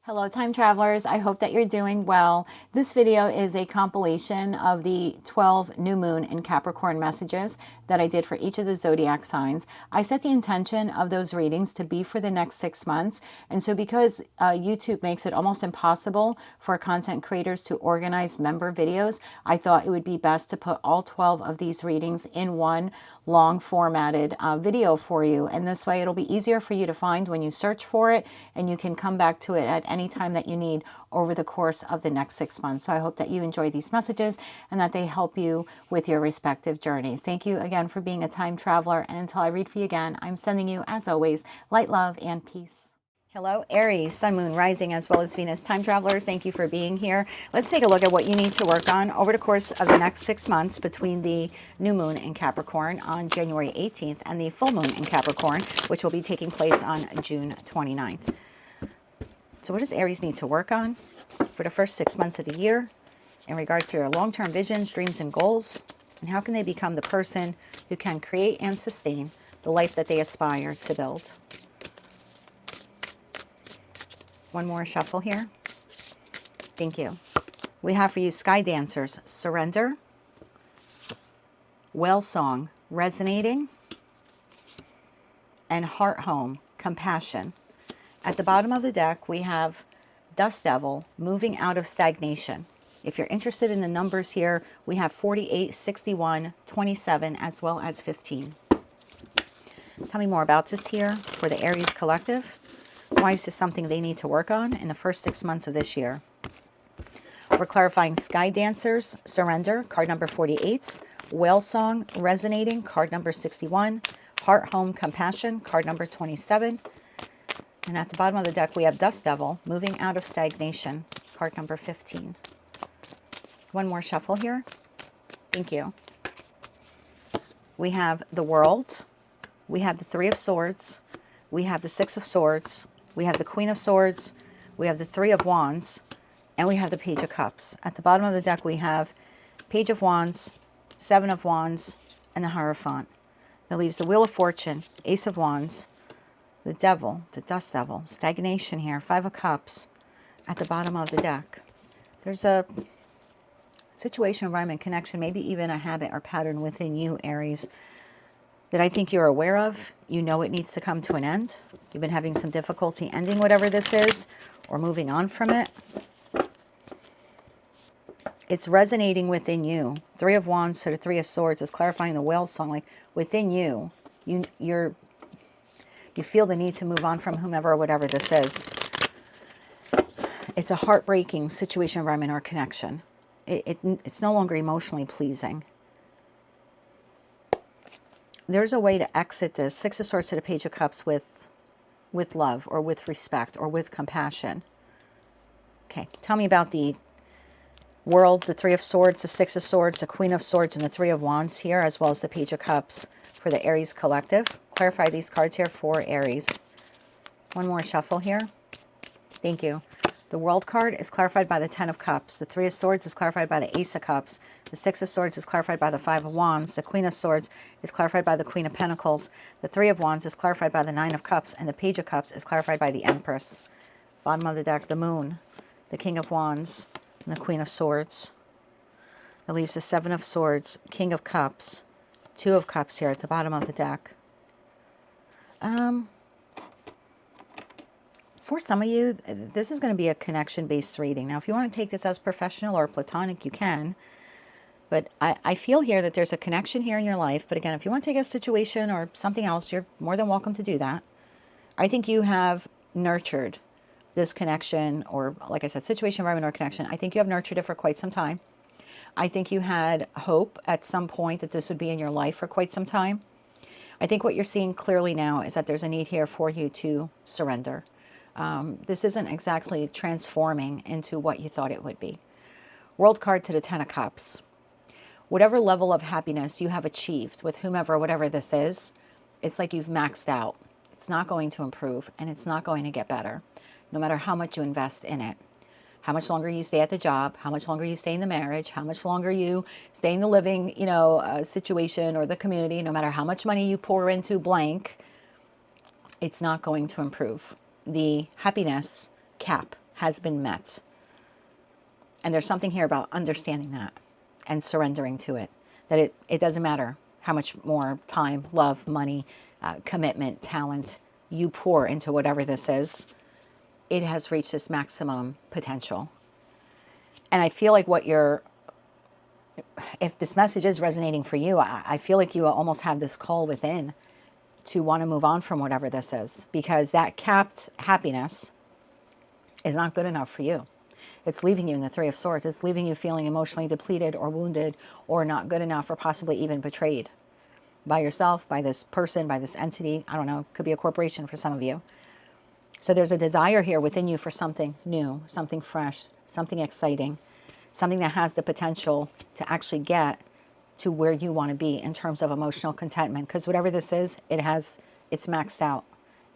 Hello, time travelers. I hope that you're doing well. This video is a compilation of the 12 new moon and Capricorn messages that I did for each of the zodiac signs. I set the intention of those readings to be for the next 6 months. And so because YouTube makes it almost impossible for content creators to organize member videos, I thought it would be best to put all 12 of these readings in one long formatted video for you. And this way it'll be easier for you to find when you search for it, and you can come back to it at any time that you need over the course of the next 6 months. So I hope that you enjoy these messages and that they help you with your respective journeys. Thank you again for being a time traveler. And until I read for you again, I'm sending you, as always, light, love, and peace. Hello, Aries, Sun, Moon, Rising, as well as Venus time travelers. Thank you for being here. Let's take a look at what you need to work on over the course of the next 6 months between the new moon in Capricorn on January 18th and the full moon in Capricorn, which will be taking place on June 29th. So what does Aries need to work on for the first 6 months of the year in regards to their long-term visions, dreams, and goals? And how can they become the person who can create and sustain the life that they aspire to build? One more shuffle here. Thank you. We have for you Sky Dancers, Surrender, Whale Song, Resonating, and Heart Home, Compassion. At the bottom of the deck, we have Dust Devil, Moving Out of Stagnation. If you're interested in the numbers here, we have 48, 61, 27, as well as 15. Tell me more about this here for the Aries Collective. Why is this something they need to work on in the first 6 months of this year? We're clarifying Sky Dancers, Surrender, card number 48. Whale Song, Resonating, card number 61. Heart Home, Compassion, card number 27. And at the bottom of the deck, we have Dust Devil, Moving Out of Stagnation, card number 15. One more shuffle here. Thank you. We have the World. We have the Three of Swords. We have the Six of Swords. We have the Queen of Swords. We have the Three of Wands. And we have the Page of Cups. At the bottom of the deck, we have Page of Wands, Seven of Wands, and the Hierophant. That leaves the Wheel of Fortune, Ace of Wands, the Devil, the Dust Devil, stagnation here, Five of Cups at the bottom of the deck. There's a situation, environment, connection, maybe even a habit or pattern within you, Aries, that I think you're aware of. You know it needs to come to an end. You've been having some difficulty ending whatever this is or moving on from it. It's resonating within you. Three of Wands to the Three of Swords is clarifying the Whale Song. Like within you, you feel the need to move on from whomever or whatever this is. It's a heartbreaking situation, environment, or connection. It's no longer emotionally pleasing. There's a way to exit this. Six of Swords to the Page of Cups with love or with respect or with compassion. Okay, tell me about the World, the Three of Swords, the Six of Swords, the Queen of Swords, and the Three of Wands here, as well as the Page of Cups for the Aries Collective. Clarify these cards here for Aries. One more shuffle here. Thank you. The World card is clarified by the Ten of Cups. The Three of Swords is clarified by the Ace of Cups. The Six of Swords is clarified by the Five of Wands. The Queen of Swords is clarified by the Queen of Pentacles. The Three of Wands is clarified by the Nine of Cups. And the Page of Cups is clarified by the Empress. Bottom of the deck, the Moon, the King of Wands, and the Queen of Swords. That leaves the Seven of Swords, King of Cups, Two of Cups here at the bottom of the deck. For some of you, this is going to be a connection-based reading. Now, if you want to take this as professional or platonic, you can. But I feel here that there's a connection here in your life. But again, if you want to take a situation or something else, you're more than welcome to do that. I think you have nurtured this connection, or like I said, situation, environment, or connection. I think you have nurtured it for quite some time. I think you had hope at some point that this would be in your life for quite some time. I think what you're seeing clearly now is that there's a need here for you to surrender. This isn't exactly transforming into what you thought it would be. World card to the Ten of Cups. Whatever level of happiness you have achieved with whomever, whatever this is, it's like you've maxed out. It's not going to improve, and it's not going to get better, no matter how much you invest in it. How much longer you stay at the job, how much longer you stay in the marriage, how much longer you stay in the living, situation or the community, no matter how much money you pour into blank, it's not going to improve. The happiness cap has been met. And there's something here about understanding that and surrendering to it. That it doesn't matter how much more time, love, money, commitment, talent you pour into whatever this is. It has reached its maximum potential. And I feel like if this message is resonating for you, I feel like you almost have this call within to want to move on from whatever this is, because that capped happiness is not good enough for you. It's leaving you in the Three of Swords. It's leaving you feeling emotionally depleted or wounded or not good enough or possibly even betrayed by yourself, by this person, by this entity. I don't know. It could be a corporation for some of you. So there's a desire here within you for something new, something fresh, something exciting, something that has the potential to actually get to where you want to be in terms of emotional contentment. Because whatever this is, it's maxed out,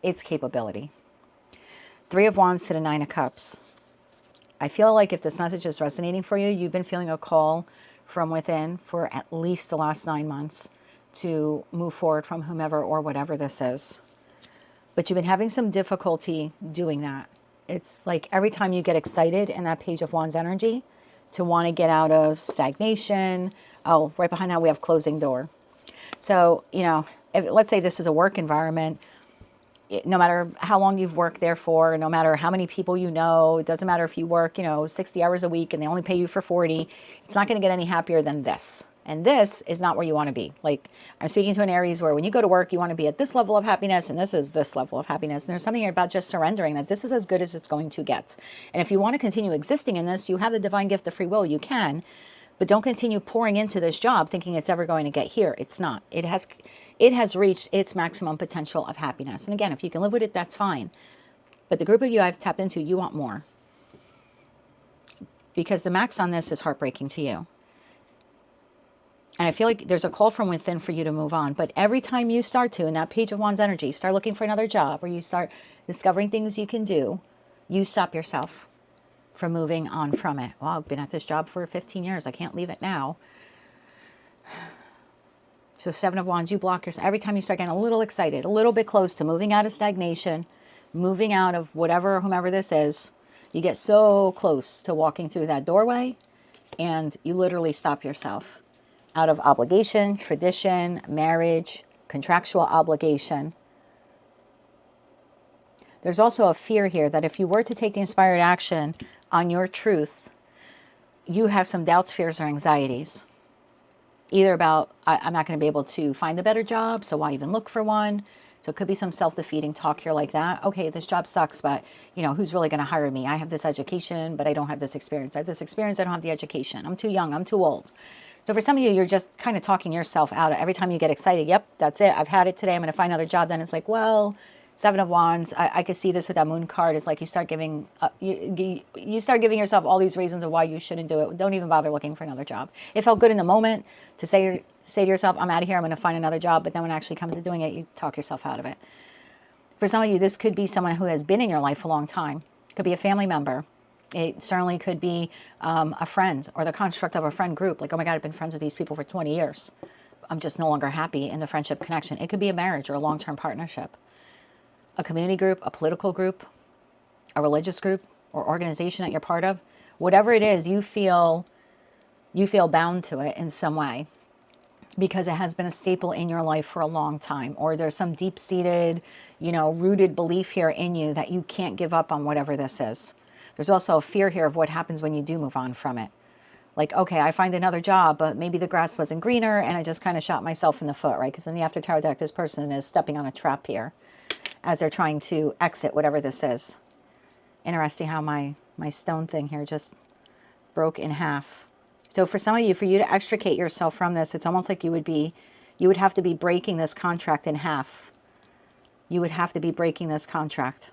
its capability. Three of Wands to the Nine of Cups. I feel like if this message is resonating for you, you've been feeling a call from within for at least the last 9 months to move forward from whomever or whatever this is. But you've been having some difficulty doing that. It's like every time you get excited in that Page of Wands energy to want to get out of stagnation. Oh, right behind that we have closing door. So, let's say this is a work environment. No matter how long you've worked there for, no matter how many people you know, it doesn't matter if you work, 60 hours a week and they only pay you for 40, it's not going to get any happier than this. And this is not where you want to be. Like, I'm speaking to an Aries where when you go to work, you want to be at this level of happiness, and this is this level of happiness. And there's something about just surrendering that this is as good as it's going to get. And if you want to continue existing in this, you have the divine gift of free will, you can, but don't continue pouring into this job thinking it's ever going to get here. It's not. It has reached its maximum potential of happiness. And again, if you can live with it, that's fine. But the group of you I've tapped into, you want more. Because the max on this is heartbreaking to you. And I feel like there's a call from within for you to move on. But every time you start to, in that Page of Wands energy, start looking for another job, or you start discovering things you can do, you stop yourself from moving on from it. Well, I've been at this job for 15 years. I can't leave it now. So Seven of Wands, you block yourself. Every time you start getting a little excited, a little bit close to moving out of stagnation, moving out of whomever this is, you get so close to walking through that doorway and you literally stop yourself out of obligation, tradition, marriage, contractual obligation. There's also a fear here that if you were to take the inspired action on your truth, you have some doubts, fears, or anxieties. Either about, I'm not going to be able to find a better job, so why even look for one? So it could be some self-defeating talk here like that. Okay, this job sucks, but who's really going to hire me? I have this education, but I don't have this experience. I have this experience, I don't have the education. I'm too young, I'm too old. So for some of you, you're just kind of talking yourself out. Every time you get excited, yep, that's it. I've had it today. I'm going to find another job. Then it's like, well, Seven of Wands. I could see this with that Moon card. It's like you start giving you start giving yourself all these reasons of why you shouldn't do it. Don't even bother looking for another job. It felt good in the moment to say to yourself, I'm out of here. I'm going to find another job. But then when it actually comes to doing it, you talk yourself out of it. For some of you, this could be someone who has been in your life a long time. It could be a family member. It certainly could be a friend or the construct of a friend group. Like, oh my God, I've been friends with these people for 20 years. I'm just no longer happy in the friendship connection. It could be a marriage or a long-term partnership. A community group, a political group, a religious group or organization that you're part of. Whatever it is, you feel bound to it in some way because it has been a staple in your life for a long time. Or there's some deep-seated, rooted belief here in you that you can't give up on whatever this is. There's also a fear here of what happens when you do move on from it. Like, okay, I find another job, but maybe the grass wasn't greener and I just kind of shot myself in the foot, right? Because in the After Tarot deck, this person is stepping on a trap here as they're trying to exit whatever this is. Interesting how my stone thing here just broke in half. So for some of you, for you to extricate yourself from this, it's almost like you would have to be breaking this contract in half. You would have to be breaking this contract.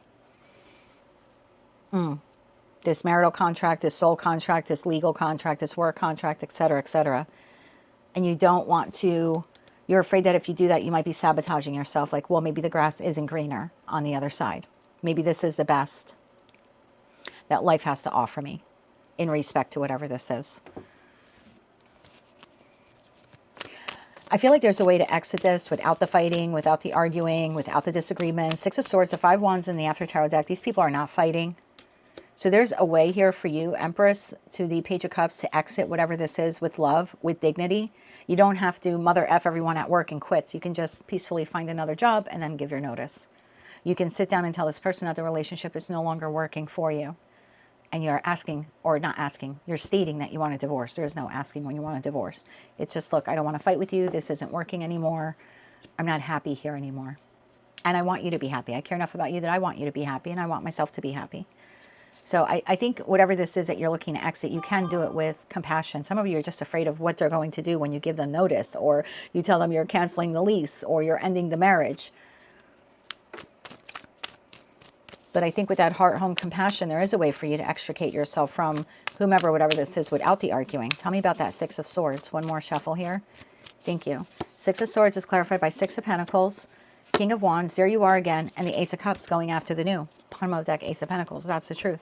This marital contract, this soul contract, this legal contract, this work contract, etc., etc. And you don't want to, you're afraid that if you do that, you might be sabotaging yourself. Like, well, maybe the grass isn't greener on the other side. Maybe this is the best that life has to offer me in respect to whatever this is. I feel like there's a way to exit this without the fighting, without the arguing, without the disagreement. Six of Swords, the Five of Wands in the After Tarot deck. These people are not fighting. So there's a way here for you, Empress, to the Page of Cups, to exit whatever this is with love, with dignity. You don't have to mother F everyone at work and quit. You can just peacefully find another job and then give your notice. You can sit down and tell this person that the relationship is no longer working for you. And you're asking, or not asking, you're stating that you want a divorce. There's no asking when you want a divorce. It's just, look, I don't want to fight with you. This isn't working anymore. I'm not happy here anymore. And I want you to be happy. I care enough about you that I want you to be happy, and I want myself to be happy. So I think whatever this is that you're looking to exit, you can do it with compassion. Some of you are just afraid of what they're going to do when you give them notice, or you tell them you're canceling the lease, or you're ending the marriage. But I think with that heart, home, compassion, there is a way for you to extricate yourself from whomever, whatever this is, without the arguing. Tell me about that Six of Swords. One more shuffle here. Thank you. Six of Swords is clarified by Six of Pentacles, King of Wands, there you are again, and the Ace of Cups going after the new. Bottom of the deck, Ace of Pentacles. That's the truth.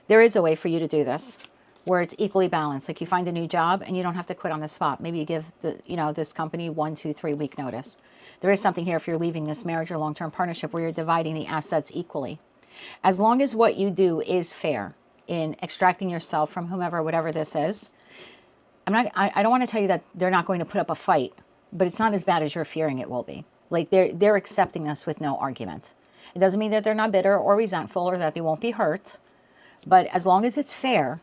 There is a way for you to do this where it's equally balanced. Like you find a new job and you don't have to quit on the spot. Maybe you give this company 1, 2, 3 week notice. There is something here if you're leaving this marriage or long-term partnership where you're dividing the assets equally. As long as what you do is fair in extracting yourself from whomever, whatever this is. I don't want to tell you that they're not going to put up a fight, but it's not as bad as you're fearing it will be. Like they're accepting this with no argument. It doesn't mean that they're not bitter or resentful or that they won't be hurt. But as long as it's fair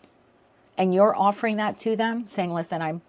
and you're offering that to them, saying, listen,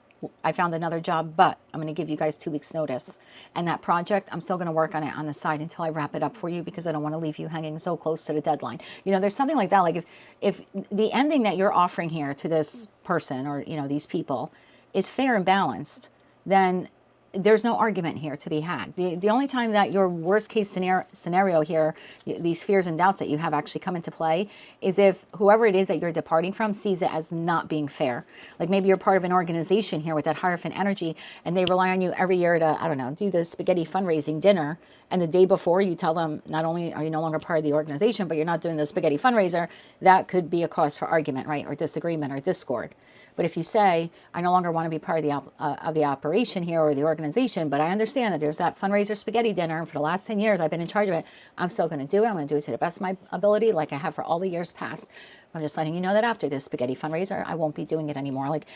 I found another job, but I'm going to give you guys 2 weeks notice. And that project, I'm still going to work on it on the side until I wrap it up for you because I don't want to leave you hanging so close to the deadline. There's something like that. Like if the ending that you're offering here to this person or, these people is fair and balanced, then there's no argument here to be had. The only time that your worst case scenario here, these fears and doubts that you have actually come into play, is if whoever it is that you're departing from sees it as not being fair. Like maybe you're part of an organization here with that Hierophant energy, and they rely on you every year to, I don't know, do the spaghetti fundraising dinner. And the day before you tell them, not only are you no longer part of the organization, but you're not doing the spaghetti fundraiser, that could be a cause for argument, right? Or disagreement or discord. But if you say, I no longer want to be part of the operation here or the organization, but I understand that there's that fundraiser spaghetti dinner, and for the last 10 years I've been in charge of it, I'm still going to do it. I'm going to do it to the best of my ability like I have for all the years past. I'm just letting you know that after this spaghetti fundraiser, I won't be doing it anymore. Like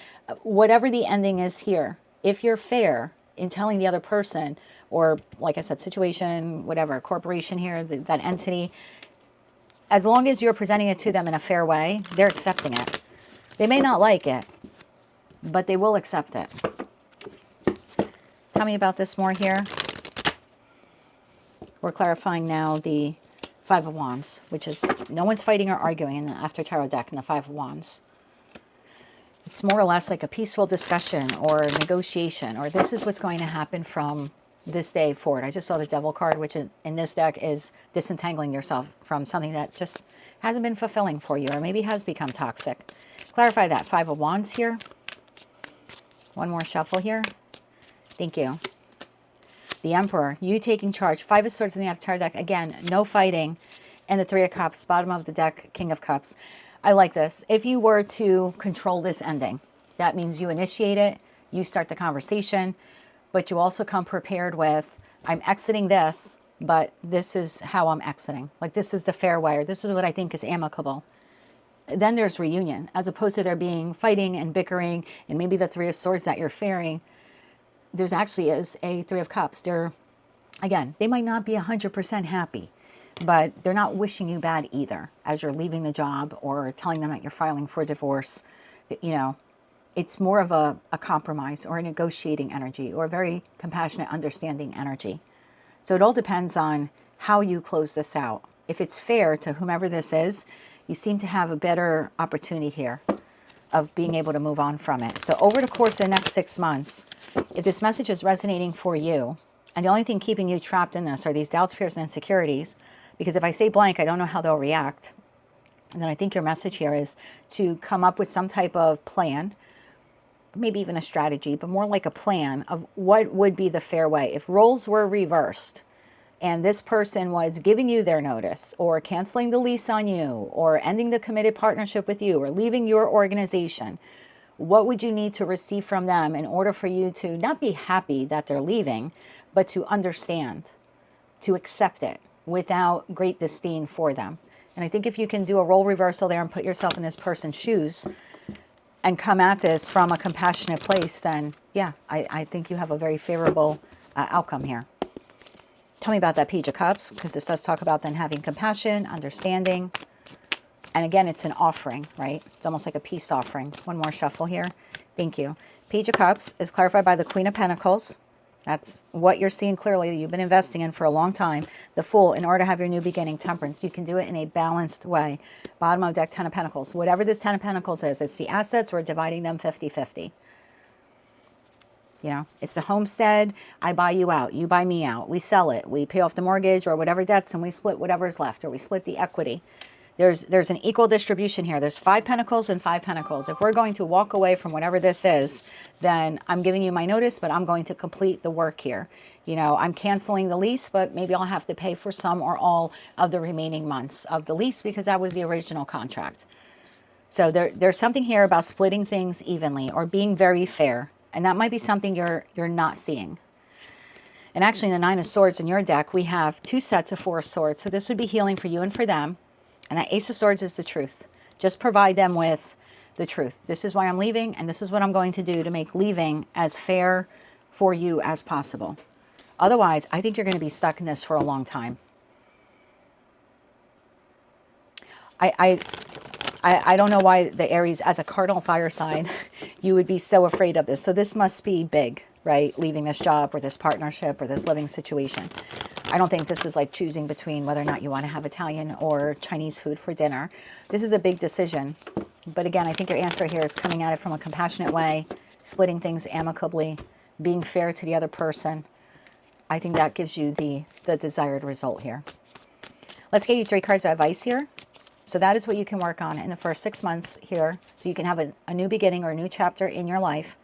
whatever the ending is here, if you're fair in telling the other person, or like I said, situation, whatever, corporation here, that entity, as long as you're presenting it to them in a fair way, they're accepting it. They may not like it, but they will accept it. Tell me about this more here. We're clarifying now the Five of Wands, which is no one's fighting or arguing in the After Tarot deck in the Five of Wands. It's more or less like a peaceful discussion or negotiation, or this is what's going to happen from this day forward. I just saw the Devil card, which in this deck is disentangling yourself from something that just hasn't been fulfilling for you, or maybe has become toxic. Clarify that. Five of Wands here. One more shuffle here. Thank you. The Emperor, you taking charge. Five of Swords in the After Tarot deck. Again, no fighting. And the Three of Cups, bottom of the deck, King of Cups. I like this. If you were to control this ending, that means you initiate it, you start the conversation, but you also come prepared with, I'm exiting this, but this is how I'm exiting. Like this is the fair way, or this is what I think is amicable. Then there's reunion, as opposed to there being fighting and bickering, and maybe the Three of Swords that you're fearing. There's actually is a Three of Cups. Again, they might not be 100% happy, but they're not wishing you bad either as you're leaving the job or telling them that you're filing for divorce. It's more of a compromise or a negotiating energy or a very compassionate, understanding energy. So it all depends on how you close this out. If it's fair to whomever this is, you seem to have a better opportunity here of being able to move on from it. So over the course of the next 6 months, if this message is resonating for you, and the only thing keeping you trapped in this are these doubts, fears, and insecurities, because if I say blank, I don't know how they'll react. And then I think your message here is to come up with some type of plan, maybe even a strategy, but more like a plan of what would be the fair way. If roles were reversed and this person was giving you their notice or canceling the lease on you or ending the committed partnership with you or leaving your organization, what would you need to receive from them in order for you to not be happy that they're leaving, but to understand, to accept it without great disdain for them? And I think if you can do a role reversal there and put yourself in this person's shoes and come at this from a compassionate place, then yeah, I think you have a very favorable outcome here. Tell me about that Page of Cups, because this does talk about then having compassion, understanding. And again, it's an offering, right? It's almost like a peace offering. One more shuffle here. Thank you. Page of Cups is clarified by the Queen of Pentacles. That's what you're seeing clearly that you've been investing in for a long time. The Fool, in order to have your new beginning, Temperance. You can do it in a balanced way. Bottom of deck, Ten of Pentacles. Whatever this Ten of Pentacles is, it's the assets. We're dividing them 50-50. You know, it's the homestead. I buy you out. You buy me out. We sell it. We pay off the mortgage or whatever debts, and we split whatever's left, or we split the equity. There's an equal distribution here. There's 5 Pentacles and 5 Pentacles. If we're going to walk away from whatever this is, then I'm giving you my notice, but I'm going to complete the work here. You know, I'm canceling the lease, but maybe I'll have to pay for some or all of the remaining months of the lease because that was the original contract. So there's something here about splitting things evenly or being very fair. And that might be something you're not seeing. And actually in the Nine of Swords in your deck, we have 2 sets of 4 of Swords. So this would be healing for you and for them. And that Ace of Swords is the truth. Just provide them with the truth. This is why I'm leaving, and this is what I'm going to do to make leaving as fair for you as possible. Otherwise, I think you're going to be stuck in this for a long time. I don't know why the Aries, as a cardinal fire sign, you would be so afraid of this. So this must be big, right? Leaving this job or this partnership or this living situation. I don't think this is like choosing between whether or not you want to have Italian or Chinese food for dinner. This is a big decision. But again, I think your answer here is coming at it from a compassionate way, splitting things amicably, being fair to the other person. I think that gives you the desired result here. Let's get you 3 cards of advice here. So that is what you can work on in the first 6 months here. So you can have a new beginning or a new chapter in your life.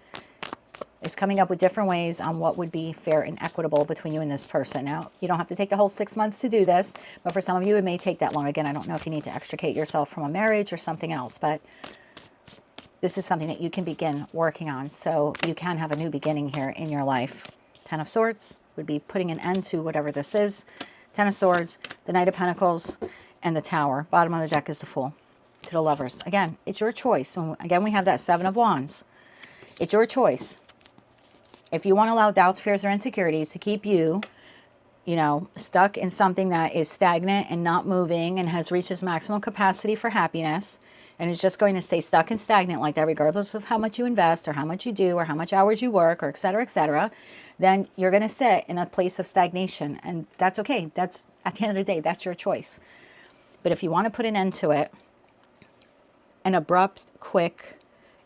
Is coming up with different ways on what would be fair and equitable between you and this person. Now, you don't have to take the whole 6 months to do this, but for some of you, it may take that long. Again, I don't know if you need to extricate yourself from a marriage or something else, but this is something that you can begin working on. So you can have a new beginning here in your life. 10 of Swords would be putting an end to whatever this is. 10 of Swords, the Knight of Pentacles, and the Tower. Bottom of the deck is the Fool. To the Lovers. Again, it's your choice. So again, we have that 7 of Wands. It's your choice. If you want to allow doubts, fears, or insecurities to keep you, you know, stuck in something that is stagnant and not moving and has reached its maximum capacity for happiness, and is just going to stay stuck and stagnant like that, regardless of how much you invest or how much you do or how much hours you work or et cetera, then you're going to sit in a place of stagnation. And that's okay. That's, at the end of the day, that's your choice. But if you want to put an end to it, an abrupt, quick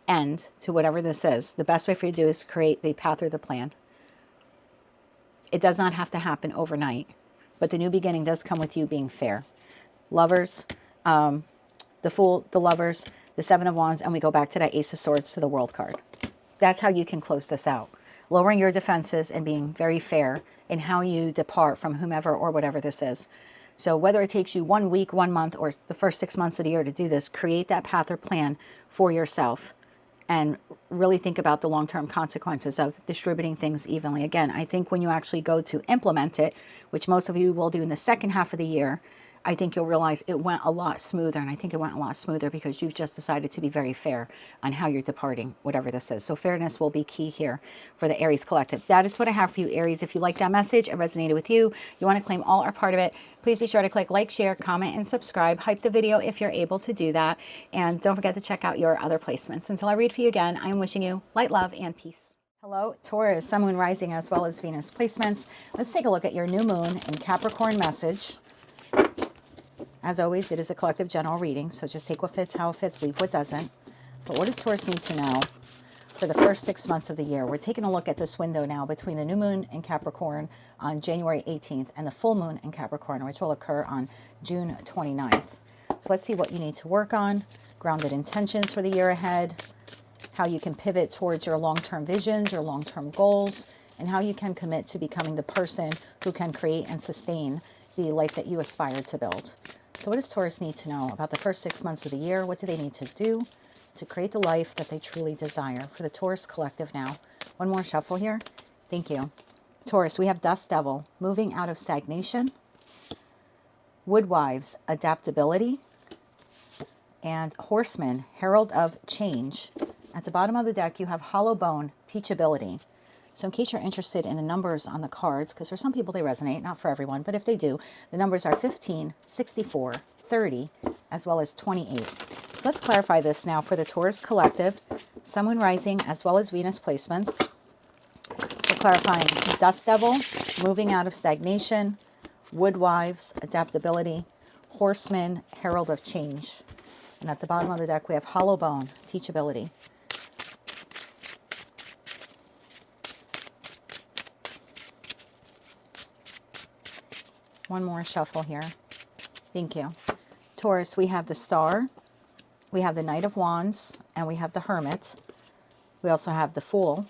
end to whatever this is, the best way for you to do is create the path or the plan. It does not have to happen overnight, but the new beginning does come with you being fair. Lovers, the Fool, the Lovers, the 7 of Wands, and we go back to that Ace of Swords to the World card. That's how you can close this out. Lowering your defenses and being very fair in how you depart from whomever or whatever this is. So whether it takes you 1 week, 1 month, or the first 6 months of the year to do this, create that path or plan for yourself. And really think about the long-term consequences of distributing things evenly. Again, I think when you actually go to implement it, which most of you will do in the second half of the year, I think you'll realize it went a lot smoother. And I think it went a lot smoother because you've just decided to be very fair on how you're departing, whatever this is. So fairness will be key here for the Aries Collective. That is what I have for you, Aries. If you like that message, it resonated with you, you want to claim all or part of it, please be sure to click like, share, comment, and subscribe. Hype the video if you're able to do that. And don't forget to check out your other placements. Until I read for you again, I'm wishing you light, love, and peace. Hello, Taurus, Sun, Moon, Rising, as well as Venus placements. Let's take a look at your new moon in Capricorn message. As always, it is a collective general reading, so just take what fits, how it fits, leave what doesn't. But what does Taurus need to know for the first 6 months of the year? We're taking a look at this window now between the new moon in Capricorn on January 18th and the full moon in Capricorn, which will occur on June 29th. So let's see what you need to work on, grounded intentions for the year ahead, how you can pivot towards your long-term visions, your long-term goals, and how you can commit to becoming the person who can create and sustain the life that you aspire to build. So what does Taurus need to know about the first 6 months of the year? What do they need to do to create the life that they truly desire? For the Taurus Collective now. One more shuffle here. Thank you. Taurus, we have Dust Devil, moving out of stagnation, Woodwives, adaptability. And Horseman, herald of change. At the bottom of the deck, you have Hollow Bone, teachability. So in case you're interested in the numbers on the cards, because for some people they resonate, not for everyone, but if they do, the numbers are 15, 64, 30, as well as 28. So let's clarify this now for the Taurus collective, Sun, Moon, Rising, as well as Venus placements. We're clarifying Dust Devil, moving out of stagnation, Woodwives, adaptability, Horseman, herald of change. And at the bottom of the deck, we have Hollow Bone, teachability. One more shuffle here. Thank you. Taurus, we have the Star, we have the Knight of Wands, and we have the Hermit. We also have the Fool.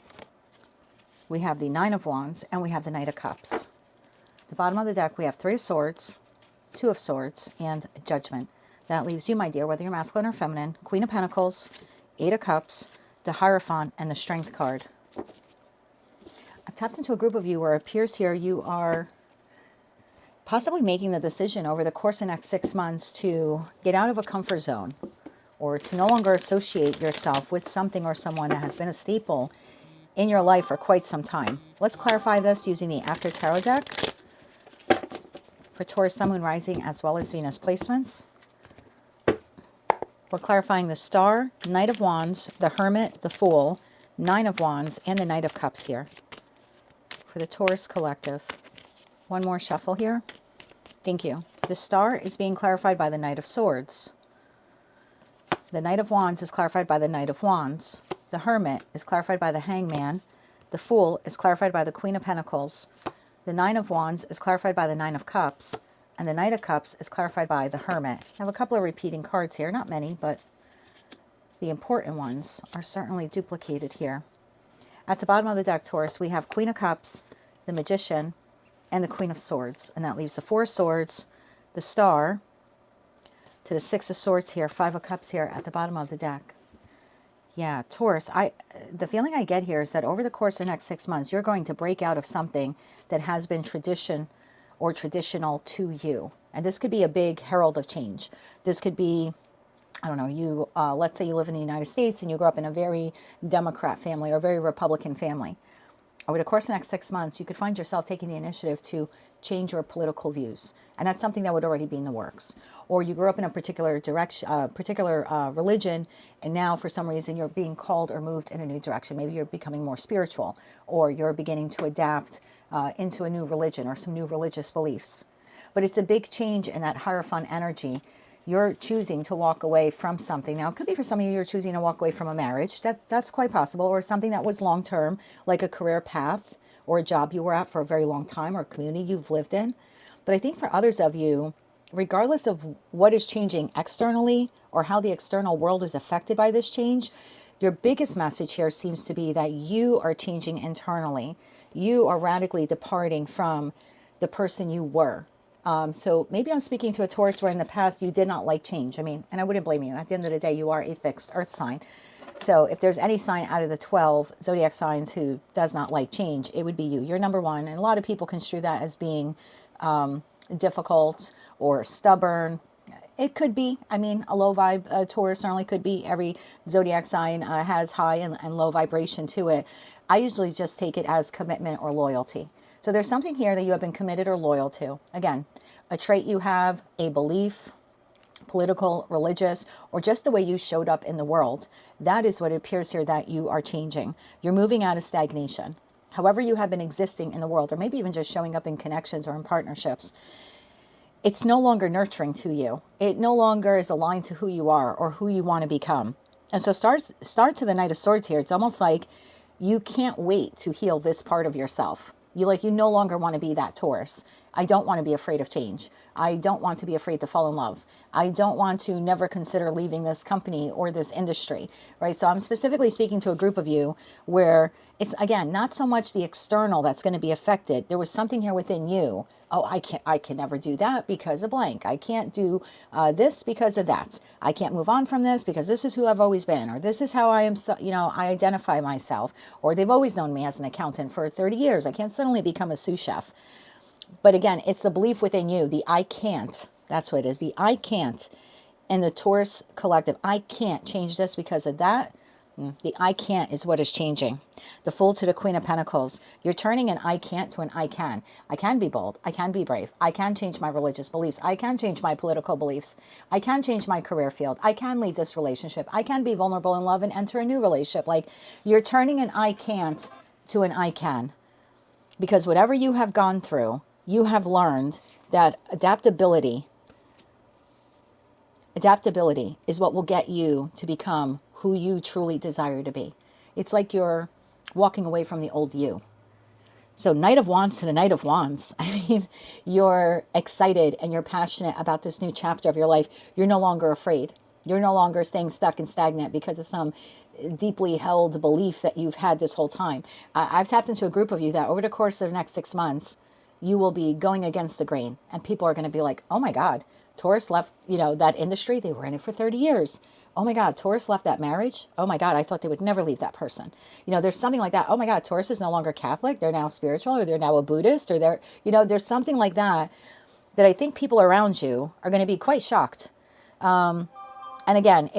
We have the Nine of Wands, and we have the Knight of Cups. At the bottom of the deck, we have Three of Swords, Two of Swords, and Judgment. That leaves you, my dear, whether you're masculine or feminine, Queen of Pentacles, Eight of Cups, the Hierophant, and the Strength card. I've tapped into a group of you where it appears here you are possibly making the decision over the course of the next 6 months to get out of a comfort zone or to no longer associate yourself with something or someone that has been a staple in your life for quite some time. Let's clarify this using the After Tarot deck for Taurus, Sun, Moon, Rising, as well as Venus placements. We're clarifying the Star, Knight of Wands, the Hermit, the Fool, Nine of Wands, and the Knight of Cups here for the Taurus collective. One more shuffle here. Thank you. The Star is being clarified by the Knight of Swords. The Knight of Wands is clarified by the Knight of Wands. The Hermit is clarified by the Hangman. The Fool is clarified by the Queen of Pentacles. The Nine of Wands is clarified by the Nine of Cups. And the Knight of Cups is clarified by the Hermit. I have a couple of repeating cards here. Not many, but the important ones are certainly duplicated here. At the bottom of the deck, Taurus, we have Queen of Cups, the Magician, and the Queen of Swords. And that leaves the Four of Swords, the Star, to the Six of Swords here, Five of Cups here at the bottom of the deck. Yeah, Taurus, the feeling I get here is that over the course of the next 6 months, you're going to break out of something that has been tradition or traditional to you. And this could be a big herald of change. This could be, I don't know, you, let's say you live in the United States and you grew up in a very Democrat family or a very Republican family. Over the course of the next 6 months, you could find yourself taking the initiative to change your political views. And that's something that would already be in the works. Or you grew up in a particular direction, religion, and now for some reason you're being called or moved in a new direction. Maybe you're becoming more spiritual, or you're beginning to adapt into a new religion or some new religious beliefs. But it's a big change in that Hierophant energy. You're choosing to walk away from something. Now, it could be for some of you, you're choosing to walk away from a marriage. That's quite possible. Or something that was long-term, like a career path or a job you were at for a very long time or a community you've lived in. But I think for others of you, regardless of what is changing externally or how the external world is affected by this change, your biggest message here seems to be that you are changing internally. You are radically departing from the person you were. So maybe I'm speaking to a Taurus where in the past you did not like change. I mean, and I wouldn't blame you. At the end of the day, you are a fixed earth sign. So if there's any sign out of the 12 zodiac signs who does not like change, it would be you. You're number one. And a lot of people construe that as being difficult or stubborn. It could be. I mean, a low vibe Taurus certainly could be. Every zodiac sign has high and low vibration to it. I usually just take it as commitment or loyalty. So there's something here that you have been committed or loyal to. Again, a trait you have, a belief, political, religious, or just the way you showed up in the world. That is what it appears here that you are changing. You're moving out of stagnation. However you have been existing in the world, or maybe even just showing up in connections or in partnerships, it's no longer nurturing to you. It no longer is aligned to who you are or who you want to become. And so start to the Knight of Swords here. It's almost like you can't wait to heal this part of yourself. You no longer want to be that Taurus. I don't want to be afraid of change. I don't want to be afraid to fall in love. I don't want to never consider leaving this company or this industry, right? So I'm specifically speaking to a group of you where it's, again, not so much the external that's going to be affected. There was something here within you. Oh, I can never do that because of blank. I can't do this because of that. I can't move on from this because this is who I've always been, or this is how I am, I identify myself, or they've always known me as an accountant for 30 years. I can't suddenly become a sous chef. But again, it's the belief within you, the I can't. That's what it is. The I can't. And the Taurus collective, I can't change this because of that. The I can't is what is changing. The Fool to the Queen of Pentacles. You're turning an I can't to an I can. I can be bold. I can be brave. I can change my religious beliefs. I can change my political beliefs. I can change my career field. I can leave this relationship. I can be vulnerable in love and enter a new relationship. Like, you're turning an I can't to an I can. Because whatever you have gone through, you have learned that adaptability is what will get you to become who you truly desire to be. It's like you're walking away from the old you. So Knight of Wands to the Knight of Wands. I mean, you're excited and you're passionate about this new chapter of your life. You're no longer afraid. You're no longer staying stuck and stagnant because of some deeply held belief that you've had this whole time. I've tapped into a group of you that over the course of the next 6 months, you will be going against the grain. And people are going to be like, oh my God, Taurus left, that industry. They were in it for 30 years. Oh my God, Taurus left that marriage. Oh my God, I thought they would never leave that person. There's something like that. Oh my God, Taurus is no longer Catholic. They're now spiritual, or they're now a Buddhist, or there's something like that I think people around you are going to be quite shocked. And again,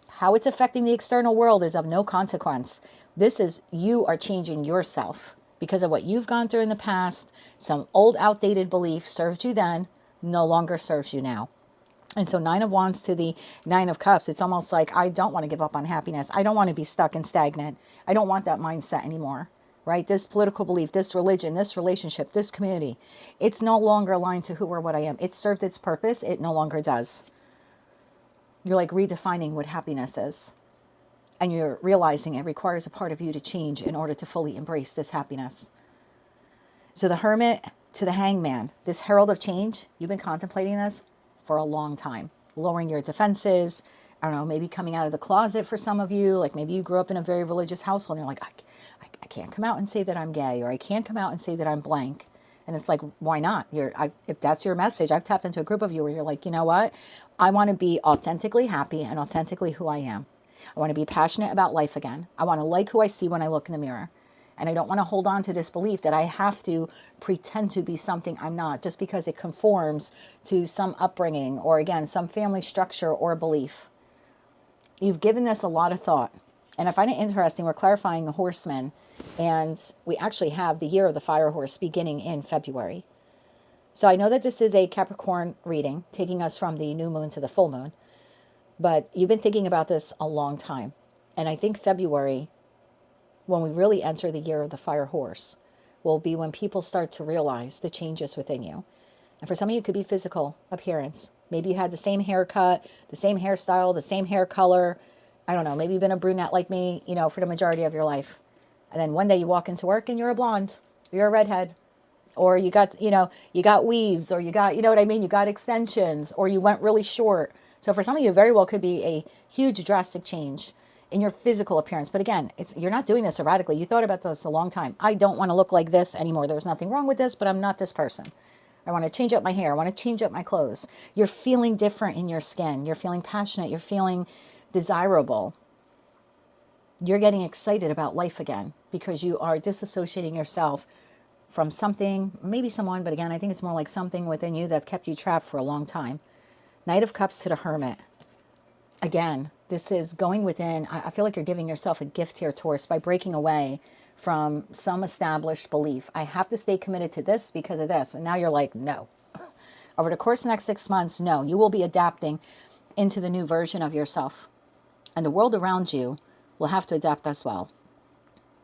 how it's affecting the external world is of no consequence. This is, you are changing yourself because of what you've gone through in the past. Some old outdated belief served you then, no longer serves you now. And so 9 of Wands to the 9 of Cups, it's almost like, I don't want to give up on happiness. I don't want to be stuck and stagnant. I don't want that mindset anymore, right? This political belief, this religion, this relationship, this community, it's no longer aligned to who or what I am. It served its purpose. It no longer does. You're like redefining what happiness is. And you're realizing it requires a part of you to change in order to fully embrace this happiness. So the Hermit to the Hangman, this herald of change, you've been contemplating this for a long time. Lowering your defenses, I don't know, maybe coming out of the closet for some of you. Like maybe you grew up in a very religious household and you're like, I can't come out and say that I'm gay, or I can't come out and say that I'm blank. And it's like, why not? If that's your message, I've tapped into a group of you where you're like, you know what? I want to be authentically happy and authentically who I am. I want to be passionate about life again. I want to like who I see when I look in the mirror. And I don't want to hold on to this belief that I have to pretend to be something I'm not just because it conforms to some upbringing or, again, some family structure or belief. You've given this a lot of thought. And I find it interesting, we're clarifying the horsemen, and we actually have the year of the fire horse beginning in February. So I know that this is a Capricorn reading, taking us from the new moon to the full moon. But you've been thinking about this a long time. And I think February, when we really enter the year of the fire horse, will be when people start to realize the changes within you. And for some of you, it could be physical appearance. Maybe you had the same haircut, the same hairstyle, the same hair color. I don't know, maybe you've been a brunette like me, for the majority of your life. And then one day you walk into work and you're a blonde, you're a redhead, or you got weaves, or you got, you got extensions, or you went really short. So for some of you, it very well could be a huge drastic change in your physical appearance. But again, you're not doing this erratically. You thought about this a long time. I don't want to look like this anymore. There's nothing wrong with this, but I'm not this person. I want to change up my hair. I want to change up my clothes. You're feeling different in your skin. You're feeling passionate. You're feeling desirable. You're getting excited about life again because you are disassociating yourself from something, maybe someone, but again, I think it's more like something within you that kept you trapped for a long time. Knight of Cups to the Hermit. Again, this is going within. I feel like you're giving yourself a gift here, Taurus, by breaking away from some established belief. I have to stay committed to this because of this. And now you're like, no. Over the course of the next 6 months, no. You will be adapting into the new version of yourself. And the world around you will have to adapt as well.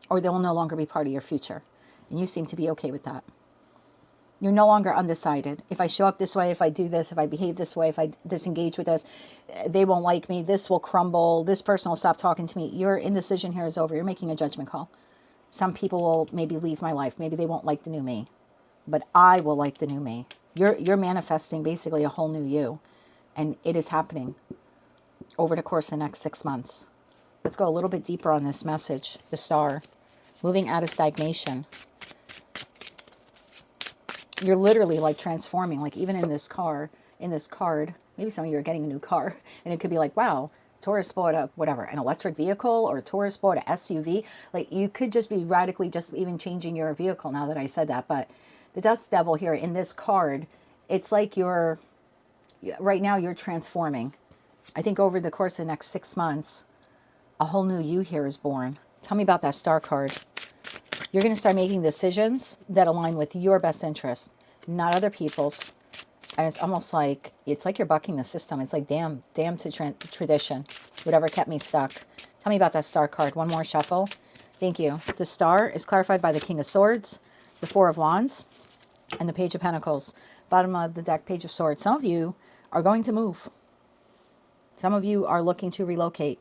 Or they will no longer be part of your future. And you seem to be okay with that. You're no longer undecided. If I show up this way, if I do this, if I behave this way, if I disengage with this, they won't like me. This will crumble. This person will stop talking to me. Your indecision here is over. You're making a judgment call. Some people will maybe leave my life. Maybe they won't like the new me. But I will like the new me. You're manifesting basically a whole new you. And it is happening over the course of the next 6 months. Let's go a little bit deeper on this message. The Star. Moving out of stagnation. You're literally like transforming, like even in this card, maybe some of you are getting a new car, and it could be like, wow, Taurus bought an electric vehicle, or Taurus bought an SUV. Like you could just be radically just even changing your vehicle now that I said that. But the Dust Devil here in this card, it's like you're Right now you're transforming. I think over the course of the next 6 months, a whole new you here is born. Tell me about that star card. You're going to start making decisions that align with your best interest, not other people's. And it's almost like, it's like you're bucking the system. It's like, damn to tradition, whatever kept me stuck. Tell me about that star card. One more shuffle. Thank you. The star is clarified by the King of Swords, the Four of Wands, and the Page of Pentacles. Bottom of the deck, Page of Swords. Some of you are going to move. Some of you are looking to relocate.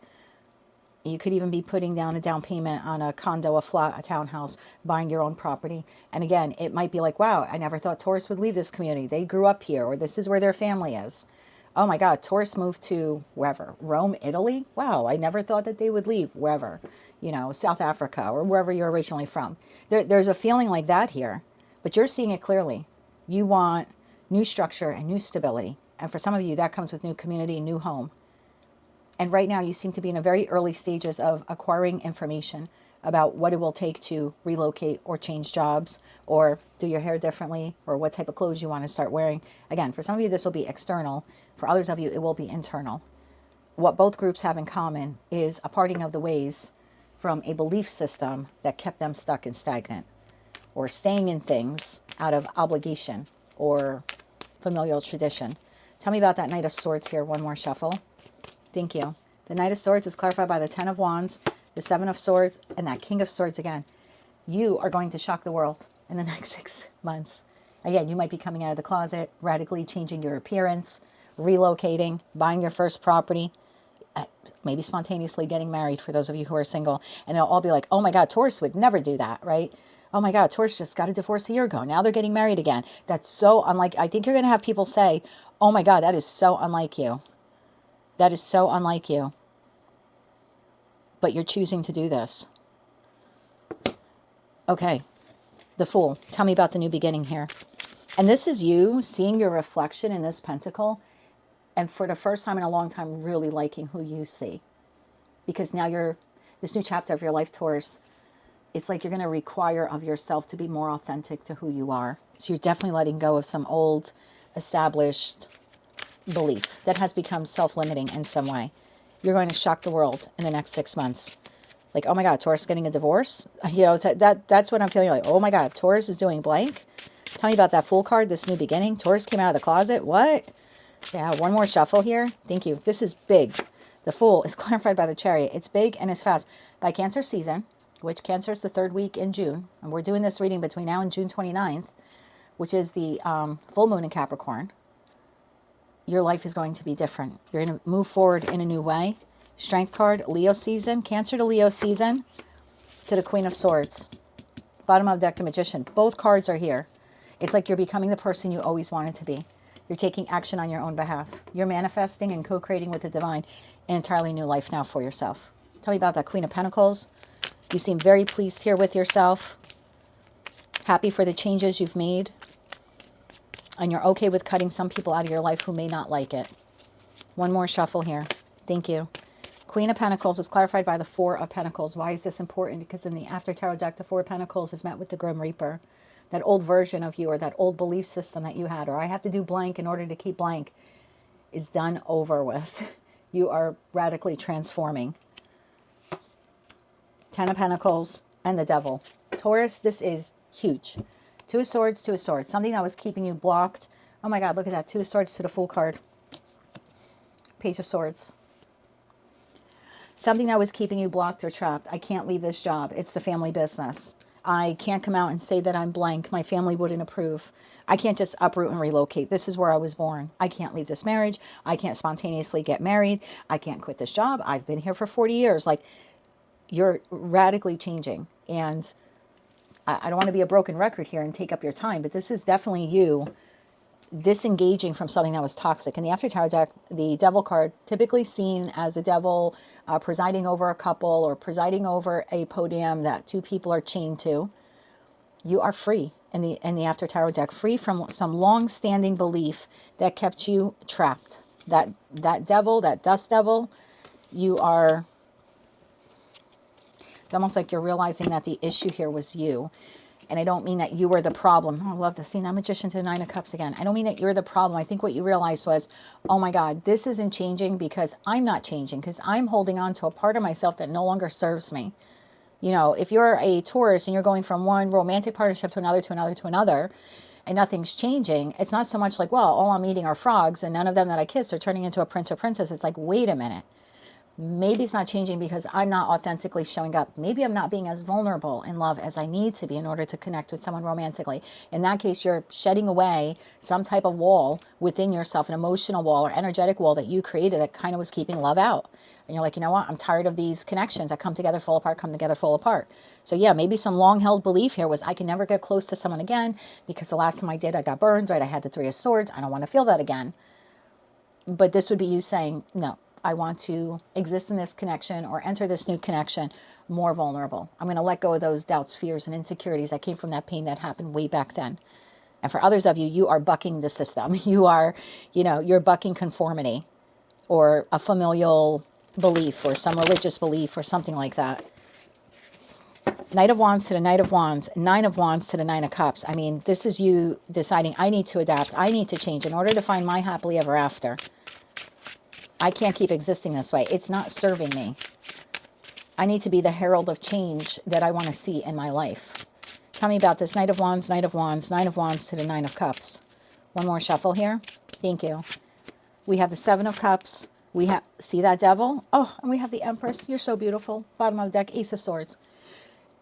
You could even be putting down a down payment on a condo, a flat, a townhouse, buying your own property. And again, it might be like, wow, I never thought Taurus would leave this community. They grew up here, or this is where their family is. Oh my God, Taurus moved to wherever, Rome, Italy. Wow, I never thought that they would leave wherever, South Africa or wherever you're originally from. There's a feeling like that here, but you're seeing it clearly. You want new structure and new stability. And for some of you, that comes with new community, new home. And right now you seem to be in a very early stages of acquiring information about what it will take to relocate or change jobs or do your hair differently or what type of clothes you want to start wearing. Again, for some of you, this will be external. For others of you, it will be internal. What both groups have in common is a parting of the ways from a belief system that kept them stuck and stagnant or staying in things out of obligation or familial tradition. Tell me about that Knight of Swords here. One more shuffle. Thank you. The Knight of Swords is clarified by the Ten of Wands, the Seven of Swords, and that King of Swords again. You are going to shock the world in the next 6 months. Again, you might be coming out of the closet, radically changing your appearance, relocating, buying your first property, maybe spontaneously getting married for those of you who are single. And it'll all be like, oh my God, Taurus would never do that, right? Oh my God, Taurus just got a divorce a year ago. Now they're getting married again. That's so unlike, I think you're going to have people say, oh my God, that is so unlike you. That is so unlike you. But you're choosing to do this. Okay. The Fool. Tell me about the new beginning here. And this is you seeing your reflection in this pentacle. And for the first time in a long time, really liking who you see. Because now you're, this new chapter of your life, Taurus, it's like you're going to require of yourself to be more authentic to who you are. So you're definitely letting go of some old, established belief that has become self-limiting in some way. You're going to shock the world in the next 6 months. Like, oh my God, Taurus getting a divorce? That's what I'm feeling like. Oh my God, Taurus is doing blank. Tell me about that Fool card, this new beginning. Taurus came out of the closet. What? Yeah, one more shuffle here. Thank you. This is big. The Fool is clarified by the Chariot. It's big and it's fast. By Cancer season, which Cancer is the 3rd week in June, and we're doing this reading between now and June 29th, which is the full moon in Capricorn. Your life is going to be different. You're going to move forward in a new way. Strength card, Leo season, Cancer to Leo season, to the Queen of Swords. Bottom of deck, the Magician. Both cards are here. It's like you're becoming the person you always wanted to be. You're taking action on your own behalf. You're manifesting and co-creating with the divine an entirely new life now for yourself. Tell me about that Queen of Pentacles. You seem very pleased here with yourself. Happy for the changes you've made. And you're okay with cutting some people out of your life who may not like it. One more shuffle here. Thank you. Queen of Pentacles is clarified by the Four of Pentacles. Why is this important? Because in the After Tarot deck, the Four of Pentacles is met with the Grim Reaper. That old version of you or that old belief system that you had, or I have to do blank in order to keep blank, is done over with. You are radically transforming. Ten of Pentacles and the Devil. Taurus, this is huge. Two of Swords, Two of Swords. Something that was keeping you blocked. Oh my God, look at that. Two of Swords to the Fool card. Page of Swords. Something that was keeping you blocked or trapped. I can't leave this job. It's the family business. I can't come out and say that I'm blank. My family wouldn't approve. I can't just uproot and relocate. This is where I was born. I can't leave this marriage. I can't spontaneously get married. I can't quit this job. I've been here for 40 years. Like, you're radically changing. And I don't want to be a broken record here and take up your time, but this is definitely you disengaging from something that was toxic. In the After Tarot deck, the Devil card, typically seen as a devil presiding over a couple or presiding over a podium that two people are chained to. You are free in the After Tarot deck, free from some long-standing belief that kept you trapped. That devil, that dust devil, you are... It's almost like you're realizing that the issue here was you. And I don't mean that you were the problem. Oh, I love this. See, now Magician to the Nine of Cups again. I don't mean that you're the problem. I think what you realized was, oh my God, this isn't changing because I'm not changing, because I'm holding on to a part of myself that no longer serves me. You know, if you're a Taurus and you're going from one romantic partnership to another, to another, to another, and nothing's changing, it's not so much like, well, all I'm eating are frogs and none of them that I kissed are turning into a prince or princess. It's like, wait a minute. Maybe it's not changing because I'm not authentically showing up. Maybe I'm not being as vulnerable in love as I need to be in order to connect with someone romantically. In that case, you're shedding away some type of wall within yourself, an emotional wall or energetic wall that you created that kind of was keeping love out. And you're like, you know what? I'm tired of these connections that come together, fall apart, come together, fall apart. So yeah, maybe some long-held belief here was I can never get close to someone again because the last time I did, I got burned, right? I had the Three of Swords. I don't want to feel that again. But this would be you saying, no, I want to exist in this connection or enter this new connection more vulnerable. I'm going to let go of those doubts, fears, and insecurities that came from that pain that happened way back then. And for others of you, you are bucking the system. You are, you're bucking conformity or a familial belief or some religious belief or something like that. Knight of Wands to the Knight of Wands, Nine of Wands to the Nine of Cups. I mean, this is you deciding I need to adapt. I need to change in order to find my happily ever after. I can't keep existing this way. It's not serving me. I need to be the herald of change that I want to see in my life. Tell me about this. Knight of Wands, Knight of Wands, Nine of Wands to the Nine of Cups. One more shuffle here. Thank you. We have the Seven of Cups. We have, see that Devil? Oh, and we have the Empress. You're so beautiful. Bottom of the deck, Ace of Swords.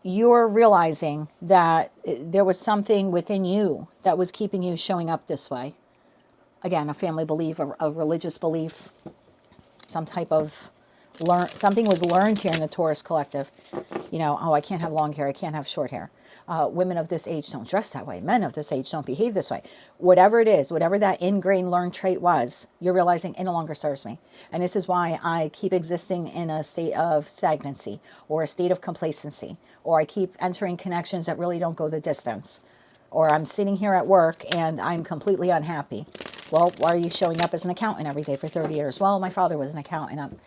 You're realizing that there was something within you that was keeping you showing up this way. Again, a family belief, a religious belief, some type of something was learned here in the Taurus collective. Oh, I can't have long hair. I can't have short hair. Women of this age don't dress that way. Men of this age don't behave this way. Whatever it is, whatever that ingrained learned trait was, you're realizing it no longer serves me. And this is why I keep existing in a state of stagnancy or a state of complacency, or I keep entering connections that really don't go the distance, or I'm sitting here at work and I'm completely unhappy. Well, why are you showing up as an accountant every day for 30 years? Well, my father was an accountant.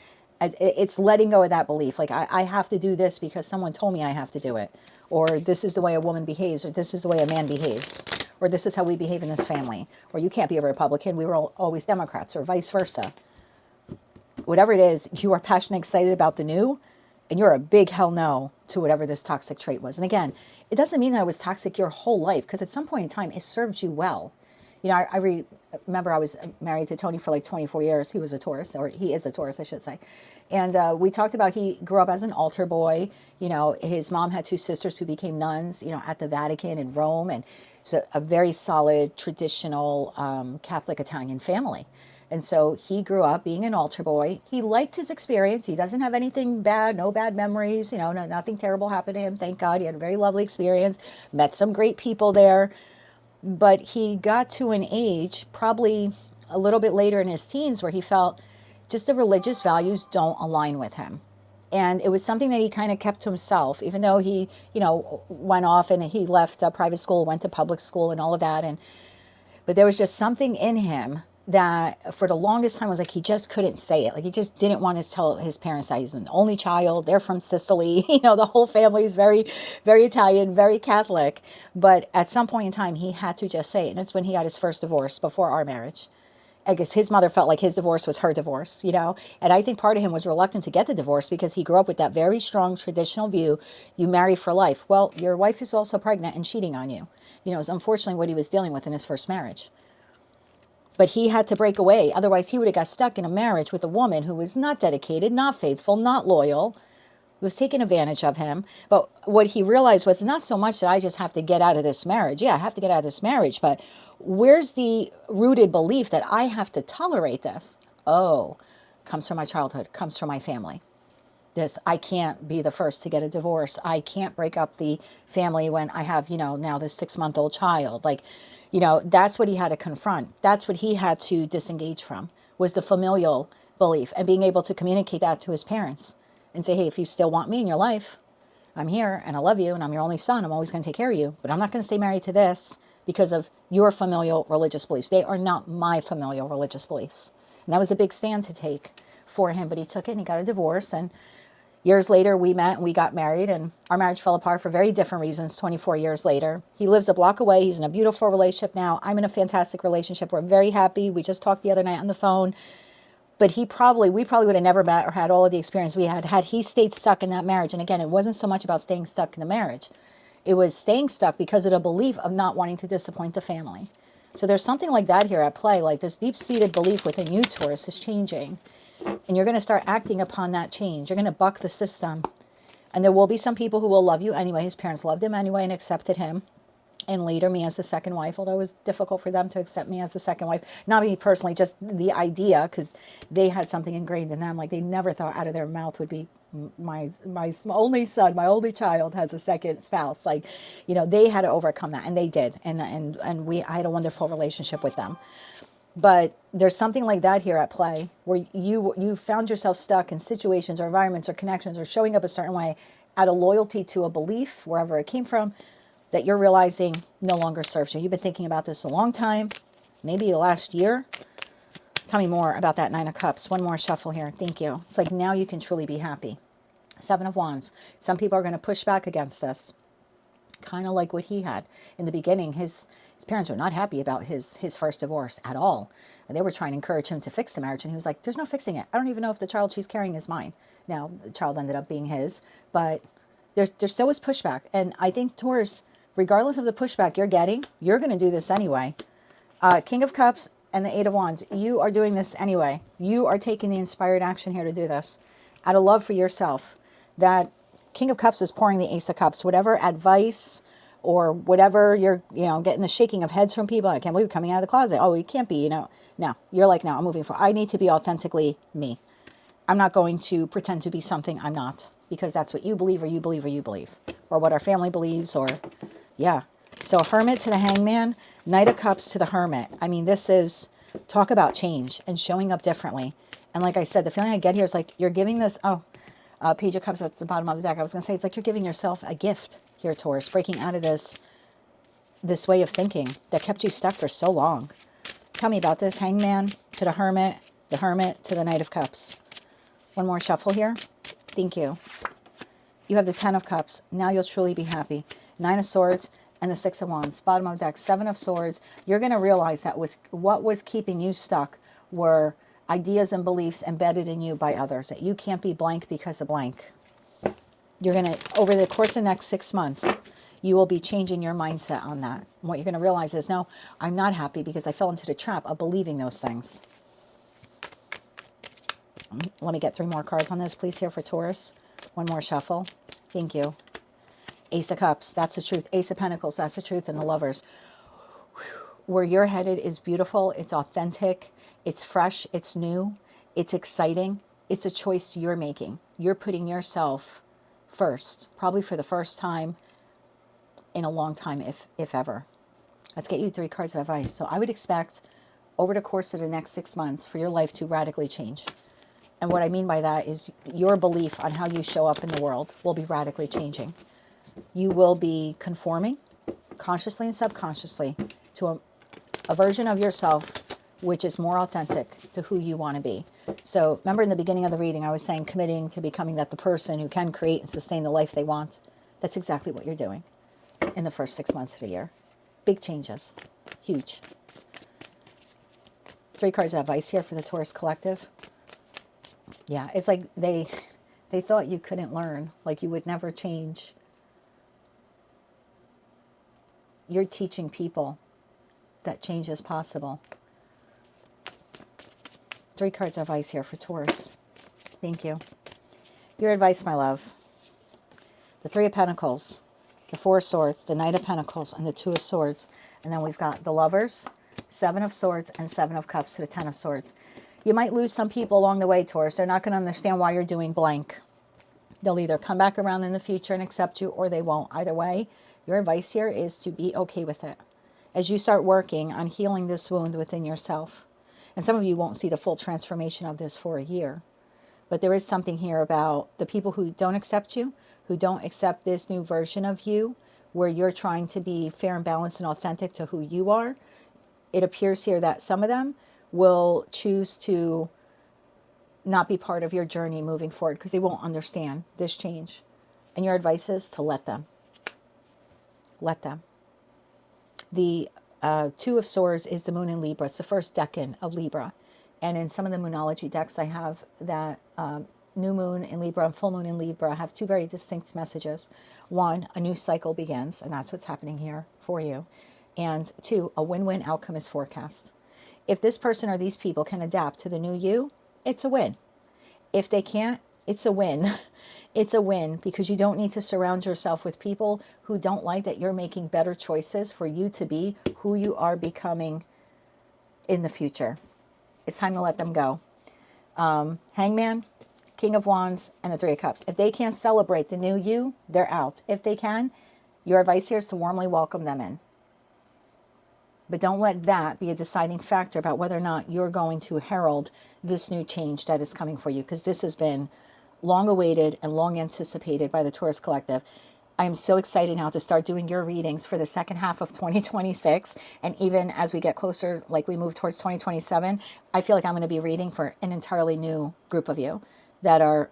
It's letting go of that belief. Like, I have to do this because someone told me I have to do it. Or this is the way a woman behaves. Or this is the way a man behaves. Or this is how we behave in this family. Or you can't be a Republican. We were always Democrats, or vice versa. Whatever it is, you are passionate, excited about the new. And you're a big hell no to whatever this toxic trait was. And again, it doesn't mean that it was toxic your whole life. Because at some point in time, it served you well. I remember I was married to Tony for like 24 years. He was a Taurus, or he is a Taurus, I should say. And we talked about he grew up as an altar boy. His mom had two sisters who became nuns, at the Vatican in Rome. And so a very solid, traditional Catholic Italian family. And so he grew up being an altar boy. He liked his experience. He doesn't have anything bad, no bad memories. Nothing terrible happened to him. Thank God. He had a very lovely experience, met some great people there. But he got to an age, probably a little bit later in his teens, where he felt just the religious values don't align with him. And it was something that he kind of kept to himself, even though he, went off and he left private school, went to public school and all of that. But there was just something in him that for the longest time was like he just couldn't say it. Like he just didn't want to tell his parents that he's an only child. They're from Sicily. The whole family is very, very Italian, very Catholic. But at some point in time, he had to just say it. And it's when he got his first divorce before our marriage. I guess his mother felt like his divorce was her divorce, And I think part of him was reluctant to get the divorce because he grew up with that very strong traditional view, you marry for life. Well, your wife is also pregnant and cheating on you. It was unfortunately what he was dealing with in his first marriage. But he had to break away. Otherwise, he would have got stuck in a marriage with a woman who was not dedicated, not faithful, not loyal, was taking advantage of him. But what he realized was not so much that I just have to get out of this marriage. Yeah, I have to get out of this marriage. But where's the rooted belief that I have to tolerate this? Oh, comes from my childhood, comes from my family. I can't be the first to get a divorce. I can't break up the family when I have, now this 6-month-old child. That's what he had to confront. That's what he had to disengage from, was the familial belief and being able to communicate that to his parents and say, hey, if you still want me in your life, I'm here and I love you and I'm your only son. I'm always going to take care of you, but I'm not going to stay married to this because of your familial religious beliefs. They are not my familial religious beliefs. And that was a big stand to take for him, but he took it and he got a divorce. And Years later, we met and we got married, and our marriage fell apart for very different reasons 24 years later. He lives a block away. He's in a beautiful relationship now. I'm in a fantastic relationship. We're very happy. We just talked the other night on the phone. But we probably would have never met or had all of the experience we had he stayed stuck in that marriage. And again, it wasn't so much about staying stuck in the marriage. It was staying stuck because of the belief of not wanting to disappoint the family. So there's something like that here at play, like this deep-seated belief within you, Taurus, is changing. And you're going to start acting upon that change. You're going to buck the system. And there will be some people who will love you anyway. His parents loved him anyway and accepted him. And later me as the second wife, although it was difficult for them to accept me as the second wife. Not me personally, just the idea, because they had something ingrained in them. Like they never thought out of their mouth would be my only son, my only child has a second spouse. Like, you know, they had to overcome that, and they did. And I had a wonderful relationship with them. But there's something like that here at play where you found yourself stuck in situations or environments or connections or showing up a certain way out of loyalty to a belief, wherever it came from, that you're realizing no longer serves you. You've been thinking about this a long time, maybe the last year. Tell me more about that Nine of Cups. One more shuffle here. Thank you. It's like now you can truly be happy. Seven of Wands. Some people are going to push back against this. Kind of like what he had in the beginning. His parents were not happy about his first divorce at all. And they were trying to encourage him to fix the marriage. And he was like, there's no fixing it. I don't even know if the child she's carrying is mine. Now, the child ended up being his. But there still was pushback. And I think Taurus, regardless of the pushback you're getting, you're going to do this anyway. King of Cups and the Eight of Wands. You are doing this anyway. You are taking the inspired action here to do this. Out of love for yourself. That King of Cups is pouring the Ace of Cups. Whatever advice or whatever you're, getting the shaking of heads from people. I can't believe you're coming out of the closet. Oh, you can't be, No, you're like, no, I'm moving forward. I need to be authentically me. I'm not going to pretend to be something I'm not, because that's what you believe or you believe or you believe, or what our family believes, or yeah. So Hermit to the Hangman, Knight of Cups to the Hermit. I mean, this is talk about change and showing up differently. And like I said, the feeling I get here is like you're giving this, Page of Cups at the bottom of the deck. I was going to say, it's like you're giving yourself a gift here, Taurus, breaking out of this way of thinking that kept you stuck for so long. Tell me about this. Hangman to the Hermit to the Knight of Cups. One more shuffle here. Thank you. You have the Ten of Cups. Now you'll truly be happy. Nine of Swords and the Six of Wands. Bottom of the deck, Seven of Swords. You're going to realize that what was keeping you stuck were ideas and beliefs embedded in you by others, that you can't be blank because of blank. You're going to, over the course of the next 6 months, you will be changing your mindset on that. And what you're going to realize is, no, I'm not happy because I fell into the trap of believing those things. Let me get 3 more cards on this, please, here for Taurus. One more shuffle. Thank you. Ace of Cups, that's the truth. Ace of Pentacles, that's the truth. And the Lovers. Where you're headed is beautiful. It's authentic. It's fresh, it's new, it's exciting. It's a choice you're making. You're putting yourself first, probably for the first time in a long time, if ever. Let's get you 3 cards of advice. So I would expect over the course of the next 6 months for your life to radically change. And what I mean by that is your belief on how you show up in the world will be radically changing. You will be conforming, consciously and subconsciously, to a version of yourself which is more authentic to who you want to be. So remember in the beginning of the reading, I was saying committing to becoming the person who can create and sustain the life they want. That's exactly what you're doing in the first 6 months of the year. Big changes. Huge. 3 cards of advice here for the Taurus collective. Yeah, it's like they thought you couldn't learn, like you would never change. You're teaching people that change is possible. 3 cards of advice here for Taurus. Thank you. Your advice, my love. The 3 of Pentacles, the 4 of Swords, the Knight of Pentacles, and the 2 of Swords. And then we've got the Lovers, 7 of Swords, and 7 of Cups to the 10 of Swords. You might lose some people along the way, Taurus. They're not going to understand why you're doing blank. They'll either come back around in the future and accept you, or they won't. Either way, your advice here is to be okay with it as you start working on healing this wound within yourself. And some of you won't see the full transformation of this for a year. But there is something here about the people who don't accept you, who don't accept this new version of you, where you're trying to be fair and balanced and authentic to who you are. It appears here that some of them will choose to not be part of your journey moving forward because they won't understand this change. And your advice is to let them. Let them. The Two of Swords is the moon in Libra. It's the first decan of Libra. And in some of the moonology decks I have, that new moon in Libra and full moon in Libra have two very distinct messages. One, a new cycle begins, and that's what's happening here for you. And two, a win-win outcome is forecast. If this person or these people can adapt to the new you, it's a win. If they can't, it's a win. It's a win because you don't need to surround yourself with people who don't like that you're making better choices for you to be who you are becoming in the future. It's time to let them go. Hangman, King of Wands, and the Three of Cups. If they can't celebrate the new you, they're out. If they can, your advice here is to warmly welcome them in. But don't let that be a deciding factor about whether or not you're going to herald this new change that is coming for you, because this has been long awaited and long anticipated by the Taurus Collective. I am so excited now to start doing your readings for the second half of 2026. And even as we get closer, like we move towards 2027, I feel like I'm going to be reading for an entirely new group of you that are,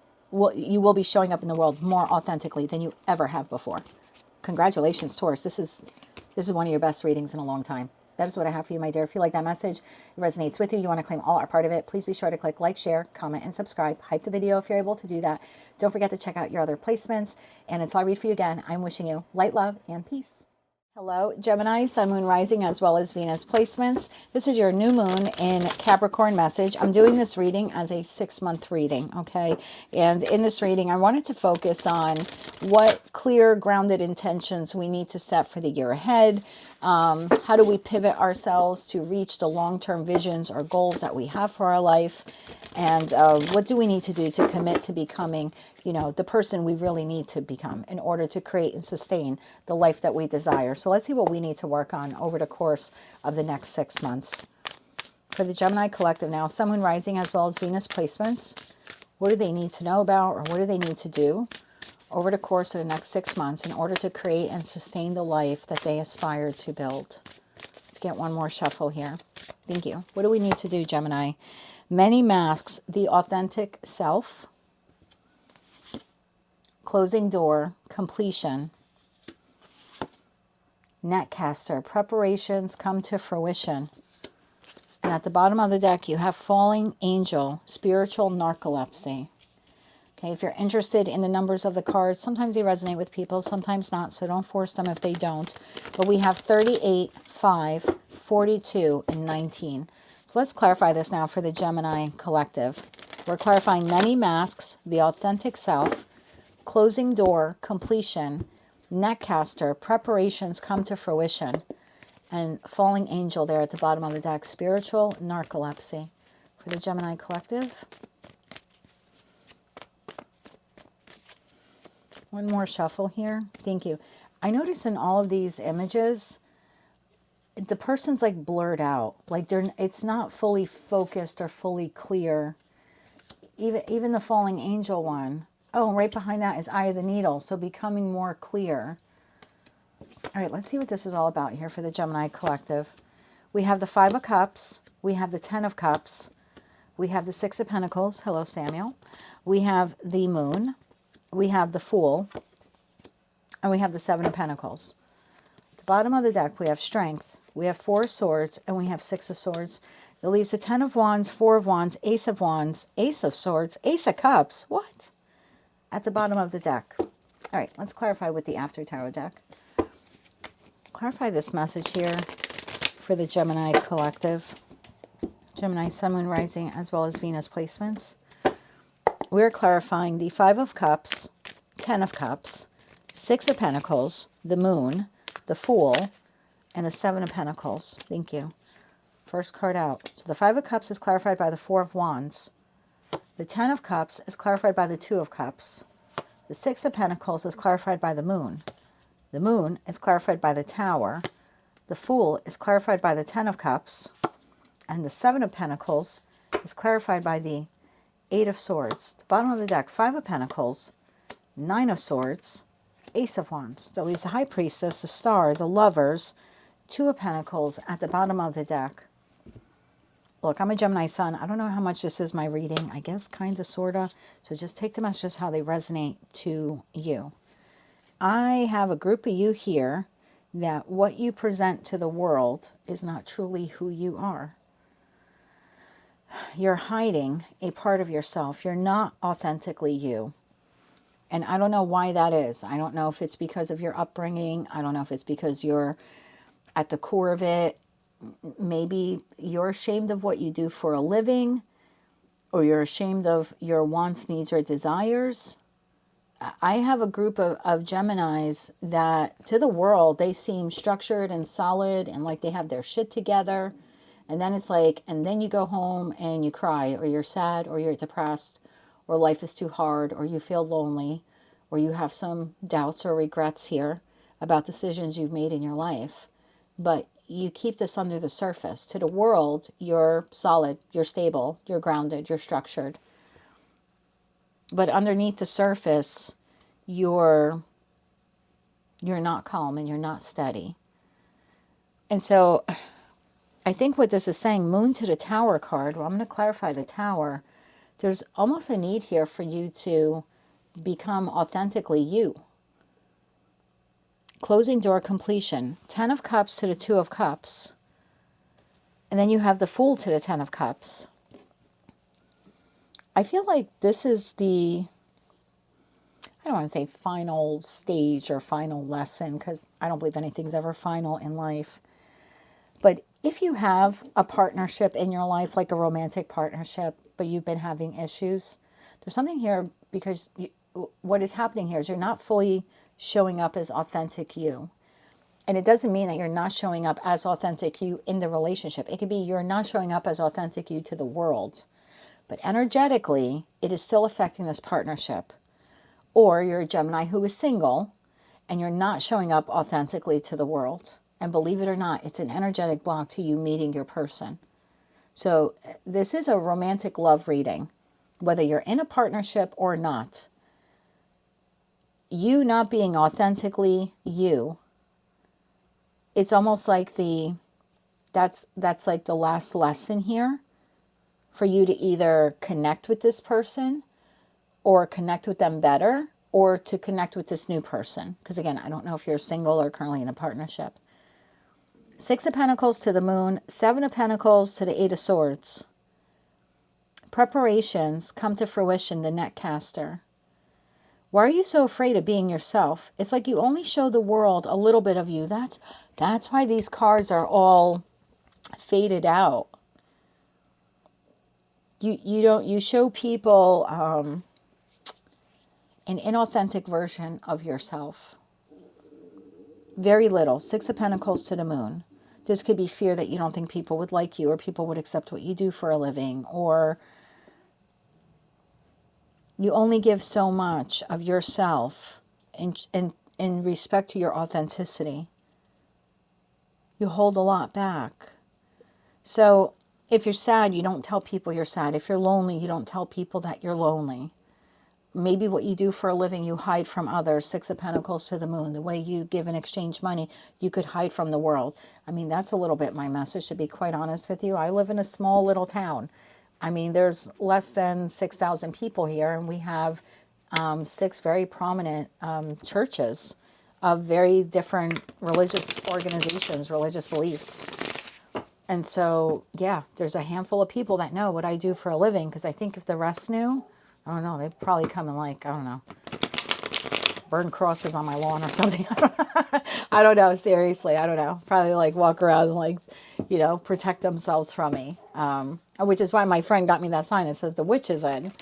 you will be showing up in the world more authentically than you ever have before. Congratulations, Taurus. This is one of your best readings in a long time. That is what I have for you, my dear. If you like that message, it resonates with you, you want to claim all or part of it, please be sure to click like, share, comment, and subscribe. Hype the video if you're able to do that. Don't forget to check out your other placements. And until I read for you again, I'm wishing you light, love, and peace. Hello, Gemini, Sun, Moon, Rising, as well as Venus placements. This is your new moon in Capricorn message. I'm doing this reading as a 6-month reading, okay? And in this reading, I wanted to focus on what clear, grounded intentions we need to set for the year ahead. How do we pivot ourselves to reach the long-term visions or goals that we have for our life? And what do we need to do to commit to becoming, the person we really need to become in order to create and sustain the life that we desire? So let's see what we need to work on over the course of the next 6 months. For the Gemini Collective now, Sun, Moon, Rising, as well as Venus placements, what do they need to know about, or what do they need to do over the course of the next 6 months in order to create and sustain the life that they aspire to build? Let's get one more shuffle here. Thank you. What do we need to do, Gemini? Many masks, the authentic self, closing door, completion, netcaster, preparations come to fruition. And at the bottom of the deck, you have falling angel, spiritual narcolepsy. Okay, if you're interested in the numbers of the cards, sometimes they resonate with people, sometimes not, so don't force them if they don't. But we have 38, 5, 42, and 19. So let's clarify this now for the Gemini Collective. We're clarifying many masks, the authentic self, closing door, completion, netcaster, preparations come to fruition, and falling angel there at the bottom of the deck, spiritual narcolepsy. For the Gemini Collective. One more shuffle here. Thank you. I notice in all of these images, the person's like blurred out. Like it's not fully focused or fully clear. Even the falling angel one. Oh, and right behind that is Eye of the Needle. So becoming more clear. All right, let's see what this is all about here for the Gemini Collective. We have the 5 of Cups. We have the 10 of Cups. We have the 6 of Pentacles. Hello, Samuel. We have the Moon. We have the Fool. And we have the 7 of Pentacles. At the bottom of the deck, we have Strength. We have 4 of Swords. And we have 6 of Swords. That leaves the 10 of Wands, 4 of Wands, Ace of Wands, Ace of Swords, Ace of Cups. What? At the bottom of the deck. All right, let's clarify with the After Tarot deck. Clarify this message here for the Gemini Collective. Gemini, Sun, Moon, Rising, as well as Venus placements. We're clarifying the 5 of Cups, 10 of Cups, 6 of Pentacles, the Moon, the Fool, and the 7 of Pentacles. Thank you. First card out. So the 5 of Cups is clarified by the 4 of Wands. The 10 of Cups is clarified by the 2 of Cups. The 6 of Pentacles is clarified by the Moon. The Moon is clarified by the Tower. The Fool is clarified by the 10 of Cups. And the 7 of Pentacles is clarified by the 8 of Swords. The bottom of the deck, 5 of Pentacles, 9 of Swords, Ace of Wands. That leaves the High Priestess, the Star, the Lovers, 2 of Pentacles at the bottom of the deck. Look, I'm a Gemini sun. I don't know how much this is my reading. I guess kind of, sort of. So just take the messages how they resonate to you. I have a group of you here that what you present to the world is not truly who you are. You're hiding a part of yourself. You're not authentically you. And I don't know why that is. I don't know if it's because of your upbringing. I don't know if it's because you're at the core of it. Maybe you're ashamed of what you do for a living, or you're ashamed of your wants, needs, or desires. I have a group of Geminis that to the world, they seem structured and solid and like they have their shit together. And then it's like, and then you go home and you cry, or you're sad, or you're depressed, or life is too hard, or you feel lonely, or you have some doubts or regrets here about decisions you've made in your life. But you keep this under the surface. To the world, you're solid, you're stable, you're grounded, you're structured. But underneath the surface, you're not calm and you're not steady. And so I think what this is saying, Moon to the Tower card, well, I'm going to clarify the Tower. There's almost a need here for you to become authentically you. Closing door, completion. 10 of Cups to the 2 of Cups. And then you have the Fool to the 10 of Cups. I feel like this is the, I don't want to say final stage or final lesson, because I don't believe anything's ever final in life. But if you have a partnership in your life, like a romantic partnership, but you've been having issues, there's something here because what is happening here is you're not fully showing up as authentic you. And it doesn't mean that you're not showing up as authentic you in the relationship. It could be you're not showing up as authentic you to the world. But energetically, it is still affecting this partnership. Or you're a Gemini who is single and you're not showing up authentically to the world. And believe it or not, it's an energetic block to you meeting your person. So this is a romantic love reading, whether you're in a partnership or not. You not being authentically you, it's almost like that's like the last lesson here for you to either connect with this person or connect with them better, or to connect with this new person. Because again, I don't know if you're single or currently in a partnership. 6 of Pentacles to the Moon, 7 of Pentacles to the 8 of Swords. Preparations come to fruition, the Netcaster. Why are you so afraid of being yourself? It's like you only show the world a little bit of you. That's why these cards are all faded out. You show people an inauthentic version of yourself. Very little. 6 of Pentacles to the Moon. This could be fear that you don't think people would like you, or people would accept what you do for a living, or you only give so much of yourself in respect to your authenticity. You hold a lot back. So if you're sad, you don't tell people you're sad. If you're lonely, you don't tell people that you're lonely. Maybe what you do for a living, you hide from others. 6 of Pentacles to the Moon. The way you give and exchange money, you could hide from the world. I mean, that's a little bit my message, to be quite honest with you. I live in a small little town. I mean, there's less than 6,000 people here, and we have 6 very prominent churches of very different religious organizations, religious beliefs. And so, yeah, there's a handful of people that know what I do for a living, because I think if the rest knew, I don't know, they'd probably come and like, I don't know, burn crosses on my lawn or something. I don't know, seriously, I don't know. Probably like walk around and like, you know, protect themselves from me. Which is why my friend got me that sign that says the witch is in.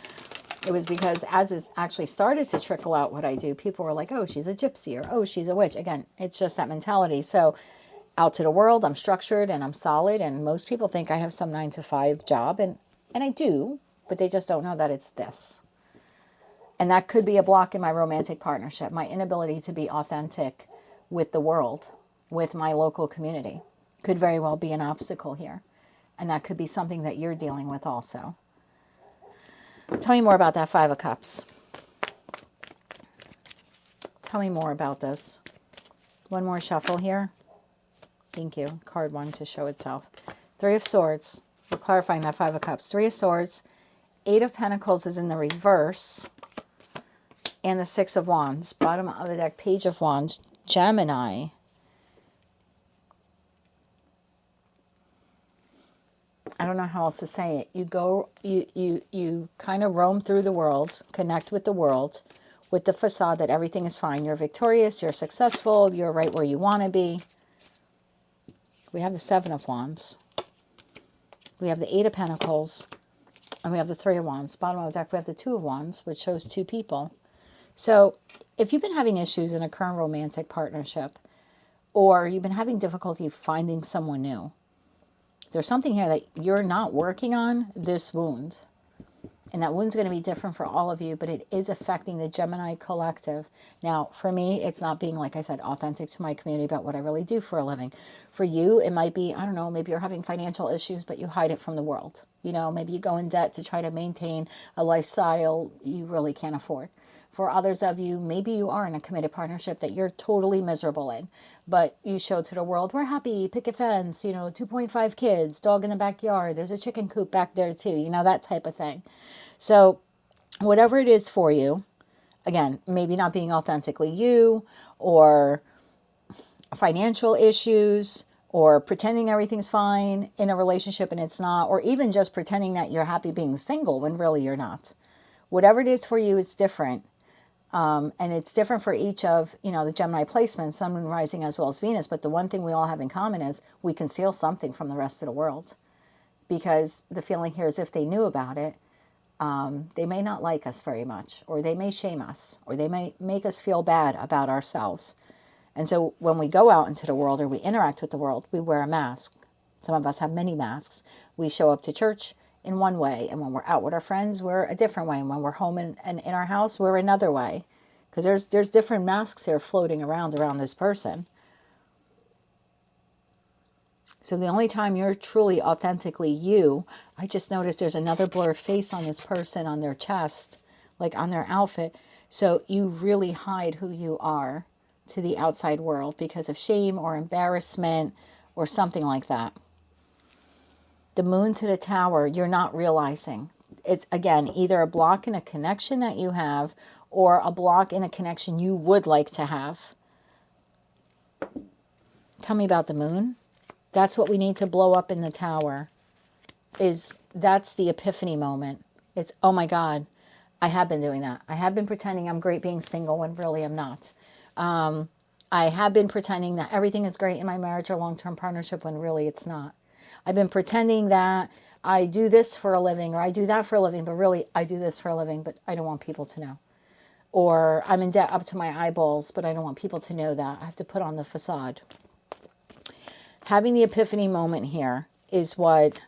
It was because as it actually started to trickle out what I do, people were like, oh, she's a gypsy, or oh, she's a witch. Again, it's just that mentality. So out to the world, I'm structured and I'm solid. And most people think I have some 9-to-5 job. And I do, but they just don't know that it's this. And that could be a block in my romantic partnership, my inability to be authentic with the world, with my local community. Could very well be an obstacle here. And that could be something that you're dealing with also. Tell me more about that 5 of Cups. Tell me more about this. One more shuffle here. Thank you. Card 1 to show itself. 3 of Swords. We're clarifying that Five of Cups. Three of Swords. Eight of Pentacles is in the reverse. And the Six of Wands. Bottom of the deck, Page of Wands. Gemini. I don't know how else to say it. You kind of roam through the world, connect with the world, with the facade that everything is fine. You're victorious, you're successful, you're right where you want to be. We have the Seven of Wands. We have the Eight of Pentacles. And we have the Three of Wands. Bottom of the deck, we have the Two of Wands, which shows two people. So if you've been having issues in a current romantic partnership, or you've been having difficulty finding someone new, there's something here that you're not working on, this wound. And that wound's going to be different for all of you, but it is affecting the Gemini collective. Now, for me, it's not being, like I said, authentic to my community about what I really do for a living. For you, it might be, I don't know, maybe you're having financial issues, but you hide it from the world. You know, maybe you go in debt to try to maintain a lifestyle you really can't afford. For others of you, maybe you are in a committed partnership that you're totally miserable in, but you show to the world, we're happy, picket fence, 2.5 kids, dog in the backyard, there's a chicken coop back there too, that type of thing. So whatever it is for you, again, maybe not being authentically you, or financial issues, or pretending everything's fine in a relationship and it's not, or even just pretending that you're happy being single when really you're not. Whatever it is for you, it's different. And it's different for each of, the Gemini placements, Sun, Moon, Rising, as well as Venus. But the one thing we all have in common is we conceal something from the rest of the world. Because the feeling here is if they knew about it, they may not like us very much. Or they may shame us. Or they may make us feel bad about ourselves. And so when we go out into the world or we interact with the world, we wear a mask. Some of us have many masks. We show up to church in one way, and when we're out with our friends, we're a different way, and when we're home and in our house, we're another way, because there's different masks here floating around this person. So the only time you're truly authentically you, I just noticed there's another blurred face on this person, on their chest, like on their outfit, so you really hide who you are to the outside world because of shame or embarrassment or something like that. The Moon to the Tower, you're not realizing. It's, again, either a block in a connection that you have or a block in a connection you would like to have. Tell me about the Moon. That's what we need to blow up in the Tower. That's the epiphany moment. It's, oh my God, I have been doing that. I have been pretending I'm great being single when really I'm not. I have been pretending that everything is great in my marriage or long-term partnership when really it's not. I've been pretending that I do this for a living or I do that for a living, but really I do this for a living, but I don't want people to know. Or I'm in debt up to my eyeballs, but I don't want people to know that. I have to put on the facade. Having the epiphany moment here is what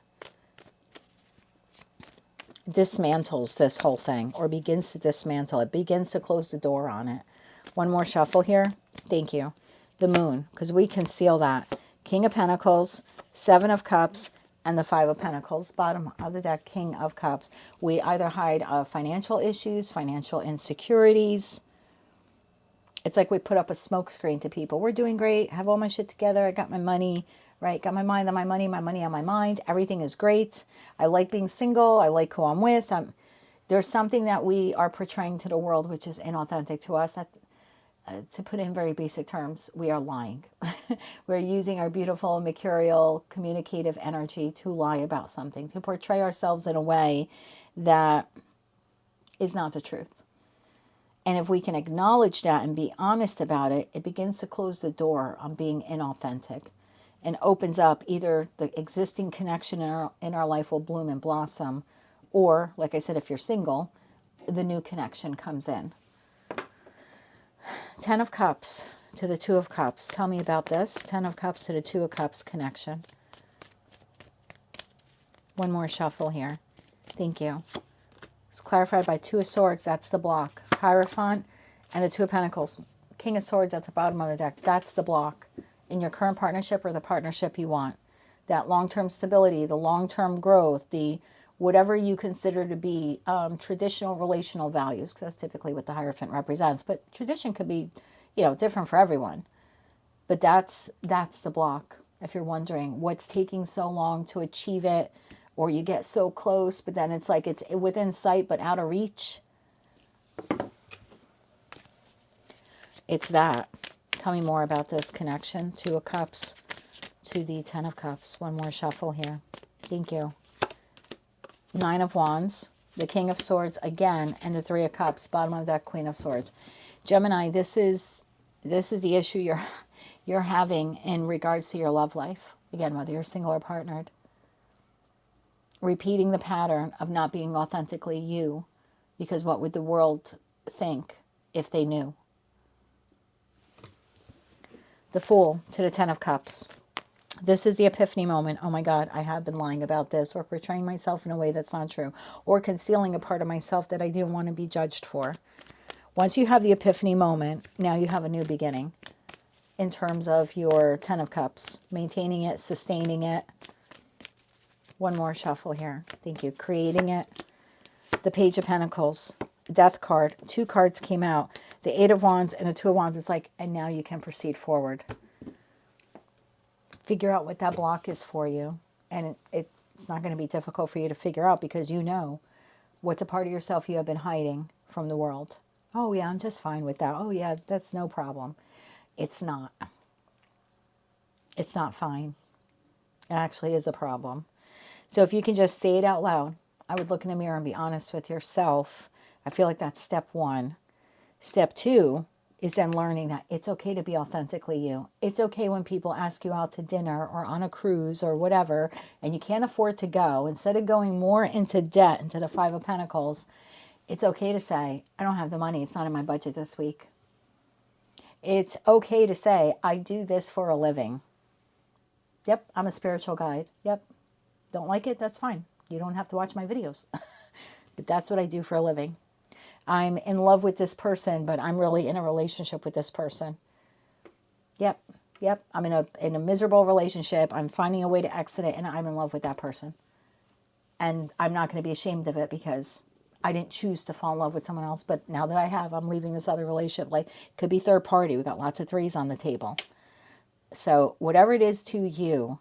dismantles this whole thing, or begins to dismantle it, begins to close the door on it. One more shuffle here. Thank you. The Moon, because we conceal that. King of Pentacles, Seven of Cups, and the Five of Pentacles. Bottom of the deck, King of Cups. We either hide financial issues, financial insecurities. It's like we put up a smoke screen to people. We're doing great. I have all my shit together. I got my money, right? Got my mind on my money on my mind. Everything is great. I like being single. I like who I'm with. There's something that we are portraying to the world which is inauthentic to us. To put it in very basic terms, we are lying. We're using our beautiful, mercurial, communicative energy to lie about something, to portray ourselves in a way that is not the truth. And if we can acknowledge that and be honest about it, it begins to close the door on being inauthentic and opens up either the existing connection in our life will bloom and blossom, or, like I said, if you're single, the new connection comes in. Ten of Cups to the Two of Cups. Tell me about this. Ten of Cups to the Two of Cups connection. One more shuffle here. Thank you. It's clarified by Two of Swords. That's the block. Hierophant and the Two of Pentacles. King of Swords at the bottom of the deck. That's the block in your current partnership or the partnership you want. That long-term stability, the long-term growth, the whatever you consider to be traditional relational values, because that's typically what the Hierophant represents. But tradition could be, different for everyone. But that's the block. If you're wondering what's taking so long to achieve it, or you get so close, but then it's like it's within sight but out of reach. It's that. Tell me more about this connection. Two of Cups to the Ten of Cups. One more shuffle here. Thank you. Nine of Wands, the King of Swords again, and the Three of Cups, bottom of that Queen of Swords. Gemini, this is the issue you're having in regards to your love life. Again, whether you're single or partnered. Repeating the pattern of not being authentically you, because what would the world think if they knew? The Fool to the Ten of Cups. This is the epiphany moment. Oh my God, I have been lying about this, or portraying myself in a way that's not true, or concealing a part of myself that I didn't want to be judged for. Once you have the epiphany moment, now you have a new beginning in terms of your Ten of Cups, maintaining it, sustaining it. One more shuffle here. Thank you. Creating it. The Page of Pentacles, Death card. Two cards came out. The Eight of Wands and the Two of Wands. It's like, and now you can proceed forward. Figure out what that block is for you. And it's not going to be difficult for you to figure out, because you know what's a part of yourself you have been hiding from the world. Oh yeah, I'm just fine with that. Oh yeah, that's no problem. It's not. It's not fine. It actually is a problem. So if you can just say it out loud, I would look in the mirror and be honest with yourself. I feel like that's step one. Step two is then learning that it's okay to be authentically you. It's okay when people ask you out to dinner or on a cruise or whatever, and you can't afford to go. Instead of going more into debt, into the Five of Pentacles, it's okay to say, I don't have the money. It's not in my budget this week. It's okay to say, I do this for a living. Yep, I'm a spiritual guide. Yep. Don't like it? That's fine. You don't have to watch my videos. But that's what I do for a living. I'm in love with this person, but I'm really in a relationship with this person. Yep. I'm in a miserable relationship. I'm finding a way to exit it, and I'm in love with that person. And I'm not going to be ashamed of it, because I didn't choose to fall in love with someone else. But now that I have, I'm leaving this other relationship. Like, could be third party. We got lots of threes on the table. So whatever it is to you,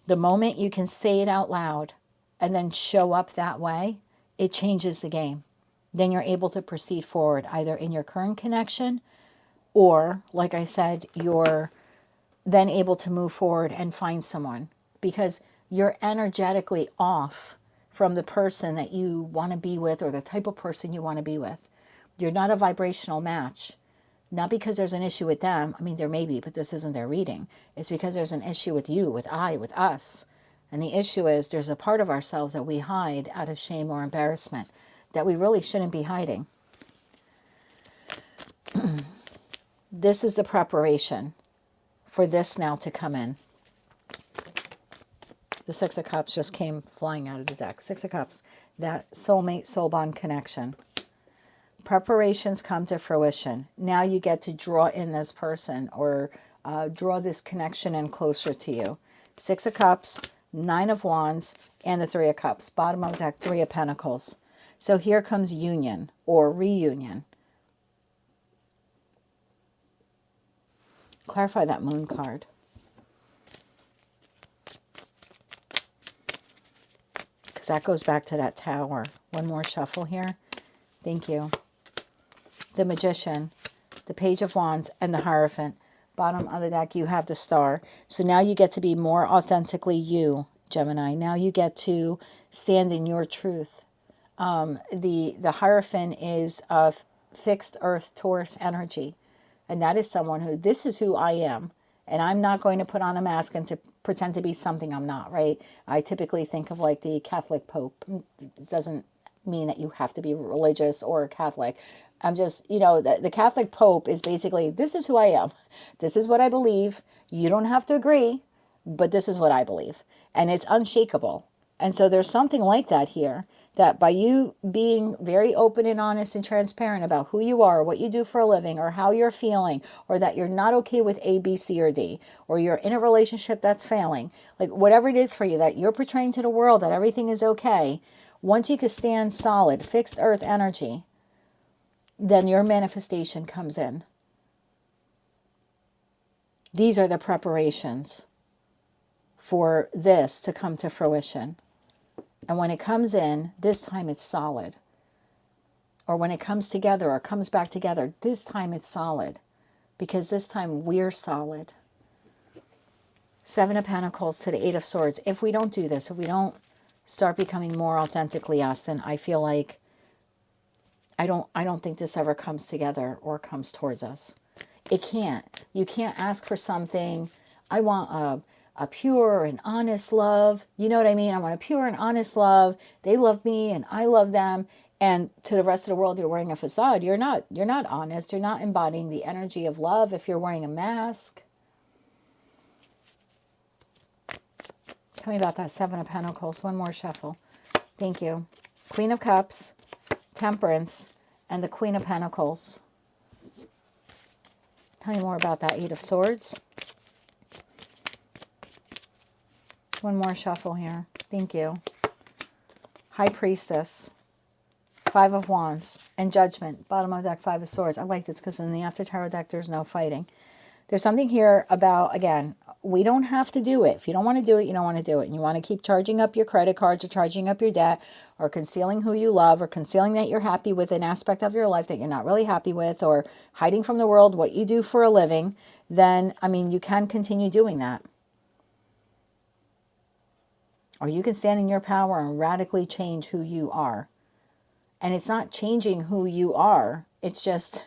the moment you can say it out loud and then show up that way, it changes the game. Then you're able to proceed forward, either in your current connection, or, like I said, you're then able to move forward and find someone, because you're energetically off from the person that you want to be with, or the type of person you want to be with. You're not a vibrational match. Not because there's an issue with them. I mean, there may be, but this isn't their reading. It's because there's an issue with you, with us. And the issue is there's a part of ourselves that we hide out of shame or embarrassment that we really shouldn't be hiding. This is the preparation for this now to come in. The Six of Cups just came flying out of the deck. Six of Cups, that soulmate, soul bond connection. Preparations come to fruition. Now you get to draw in this person, or draw this connection in closer to you. Six of Cups, Nine of Wands, and the Three of Cups. Bottom of the deck, Three of Pentacles. So here comes union or reunion. Clarify that Moon card. Because that goes back to that Tower. One more shuffle here. Thank you. The Magician, the Page of Wands, and the Hierophant. Bottom of the deck, you have the Star. So now you get to be more authentically you, Gemini. Now you get to stand in your truth. The Hierophant is of fixed earth Taurus energy. And that is someone who, this is who I am. And I'm not going to put on a mask and to pretend to be something I'm not, right? I typically think of like the Catholic Pope. It doesn't mean that you have to be religious or Catholic. I'm just, the Catholic Pope is basically, this is who I am. This is what I believe. You don't have to agree, but this is what I believe. And it's unshakable. And so there's something like that here, that by you being very open and honest and transparent about who you are, what you do for a living, or how you're feeling, or that you're not okay with A, B, C, or D, or you're in a relationship that's failing, like whatever it is for you, that you're portraying to the world that everything is okay, once you can stand solid, fixed earth energy, then your manifestation comes in. These are the preparations for this to come to fruition. And when it comes in, this time it's solid. Or when it comes together or comes back together, this time it's solid. Because this time we're solid. Seven of Pentacles to the Eight of Swords. If we don't do this, if we don't start becoming more authentically us, then I feel like I don't think this ever comes together or comes towards us. It can't. You can't ask for something. I want a pure and honest love. You know what I mean? I want a pure and honest love. They love me and I love them. And to the rest of the world, you're wearing a facade. You're not honest. You're not embodying the energy of love if you're wearing a mask. Tell me about that Seven of Pentacles. One more shuffle. Thank you. Queen of Cups, Temperance, and the Queen of Pentacles. Tell me more about that Eight of Swords. One more shuffle here. Thank you. High Priestess, Five of Wands, and Judgment. Bottom of the deck, Five of Swords. I like this because in the After Tarot deck, there's no fighting. There's something here about, again, we don't have to do it. If you don't want to do it, you don't want to do it. And you want to keep charging up your credit cards or charging up your debt or concealing who you love or concealing that you're happy with an aspect of your life that you're not really happy with or hiding from the world what you do for a living, then, I mean, you can continue doing that. Or you can stand in your power and radically change who you are. And it's not changing who you are. It's just,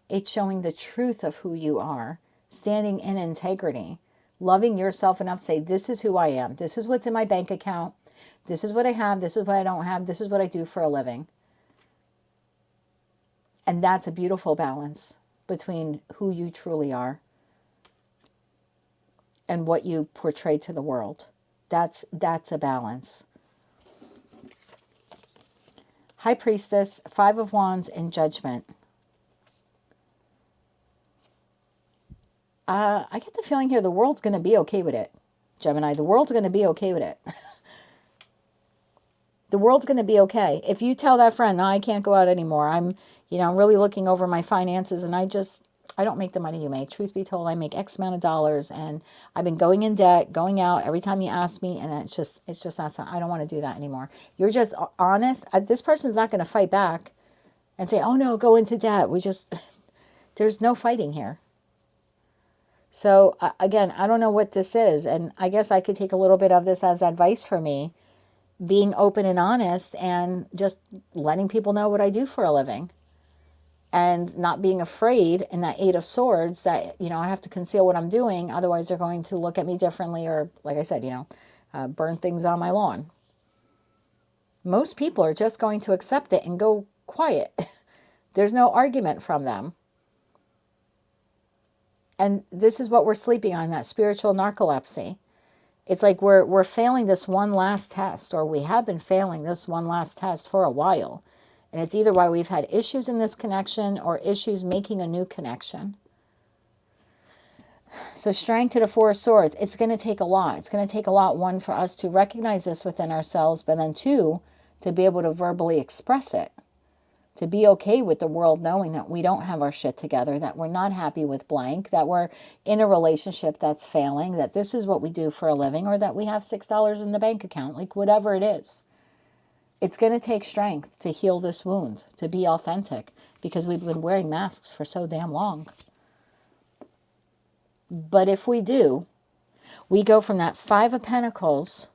it's showing the truth of who you are. Standing in integrity. Loving yourself enough to say, this is who I am. This is what's in my bank account. This is what I have. This is what I don't have. This is what I do for a living. And that's a beautiful balance between who you truly are and what you portray to the world. That's a balance. High Priestess, Five of Wands, and Judgment. I get the feeling here the world's going to be okay with it, Gemini. The world's going to be okay with it. The world's going to be okay. If you tell that friend, no, I can't go out anymore. I'm really looking over my finances and I don't make the money you make. Truth be told, I make X amount of dollars and I've been going in debt, going out every time you ask me. And it's just not something, I don't want to do that anymore. You're just honest. This person's not going to fight back and say, oh no, go into debt. There's no fighting here. So again, I don't know what this is. And I guess I could take a little bit of this as advice for me, being open and honest and just letting people know what I do for a living and not being afraid in that Eight of Swords that, I have to conceal what I'm doing. Otherwise they're going to look at me differently or, like I said, burn things on my lawn. Most people are just going to accept it and go quiet. There's no argument from them. And this is what we're sleeping on, that spiritual narcolepsy. It's like we're failing this one last test, or we have been failing this one last test for a while. And it's either why we've had issues in this connection or issues making a new connection. So strength to the Four of Swords, it's going to take a lot. It's going to take a lot, one, for us to recognize this within ourselves, but then two, to be able to verbally express it. To be okay with the world knowing that we don't have our shit together, that we're not happy with blank, that we're in a relationship that's failing, that this is what we do for a living, or that we have $6 in the bank account, like whatever it is. It's going to take strength to heal this wound, to be authentic, because we've been wearing masks for so damn long. But if we do, we go from that Five of Pentacles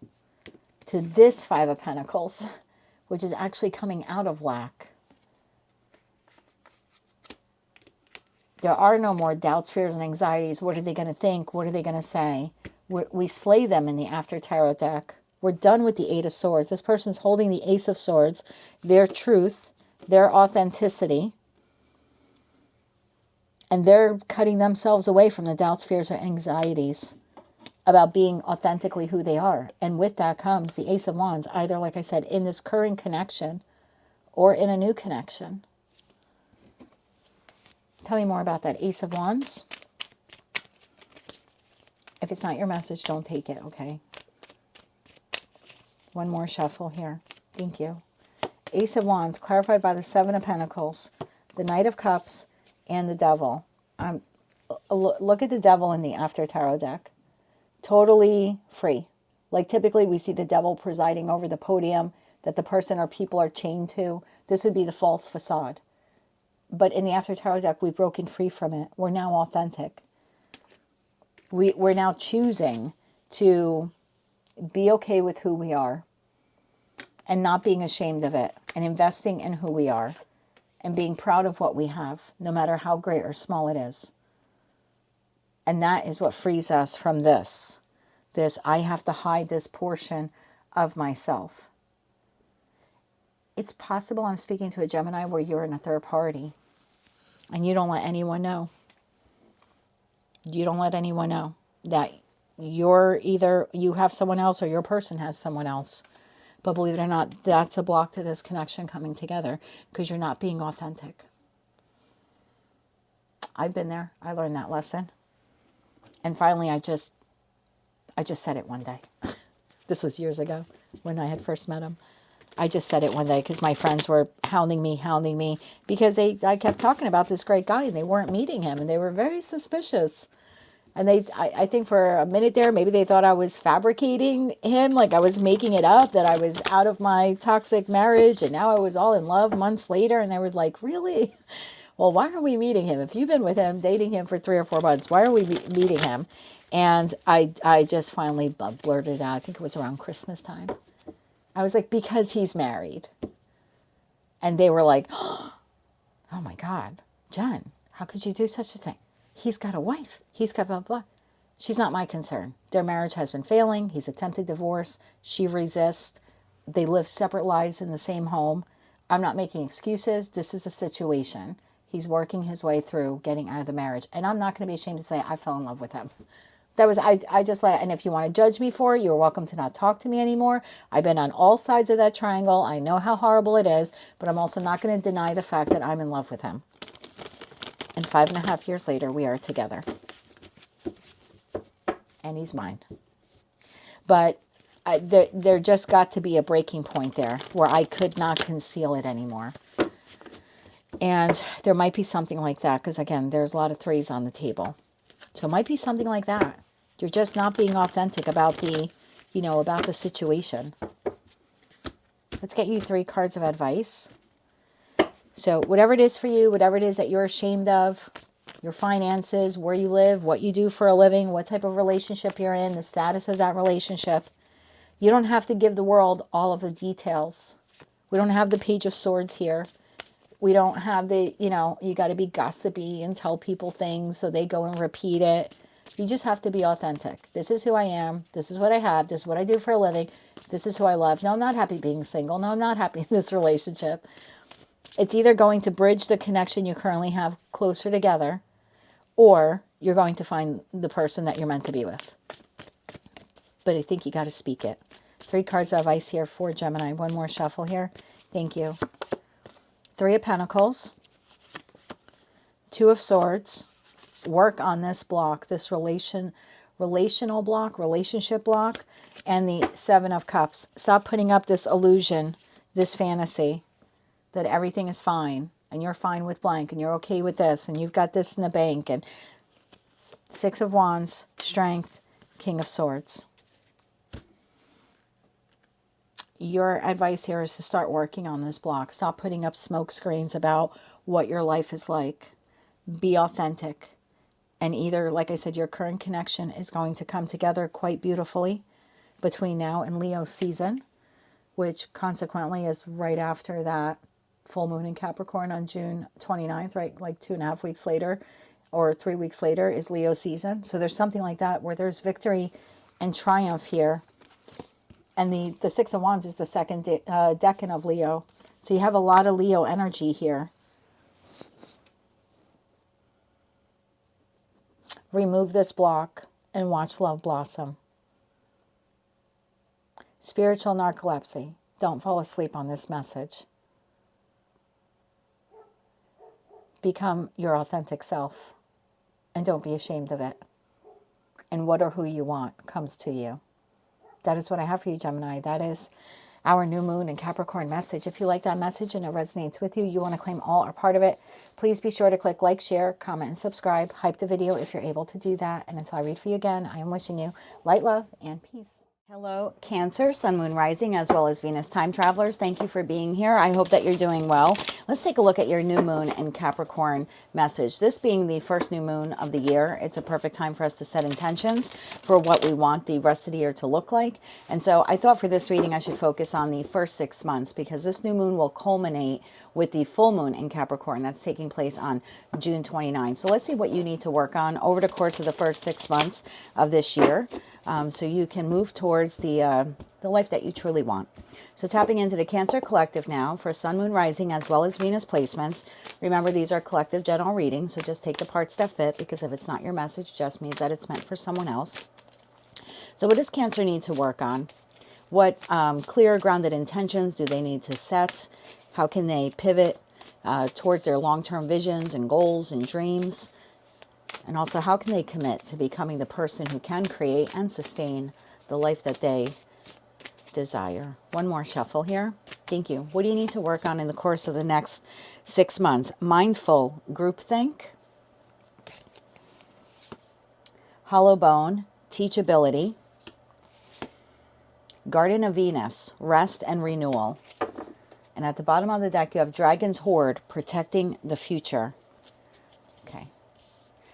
to this Five of Pentacles, which is actually coming out of lack. There are no more doubts, fears, and anxieties. What are they going to think? What are they going to say? We slay them in the After Tarot deck. We're done with the Eight of Swords. This person's holding the Ace of Swords, their truth, their authenticity. And they're cutting themselves away from the doubts, fears, or anxieties about being authentically who they are. And with that comes the Ace of Wands, either, like I said, in this current connection or in a new connection. Tell me more about that Ace of Wands. If it's not your message, don't take it, okay? One more shuffle here. Thank you. Ace of Wands, clarified by the Seven of Pentacles, the Knight of Cups, and the Devil. Look at the Devil in the After Tarot deck. Totally free. Like typically we see the devil presiding over the podium that the person or people are chained to. This would be the false facade. But in the After Tarot deck, we've broken free from it. We're now authentic. We're now choosing to be okay with who we are and not being ashamed of it, and investing in who we are and being proud of what we have, no matter how great or small it is. And that is what frees us from this I have to hide this portion of myself. It's possible I'm speaking to a Gemini where you're in a third party and you don't let anyone know. You don't let anyone know that you're either, you have someone else or your person has someone else. But believe it or not, that's a block to this connection coming together because you're not being authentic. I've been there. I learned that lesson. And finally, I just said it one day. This was years ago when I had first met him. I just said it one day because my friends were hounding me because I kept talking about this great guy and they weren't meeting him and they were very suspicious. And I think for a minute there, maybe they thought I was fabricating him, like I was making it up, that I was out of my toxic marriage and now I was all in love months later. And they were like, really? Well, why are we meeting him? If you've been with him, dating him for 3 or 4 months, why are we meeting him? And I just finally blurted out, I think it was around Christmas time. I was like, because he's married. And they were like, oh my God, Jen, how could you do such a thing? He's got a wife. He's got blah, blah. She's not my concern. Their marriage has been failing. He's attempted divorce. She resists. They live separate lives in the same home. I'm not making excuses. This is a situation. He's working his way through getting out of the marriage. And I'm not going to be ashamed to say I fell in love with him. That was, I just let it. And if you want to judge me for it, you're welcome to not talk to me anymore. I've been on all sides of that triangle. I know how horrible it is, but I'm also not going to deny the fact that I'm in love with him. And 5.5 years later, we are together. And he's mine. But there just got to be a breaking point there where I could not conceal it anymore. And there might be something like that. Because again, there's a lot of 3s on the table. So it might be something like that. You're just not being authentic about the, about the situation. Let's get you 3 cards of advice. So whatever it is for you, whatever it is that you're ashamed of, your finances, where you live, what you do for a living, what type of relationship you're in, the status of that relationship, you don't have to give the world all of the details. We don't have the Page of Swords here. We don't have the, you got to be gossipy and tell people things so they go and repeat it. You just have to be authentic. This is who I am. This is what I have. This is what I do for a living. This is who I love. No, I'm not happy being single. No, I'm not happy in this relationship. It's either going to bridge the connection you currently have closer together, or you're going to find the person that you're meant to be with. But I think you got to speak it. 3 cards of advice here for Gemini. One more shuffle here. Thank you. 3 of Pentacles. 2 of Swords. Work on this block, this relational block, relationship block. And the 7 of Cups. Stop putting up this illusion, this fantasy that everything is fine and you're fine with blank and you're okay with this and you've got this in the bank. And 6 of Wands, Strength, King of Swords. Your advice here is to start working on this block. Stop putting up smoke screens about what your life is like. Be authentic. And either, like I said, your current connection is going to come together quite beautifully between now and Leo season, which consequently is right after that full moon in Capricorn on June 29th, right? Like 2.5 weeks later or 3 weeks later is Leo season. So there's something like that where there's victory and triumph here. And the 6 of Wands is the second decan of Leo. So you have a lot of Leo energy here. Remove this block and watch love blossom. Spiritual narcolepsy. Don't fall asleep on this message. Become your authentic self. And don't be ashamed of it. And what or who you want comes to you. That is what I have for you, Gemini. That is our new moon and Capricorn message. If you like that message and it resonates with you, you want to claim all or part of it, please be sure to click like, share, comment, and subscribe. Hype the video if you're able to do that. And until I read for you again, I am wishing you light, love, and peace. Hello, Cancer, Sun, Moon, Rising, as well as Venus time travelers. Thank you for being here. I hope that you're doing well. Let's take a look at your new moon and Capricorn message. This being the first new moon of the year, it's a perfect time for us to set intentions for what we want the rest of the year to look like. And so I thought for this reading, I should focus on the first 6 months because this new moon will culminate with the full moon in Capricorn that's taking place on June 29. So let's see what you need to work on over the course of the first 6 months of this year. So you can move towards the life that you truly want. So tapping into the Cancer Collective now for Sun, Moon, Rising, as well as Venus placements. Remember, these are collective general readings, so just take the parts that fit, because if it's not your message, just means that it's meant for someone else. So what does Cancer need to work on? What clear, grounded intentions do they need to set? How can they pivot towards their long-term visions and goals and dreams? And also, how can they commit to becoming the person who can create and sustain the life that they desire? One more shuffle here. Thank you. What do you need to work on in the course of the next 6 months? Mindful groupthink, hollow bone, teachability, Garden of Venus, rest and renewal. And at the bottom of the deck, you have Dragon's Hoard, protecting the future. Okay.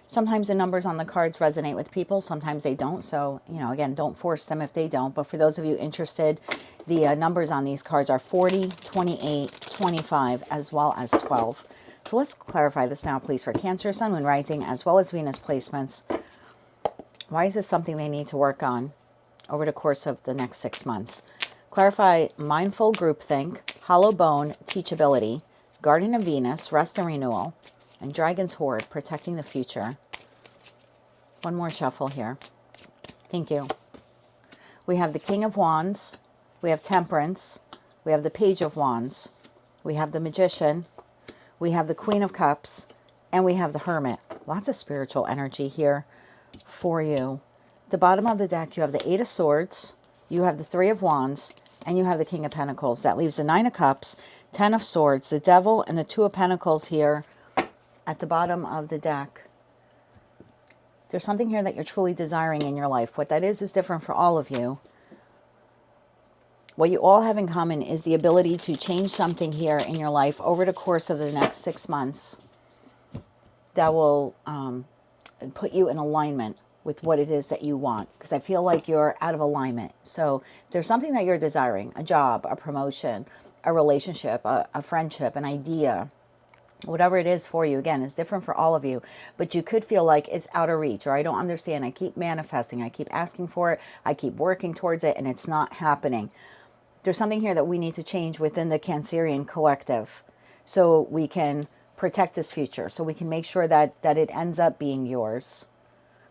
Sometimes the numbers on the cards resonate with people. Sometimes they don't. So, again, don't force them if they don't. But for those of you interested, the numbers on these cards are 40, 28, 25, as well as 12. So let's clarify this now, please, for Cancer, Sun, Moon, Rising, as well as Venus placements. Why is this something they need to work on over the course of the next 6 months? Clarify mindful groupthink, hollow bone, teachability, Garden of Venus, rest and renewal, and Dragon's Hoard, protecting the future. One more shuffle here. Thank you. We have the King of Wands. We have Temperance. We have the Page of Wands. We have the Magician. We have the Queen of Cups. And we have the Hermit. Lots of spiritual energy here for you. At the bottom of the deck, you have the Eight of Swords. You have the Three of Wands. And you have the King of Pentacles. That leaves the Nine of Cups, Ten of Swords, the Devil, and the Two of Pentacles here at the bottom of the deck. There's something here that you're truly desiring in your life. What that is different for all of you. What you all have in common is the ability to change something here in your life over the course of the next 6 months that will put you in alignment with what it is that you want. Because I feel like you're out of alignment. So there's something that you're desiring, a job, a promotion, a relationship, a friendship, an idea. Whatever it is for you, again, is different for all of you, but you could feel like it's out of reach, or I don't understand. I keep manifesting. I keep asking for it. I keep working towards it, and it's not happening. There's something here that we need to change within the Cancerian collective so we can protect this future, so we can make sure that it ends up being yours,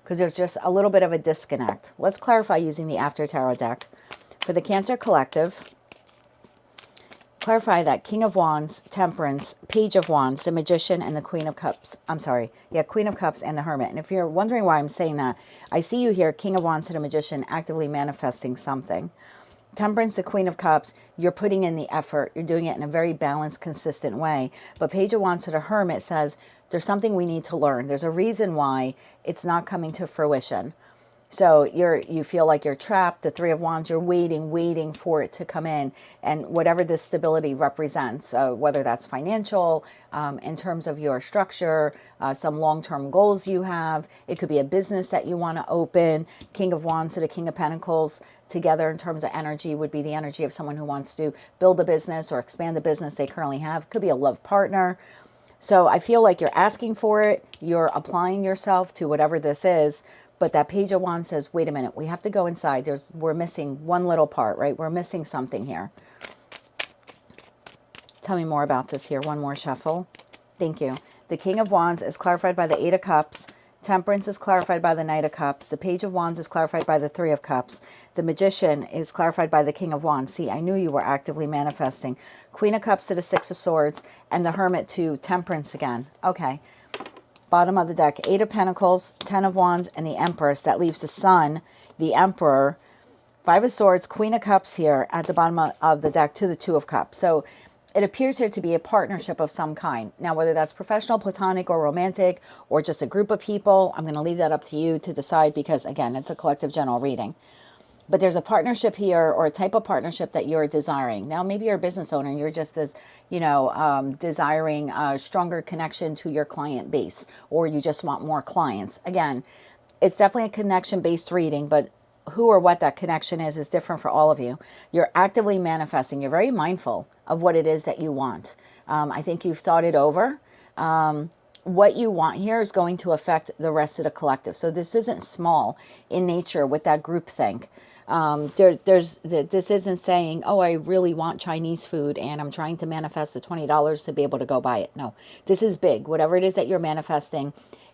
because there's just a little bit of a disconnect. Let's clarify using the After Tarot deck. For the Cancer collective, clarify that King of Wands, Temperance, Page of Wands, the Magician, and the Queen of Cups. Queen of Cups and the Hermit. And if you're wondering why I'm saying that, I see you here, King of Wands and the Magician, actively manifesting something. Temperance, the Queen of Cups, you're putting in the effort. You're doing it in a very balanced, consistent way. But Page of Wands to the Hermit says there's something we need to learn. There's a reason why it's not coming to fruition. So you feel like you're trapped. The Three of Wands, you're waiting for it to come in. And whatever this stability represents, whether that's financial, in terms of your structure, some long-term goals you have. It could be a business that you want to open. King of Wands to the King of Pentacles together in terms of energy would be the energy of someone who wants to build a business or expand the business they currently have. Could be a love partner. So I feel like you're asking for it. You're applying yourself to whatever this is. But that Page of Wands says, wait a minute, we have to go inside. We're missing one little part, right? We're missing something here. Tell me more about this here. One more shuffle. Thank you. The King of Wands is clarified by the Eight of Cups. Temperance is clarified by the Knight of Cups. The Page of Wands is clarified by the Three of Cups. The Magician is clarified by the King of Wands. See, I knew you were actively manifesting. Queen of Cups to the Six of Swords, and the Hermit to Temperance again. Okay. Bottom of the deck, Eight of Pentacles, Ten of Wands, and the Empress. That leaves the Sun, the Emperor, Five of Swords, Queen of Cups here at the bottom of the deck to the Two of Cups. So it appears here to be a partnership of some kind. Now, whether that's professional, platonic, or romantic, or just a group of people, I'm going to leave that up to you to decide because, again, it's a collective general reading. But there's a partnership here, or a type of partnership that you're desiring. Now, maybe you're a business owner and you're just as, desiring a stronger connection to your client base, or you just want more clients. Again, it's definitely a connection-based reading, but who or what that connection is different for all of you. You're actively manifesting. You're very mindful of what it is that you want. I think you've thought it over. What you want here is going to affect the rest of the collective. So this isn't small in nature with that group think. This isn't saying, oh, I really want Chinese food and I'm trying to manifest the $20 to be able to go buy it. No, this is big. Whatever it is that you're manifesting,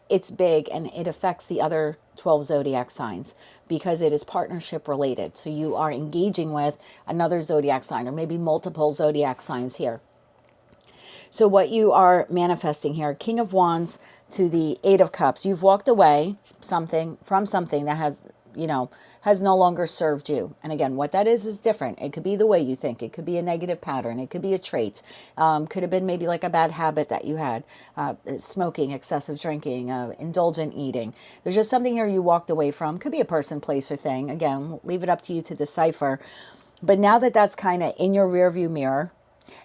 it's big, and it affects the other 12 zodiac signs because it is partnership related. So you are engaging with another zodiac sign, or maybe multiple zodiac signs here. So what you are manifesting here, King of Wands to the Eight of Cups, you've walked away from something that has no longer served you. And again, what that is different. It could be the way you think. It could be a negative pattern. It could be a trait. Could have been maybe like a bad habit that you had, smoking, excessive drinking, indulgent eating. There's just something here you walked away from. Could be a person, place, or thing. Again, leave it up to you to decipher. But now that that's kind of in your rearview mirror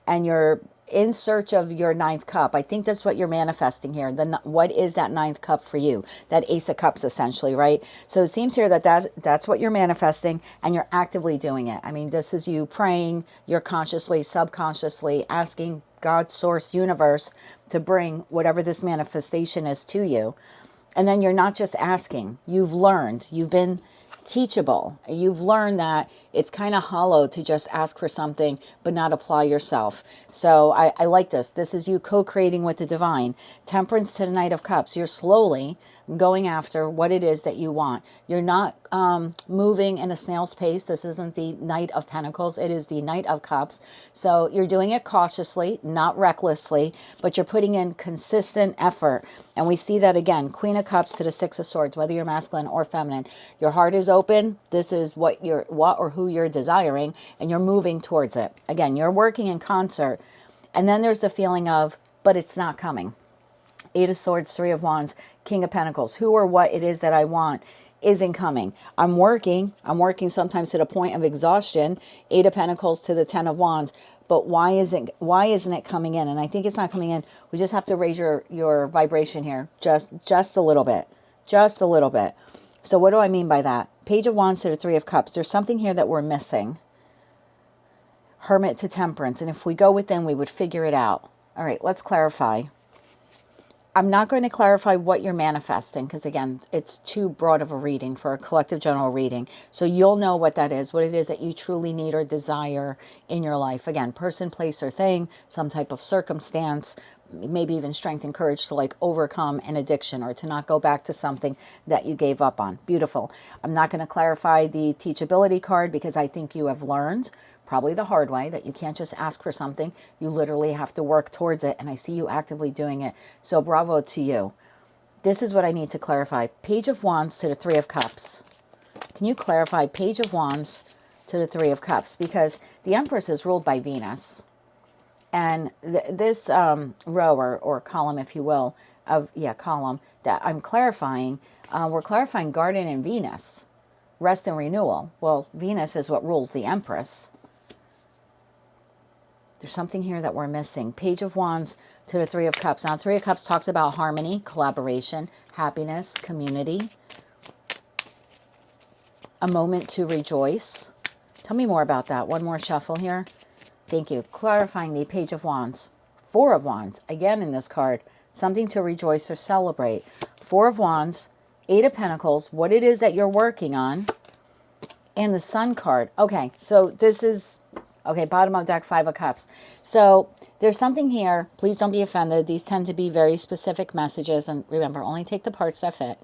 and you're in search of your ninth cup, I think that's what you're manifesting here. What is that ninth cup for you? That Ace of Cups, essentially, right? So it seems here that's what you're manifesting, and you're actively doing it. I mean, this is you praying, you're consciously, subconsciously asking God, source, universe to bring whatever this manifestation is to you. And then you're not just asking. You've learned. You've been teachable. You've learned that it's kind of hollow to just ask for something but not apply yourself. So I like this. This is you co-creating with the divine. Temperance to the Knight of Cups. You're slowly going after what it is that you want. You're not moving in a snail's pace. This isn't the Knight of Pentacles. It is the Knight of Cups. So you're doing it cautiously, not recklessly, but you're putting in consistent effort. And we see that again, Queen of Cups to the Six of Swords, whether you're masculine or feminine. Your heart is open. This is what or who you're desiring, and you're moving towards it. Again, you're working in concert. And then there's the feeling of, but it's not coming. Eight of Swords, Three of Wands, King of Pentacles. Who or what it is that I want isn't coming. I'm working sometimes to the point of exhaustion. Eight of Pentacles to the Ten of Wands. But why isn't it coming in? And I think it's not coming in. We just have to raise your vibration here just a little bit. Just a little bit. So what do I mean by that? Page of Wands to the Three of Cups. There's something here that we're missing. Hermit to Temperance. And if we go within, we would figure it out. All right, let's clarify. I'm not going to clarify what you're manifesting because, again, it's too broad of a reading for a collective general reading. So you'll know what that is, what it is that you truly need or desire in your life. Again, person, place, or thing, some type of circumstance, maybe even strength and courage to overcome an addiction or to not go back to something that you gave up on. Beautiful. I'm not going to clarify the teachability card because I think you have learned, probably the hard way, that you can't just ask for something. You literally have to work towards it, and I see you actively doing it. So bravo to you. This is what I need to clarify. Page of Wands to the Three of Cups. Can you clarify Page of Wands to the Three of Cups? Because the Empress is ruled by Venus. And this row or column, if you will, column that I'm clarifying, we're clarifying Garden and Venus, rest and renewal. Well, Venus is what rules the Empress. There's something here that we're missing. Page of Wands to the Three of Cups. Now, Three of Cups talks about harmony, collaboration, happiness, community, a moment to rejoice. Tell me more about that. One more shuffle here. Thank you. Clarifying the Page of Wands. Four of Wands. Again in this card. Something to rejoice or celebrate. Four of Wands. Eight of Pentacles. What it is that you're working on. And the Sun card. Okay, so this is... Okay, bottom of deck, Five of Cups. So there's something here. Please don't be offended. These tend to be very specific messages. And remember, only take the parts that fit.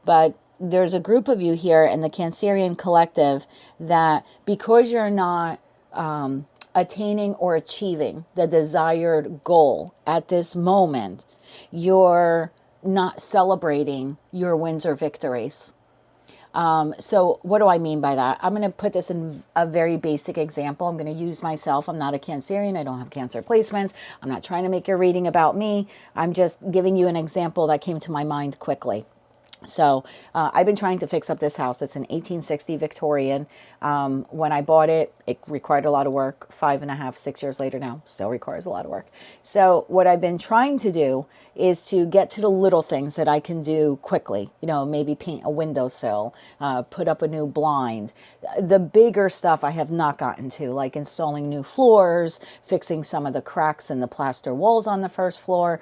But there's a group of you here in the Cancerian collective that because you're not attaining or achieving the desired goal at this moment, you're not celebrating your wins or victories. So what do I mean by that? I'm going to put this in a very basic example. I'm going to use myself. I'm not a Cancerian. I don't have Cancer placements. I'm not trying to make your reading about me. I'm just giving you an example that came to my mind quickly. So I've been trying to fix up this house. It's an 1860 Victorian. When I bought it, it required a lot of work. 5.5, 6 years later now, still requires a lot of work. So what I've been trying to do is to get to the little things that I can do quickly. You know, maybe paint a windowsill, put up a new blind. The bigger stuff I have not gotten to, like installing new floors, fixing some of the cracks in the plaster walls on the first floor.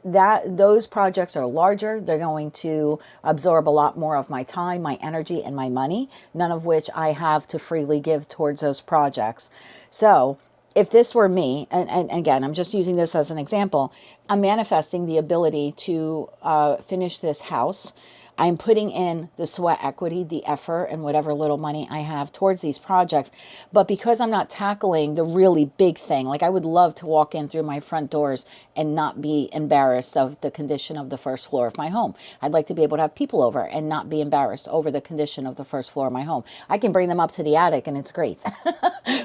Those projects are larger. They're going to absorb a lot more of my time, my energy, and my money, none of which I have to freely give towards those projects. So if this were me, and again, I'm just using this as an example, I'm manifesting the ability to finish this house. I'm putting in the sweat equity, the effort, and whatever little money I have towards these projects. But because I'm not tackling the really big thing, like I would love to walk in through my front doors and not be embarrassed of the condition of the first floor of my home. I'd like to be able to have people over and not be embarrassed over the condition of the first floor of my home. I can bring them up to the attic and it's great.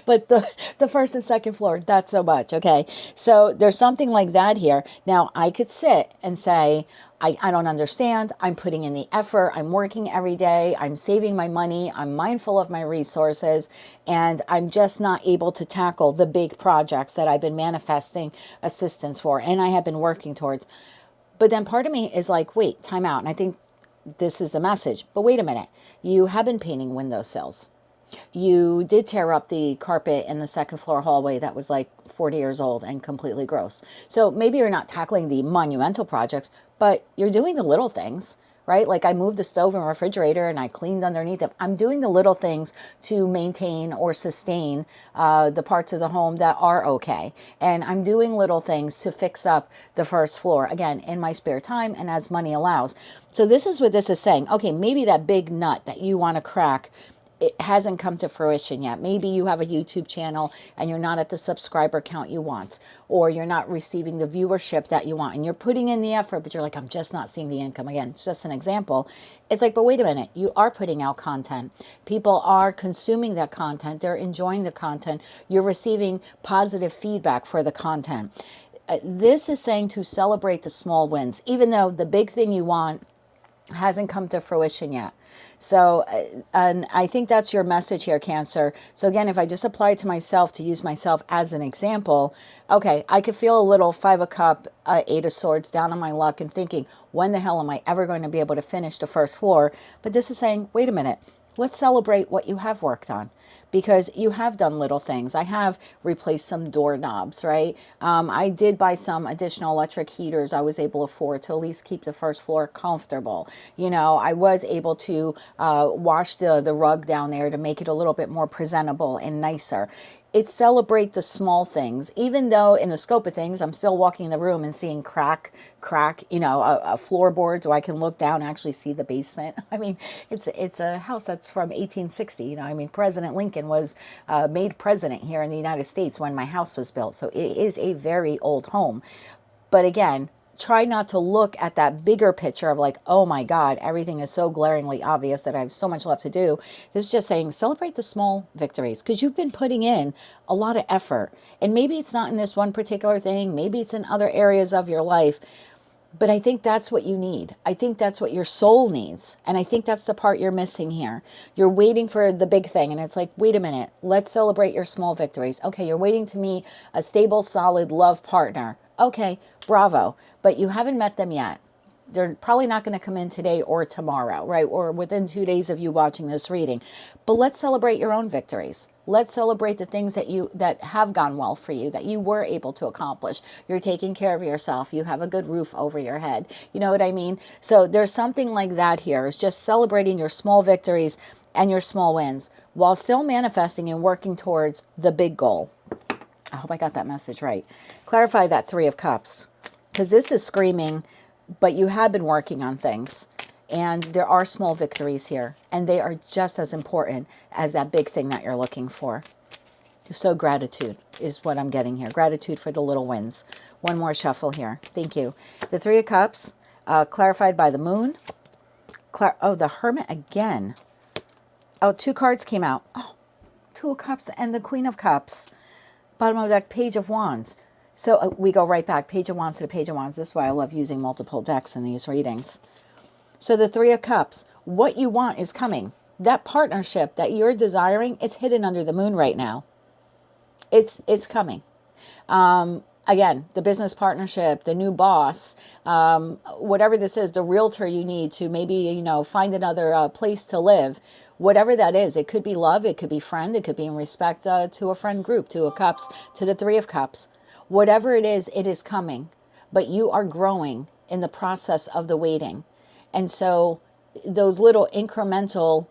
But the first and second floor, not so much, okay? So there's something like that here. Now, I could sit and say, I don't understand. I'm putting in the effort. I'm working every day. I'm saving my money. I'm mindful of my resources. And I'm just not able to tackle the big projects that I've been manifesting assistance for and I have been working towards. But then part of me is like, wait, time out. And I think this is the message. But wait a minute. You have been painting windowsills. You did tear up the carpet in the second floor hallway that was like 40 years old and completely gross. So maybe you're not tackling the monumental projects, but you're doing the little things, right? Like I moved the stove and refrigerator and I cleaned underneath them. I'm doing the little things to maintain or sustain the parts of the home that are okay. And I'm doing little things to fix up the first floor, again, in my spare time and as money allows. So this is what this is saying. Okay, maybe that big nut that you want to crack, it hasn't come to fruition yet. Maybe you have a YouTube channel and you're not at the subscriber count you want, or you're not receiving the viewership that you want, and you're putting in the effort, but you're like, I'm just not seeing the income. Again, it's just an example. It's like, but wait a minute, you are putting out content. People are consuming that content. They're enjoying the content. You're receiving positive feedback for the content. This is saying to celebrate the small wins, even though the big thing you want hasn't come to fruition yet. So, and I think that's your message here, Cancer. So again, if I just apply it to myself, to use myself as an example, okay, I could feel a little 5 of Cups, 8 of Swords down on my luck and thinking, when the hell am I ever going to be able to finish the first floor? But this is saying, wait a minute, let's celebrate what you have worked on. Because you have done little things. I have replaced some doorknobs, right? I did buy some additional electric heaters I was able to afford to at least keep the first floor comfortable. You know, I was able to wash the rug down there to make it a little bit more presentable and nicer. It celebrate the small things, even though in the scope of things, I'm still walking the room and seeing crack, you know, a floorboard so I can look down and actually see the basement. I mean, it's a house that's from 1860. You know, I mean, President Lincoln was made president here in the United States when my house was built. So it is a very old home. But again, try not to look at that bigger picture of like, oh my God, everything is so glaringly obvious that I have so much left to do. This is just saying celebrate the small victories because you've been putting in a lot of effort. And maybe it's not in this one particular thing. Maybe it's in other areas of your life. But I think that's what you need. I think that's what your soul needs. And I think that's the part you're missing here. You're waiting for the big thing. And it's like, wait a minute, let's celebrate your small victories. Okay, you're waiting to meet a stable, solid love partner. Okay, bravo. But you haven't met them yet. They're probably not going to come in today or tomorrow, right? Or within 2 days of you watching this reading. But let's celebrate your own victories. Let's celebrate the things that have gone well for you, that you were able to accomplish. You're taking care of yourself. You have a good roof over your head. You know what I mean? So there's something like that here. It's just celebrating your small victories and your small wins while still manifesting and working towards the big goal. I hope I got that message right. Clarify that 3 of Cups, because this is screaming, but you have been working on things. And there are small victories here, and they are just as important as that big thing that you're looking for. So gratitude is what I'm getting here. Gratitude for the little wins. One more shuffle here. Thank you. The 3 of Cups, clarified by the Moon. Oh, the Hermit again. Oh, 2 cards came out. Oh, 2 of Cups and the Queen of Cups. Bottom of that Page of Wands. So we go right back. Page of Wands to the Page of Wands. This is why I love using multiple decks in these readings. So the Three of Cups, what you want is coming. That partnership that you're desiring, it's hidden under the moon right now. It's coming. Again, the business partnership, the new boss, whatever this is, the realtor you need to maybe, you know, find another place to live, whatever that is. It could be love, it could be friend, it could be in respect to a friend group, to a cups, to the Three of Cups. Whatever it is coming. But you are growing in the process of the waiting. And so those little incremental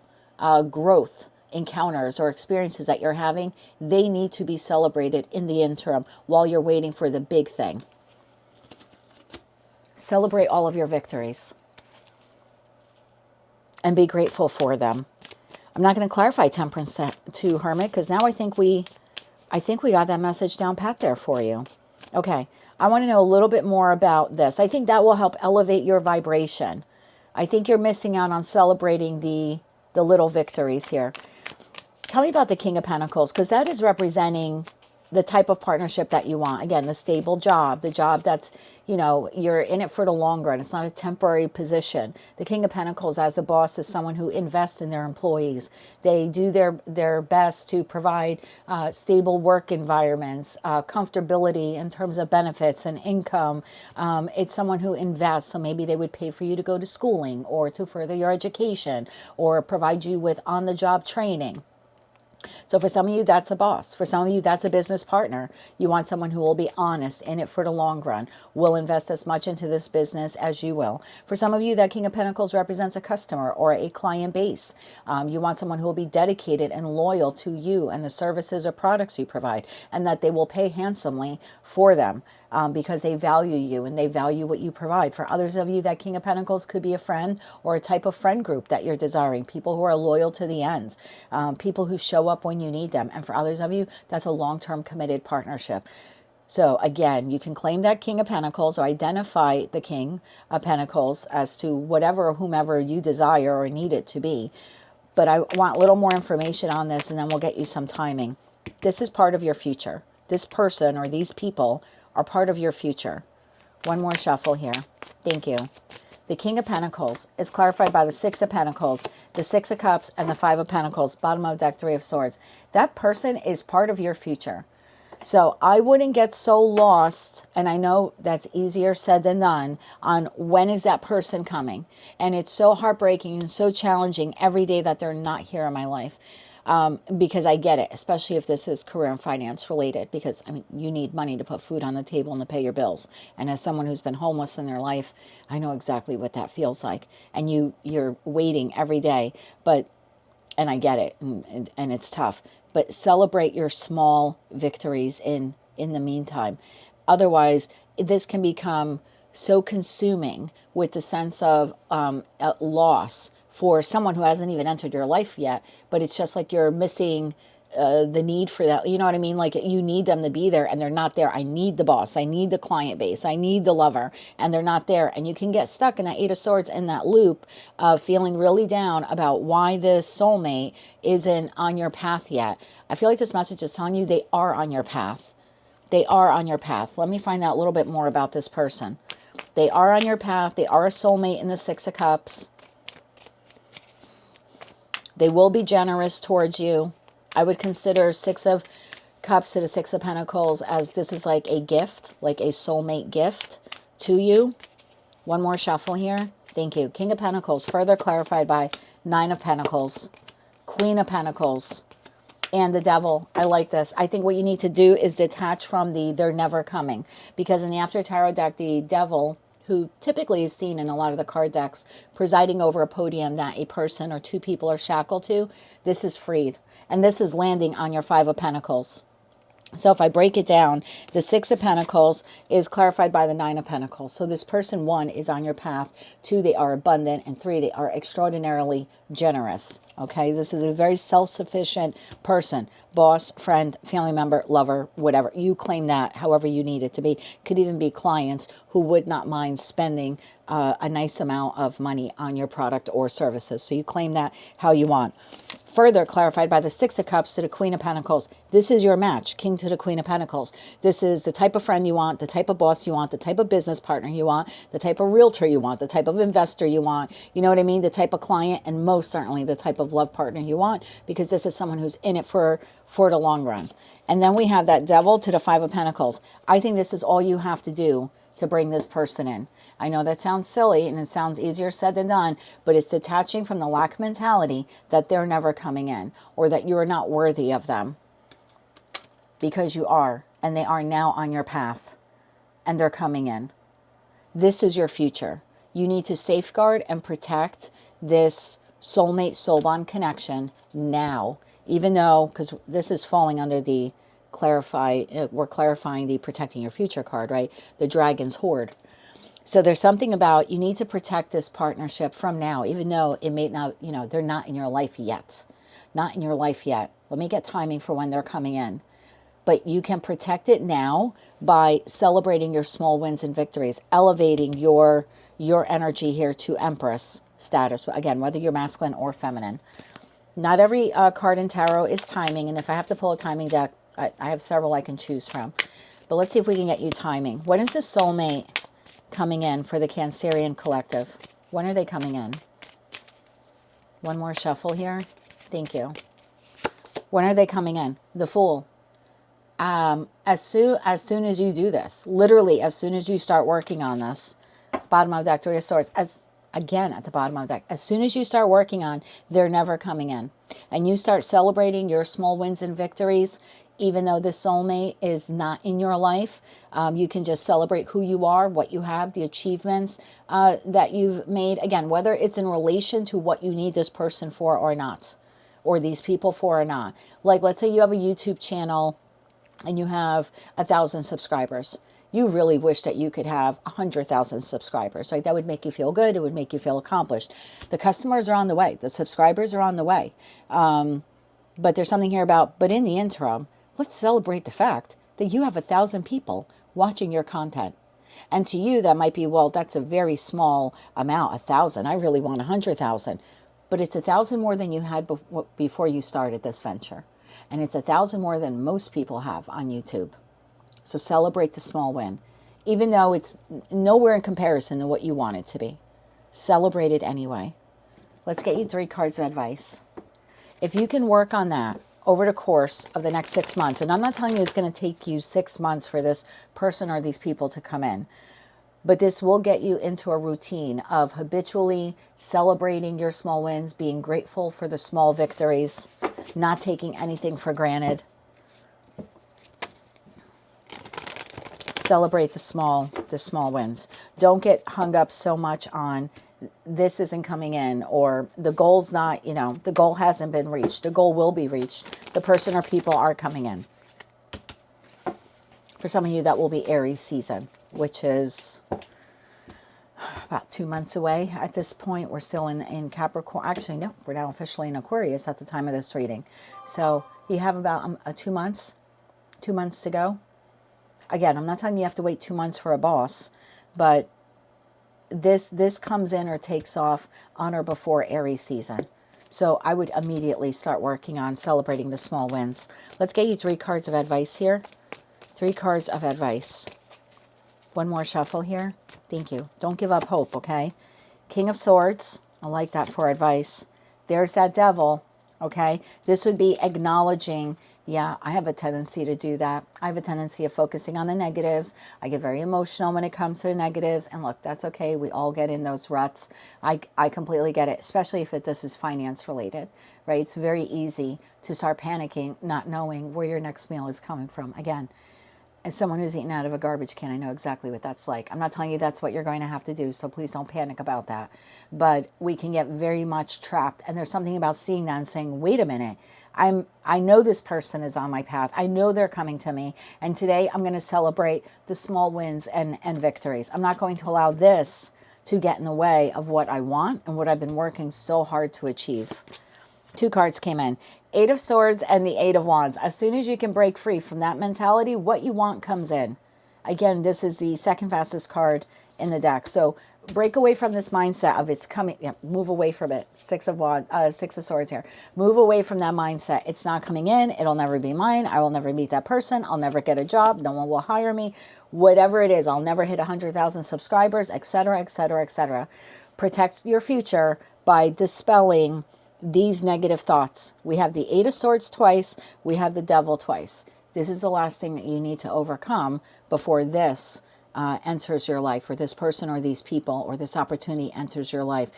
growth encounters or experiences that you're having, they need to be celebrated in the interim while you're waiting for the big thing. Celebrate all of your victories and be grateful for them. I'm not going to clarify Temperance to Hermit because now I think we got that message down pat there for you. Okay, I want to know a little bit more about this. I think that will help elevate your vibration. I think you're missing out on celebrating the little victories here. Tell me about the King of Pentacles, because that is representing the type of partnership that you want. Again, the stable job, the job that's, you know, you're in it for the long run. It's not a temporary position. The King of Pentacles as a boss is someone who invests in their employees. They do their best to provide stable work environments, comfortability in terms of benefits and income. It's someone who invests, so maybe they would pay for you to go to schooling or to further your education or provide you with on-the-job training. So for some of you, that's a boss. For some of you, that's a business partner. You want someone who will be honest, in it for the long run, will invest as much into this business as you will. For some of you, that King of Pentacles represents a customer or a client base. You want someone who will be dedicated and loyal to you and the services or products you provide, and that they will pay handsomely for them. Because they value you and they value what you provide. For others of you, that King of Pentacles could be a friend or a type of friend group that you're desiring. People who are loyal to the end. People who show up when you need them. And for others of you, that's a long-term committed partnership. So again, you can claim that King of Pentacles or identify the King of Pentacles as to whatever or whomever you desire or need it to be. But I want a little more information on this, and then we'll get you some timing. This is part of your future. This person or these people are part of your future. One more shuffle here. Thank you. The King of Pentacles is clarified by the Six of Pentacles, the Six of Cups, and the Five of Pentacles. Bottom of deck, Three of Swords. That person is part of your future. So I wouldn't get so lost, and I know that's easier said than done, on when is that person coming. And it's so heartbreaking and so challenging every day that they're not here in my life. Because I get it, especially if this is career and finance related, because I mean, you need money to put food on the table and to pay your bills. And as someone who's been homeless in their life, I know exactly what that feels like. And you're waiting every day, and I get it, and it's tough, but celebrate your small victories in the meantime. Otherwise, this can become so consuming with the sense of loss for someone who hasn't even entered your life yet, but it's just like you're missing the need for that. You know what I mean? Like you need them to be there and they're not there. I need the boss. I need the client base. I need the lover, and they're not there. And you can get stuck in that Eight of Swords, in that loop of feeling really down about why this soulmate isn't on your path yet. I feel like this message is telling you they are on your path. They are on your path. Let me find out a little bit more about this person. They are on your path. They are a soulmate in the Six of Cups. They will be generous towards you. I would consider Six of Cups to the Six of Pentacles as this is like a gift, like a soulmate gift to you. One more shuffle here. Thank you. King of Pentacles, further clarified by Nine of Pentacles, Queen of Pentacles, and the Devil. I like this. I think what you need to do is detach from the they're never coming. Because in the After Tarot deck, the Devil, who typically is seen in a lot of the card decks, presiding over a podium that a person or two people are shackled to, this is freed. And this is landing on your Five of Pentacles. So if I break it down, the Six of Pentacles is clarified by the Nine of Pentacles. So this person, one, is on your path. Two, they are abundant. And three, they are extraordinarily generous. Okay, this is a very self-sufficient person. Boss, friend, family member, lover, whatever. You claim that however you need it to be. Could even be clients who would not mind spending a nice amount of money on your product or services. So you claim that how you want. Further clarified by the Six of Cups to the Queen of Pentacles. This is your match, King to the Queen of Pentacles. This is the type of friend you want, the type of boss you want, the type of business partner you want, the type of realtor you want, the type of investor you want. You know what I mean? The type of client, and most certainly the type of love partner you want, because this is someone who's in it for the long run. And then we have that Devil to the Five of Pentacles. I think this is all you have to do to bring this person in. I know that sounds silly and it sounds easier said than done, but it's detaching from the lack mentality that they're never coming in, or that you're not worthy of them, because you are, and they are now on your path and they're coming in. This is your future. You need to safeguard and protect this soulmate soul bond connection now, even though, because this is falling under the we're clarifying the protecting your future card, right? The Dragon's Hoard. So there's something about you need to protect this partnership from now, even though it may not, they're not in your life yet. Not in your life yet. Let me get timing for when they're coming in. But you can protect it now by celebrating your small wins and victories, elevating your energy here to Empress status. Again, whether you're masculine or feminine. Not every card in tarot is timing, and if I have to pull a timing deck, I have several I can choose from. But let's see if we can get you timing. When is the soulmate coming in for the Cancerian collective? When are they coming in? One more shuffle here. Thank you. When are they coming in? The Fool. As soon as you do this, literally as soon as you start working on this, bottom of deck, Three of Swords, again at the bottom of the deck, as soon as you start working on, they're never coming in, and you start celebrating your small wins and victories, even though the soulmate is not in your life, you can just celebrate who you are, what you have, the achievements that you've made. Again, whether it's in relation to what you need this person for or not, or these people for or not. Like, let's say you have a YouTube channel and you have 1,000 subscribers. You really wish that you could have 100,000 subscribers, right? That would make you feel good. It would make you feel accomplished. The customers are on the way. The subscribers are on the way. But there's something here about, but in the interim, let's celebrate the fact that you have 1,000 people watching your content. And to you, that might be, well, that's a very small amount, 1,000. I really want 100,000. But it's 1,000 more than you had before you started this venture. And it's 1,000 more than most people have on YouTube. So celebrate the small win. Even though it's nowhere in comparison to what you want it to be. Celebrate it anyway. Let's get you 3 cards of advice. If you can work on that over the course of the next 6 months, and I'm not telling you it's going to take you 6 months for this person or these people to come in, but this will get you into a routine of habitually celebrating your small wins, being grateful for the small victories, not taking anything for granted. Celebrate the small wins. Don't get hung up so much on this isn't coming in, or the goal's not, the goal hasn't been reached. The goal will be reached. The person or people are coming in. For some of you, that will be Aries season, which is about 2 months away at this point. We're still in Capricorn. Actually, no, we're now officially in Aquarius at the time of this reading. So you have about 2 months to go. Again, I'm not telling you have to wait 2 months for a boss, but this comes in or takes off on or before Aries season. So I would immediately start working on celebrating the small wins. Let's get you 3 cards of advice here. 3 cards of advice. One more shuffle here. Thank you. Don't give up hope, okay? King of Swords. I like that for advice. There's that Devil, okay? This would be acknowledging, yeah, I have a tendency to do that. I have a tendency of focusing on the negatives. I get very emotional when it comes to the negatives. And look, that's okay. We all get in those ruts. I completely get it, especially if this is finance related, right? It's very easy to start panicking, not knowing where your next meal is coming from. Again, as someone who's eaten out of a garbage can, I know exactly what that's like. I'm not telling you that's what you're going to have to do, so please don't panic about that. But we can get very much trapped. And there's something about seeing that and saying, wait a minute, I know this person is on my path. I know they're coming to me. And today I'm going to celebrate the small wins and victories. I'm not going to allow this to get in the way of what I want and what I've been working so hard to achieve. 2 cards came in. 8 of Swords and the 8 of Wands. As soon as you can break free from that mentality, what you want comes in. Again, this is the second fastest card in the deck. So break away from this mindset of it's coming. Yeah, move away from it. Six of Swords here. Move away from that mindset. It's not coming in. It'll never be mine. I will never meet that person. I'll never get a job. No one will hire me. Whatever it is, I'll never hit 100,000 subscribers, etc., etc., etc. Protect your future by dispelling these negative thoughts. We have the Eight of Swords twice. We have the Devil twice. This is the last thing that you need to overcome before this enters your life, or this person or these people or this opportunity enters your life.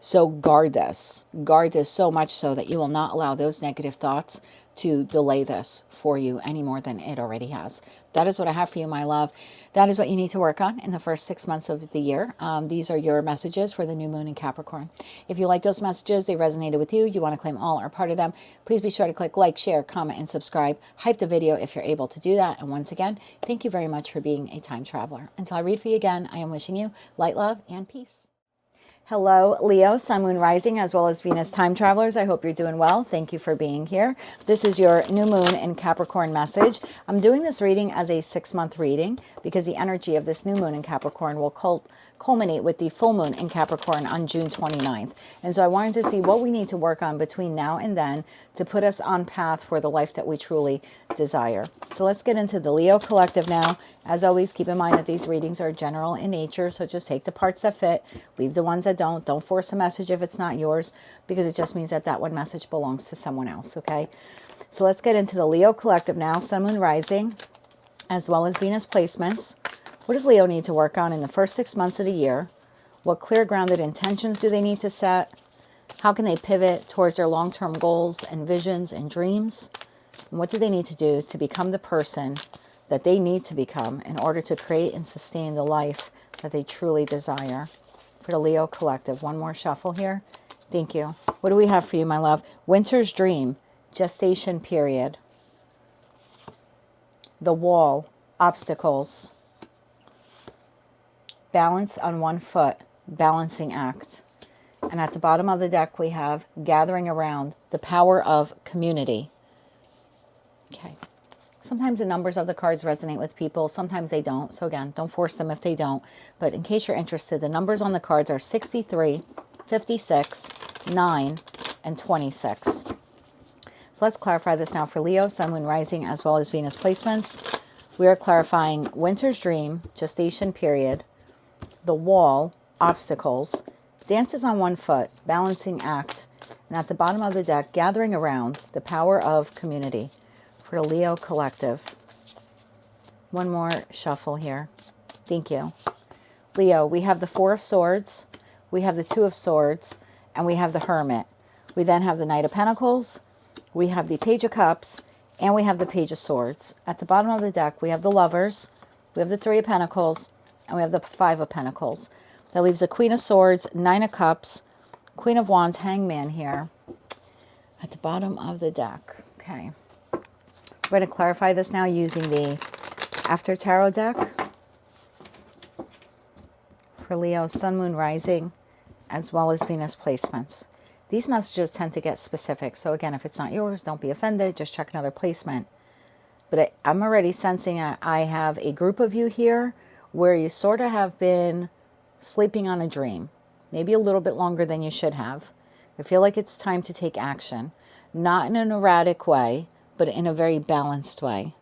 So guard this. Guard this so much so that you will not allow those negative thoughts to delay this for you any more than it already has. That is what I have for you, my love. That is what you need to work on in the first 6 months of the year. These are your messages for the new moon in Capricorn. If you like those messages, they resonated with you, you want to claim all or part of them, please be sure to click like, share, comment, and subscribe. Hype the video if you're able to do that. And once again, thank you very much for being a time traveler. Until I read for you again, I am wishing you light, love, and peace. Hello, Leo, Sun, Moon, Rising, as well as Venus time travelers. I hope you're doing well. Thank you for being here. This is your new moon in Capricorn message. I'm doing this reading as a 6-month reading because the energy of this new moon in Capricorn will culminate with the full moon in Capricorn on June 29th. And so I wanted to see what we need to work on between now and then to put us on path for the life that we truly desire. So let's get into the Leo collective now. As always, keep in mind that these readings are general in nature, so just take the parts that fit, leave the ones that don't. Don't force a message if it's not yours, because it just means that that one message belongs to someone else, okay? So let's get into the Leo collective now, Sun, Moon, Rising, as well as Venus placements. What does Leo need to work on in the first 6 months of the year? What clear, grounded intentions do they need to set? How can they pivot towards their long-term goals and visions and dreams? And what do they need to do to become the person that they need to become in order to create and sustain the life that they truly desire? For the Leo collective, one more shuffle here. Thank you. What do we have for you, my love? Winter's dream, gestation period, the wall, obstacles, balance on one foot, balancing act. And at the bottom of the deck, we have gathering around, the power of community. Okay. Sometimes the numbers of the cards resonate with people. Sometimes they don't. So again, don't force them if they don't. But in case you're interested, the numbers on the cards are 63, 56, 9, and 26. So let's clarify this now for Leo, Sun, Moon, Rising, as well as Venus placements. We are clarifying winter's dream, gestation period, the wall, obstacles, dances on one foot, balancing act, and at the bottom of the deck, gathering around, the power of community. For the Leo collective. One more shuffle here. Thank you. Leo, we have the Four of Swords, we have the Two of Swords, and we have the Hermit. We then have the Knight of Pentacles, we have the Page of Cups, and we have the Page of Swords. At the bottom of the deck, we have the Lovers, we have the Three of Pentacles, and we have the Five of Pentacles. That leaves the Queen of Swords, Nine of Cups, Queen of Wands, Hangman here at the bottom of the deck. Okay. We're going to clarify this now using the After Tarot deck for Leo, Sun, Moon, Rising, as well as Venus placements. These messages tend to get specific. So again, if it's not yours, don't be offended. Just check another placement. But I'm already sensing I have a group of you here where you sort of have been sleeping on a dream. Maybe a little bit longer than you should have. I feel like it's time to take action. Not in an erratic way, but in a very balanced way.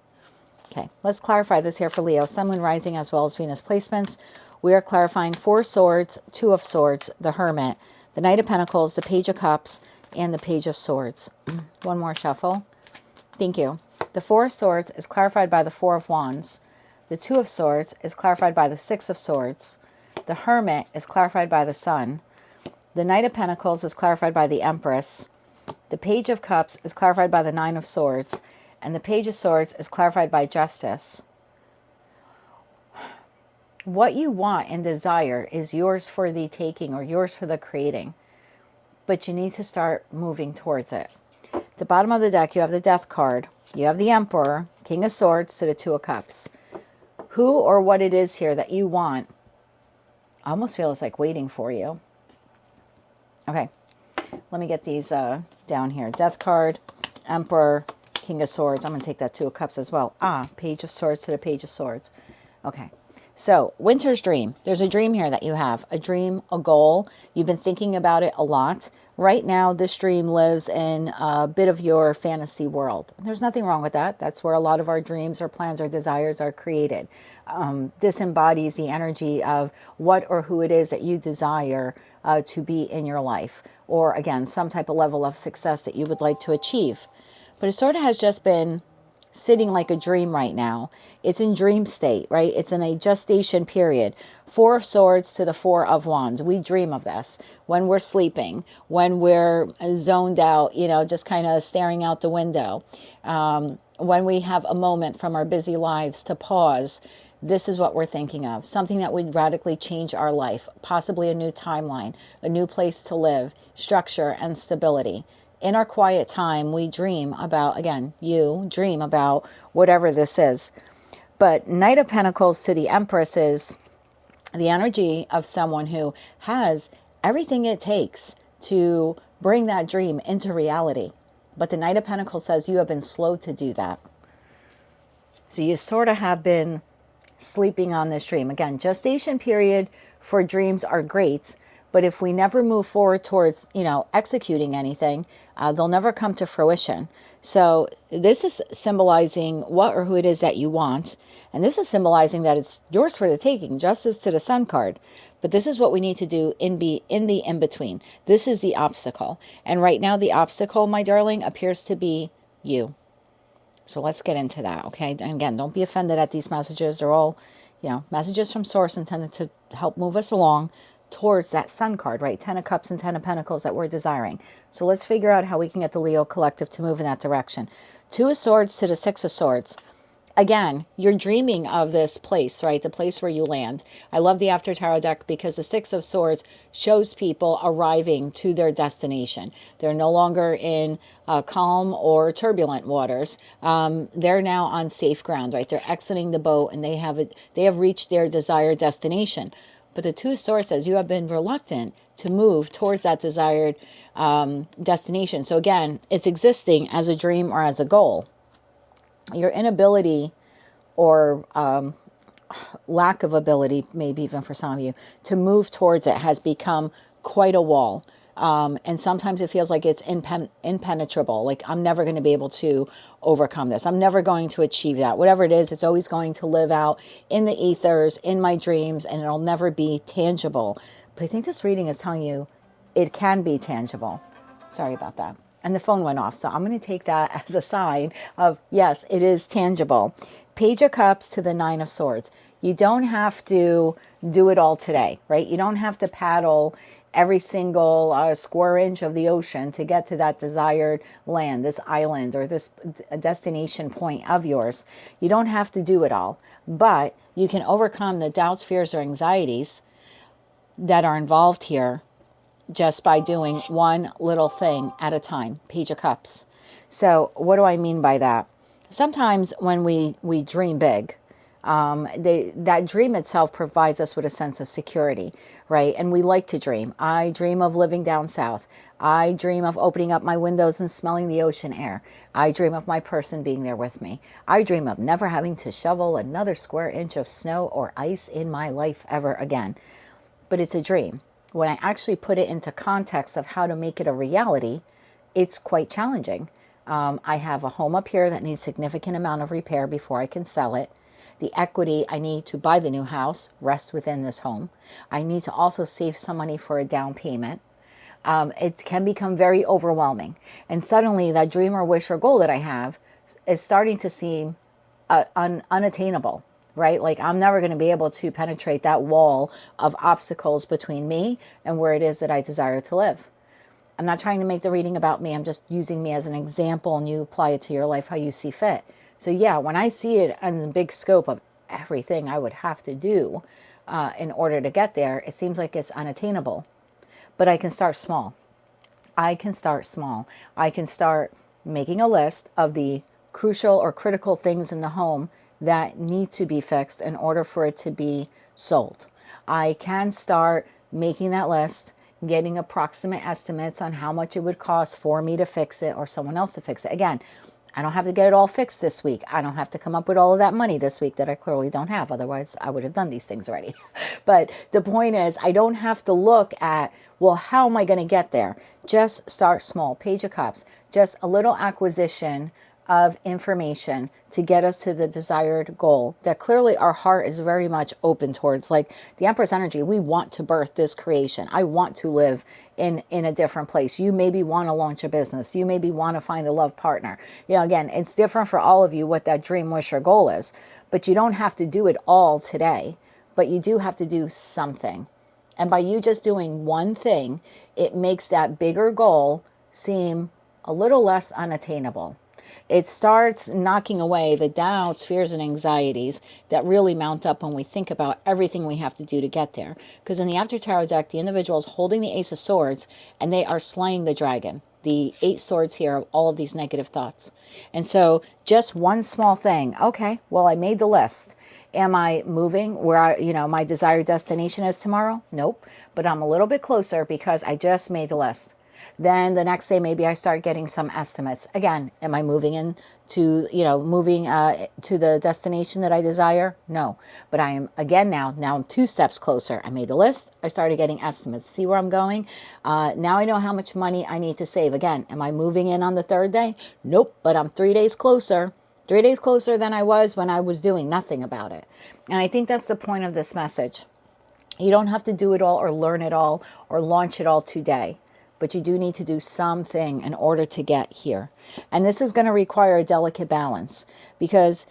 Okay, let's clarify this here for Leo, Sun, Moon, Rising, as well as Venus placements. We are clarifying Four of Swords, Two of Swords, the Hermit, the Knight of Pentacles, the Page of Cups, and the Page of Swords. One more shuffle. Thank you. The Four of Swords is clarified by the Four of Wands. The Two of Swords is clarified by the Six of Swords. The Hermit is clarified by the Sun. The Knight of Pentacles is clarified by the Empress. The Page of Cups is clarified by the Nine of Swords, and the Page of Swords is clarified by Justice. What you want and desire is yours for the taking or yours for the creating, but you need to start moving towards it. At the bottom of the deck, you have the Death card. You have the Emperor, King of Swords to the Two of Cups. Who or what it is here that you want, I almost feel it's like waiting for you. Okay. Let me get these down here. Death card, Emperor, King of Swords. I'm going to take that Two of Cups as well. Page of Swords to the Page of Swords. Okay. So winter's dream. There's a dream here that you have, a dream, a goal. You've been thinking about it a lot. Right now, this dream lives in a bit of your fantasy world. There's nothing wrong with that. That's where a lot of our dreams or plans or desires are created. This embodies the energy of what or who it is that you desire to be in your life. Or again, some type of level of success that you would like to achieve. But it sort of has just been sitting like a dream right now. It's in dream state, right? It's in a gestation period. Four of Swords to the Four of Wands. We dream of this when we're sleeping, when we're zoned out, just kind of staring out the window. When we have a moment from our busy lives to pause, this is what we're thinking of. Something that would radically change our life, possibly a new timeline, a new place to live, structure and stability. In our quiet time, we dream about, again, you dream about whatever this is. But Knight of Pentacles to the Empress is the energy of someone who has everything it takes to bring that dream into reality. But the Knight of Pentacles says you have been slow to do that. So you sort of have been sleeping on this dream. Again, gestation period for dreams are great. But if we never move forward towards, executing anything, they'll never come to fruition. So this is symbolizing what or who it is that you want. And this is symbolizing that it's yours for the taking, Justice to the Sun card. But this is what we need to do in the in-between. This is the obstacle. And right now, the obstacle, my darling, appears to be you. So let's get into that, okay? And again, don't be offended at these messages. They're all, messages from Source intended to help move us along towards that Sun card, right? 10 of Cups and 10 of Pentacles that we're desiring. So let's figure out how we can get the Leo collective to move in that direction. 2 of Swords to the 6 of Swords. Again, you're dreaming of this place, right? The place where you land. I love the After Tarot deck because the 6 of Swords shows people arriving to their destination. They're no longer in calm or turbulent waters. They're now on safe ground, right? They're exiting the boat and they have reached their desired destination. But the 2 of Swords says you have been reluctant to move towards that desired destination. So again, it's existing as a dream or as a goal. Your inability or lack of ability, maybe even for some of you, to move towards it has become quite a wall. And sometimes it feels like it's impenetrable. Like I'm never going to be able to overcome this. I'm never going to achieve that. Whatever it is, it's always going to live out in the ethers, in my dreams, and it'll never be tangible. But I think this reading is telling you it can be tangible. Sorry about that. And the phone went off. So I'm going to take that as a sign of, yes, it is tangible. Page of Cups to the 9 of Swords. You don't have to do it all today, right? You don't have to paddle every single square inch of the ocean to get to that desired land, this island or this destination point of yours. You don't have to do it all, but you can overcome the doubts, fears, or anxieties that are involved here just by doing one little thing at a time. Page of Cups. So what do I mean by that? Sometimes when we dream big, that dream itself provides us with a sense of security, right? And we like to dream. I dream of living down south. I dream of opening up my windows and smelling the ocean air. I dream of my person being there with me. I dream of never having to shovel another square inch of snow or ice in my life ever again. But it's a dream. When I actually put it into context of how to make it a reality, it's quite challenging. I have a home up here that needs a significant amount of repair before I can sell it. The equity I need to buy the new house rests within this home. I need to also save some money for a down payment. It can become very overwhelming. And suddenly that dream or wish or goal that I have is starting to seem unattainable, right? Like I'm never going to be able to penetrate that wall of obstacles between me and where it is that I desire to live. I'm not trying to make the reading about me. I'm just using me as an example and you apply it to your life how you see fit. So yeah, when I see it in the big scope of everything I would have to do in order to get there, it seems like it's unattainable. But I can start small. I can start small. I can start making a list of the crucial or critical things in the home that need to be fixed in order for it to be sold. I can start making that list, getting approximate estimates on how much it would cost for me to fix it or someone else to fix it. Again, I don't have to get it all fixed this week. I don't have to come up with all of that money this week that I clearly don't have. Otherwise, I would have done these things already. But the point is, I don't have to look at, well, how am I going to get there? Just start small. Page of Cups. Just a little acquisition of information to get us to the desired goal that clearly our heart is very much open towards. Like the Empress energy, we want to birth this creation. I want to live in a different place. You maybe want to launch a business. You maybe want to find a love partner. You know, again, it's different for all of you what that dream, wish, or goal is. But you don't have to do it all today. But you do have to do something. And by you just doing one thing, it makes that bigger goal seem a little less unattainable. It starts knocking away the doubts, fears, and anxieties that really mount up when we think about everything we have to do to get there. Because in the After Tarot deck, the individual is holding the Ace of Swords, and they are slaying the dragon. The 8 swords here of all of these negative thoughts. And so just one small thing. Okay, well, I made the list. Am I moving where my desired destination is tomorrow? Nope. But I'm a little bit closer because I just made the list. Then the next day, maybe I start getting some estimates. Again, am I moving to the destination that I desire? No. But I am, again, now I'm 2 steps closer. I made the list. I started getting estimates. See where I'm going? Now I know how much money I need to save. Again, am I moving in on the 3rd day? Nope. But I'm 3 days closer. 3 days closer than I was when I was doing nothing about it. And I think that's the point of this message. You don't have to do it all or learn it all or launch it all today. But you do need to do something in order to get here. And this is going to require a delicate balance, because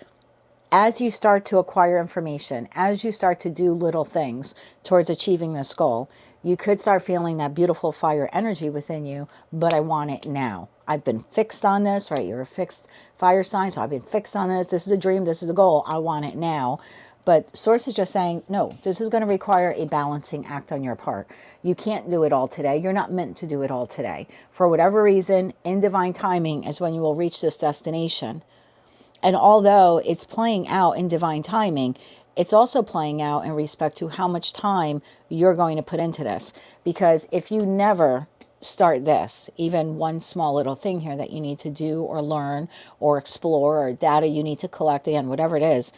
as you start to acquire information, as you start to do little things towards achieving this goal, you could start feeling that beautiful fire energy within you, but I want it now. I've been fixed on this, right? You're a fixed fire sign, so I've been fixed on this. This is a dream. This is the goal. I want it now. But Source is just saying, no, this is going to require a balancing act on your part. You can't do it all today. You're not meant to do it all today. For whatever reason, in divine timing is when you will reach this destination. And although it's playing out in divine timing, it's also playing out in respect to how much time you're going to put into this. Because if you never start this, even one small little thing here that you need to do or learn or explore or data you need to collect, again, whatever it is,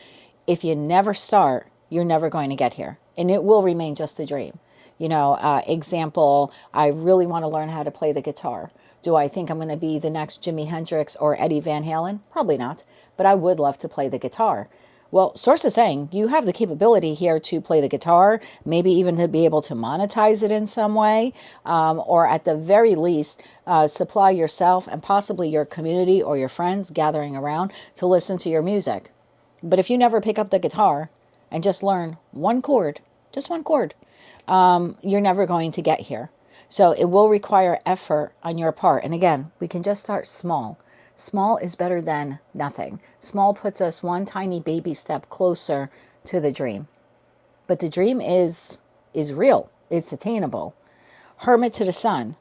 if you never start, you're never going to get here. And it will remain just a dream. Example, I really want to learn how to play the guitar. Do I think I'm going to be the next Jimi Hendrix or Eddie Van Halen? Probably not. But I would love to play the guitar. Well, Source is saying you have the capability here to play the guitar, maybe even to be able to monetize it in some way, or at the very least, supply yourself and possibly your community or your friends gathering around to listen to your music. But if you never pick up the guitar and just learn one chord, just one chord, you're never going to get here. So it will require effort on your part. And again, we can just start small. Small is better than nothing. Small puts us one tiny baby step closer to the dream. But the dream is real. It's attainable. Hermit to the Sun.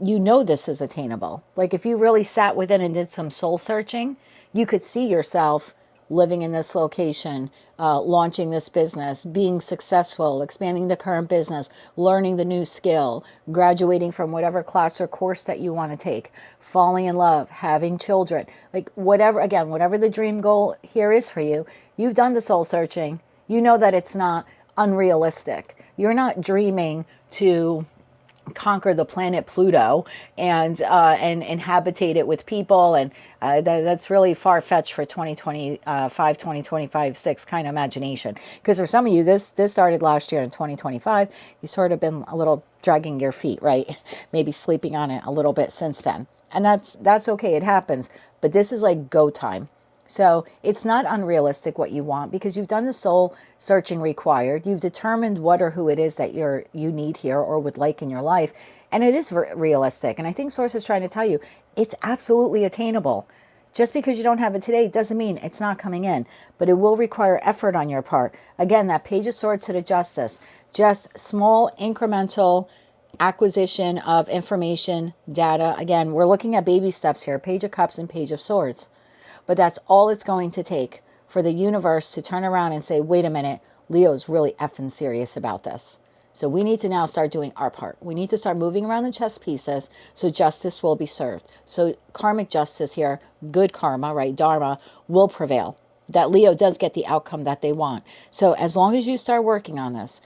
You know this is attainable. Like if you really sat within and did some soul searching, you could see yourself living in this location, launching this business, being successful, expanding the current business, learning the new skill, graduating from whatever class or course that you want to take, falling in love, having children, like whatever the dream goal here is for you. You've done the soul searching. You know that it's not unrealistic. You're not dreaming to conquer the planet Pluto and inhabitate it with people, and that's really far-fetched for 2025, 2025, 6 kind of imagination. Because for some of you, this started last year in 2025. You sort of been a little dragging your feet, right? Maybe sleeping on it a little bit since then, and that's okay. It happens, but this is like go time. So it's not unrealistic what you want, because you've done the soul searching required. You've determined what or who it is that you need here or would like in your life. And it is realistic. And I think Source is trying to tell you it's absolutely attainable. Just because you don't have it today doesn't mean it's not coming in, but it will require effort on your part. Again, that Page of Swords to the Justice, just small incremental acquisition of information, data. Again, we're looking at baby steps here, Page of Cups and Page of Swords. But that's all it's going to take for the universe to turn around and say, wait a minute, Leo's really effing serious about this. So we need to now start doing our part. We need to start moving around the chess pieces so justice will be served. So karmic justice here, good karma, right? Dharma will prevail. That Leo does get the outcome that they want. So as long as you start working on this,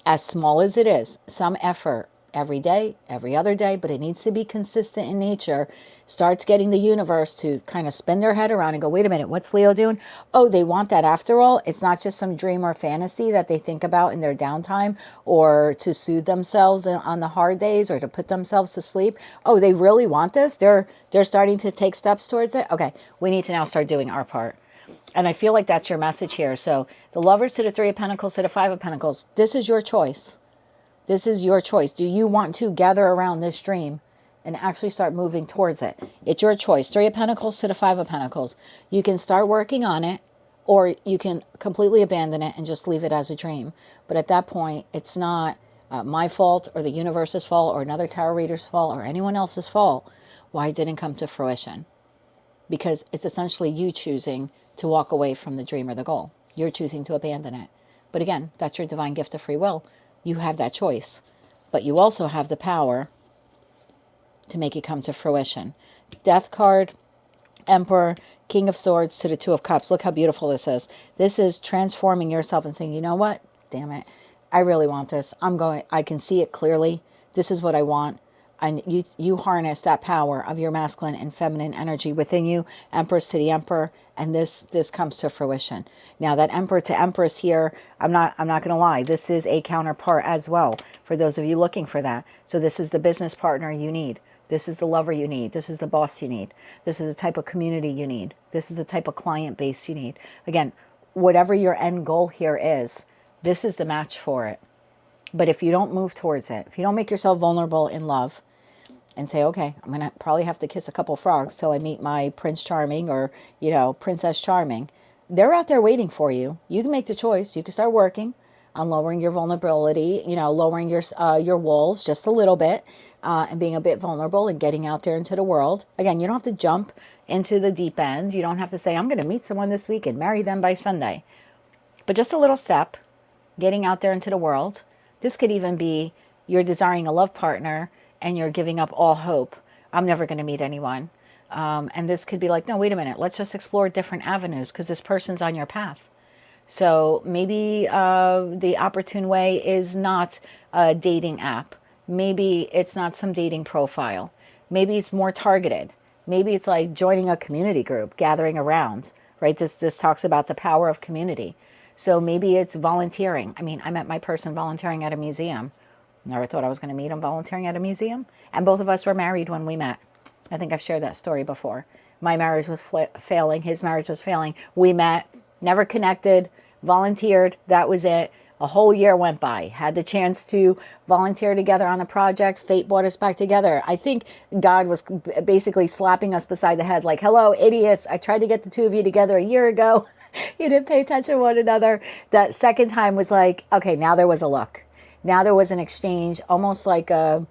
as small as it is, some effort every day, every other day, but it needs to be consistent in nature, starts getting the universe to kind of spin their head around and go, wait a minute, what's Leo doing? Oh, they want that after all. It's not just some dream or fantasy that they think about in their downtime or to soothe themselves on the hard days or to put themselves to sleep. Oh, they really want this? They're starting to take steps towards it? Okay, we need to now start doing our part. And I feel like that's your message here. So the Lovers to the Three of Pentacles to the Five of Pentacles. This is your choice. This is your choice. Do you want to gather around this dream and actually start moving towards it? It's your choice. Three of Pentacles to the Five of Pentacles. You can start working on it, or you can completely abandon it and just leave it as a dream. But at that point, it's not my fault or the universe's fault or another tarot reader's fault or anyone else's fault why it didn't come to fruition. Because it's essentially you choosing to walk away from the dream or the goal. You're choosing to abandon it. But again, that's your divine gift of free will. You have that choice. But you also have the power to make it come to fruition. Death card, Emperor, King of Swords to the Two of Cups. Look how beautiful this is. This is transforming yourself and saying, you know what? Damn it. I really want this. I can see it clearly. This is what I want. And you harness that power of your masculine and feminine energy within you, Empress to the Emperor, and this comes to fruition. Now that Emperor to Empress here, I'm not going to lie, this is a counterpart as well for those of you looking for that. So this is the business partner you need. This is the lover you need. This is the boss you need. This is the type of community you need. This is the type of client base you need. Again, whatever your end goal here is, this is the match for it. But if you don't move towards it, if you don't make yourself vulnerable in love, and say, okay, I'm going to probably have to kiss a couple frogs till I meet my Prince Charming or, Princess Charming. They're out there waiting for you. You can make the choice. You can start working on lowering your vulnerability, lowering your walls just a little bit and being a bit vulnerable and getting out there into the world. Again, you don't have to jump into the deep end. You don't have to say, I'm going to meet someone this week and marry them by Sunday. But just a little step, getting out there into the world. This could even be you're desiring a love partner and you're giving up all hope. I'm never going to meet anyone. And this could be like, no, wait a minute. Let's just explore different avenues because this person's on your path. So maybe the opportune way is not a dating app. Maybe it's not some dating profile. Maybe it's more targeted. Maybe it's like joining a community group, gathering around, right? This talks about the power of community. So maybe it's volunteering. I mean, I met my person volunteering at a museum. Never thought I was going to meet him volunteering at a museum. And both of us were married when we met. I think I've shared that story before. My marriage was failing. His marriage was failing. We met, never connected, volunteered. That was it. A whole year went by. Had the chance to volunteer together on a project. Fate brought us back together. I think God was basically slapping us beside the head like, hello, idiots. I tried to get the two of you together a year ago. You didn't pay attention to one another. That second time was like, okay, now there was a look. Now there was an exchange, almost like the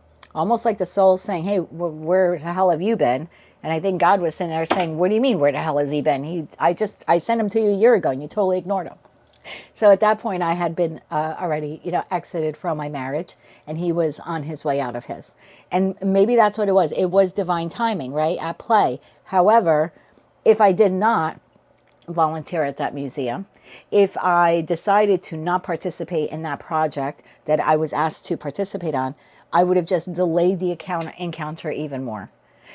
soul saying, hey, where the hell have you been? And I think God was sitting there saying, what do you mean, where the hell has he been? I sent him to you a year ago and you totally ignored him. So at that point I had been already, exited from my marriage and he was on his way out of his. And maybe that's what it was. It was divine timing, right? At play. However, if I did not volunteer at that museum, if I decided to not participate in that project that I was asked to participate on, I would have just delayed the encounter even more.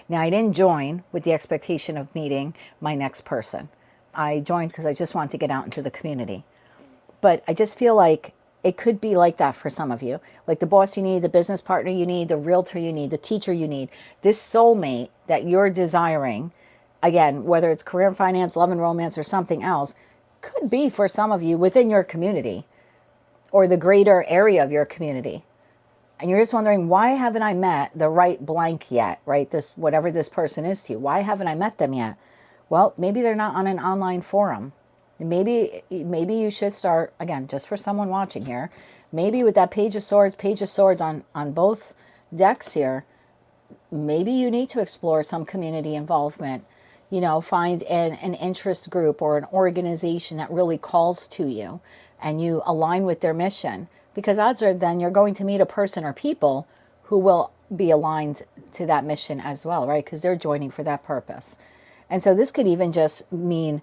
Now, I didn't join with the expectation of meeting my next person. I joined because I just wanted to get out into the community. But I just feel like it could be like that for some of you. Like the boss you need, the business partner you need, the realtor you need, the teacher you need, this soulmate that you're desiring, again, whether it's career and finance, love and romance, or something else, could be for some of you within your community or the greater area of your community. And you're just wondering, why haven't I met the right blank yet, right? Whatever this person is to you. Why haven't I met them yet? Well, maybe they're not on an online forum. Maybe you should start, again, just for someone watching here, maybe with that Page of Swords on both decks here, maybe you need to explore some community involvement. Find an interest group or an organization that really calls to you and you align with their mission. because odds are then you're going to meet a person or people who will be aligned to that mission as well, right? Because they're joining for that purpose. And so this could even just mean,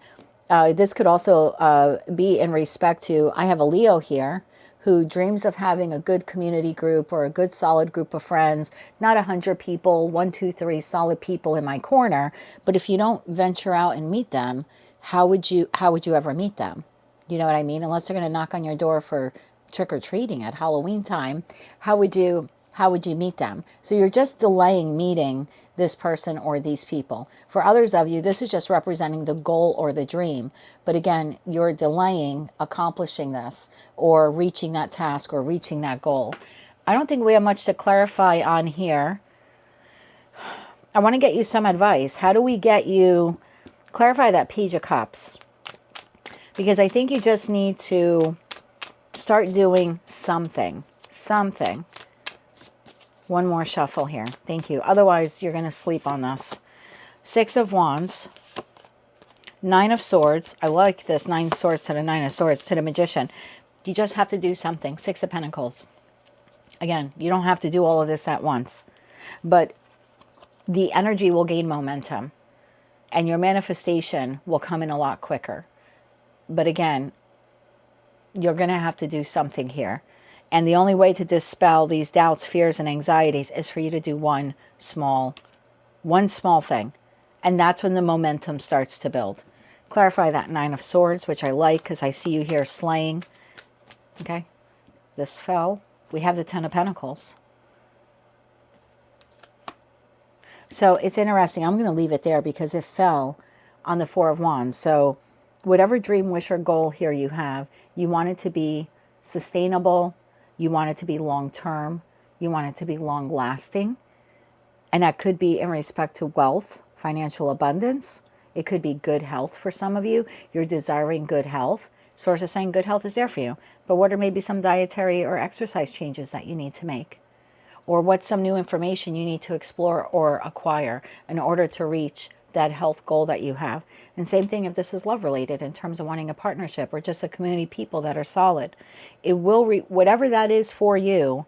this could also be in respect to, I have a Leo here who dreams of having a good community group or a good solid group of friends, not 100 people, 1, 2, 3 solid people in my corner. But if you don't venture out and meet them, how would you ever meet them? You know what I mean? Unless they're going to knock on your door for trick-or-treating at Halloween time, how would you meet them? So you're just delaying meeting this person or these people. For others of you, this is just representing the goal or the dream. But again, you're delaying accomplishing this or reaching that task or reaching that goal. I don't think we have much to clarify on here. I want to get you some advice. How do we get you, clarify that Page of Cups? Because I think you just need to start doing something. One more shuffle here. Thank you. Otherwise, you're going to sleep on this. 6 of Wands. 9 of Swords. I like this 9 swords to the 9 of Swords to the Magician. You just have to do something. 6 of Pentacles. Again, you don't have to do all of this at once. But the energy will gain momentum. And your manifestation will come in a lot quicker. But again, you're going to have to do something here. And the only way to dispel these doubts, fears, and anxieties is for you to do one small thing. And that's when the momentum starts to build. Clarify that 9 of Swords, which I like because I see you here slaying. Okay. This fell. We have the 10 of Pentacles. So it's interesting. I'm going to leave it there because it fell on the 4 of Wands. So whatever dream, wish, or goal here you have, you want it to be sustainable. You want it to be long-term. You want it to be long-lasting. And that could be in respect to wealth, financial abundance. It could be good health for some of you. You're desiring good health. Source is saying good health is there for you. But what are maybe some dietary or exercise changes that you need to make? Or what's some new information you need to explore or acquire in order to reach that health goal that you have? And same thing if this is love related in terms of wanting a partnership or just a community of people that are solid. It will, whatever that is for you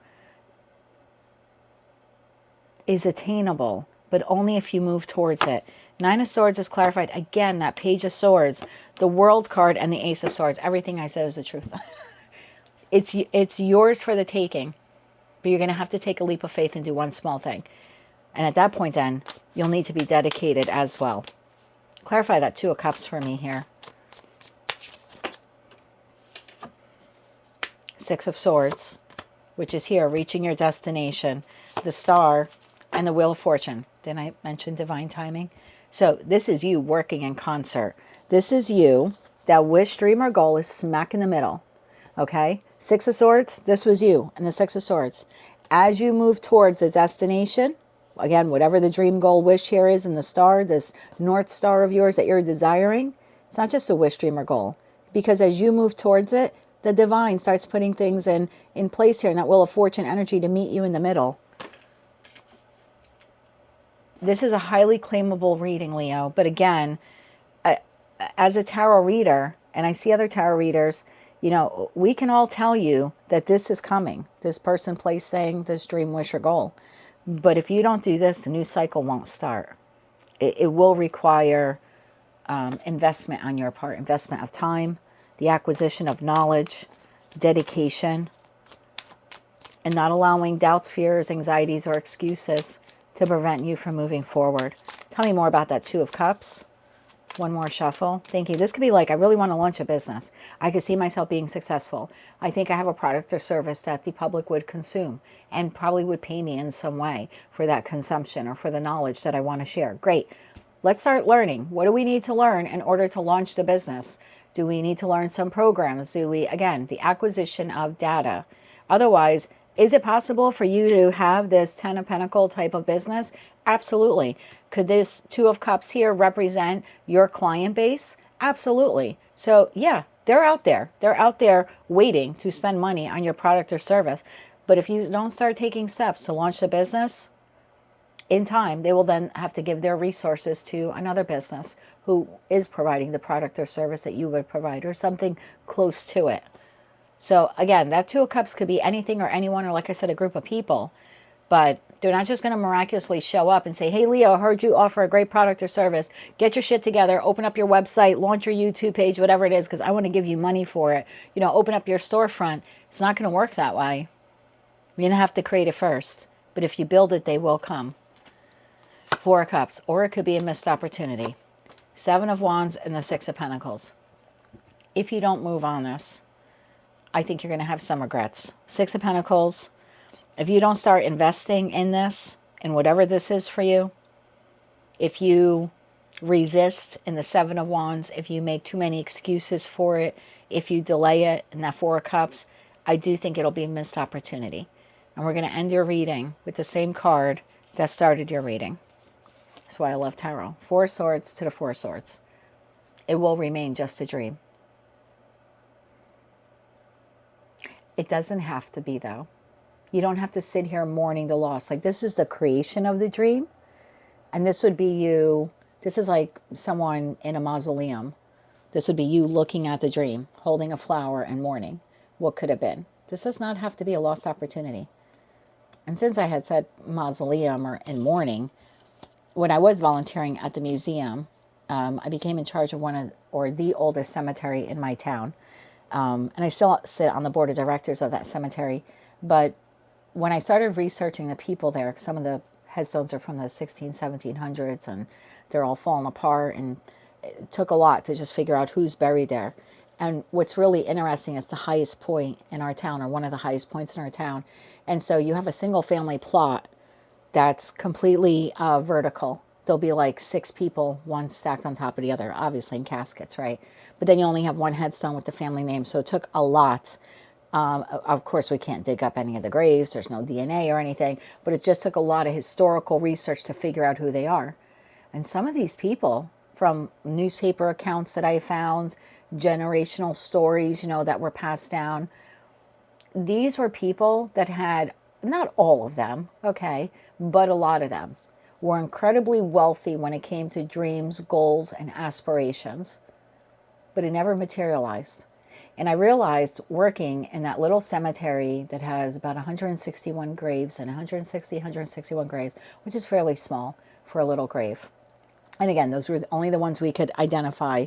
is attainable, but only if you move towards it. 9 of Swords is clarified. Again, that Page of Swords, the World card, and the Ace of Swords. Everything I said is the truth. It's yours for the taking, but you're going to have to take a leap of faith and do one small thing. And at that point then, you'll need to be dedicated as well. Clarify that 2 of Cups for me here. 6 of Swords, which is here, reaching your destination. The Star and the Wheel of Fortune. Didn't I mention divine timing? So this is you working in concert. This is you. That wish, dream, or goal is smack in the middle. Okay? 6 of Swords, this was you and the 6 of Swords. As you move towards the destination, again, whatever the dream, goal, wish here is in the star, this North Star of yours that you're desiring, it's not just a wish, dream, or goal. Because as you move towards it, the divine starts putting things in place here in that Wheel of Fortune energy to meet you in the middle. This is a highly claimable reading, Leo. But again, as a tarot reader, and I see other tarot readers, you know, we can all tell you that this is coming. This person, place, thing, this dream, wish, or goal. But if you don't do this, the new cycle won't start. It will require investment on your part, investment of time, the acquisition of knowledge, dedication, and not allowing doubts, fears, anxieties, or excuses to prevent you from moving forward. Tell me more about that 2 of Cups. One more shuffle. Thank you. This could be like, I really want to launch a business. I could see myself being successful. I think I have a product or service that the public would consume and probably would pay me in some way for that consumption or for the knowledge that I want to share. Great. Let's start learning. What do we need to learn in order to launch the business? Do we need to learn some programs? Do we, again, the acquisition of data. Otherwise, is it possible for you to have this 10 of Pentacles type of business? Absolutely. Could this 2 of Cups here represent your client base? Absolutely. So yeah, they're out there. They're out there waiting to spend money on your product or service. But if you don't start taking steps to launch the business, in time, they will then have to give their resources to another business who is providing the product or service that you would provide or something close to it. So again, that Two of Cups could be anything or anyone, or like I said, a group of people. But they're not just going to miraculously show up and say, hey, Leo, I heard you offer a great product or service. Get your shit together. Open up your website. Launch your YouTube page, whatever it is, because I want to give you money for it. You know, open up your storefront. It's not going to work that way. You're going to have to create it first. But if you build it, they will come. Four of Cups. Or it could be a missed opportunity. Seven of Wands and the Six of Pentacles. If you don't move on this, I think you're going to have some regrets. Six of Pentacles. If you don't start investing in this, in whatever this is for you, if you resist in the Seven of Wands, if you make too many excuses for it, if you delay it in that Four of Cups, I do think it'll be a missed opportunity. And we're going to end your reading with the same card that started your reading. That's why I love tarot. Four of Swords to the Four of Swords. It will remain just a dream. It doesn't have to be, though. You don't have to sit here mourning the loss. Like, this is the creation of the dream. And this would be you. This is like someone in a mausoleum. This would be you looking at the dream, holding a flower and mourning what could have been. This does not have to be a lost opportunity. And since I had said mausoleum or in mourning, when I was volunteering at the museum, I became in charge of the oldest cemetery in my town. And I still sit on the board of directors of that cemetery. But when I started researching the people there, some of the headstones are from the 1700s, and they're all falling apart, and it took a lot to just figure out who's buried there. And what's really interesting is the highest point in our town, or one of the highest points in our town. And so you have a single family plot that's completely vertical. There'll be like 6 people, one stacked on top of the other, obviously in caskets, right? But then you only have one headstone with the family name. So it took a lot. Of course, we can't dig up any of the graves. There's no DNA or anything. But it just took a lot of historical research to figure out who they are. And some of these people, from newspaper accounts that I found, generational stories, you know, that were passed down, these were people that had, not all of them, okay, but a lot of them were incredibly wealthy when it came to dreams, goals, and aspirations. But it never materialized. And I realized, working in that little cemetery that has about 161 graves, and 161 graves, which is fairly small for a little grave. And again, those were only the ones we could identify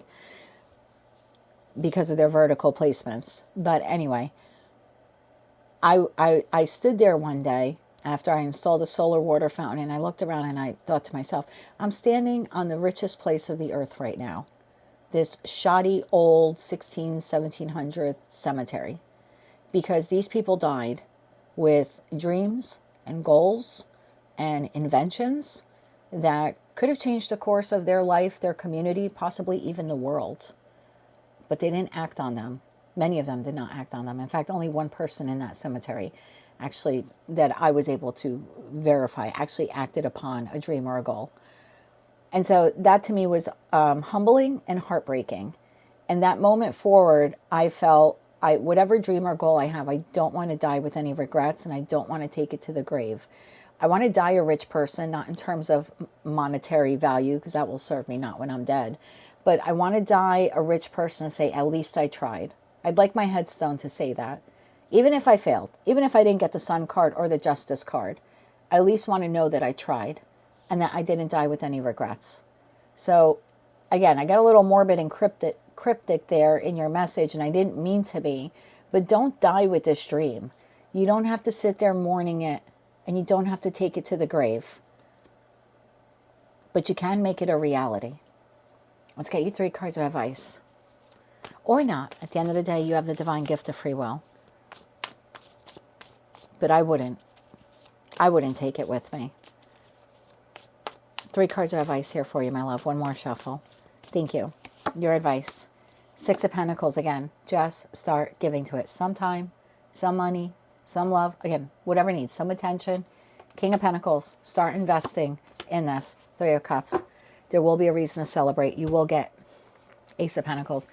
because of their vertical placements. But anyway, I stood there one day after I installed a solar water fountain, and I looked around and I thought to myself, I'm standing on the richest place of the earth right now. This shoddy old 1700 cemetery, because these people died with dreams and goals and inventions that could have changed the course of their life, their community, possibly even the world. But they didn't act on them. Many of them did not act on them. In fact, only one person in that cemetery actually, that I was able to verify, actually acted upon a dream or a goal. And so that to me was humbling and heartbreaking. And that moment forward, I felt, whatever dream or goal I have, I don't want to die with any regrets, and I don't want to take it to the grave. I want to die a rich person, not in terms of monetary value, because that will serve me not when I'm dead. But I want to die a rich person and say, at least I tried. I'd like my headstone to say that. Even if I failed, even if I didn't get the Sun card or the Justice card, I at least want to know that I tried and that I didn't die with any regrets. So again, I got a little morbid and cryptic there in your message, and I didn't mean to be, but don't die with this dream. You don't have to sit there mourning it, and you don't have to take it to the grave. But you can make it a reality. Let's get you 3 cards of advice. Or not. At the end of the day, you have the divine gift of free will. But I wouldn't take it with me. 3 cards of advice here for you, my love. One more shuffle. Thank you. Your advice. 6 of Pentacles again. Just start giving to it. Some time, some money, some love. Again, whatever needs. Some attention. King of Pentacles. Start investing in this. 3 of Cups. There will be a reason to celebrate. You will get Ace of Pentacles.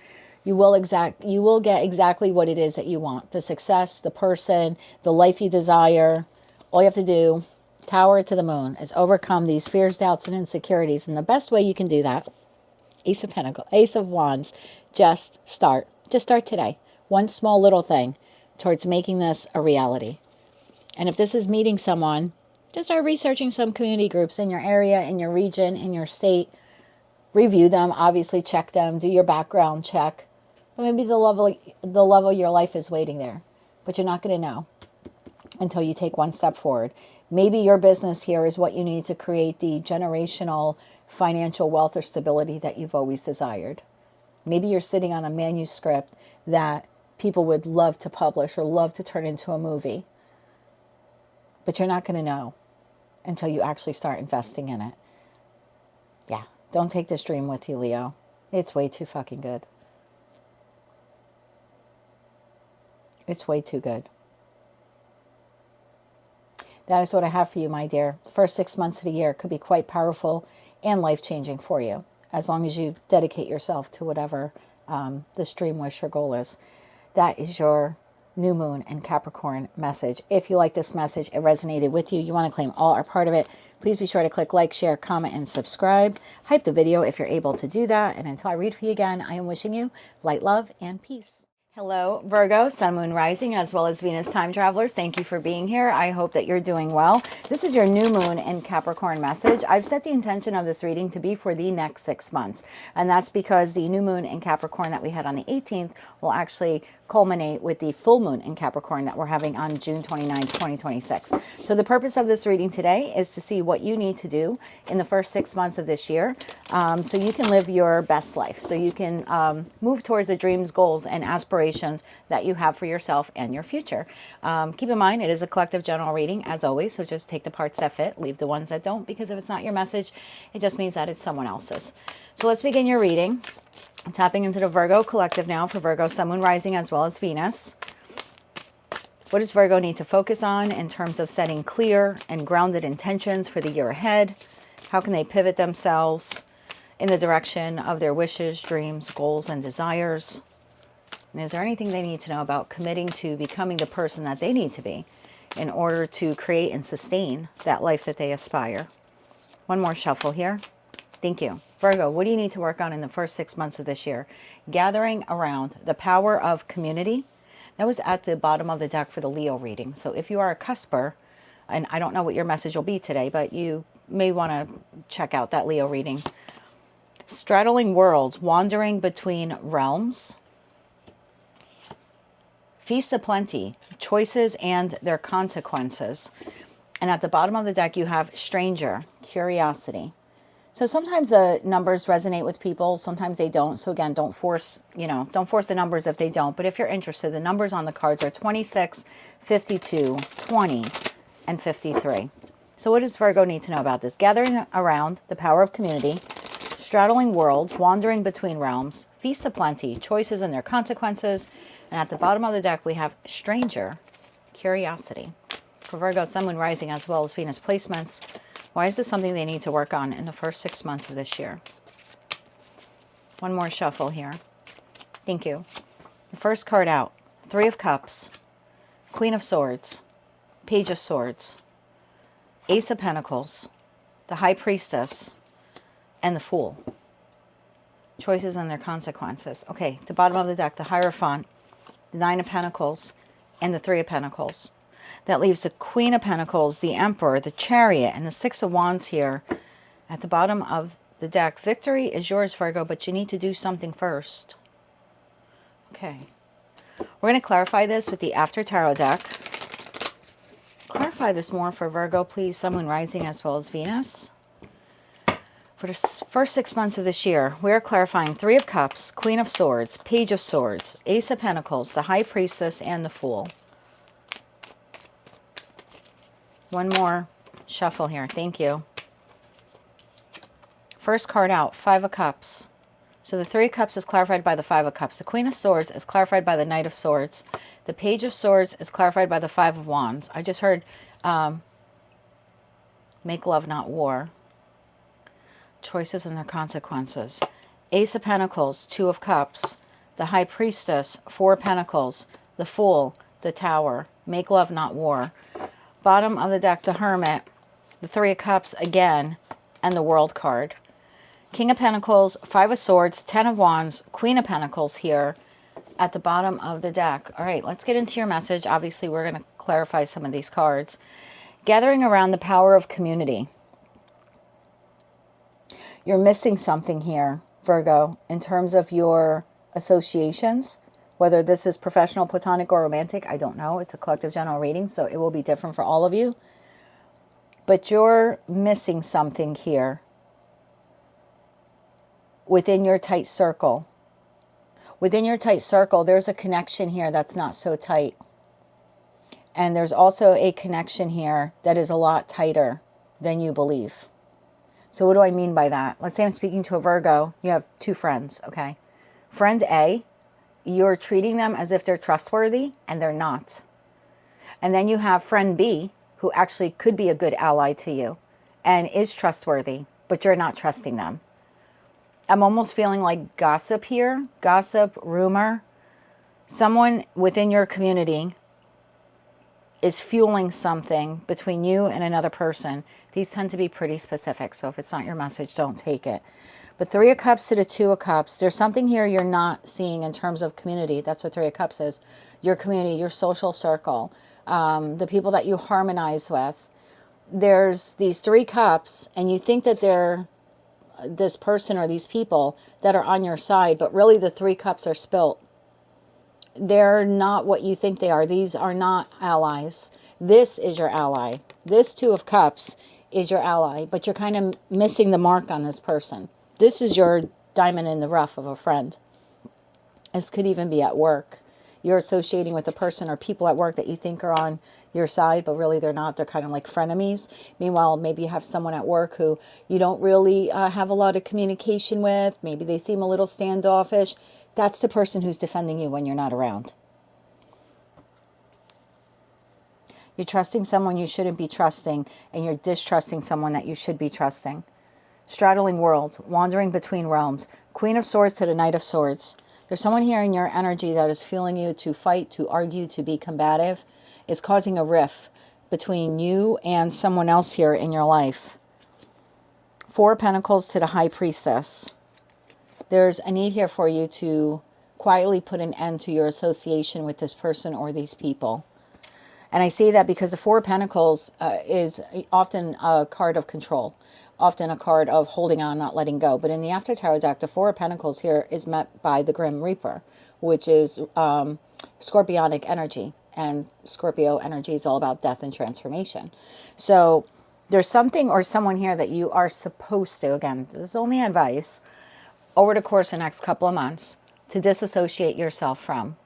You will get exactly what it is that you want. The success, the person, the life you desire. All you have to do, tower it to the moon, is overcome these fears, doubts, and insecurities. And the best way you can do that, Ace of Pentacles, Ace of Wands, just start. Just start today. One small little thing. towards making this a reality. And if this is meeting someone, just start researching some community groups in your area, in your region, in your state. Review them, obviously check them, do your background check. But maybe the level of your life is waiting there. But you're not going to know until you take one step forward. Maybe your business here is what you need to create the generational financial wealth or stability that you've always desired. Maybe you're sitting on a manuscript that people would love to publish or love to turn into a movie. But you're not going to know until you actually start investing in it. Yeah, don't take this dream with you, Leo. It's way too fucking good. It's way too good. That is what I have for you, my dear. The first 6 months of the year could be quite powerful and life-changing for you, as long as you dedicate yourself to whatever this dream, wish, or goal is. That is your new moon and Capricorn message. If you like this message, it resonated with you, you want to claim all or part of it, please be sure to click like, share, comment, and subscribe. Hype the video if you're able to do that. And until I read for you again, I am wishing you light, love, and peace. Hello, Virgo, Sun, Moon, Rising, as well as Venus time travelers. Thank you for being here. I hope that you're doing well. This is your new moon in Capricorn message. I've set the intention of this reading to be for the next 6 months. And that's because the new moon in Capricorn that we had on the 18th will actually culminate with the full moon in Capricorn that we're having on June 29, 2026. So the purpose of this reading today is to see what you need to do in the first 6 months of this year so you can live your best life, so you can move towards the dreams, goals, and aspirations that you have for yourself and your future. Keep in mind, it is a collective general reading, as always, so just take the parts that fit, leave the ones that don't, because if it's not your message, it just means that it's someone else's. So let's begin your reading. I'm tapping into the Virgo collective now for Virgo, Sun, Moon, Rising, as well as Venus. What does Virgo need to focus on in terms of setting clear and grounded intentions for the year ahead? How can they pivot themselves in the direction of their wishes, dreams, goals, and desires? And is there anything they need to know about committing to becoming the person that they need to be in order to create and sustain that life that they aspire? One more shuffle here. Thank you. Virgo, what do you need to work on in the first 6 months of this year? Gathering around the power of community. That was at the bottom of the deck for the Leo reading. So if you are a cusper, and I don't know what your message will be today, but you may want to check out that Leo reading. Straddling worlds, wandering between realms. Feast of plenty, choices and their consequences. And at the bottom of the deck, you have stranger, curiosity. So sometimes the numbers resonate with people, sometimes they don't. So again, don't force the numbers if they don't. But if you're interested, the numbers on the cards are 26, 52, 20, and 53. So what does Virgo need to know about this? Gathering around the power of community, straddling worlds, wandering between realms, feast of plenty, choices and their consequences. And at the bottom of the deck, we have stranger, curiosity. For Virgo, Sun, Moon, Rising, as well as Venus placements. Why is this something they need to work on in the first 6 months of this year? One more shuffle here. Thank you. The first card out, Three of Cups, Queen of Swords, Page of Swords, Ace of Pentacles, the High Priestess, and the Fool. Choices and their consequences. Okay, the bottom of the deck, the Hierophant, the Nine of Pentacles, and the Three of Pentacles. That leaves the Queen of Pentacles, the Emperor, the Chariot, and the Six of Wands here at the bottom of the deck. Victory is yours, Virgo, but you need to do something first. Okay. We're going to clarify this with the After Tarot deck. Clarify this more for Virgo, please. Sun, Moon, Rising, as well as Venus. For the first 6 months of this year, we are clarifying Three of Cups, Queen of Swords, Page of Swords, Ace of Pentacles, the High Priestess, and the Fool. One more shuffle here. Thank you. First card out, Five of Cups. So the Three of Cups is clarified by the Five of Cups. The Queen of Swords is clarified by the Knight of Swords. The Page of Swords is clarified by the Five of Wands. I just heard make love, not war. Choices and their consequences. Ace of Pentacles, Two of Cups. The High Priestess, Four of Pentacles. The Fool, the Tower. Make love, not war. Bottom of the deck, the Hermit, the Three of Cups again, and the World card. King of Pentacles, Five of Swords, Ten of Wands, Queen of Pentacles here, at the bottom of the deck. All right, let's get into your message. Obviously, we're going to clarify some of these cards. Gathering around the power of community. You're missing something here, Virgo, in terms of your associations. Whether this is professional, platonic, or romantic, I don't know. It's a collective general reading, so it will be different for all of you. But you're missing something here within your tight circle. Within your tight circle, there's a connection here that's not so tight. And there's also a connection here that is a lot tighter than you believe. So what do I mean by that? Let's say I'm speaking to a Virgo. You have two friends, okay? Friend A, you're treating them as if they're trustworthy, and they're not. And then you have friend B, who actually could be a good ally to you and is trustworthy, but you're not trusting them. I'm almost feeling like gossip here, gossip, rumor. Someone within your community is fueling something between you and another person. These tend to be pretty specific, so if it's not your message, don't take it. But Three of Cups to the Two of Cups, there's something here you're not seeing in terms of community. That's what Three of Cups is. Your community, your social circle, the people that you harmonize with. There's these Three Cups, and you think that they're this person or these people that are on your side, but really the Three Cups are spilt. They're not what you think they are. These are not allies. This is your ally. This Two of Cups is your ally, but you're kind of missing the mark on this person. This is your diamond in the rough of a friend. This could even be at work. You're associating with a person or people at work that you think are on your side, but really they're not. They're kind of like frenemies. Meanwhile, maybe you have someone at work who you don't really have a lot of communication with. Maybe they seem a little standoffish. That's the person who's defending you when you're not around. You're trusting someone you shouldn't be trusting, and you're distrusting someone that you should be trusting. Straddling worlds, wandering between realms. Queen of Swords to the Knight of Swords. There's someone here in your energy that is fueling you to fight, to argue, to be combative. Is causing a rift between you and someone else here in your life. Four of Pentacles to the High Priestess. There's a need here for you to quietly put an end to your association with this person or these people. And I say that because the Four of Pentacles is often a card of control, often a card of holding on, not letting go. But in the After Tarot deck, the Four of Pentacles here is met by the Grim Reaper, which is Scorpionic energy. And Scorpio energy is all about death and transformation. So there's something or someone here that you are supposed to, again, this is only advice, over the course of the next couple of months, to disassociate yourself from.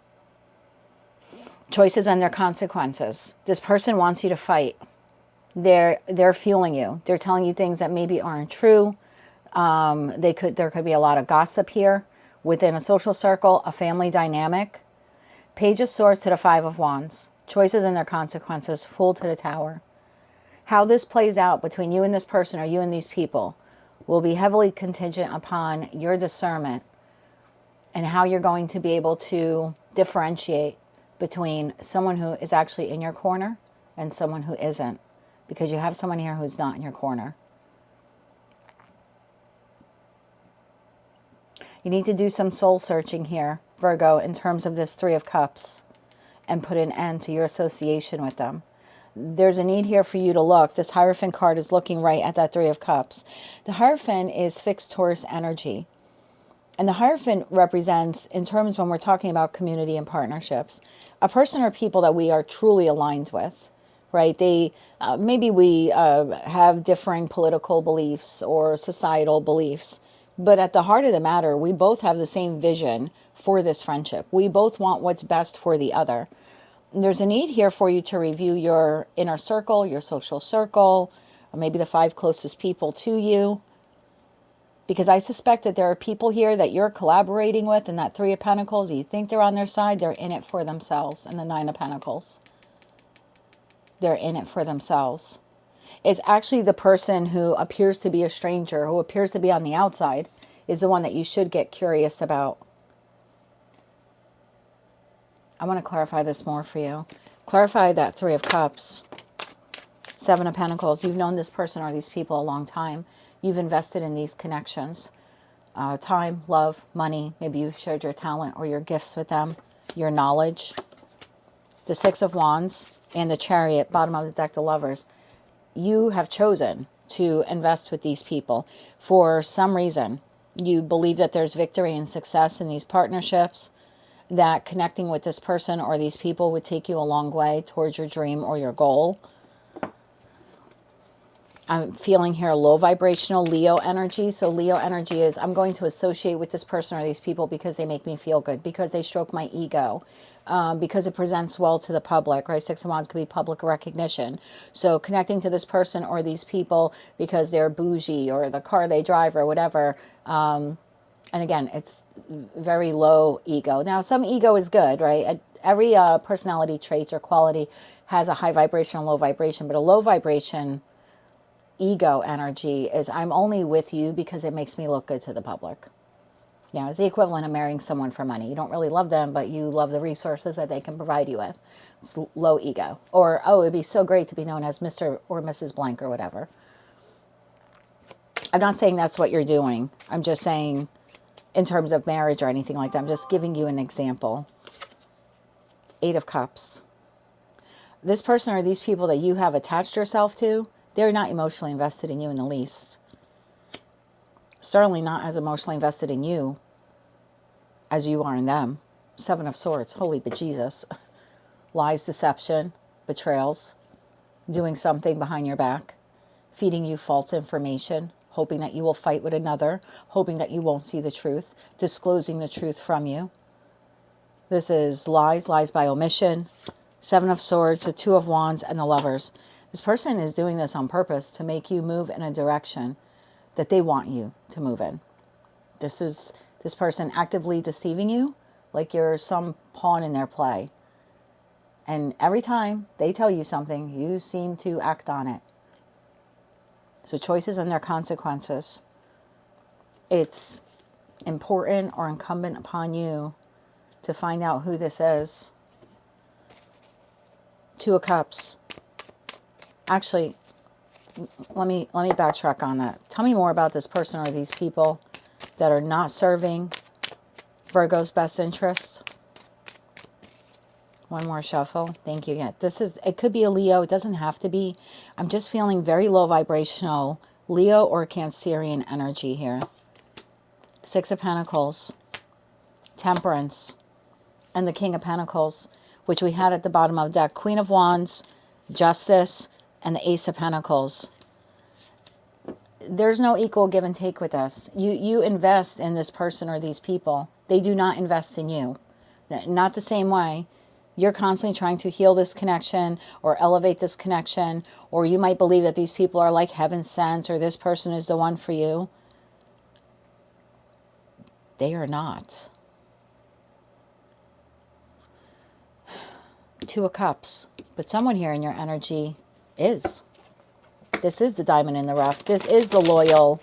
Choices and their consequences. This person wants you to fight. They're fueling you. They're telling you things that maybe aren't true. There could be a lot of gossip here within a social circle, a family dynamic. Page of Swords to the Five of Wands. Choices and their consequences. Fool to the Tower. How this plays out between you and this person or you and these people will be heavily contingent upon your discernment and how you're going to be able to differentiate between someone who is actually in your corner and someone who isn't, because you have someone here who's not in your corner. You need to do some soul searching here, Virgo, in terms of this Three of Cups, and put an end to your association with them. There's a need here for you to look. This Hierophant card is looking right at that Three of Cups. The Hierophant is fixed Taurus energy. And the Hierophant represents, in terms when we're talking about community and partnerships, a person or people that we are truly aligned with, right? Maybe we have differing political beliefs or societal beliefs, but at the heart of the matter, we both have the same vision for this friendship. We both want what's best for the other. And there's a need here for you to review your inner circle, your social circle, or maybe the 5 closest people to you. Because I suspect that there are people here that you're collaborating with in that Three of Pentacles. You think they're on their side. They're in it for themselves. And the Nine of Pentacles. They're in it for themselves. It's actually the person who appears to be a stranger, who appears to be on the outside, is the one that you should get curious about. I want to clarify this more for you. Clarify that Three of Cups. Seven of Pentacles. You've known this person or these people a long time. You've invested in these connections. time, love, money. Maybe you've shared your talent or your gifts with them, your knowledge. The Six of Wands and the Chariot, bottom of the deck, the Lovers. You have chosen to invest with these people for some reason. You believe that there's victory and success in these partnerships, that connecting with this person or these people would take you a long way towards your dream or your goal. I'm feeling here low vibrational Leo energy. So Leo energy is, I'm going to associate with this person or these people because they make me feel good, because they stroke my ego, because it presents well to the public, right? Six of Wands could be public recognition. So connecting to this person or these people because they're bougie or the car they drive or whatever. And again, it's very low ego. Now, some ego is good, right? Every personality traits or quality has a high vibration and low vibration, but a low vibration ego energy is, I'm only with you because it makes me look good to the public. You know, it's the equivalent of marrying someone for money. You don't really love them, but you love the resources that they can provide you with. It's low ego. Or, oh, it'd be so great to be known as Mr. or Mrs. Blank or whatever. I'm not saying that's what you're doing. I'm just saying in terms of marriage or anything like that. I'm just giving you an example. Eight of Cups. This person or these people that you have attached yourself to, they're not emotionally invested in you in the least. Certainly not as emotionally invested in you as you are in them. Seven of Swords. Holy bejesus. Lies, deception, betrayals, doing something behind your back, feeding you false information, hoping that you will fight with another, hoping that you won't see the truth, disclosing the truth from you. This is lies, lies by omission. Seven of Swords, the Two of Wands, and the Lovers. This person is doing this on purpose to make you move in a direction that they want you to move in. This is this person actively deceiving you like you're some pawn in their play. And every time they tell you something, you seem to act on it. So choices and their consequences. It's important or incumbent upon you to find out who this is. Two of Cups. Actually, let me backtrack on that. Tell me more about this person or these people that are not serving Virgo's best interest. One more shuffle. Thank you. Yeah, it could be a Leo. It doesn't have to be. I'm just feeling very low vibrational Leo or Cancerian energy here. Six of Pentacles, Temperance, and the King of Pentacles, which we had at the bottom of the deck. Queen of Wands, Justice, and the Ace of Pentacles. There's no equal give and take with us. You invest in this person or these people. They do not invest in you. Not the same way. You're constantly trying to heal this connection or elevate this connection, or you might believe that these people are like heaven sent or this person is the one for you. They are not. Two of Cups. But someone here in your energy is. This is the diamond in the rough. This is the loyal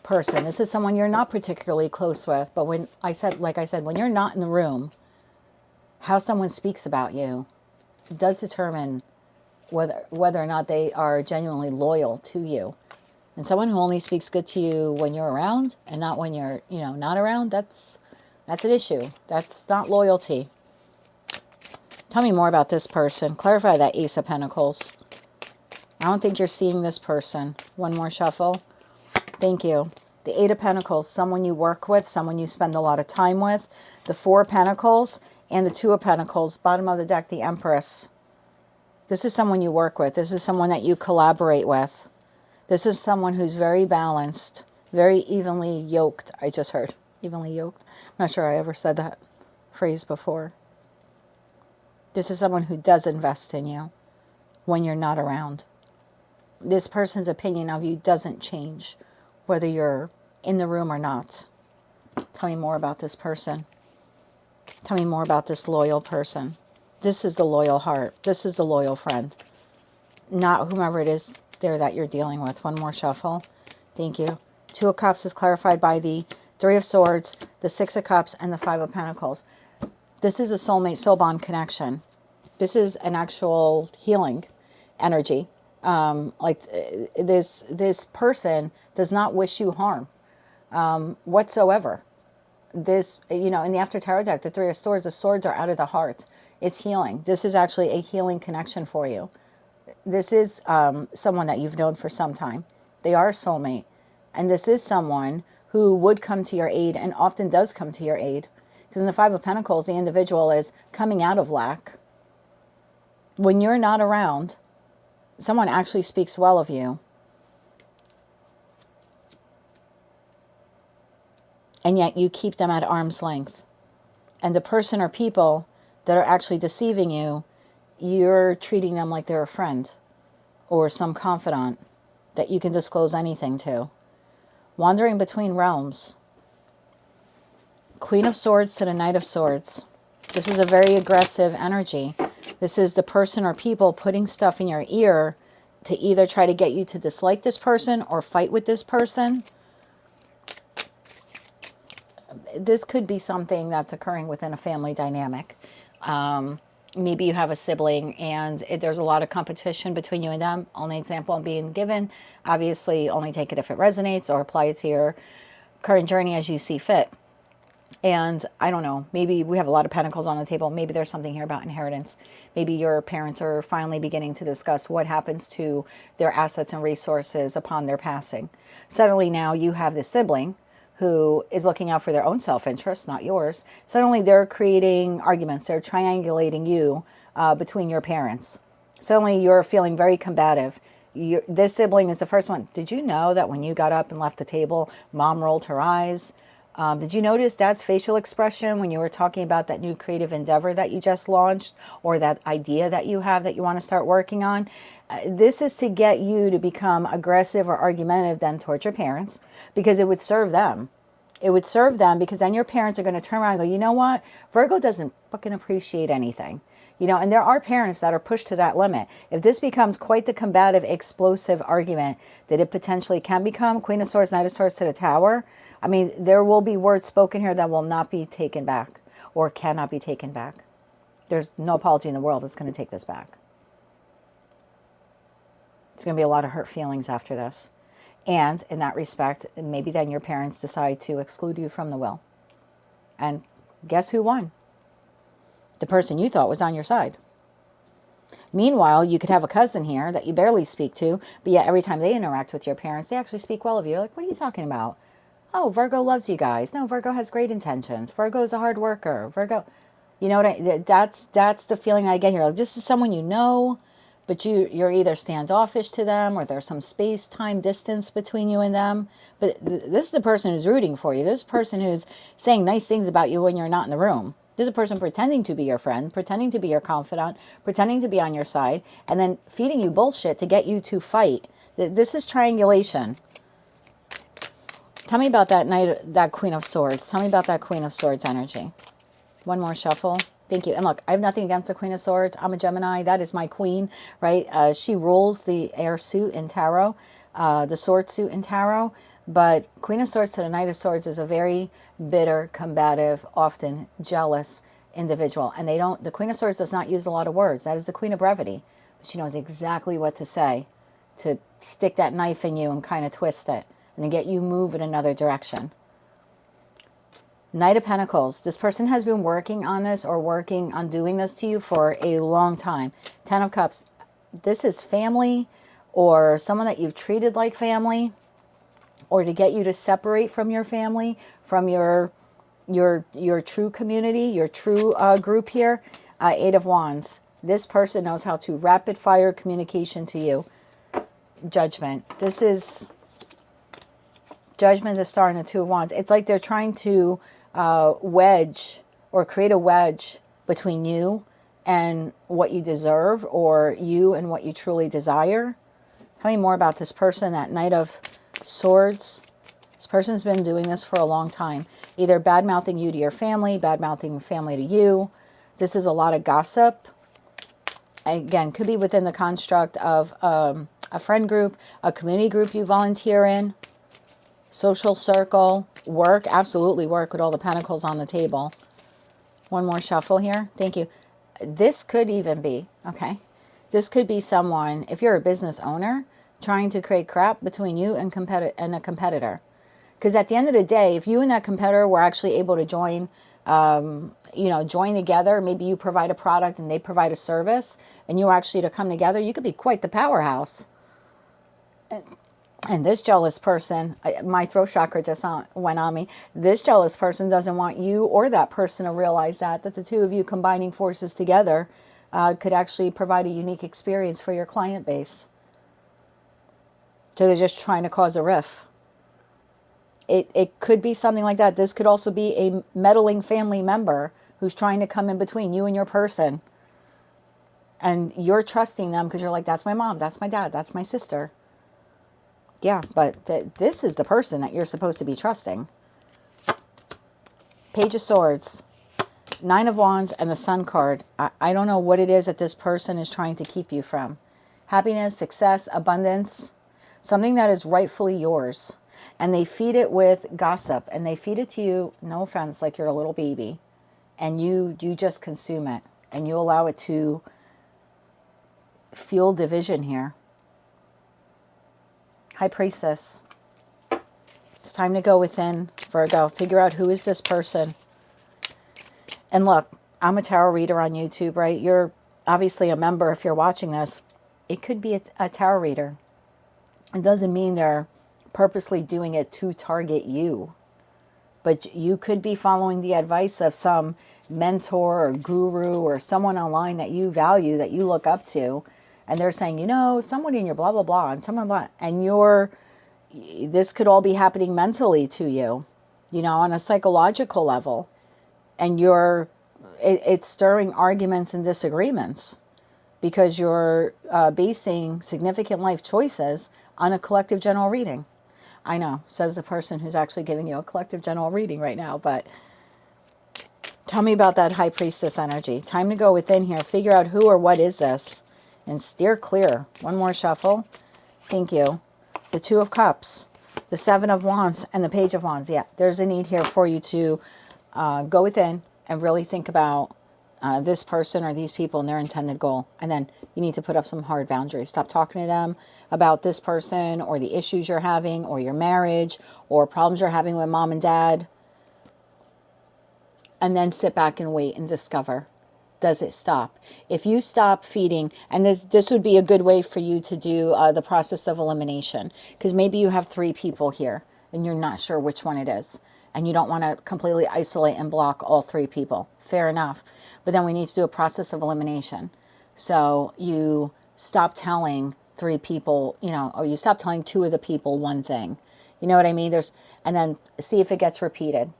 person. This is someone you're not particularly close with. But when when you're not in the room, how someone speaks about you does determine whether or not they are genuinely loyal to you. And someone who only speaks good to you when you're around and not when you're, not around, that's an issue. That's not loyalty. Tell me more about this person. Clarify that Ace of Pentacles. I don't think you're seeing this person. One more shuffle. Thank you. The Eight of Pentacles, someone you work with, someone you spend a lot of time with. The Four of Pentacles and the Two of Pentacles. Bottom of the deck, the Empress. This is someone you work with. This is someone that you collaborate with. This is someone who's very balanced, very evenly yoked. I just heard evenly yoked. I'm not sure I ever said that phrase before. This is someone who does invest in you when you're not around. This person's opinion of you doesn't change whether you're in the room or not. Tell me more about this person. Tell me more about this loyal person. This is the loyal heart. This is the loyal friend. Not whomever it is there that you're dealing with. One more shuffle. Thank you. Two of Cups is clarified by the Three of Swords, the Six of Cups, and the Five of Pentacles. This is a soulmate, soul bond connection. This is an actual healing energy. This person does not wish you harm. whatsoever. This, you know, in the After Tarot deck, the Three of Swords, the swords are out of the heart. It's healing. This is actually a healing connection for you. This is someone that you've known for some time. They are a soulmate. And this is someone who would come to your aid and often does come to your aid. Because in the Five of Pentacles, the individual is coming out of lack. When you're not around, someone actually speaks well of you. And yet you keep them at arm's length. And the person or people that are actually deceiving you, you're treating them like they're a friend or some confidant that you can disclose anything to. Wandering between realms. Queen of Swords to the Knight of Swords. This is a very aggressive energy. This is the person or people putting stuff in your ear to either try to get you to dislike this person or fight with this person. This could be something that's occurring within a family dynamic. Maybe you have a sibling and there's a lot of competition between you and them. Only example I'm being given. Obviously, only take it if it resonates or apply it to your current journey as you see fit. And I don't know, maybe we have a lot of pentacles on the table. Maybe there's something here about inheritance. Maybe your parents are finally beginning to discuss what happens to their assets and resources upon their passing. Suddenly now you have this sibling who is looking out for their own self-interest, not yours. Suddenly they're creating arguments. They're triangulating you between your parents. Suddenly you're feeling very combative. This sibling is the first one. Did you know that when you got up and left the table, mom rolled her eyes? Did you notice dad's facial expression when you were talking about that new creative endeavor that you just launched or that idea that you have that you want to start working on? This is to get you to become aggressive or argumentative then towards your parents because it would serve them. It would serve them because then your parents are going to turn around and go, you know what? Virgo doesn't fucking appreciate anything. You know, and there are parents that are pushed to that limit. If this becomes quite the combative, explosive argument that it potentially can become, Queen of Swords, Knight of Swords to the Tower, I mean, there will be words spoken here that will not be taken back or cannot be taken back. There's no apology in the world that's going to take this back. It's going to be a lot of hurt feelings after this. And in that respect, maybe then your parents decide to exclude you from the will. And guess who won? The person you thought was on your side. Meanwhile, you could have a cousin here that you barely speak to, but yet every time they interact with your parents, they actually speak well of you. You're like, what are you talking about? Oh, Virgo loves you guys. No, Virgo has great intentions. Virgo is a hard worker. Virgo, you know what? That's the feeling I get here. Like, this is someone you know, but you're either standoffish to them or there's some space, time, distance between you and them. But this is the person who's rooting for you. This person who's saying nice things about you when you're not in the room. This is a person pretending to be your friend, pretending to be your confidant, pretending to be on your side, and then feeding you bullshit to get you to fight. This is triangulation. Tell me about that Queen of Swords. Tell me about that Queen of Swords energy. One more shuffle. Thank you. And look, I have nothing against the Queen of Swords. I'm a Gemini. That is my queen, right? She rules the air suit in tarot, the sword suit in tarot. But Queen of Swords to the Knight of Swords is a very bitter, combative, often jealous individual. And the Queen of Swords does not use a lot of words. That is the Queen of Brevity. But she knows exactly what to say to stick that knife in you and kind of twist it and to get you move in another direction. Knight of Pentacles. This person has been working on this or working on doing this to you for a long time. Ten of Cups. This is family or someone that you've treated like family, or to get you to separate from your family, from your true community, your true group here. Eight of Wands. This person knows how to rapid fire communication to you. Judgment. This is Judgment, the Star, and the Two of Wands. It's like they're trying to wedge or create a wedge between you and what you deserve, or you and what you truly desire. Tell me more about this person, that Knight of Swords. This person's been doing this for a long time. Either bad-mouthing you to your family, bad-mouthing family to you. This is a lot of gossip. Again, could be within the construct of a friend group, a community group you volunteer in, social circle, work, absolutely work with all the pentacles on the table. One more shuffle here. Thank you. This could even be, okay, this could be someone, if you're a business owner, trying to create crap between you and a competitor. Because at the end of the day, if you and that competitor were actually able to join, join together, maybe you provide a product and they provide a service, and you actually to come together, you could be quite the powerhouse. And this jealous person, my throat chakra just went on me. This jealous person doesn't want you or that person to realize that the two of you combining forces together could actually provide a unique experience for your client base. So they're just trying to cause a rift. It could be something like that. This could also be a meddling family member who's trying to come in between you and your person. And you're trusting them because you're like, that's my mom, that's my dad, that's my sister. Yeah, but this is the person that you're supposed to be trusting. Page of Swords, Nine of Wands, and the Sun card. I don't know what it is that this person is trying to keep you from. Happiness, success, abundance, something that is rightfully yours. And they feed it with gossip, and they feed it to you, no offense, like you're a little baby. And you just consume it, and you allow it to fuel division here. High Priestess. It's time to go within, Virgo. Figure out who is this person. And look, I'm a tarot reader on YouTube, right? You're obviously a member if you're watching this. It could be a tarot reader. It doesn't mean they're purposely doing it to target you. But you could be following the advice of some mentor or guru or someone online that you value, that you look up to. And they're saying, someone in your blah, blah, blah, and someone blah. And this could all be happening mentally to you, on a psychological level. And it's stirring arguments and disagreements because you're basing significant life choices on a collective general reading. I know, says the person who's actually giving you a collective general reading right now, but tell me about that High Priestess energy. Time to go within here, figure out who or what is this. And steer clear. One more shuffle. Thank you. The Two of Cups, the Seven of Wands, and the Page of Wands. Yeah, there's a need here for you to go within and really think about this person or these people and their intended goal. And then you need to put up some hard boundaries. Stop talking to them about this person or the issues you're having or your marriage or problems you're having with mom and dad. And then sit back and wait and discover. Does it stop? If you stop feeding, and this would be a good way for you to do the process of elimination, because maybe you have 3 people here and you're not sure which one it is, and you don't want to completely isolate and block all 3 people. Fair enough. But then we need to do a process of elimination. So you stop telling 3 people, or you stop telling 2 of the people one thing. You know what I mean? And then see if it gets repeated.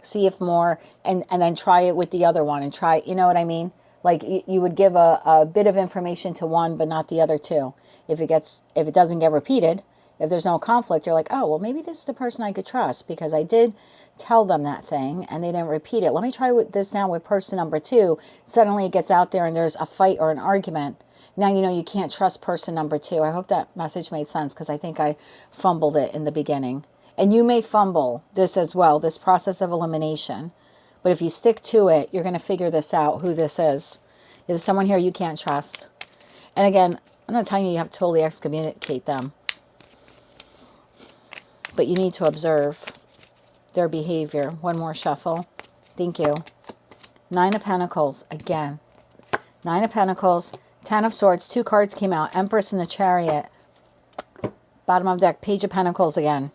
See if more, and then try it with the other one and try, you know what I mean? Like you would give a bit of information to one, but not the other 2. If it doesn't get repeated, if there's no conflict, you're like, oh, well, maybe this is the person I could trust because I did tell them that thing and they didn't repeat it. Let me try this now with person number 2. Suddenly it gets out there and there's a fight or an argument. Now you can't trust person number 2. I hope that message made sense because I think I fumbled it in the beginning. And you may fumble this as well, this process of elimination. But if you stick to it, you're going to figure this out, who this is. There's someone here you can't trust. And again, I'm not telling you have to totally excommunicate them. But you need to observe their behavior. One more shuffle. Thank you. 9 of Pentacles, again. 9 of Pentacles, 10 of Swords, 2 cards came out. Empress and the Chariot. Bottom of deck, Page of Pentacles again.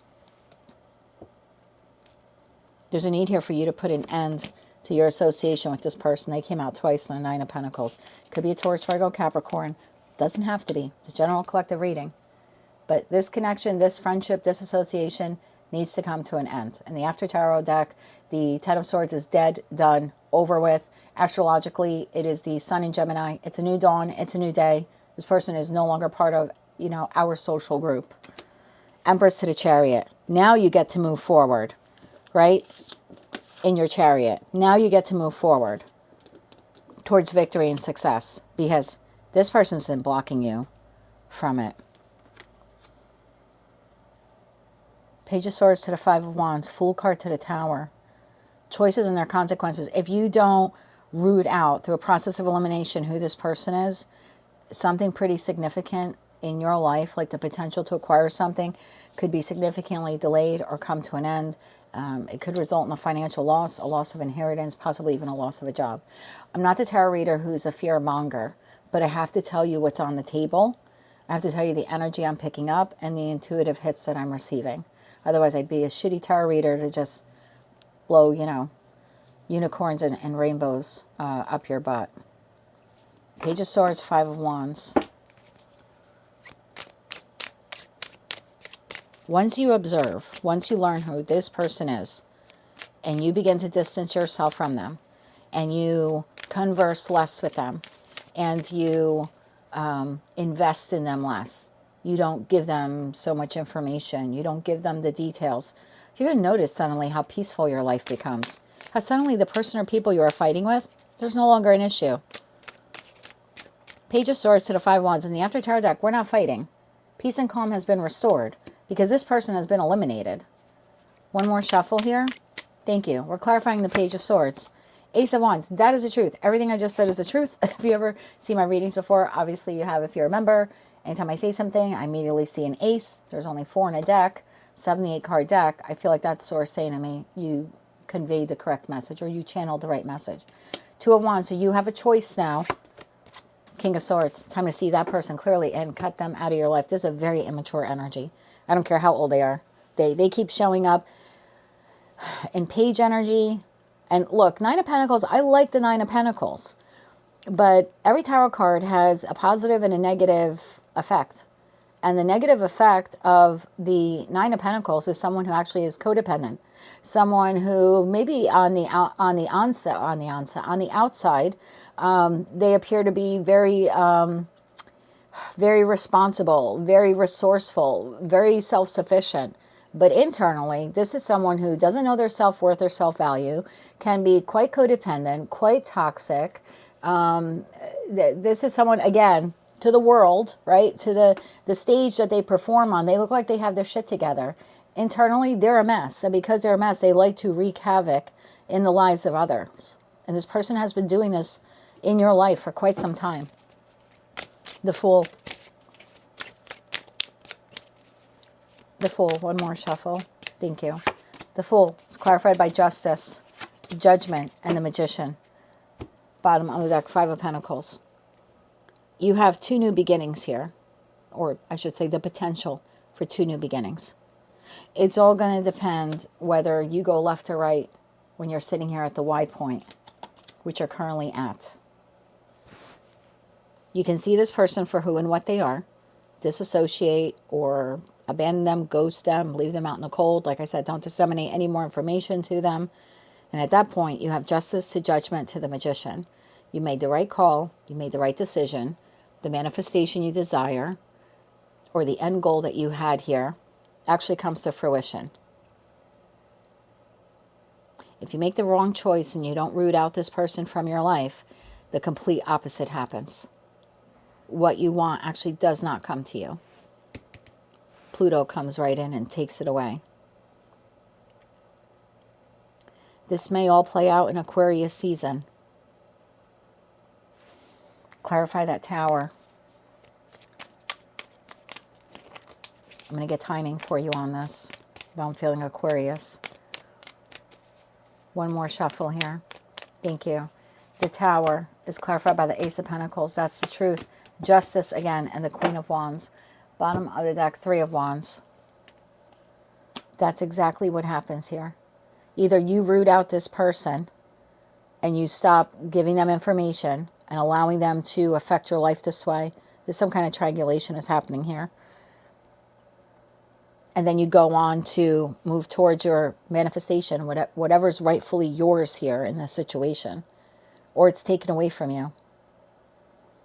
There's a need here for you to put an end to your association with this person. They came out twice in the 9 of Pentacles. Could be a Taurus, Virgo, Capricorn. Doesn't have to be. It's a general collective reading. But this connection, this friendship, this association needs to come to an end. In the After Tarot deck, the 10 of Swords is dead, done, over with. Astrologically, it is the Sun in Gemini. It's a new dawn. It's a new day. This person is no longer part of, our social group. Empress to the Chariot. Now you get to move forward. Right? In your chariot. Now you get to move forward towards victory and success because this person's been blocking you from it. Page of Swords to the 5 of Wands. Fool card to the Tower. Choices and their consequences. If you don't root out through a process of elimination who this person is, something pretty significant in your life, like the potential to acquire something, could be significantly delayed or come to an end. It could result in a financial loss, a loss of inheritance, possibly even a loss of a job. I'm not the tarot reader who's a fear monger, but I have to tell you what's on the table. I have to tell you the energy I'm picking up and the intuitive hits that I'm receiving. Otherwise, I'd be a shitty tarot reader to just blow, unicorns and rainbows up your butt. Page of Swords, Five of Wands. Once you observe, once you learn who this person is, and you begin to distance yourself from them, and you converse less with them, and you invest in them less, you don't give them so much information, you don't give them the details, you're going to notice suddenly how peaceful your life becomes. How suddenly the person or people you are fighting with, there's no longer an issue. Page of Swords to the Five of Wands. In the After Tarot deck, we're not fighting. Peace and calm has been restored because this person has been eliminated. One more shuffle here. Thank you. We're clarifying the Page of Swords. Ace of Wands. That is the truth. Everything I just said is the truth. If you ever see my readings before, obviously you have if you remember. Anytime I say something, I immediately see an ace. There's only 4 in a deck. 78 card deck. I feel like that's source saying to me, you conveyed the correct message or you channeled the right message. 2 of Wands. So you have a choice now. King of Swords. Time to see that person clearly and cut them out of your life. This is a very immature energy. I don't care how old they are. They keep showing up in page energy. And look, Nine of Pentacles, I like the Nine of Pentacles. But every tarot card has a positive and a negative effect. And the negative effect of the Nine of Pentacles is someone who actually is codependent. Someone who maybe on the outside, they appear to be very responsible, very resourceful, very self-sufficient. But internally, this is someone who doesn't know their self-worth or self-value, can be quite codependent, quite toxic. This is someone, again, to the world, right? To the stage that they perform on, they look like they have their shit together. Internally, they're a mess. And because they're a mess, they like to wreak havoc in the lives of others. And this person has been doing this in your life for quite some time. The Fool. The Fool. One more shuffle. Thank you. The Fool is clarified by Justice, Judgment, and the Magician. Bottom of the deck, 5 of Pentacles. You have 2 new beginnings here. Or I should say the potential for 2 new beginnings. It's all going to depend whether you go left or right when you're sitting here at the Y point, which you're currently at. You can see this person for who and what they are, disassociate or abandon them, ghost them, leave them out in the cold. Like I said, don't disseminate any more information to them. And at that point, you have Justice to Judgment to the Magician. You made the right call. You made the right decision. The manifestation you desire or the end goal that you had here actually comes to fruition. If you make the wrong choice and you don't root out this person from your life, the complete opposite happens. What you want actually does not come to you. Pluto comes right in and takes it away. This may all play out in Aquarius season. Clarify that Tower. I'm going to get timing for you on this, but I'm feeling Aquarius. One more shuffle here. Thank you. The Tower is clarified by the Ace of Pentacles. That's the truth. Justice again, and the Queen of Wands. Bottom of the deck, 3 of Wands. That's exactly what happens here. Either you root out this person and you stop giving them information and allowing them to affect your life this way. There's some kind of triangulation is happening here. And then you go on to move towards your manifestation, whatever's rightfully yours here in this situation. Or it's taken away from you.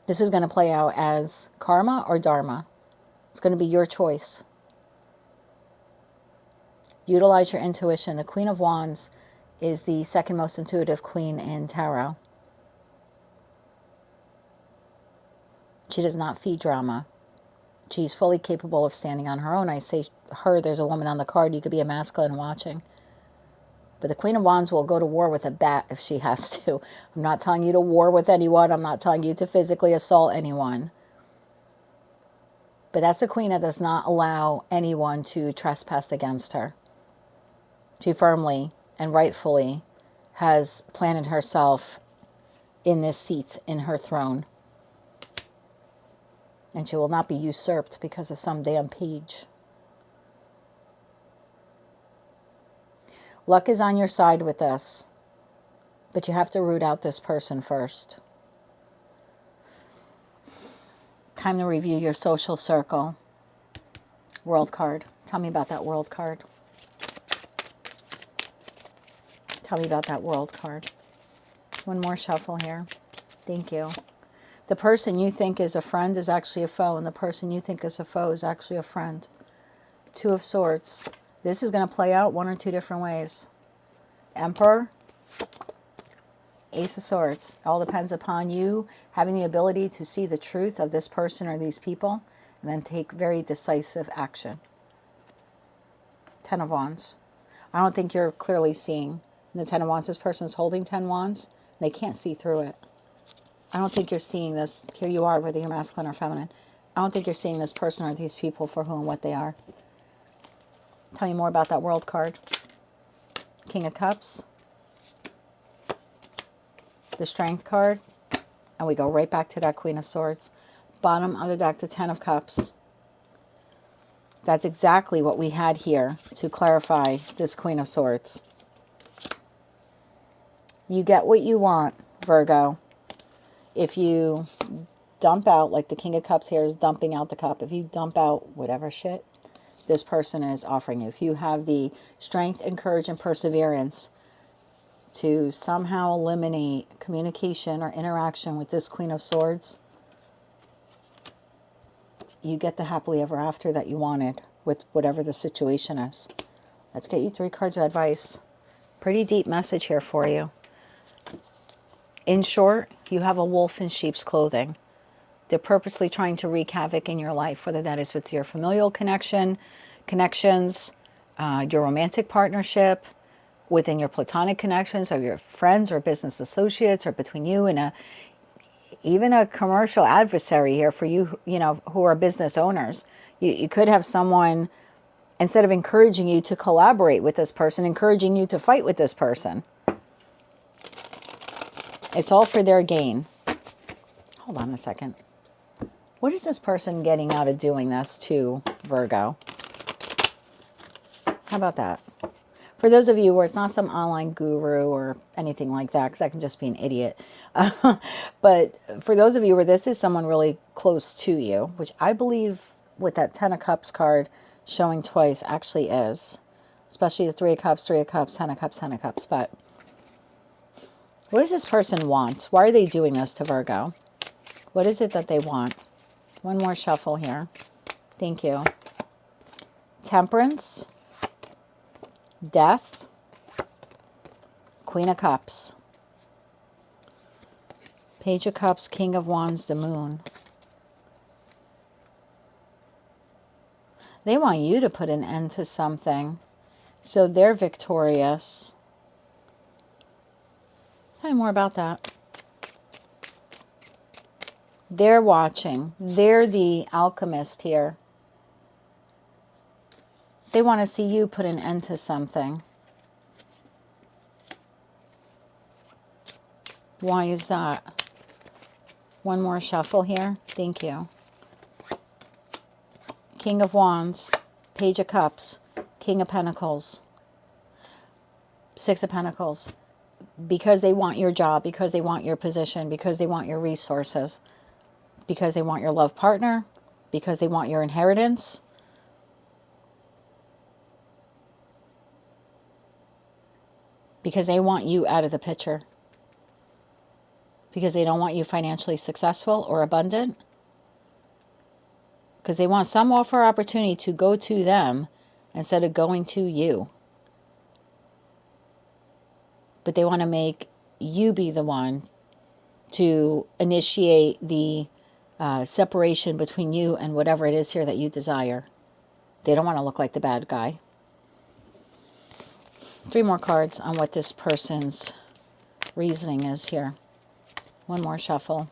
This is going to play out as karma or dharma. It's going to be your choice. Utilize your intuition. The Queen of Wands is the second most intuitive queen in tarot. She does not feed drama. She's fully capable of standing on her own. I say her, there's a woman on the card. You could be a masculine watching. But the Queen of Wands will go to war with a bat if she has to. I'm not telling you to war with anyone. I'm not telling you to physically assault anyone. But that's a queen that does not allow anyone to trespass against her. She firmly and rightfully has planted herself in this seat, in her throne. And she will not be usurped because of some damn page. Luck is on your side with this. But you have to root out this person first. Time to review your social circle. World card. Tell me about that world card. Tell me about that world card. One more shuffle here. Thank you. The person you think is a friend is actually a foe, and the person you think is a foe is actually a friend. Two of Swords. This is going to play out one or two different ways. Emperor. Ace of Swords. It all depends upon you having the ability to see the truth of this person or these people and then take very decisive action. Ten of Wands. I don't think you're clearly seeing the Ten of Wands. This person is holding 10 wands. They can't see through it. I don't think you're seeing this. Here you are, whether you're masculine or feminine. I don't think you're seeing this person or these people for who and what they are. Tell me more about that world card. King of Cups. The Strength card, and we go right back to that Queen of Swords. Bottom of the deck, the Ten of Cups. That's exactly what we had here to clarify this Queen of Swords. You get what you want, Virgo. If you dump out, like the King of Cups here is dumping out the cup. If you dump out whatever shit this person is offering you, if you have the strength and courage and perseverance to somehow eliminate communication or interaction with this Queen of Swords, you get the happily ever after that you wanted with whatever the situation is. Let's get you 3 cards of advice. Pretty deep message here for you. In short, you have a wolf in sheep's clothing. They're purposely trying to wreak havoc in your life, whether that is with your familial connections, your romantic partnership, within your platonic connections, or your friends or business associates, or between you and even a commercial adversary here for you, who are business owners. You could have someone, instead of encouraging you to collaborate with this person, encouraging you to fight with this person. It's all for their gain. Hold on a second. What is this person getting out of doing this to Virgo? How about that? For those of you where it's not some online guru or anything like that, because I can just be an idiot. But for those of you where this is someone really close to you, which I believe with that 10 of Cups card showing twice actually is, especially the 3 of Cups, 3 of Cups, 10 of Cups, 10 of Cups. But what does this person want? Why are they doing this to Virgo? What is it that they want? One more shuffle here. Thank you. Temperance. Death. Queen of Cups. Page of Cups, King of Wands, the Moon. They want you to put an end to something, so they're victorious. Tell me more about that. They're watching. They're the alchemist here. They want to see you put an end to something. Why is that? One more shuffle here. Thank you. King of Wands, Page of Cups, King of Pentacles, 6 of Pentacles. Because they want your job, because they want your position, because they want your resources, because they want your love partner, because they want your inheritance. Because they want you out of the picture. Because they don't want you financially successful or abundant. Because they want some offer or opportunity to go to them instead of going to you. But they want to make you be the one to initiate the separation between you and whatever it is here that you desire. They don't want to look like the bad guy. 3 more cards on what this person's reasoning is here. One more shuffle.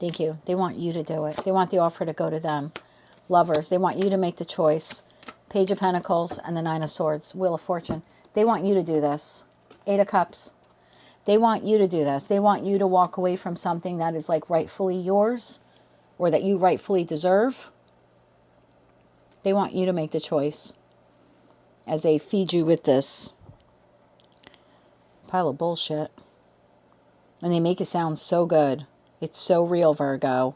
Thank you. They want you to do it. They want the offer to go to them. Lovers, they want you to make the choice. Page of Pentacles and the Nine of Swords. Wheel of Fortune. They want you to do this. Eight of Cups. They want you to do this. They want you to walk away from something that is like rightfully yours or that you rightfully deserve. They want you to make the choice as they feed you with this pile of bullshit. And they make it sound so good. It's so real, Virgo.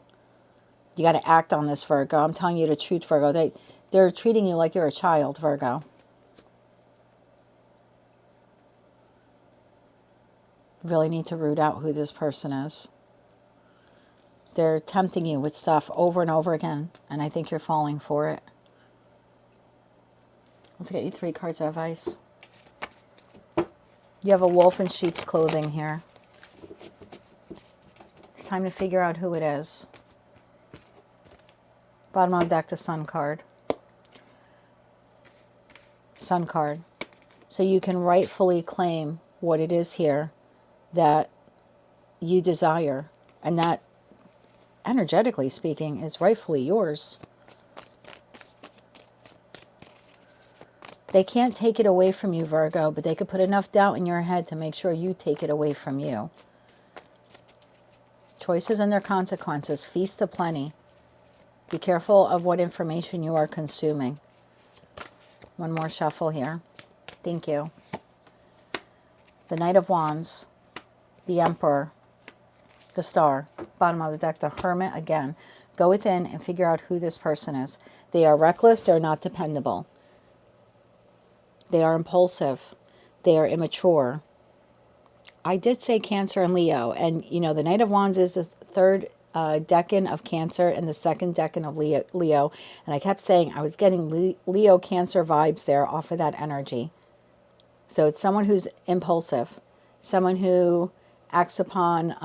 You got to act on this, Virgo. I'm telling you the truth, Virgo. They're treating you like you're a child, Virgo. Really need to root out who this person is. They're tempting you with stuff over and over again, and I think you're falling for it. Let's get you 3 cards of advice. You have a wolf in sheep's clothing here. It's time to figure out who it is. Bottom of the deck, the Sun card. Sun card. So you can rightfully claim what it is here that you desire, and that, energetically speaking, is rightfully yours. They can't take it away from you, Virgo, but they could put enough doubt in your head to make sure you take it away from you. Choices and their consequences. Feast aplenty. Be careful of what information you are consuming. One more shuffle here. Thank you. The Knight of Wands. The Emperor. The Star. Bottom of the deck, the Hermit again. Go within and figure out who this person is. They are reckless. They're not dependable. They are impulsive. They are immature. I did say Cancer and Leo. And, you know, the Knight of Wands is the third decan of Cancer and the second decan of Leo. And I kept saying I was getting Leo Cancer vibes there off of that energy. So it's someone who's impulsive. Someone who acts upon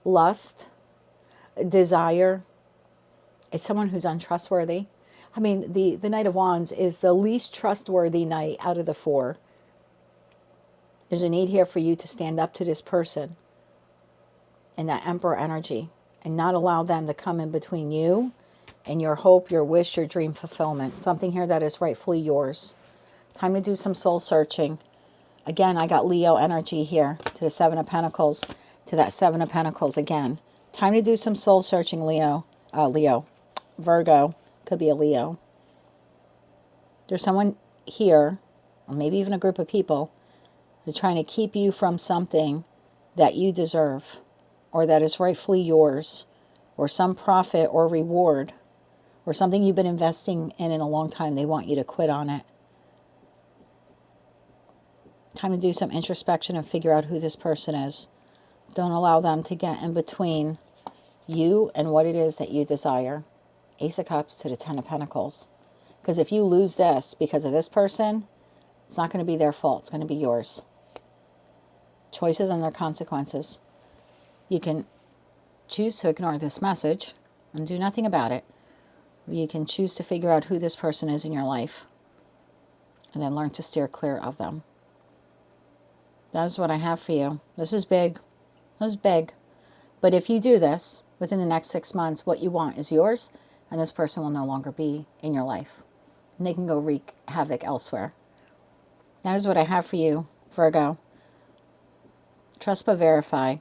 lust, desire. It's someone who's untrustworthy. I mean, the Knight of Wands is the least trustworthy knight out of the 4. There's a need here for you to stand up to this person in that Emperor energy and not allow them to come in between you and your hope, your wish, your dream fulfillment. Something here that is rightfully yours. Time to do some soul searching. Again, I got Leo energy here to the 7 of Pentacles, to that 7 of Pentacles again. Time to do some soul searching, Leo. Virgo. Could be a Leo. There's someone here, or maybe even a group of people, who's trying to keep you from something that you deserve, or that is rightfully yours, or some profit or reward, or something you've been investing in a long time. They want you to quit on it. Time to do some introspection and figure out who this person is. Don't allow them to get in between you and what it is that you desire. Ace of Cups to the 10 of Pentacles. Because if you lose this because of this person, it's not going to be their fault. It's going to be yours. Choices and their consequences. You can choose to ignore this message and do nothing about it. Or you can choose to figure out who this person is in your life and then learn to steer clear of them. That is what I have for you. This is big. This is big. But if you do this within the next 6 months, what you want is yours, and this person will no longer be in your life. And they can go wreak havoc elsewhere. That is what I have for you, Virgo. Trust but verify.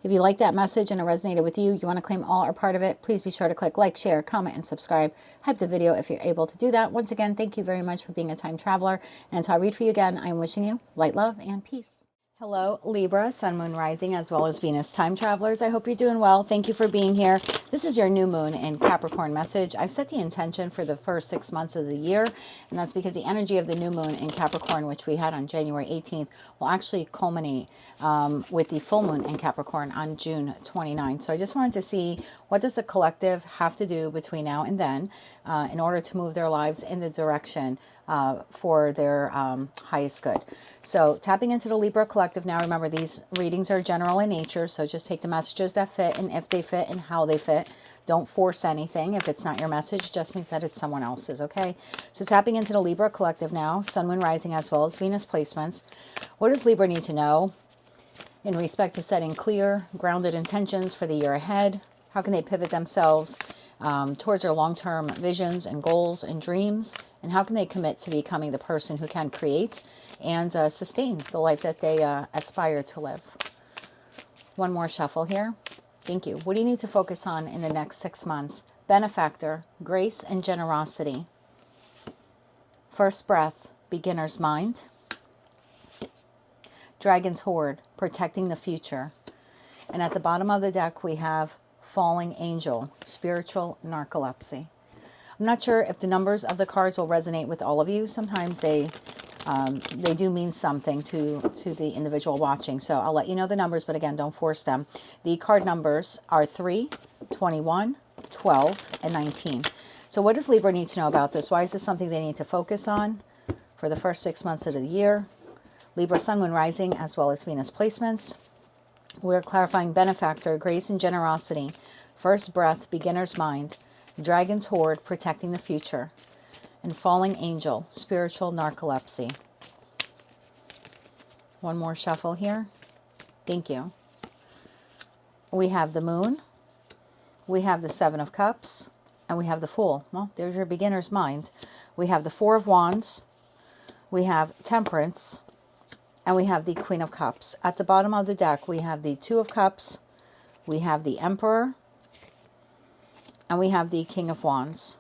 If you like that message and it resonated with you, you want to claim all or part of it, please be sure to click like, share, comment, and subscribe. Hype the video if you're able to do that. Once again, thank you very much for being a time traveler. And until I read for you again, I am wishing you light, love, and peace. Hello, Libra, Sun, Moon, Rising, as well as Venus time travelers. I hope you're doing well. Thank you for being here. This is your new moon in Capricorn message. I've set the intention for the first 6 months of the year, and that's because the energy of the new moon in Capricorn, which we had on January 18th, will actually culminate with the full moon in Capricorn on June 29th. So I just wanted to see, what does the collective have to do between now and then in order to move their lives in the direction for their highest good. So tapping into the Libra collective now. Remember, these readings are general in nature, so just take the messages that fit, and if they fit and how they fit. Don't force anything. If it's not your message, it just means that it's someone else's, okay? So tapping into the Libra collective now, Sun, Moon, Rising, as well as Venus placements. What does Libra need to know in respect to setting clear, grounded intentions for the year ahead? How can they pivot themselves towards their long-term visions and goals and dreams? And how can they commit to becoming the person who can create and sustain the life that they aspire to live? One more shuffle here. Thank you. What do you need to focus on in the next 6 months? Benefactor, grace and generosity. First breath, beginner's mind. Dragon's hoard, protecting the future. And at the bottom of the deck, we have falling angel, spiritual narcolepsy. I'm not sure if the numbers of the cards will resonate with all of you. Sometimes they do mean something to the individual watching. So I'll let you know the numbers, but again, don't force them. The card numbers are 3, 21, 12, and 19. So what does Libra need to know about this? Why is this something they need to focus on for the first 6 months of the year? Libra, Sun, Moon, Rising, as well as Venus placements. We're clarifying benefactor, grace and generosity, first breath, beginner's mind, dragon's hoard, protecting the future, and falling angel, spiritual narcolepsy. One more shuffle here. Thank you. We have the moon, we have the 7 of cups, and we have the fool. Well, there's your beginner's mind. We have the 4 of wands, we have temperance, and we have the Queen of Cups. At the bottom of the deck, we have the 2 of Cups, we have the Emperor, and we have the King of Wands.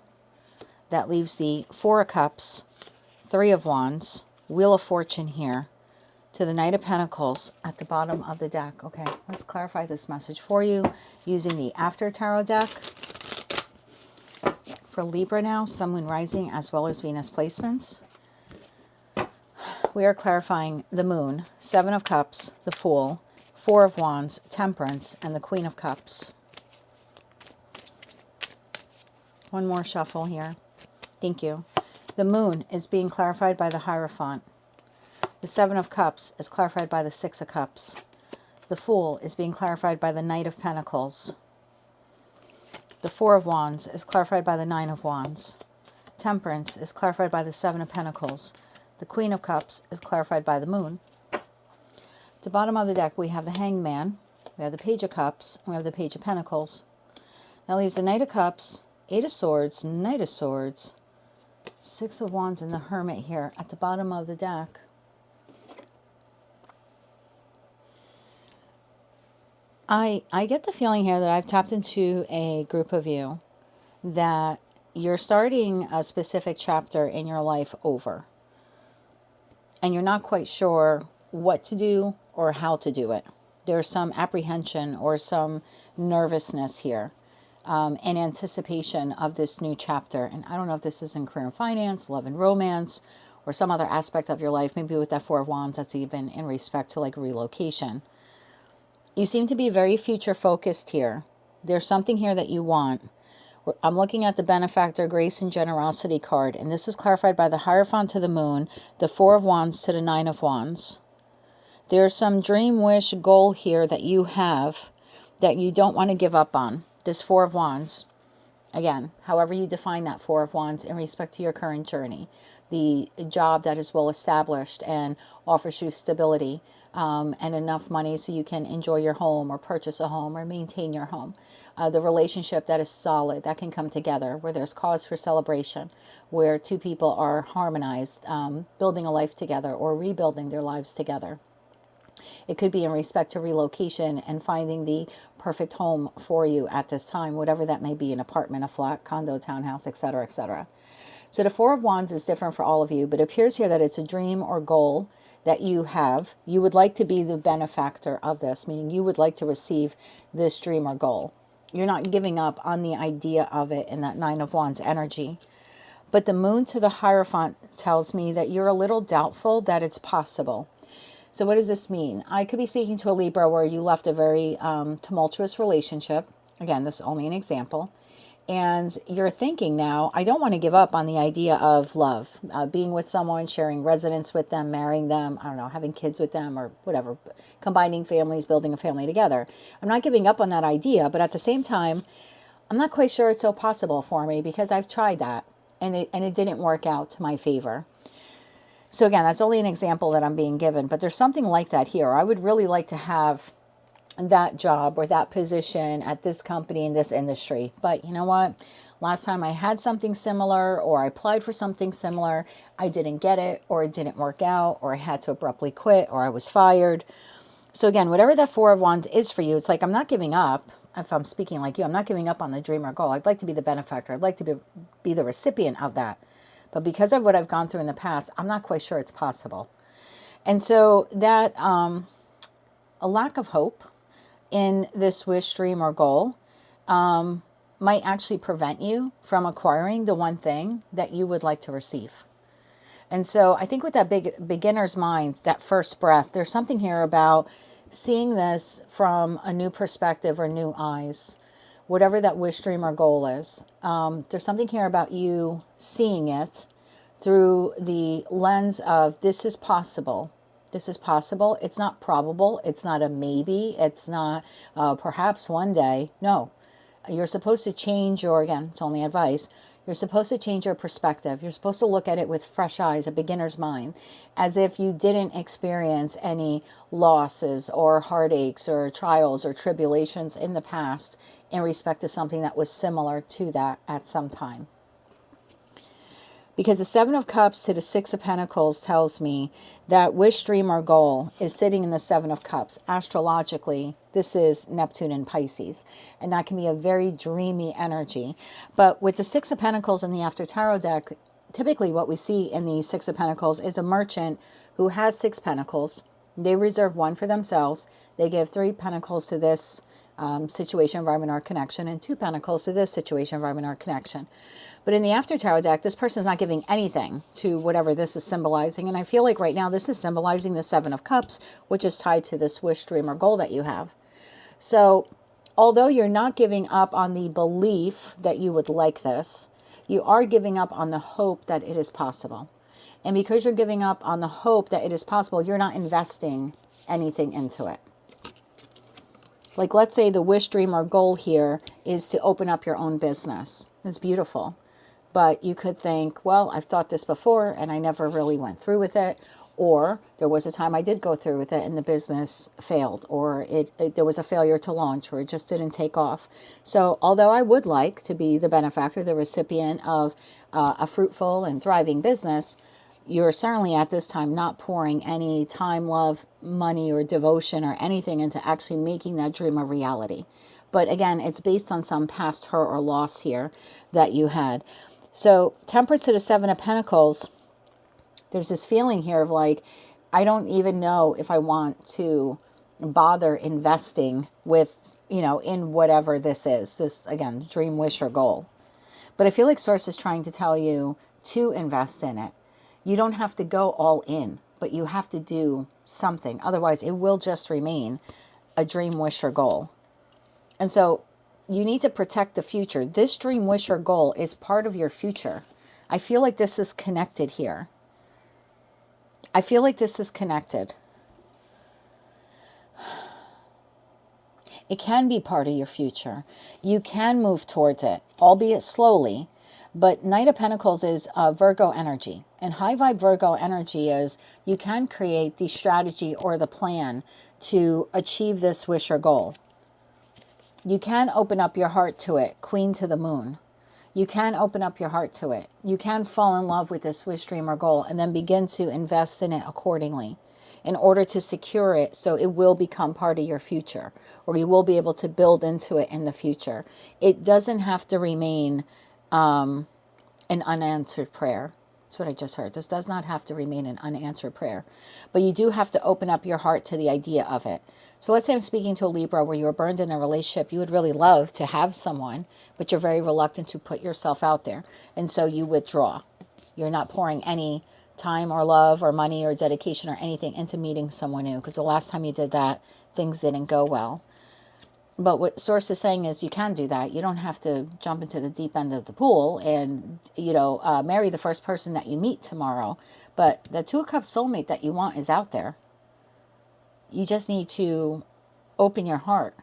That leaves the 4 of Cups, 3 of Wands, Wheel of Fortune here, to the Knight of Pentacles at the bottom of the deck. Okay, let's clarify this message for you using the After Tarot deck. For Libra now, Sun, Moon, Rising, as well as Venus placements. We are clarifying the Moon, 7 of Cups, the Fool, 4 of Wands, Temperance, and the Queen of Cups. One more shuffle here. Thank you. The Moon is being clarified by the Hierophant. The 7 of Cups is clarified by the 6 of Cups. The Fool is being clarified by the Knight of Pentacles. The 4 of Wands is clarified by the 9 of Wands. Temperance is clarified by the 7 of Pentacles. The Queen of Cups is clarified by the Moon. At the bottom of the deck, we have the Hangman, we have the Page of Cups, and we have the Page of Pentacles. That leaves the Knight of Cups, 8 of Swords, Knight of Swords, 6 of Wands, and the Hermit here at the bottom of the deck. I get the feeling here that I've tapped into a group of you that you're starting a specific chapter in your life over. And you're not quite sure what to do or how to do it. There's some apprehension or some nervousness here in anticipation of this new chapter. And I don't know if this is in career and finance, love and romance, or some other aspect of your life. Maybe with that 4 of Wands, that's even in respect to like relocation. You seem to be very future focused here. There's something here that you want. I'm looking at the Benefactor, Grace and Generosity card, and this is clarified by the Hierophant to the Moon, the 4 of Wands to the 9 of Wands. There's some dream, wish, goal here that you have that you don't want to give up on. This 4 of Wands, again, however you define that 4 of Wands in respect to your current journey, the job that is well established and offers you stability and enough money so you can enjoy your home or purchase a home or maintain your home. The relationship that is solid, that can come together, where there's cause for celebration, where 2 people are harmonized, building a life together or rebuilding their lives together. It could be in respect to relocation and finding the perfect home for you at this time, whatever that may be, an apartment, a flat, condo, townhouse, etc., etc. So the 4 of Wands is different for all of you, but it appears here that it's a dream or goal that you have. You would like to be the benefactor of this, meaning you would like to receive this dream or goal. You're not giving up on the idea of it in that 9 of Wands energy. But the Moon to the Hierophant tells me that you're a little doubtful that it's possible. So what does this mean? I could be speaking to a Libra where you left a very tumultuous relationship. Again, this is only an example. And you're thinking now, I don't want to give up on the idea of love, being with someone, sharing residence with them, marrying them, I don't know, having kids with them or whatever, combining families, building a family together. I'm not giving up on that idea, but at the same time, I'm not quite sure it's so possible for me because I've tried that and it didn't work out to my favor. So again, that's only an example that I'm being given, but there's something like that here. I would really like to have that job or that position at this company in this industry. But you know what? Last time I had something similar, or I applied for something similar, I didn't get it, or it didn't work out, or I had to abruptly quit, or I was fired. So again, whatever that Four of Wands is for you, it's like, I'm not giving up. If I'm speaking like you, I'm not giving up on the dream or goal. I'd like to be the benefactor. I'd like to be the recipient of that. But because of what I've gone through in the past, I'm not quite sure it's possible. And so that a lack of hope in this wish, dream, or goal might actually prevent you from acquiring the one thing that you would like to receive. And so I think with that big beginner's mind, that first breath, there's something here about seeing this from a new perspective or new eyes, whatever that wish, dream, or goal is. There's something here about you seeing it through the lens of, this is possible. This is possible. It's not probable. It's not a maybe. It's not perhaps one day. No, you're supposed to change your, again, it's only advice. You're supposed to change your perspective. You're supposed to look at it with fresh eyes, a beginner's mind, as if you didn't experience any losses or heartaches or trials or tribulations in the past in respect to something that was similar to that at some time. Because the Seven of Cups to the Six of Pentacles tells me that wish, dream, or goal is sitting in the Seven of Cups. Astrologically, this is Neptune in Pisces. And that can be a very dreamy energy. But with the Six of Pentacles in the After Tarot deck, typically what we see in the Six of Pentacles is a merchant who has 6 pentacles. They reserve 1 for themselves. They give 3 pentacles to this situation, environment, or connection, and 2 pentacles to this situation, environment, or connection. But in the After Tarot deck, this person is not giving anything to whatever this is symbolizing. And I feel like right now this is symbolizing the Seven of Cups, which is tied to this wish, dream, or goal that you have. So although you're not giving up on the belief that you would like this, you are giving up on the hope that it is possible. And because you're giving up on the hope that it is possible, you're not investing anything into it. Like, let's say the wish, dream, or goal here is to open up your own business. It's beautiful. But you could think, well, I've thought this before and I never really went through with it. Or there was a time I did go through with it and the business failed, or there was a failure to launch, or it just didn't take off. So although I would like to be the benefactor, the recipient of a fruitful and thriving business, you're certainly at this time not pouring any time, love, money, or devotion or anything into actually making that dream a reality. But again, it's based on some past hurt or loss here that you had. So Temperance to the Seven of Pentacles, there's this feeling here of like, I don't even know if I want to bother investing with, in whatever this is. This, again, dream, wish, or goal. But I feel like Source is trying to tell you to invest in it. You don't have to go all in, but you have to do something. Otherwise, it will just remain a dream, wish, or goal. And so you need to protect the future. This dream, wish, or goal is part of your future. I feel like this is connected here. I feel like this is connected. It can be part of your future. You can move towards it, albeit slowly. But Knight of Pentacles is Virgo energy. And high vibe Virgo energy is you can create the strategy or the plan to achieve this wish or goal. You can open up your heart to it, Queen to the Moon. You can open up your heart to it. You can fall in love with this wish, dream, or goal and then begin to invest in it accordingly in order to secure it so it will become part of your future, or you will be able to build into it in the future. It doesn't have to remain an unanswered prayer. That's what I just heard. This does not have to remain an unanswered prayer. But you do have to open up your heart to the idea of it. So let's say I'm speaking to a Libra where you were burned in a relationship. You would really love to have someone, but you're very reluctant to put yourself out there. And so you withdraw. You're not pouring any time or love or money or dedication or anything into meeting someone new, because the last time you did that, things didn't go well. But what Source is saying is you can do that. You don't have to jump into the deep end of the pool and, marry the first person that you meet tomorrow. But the Two of Cups soulmate that you want is out there. You just need to open your heart.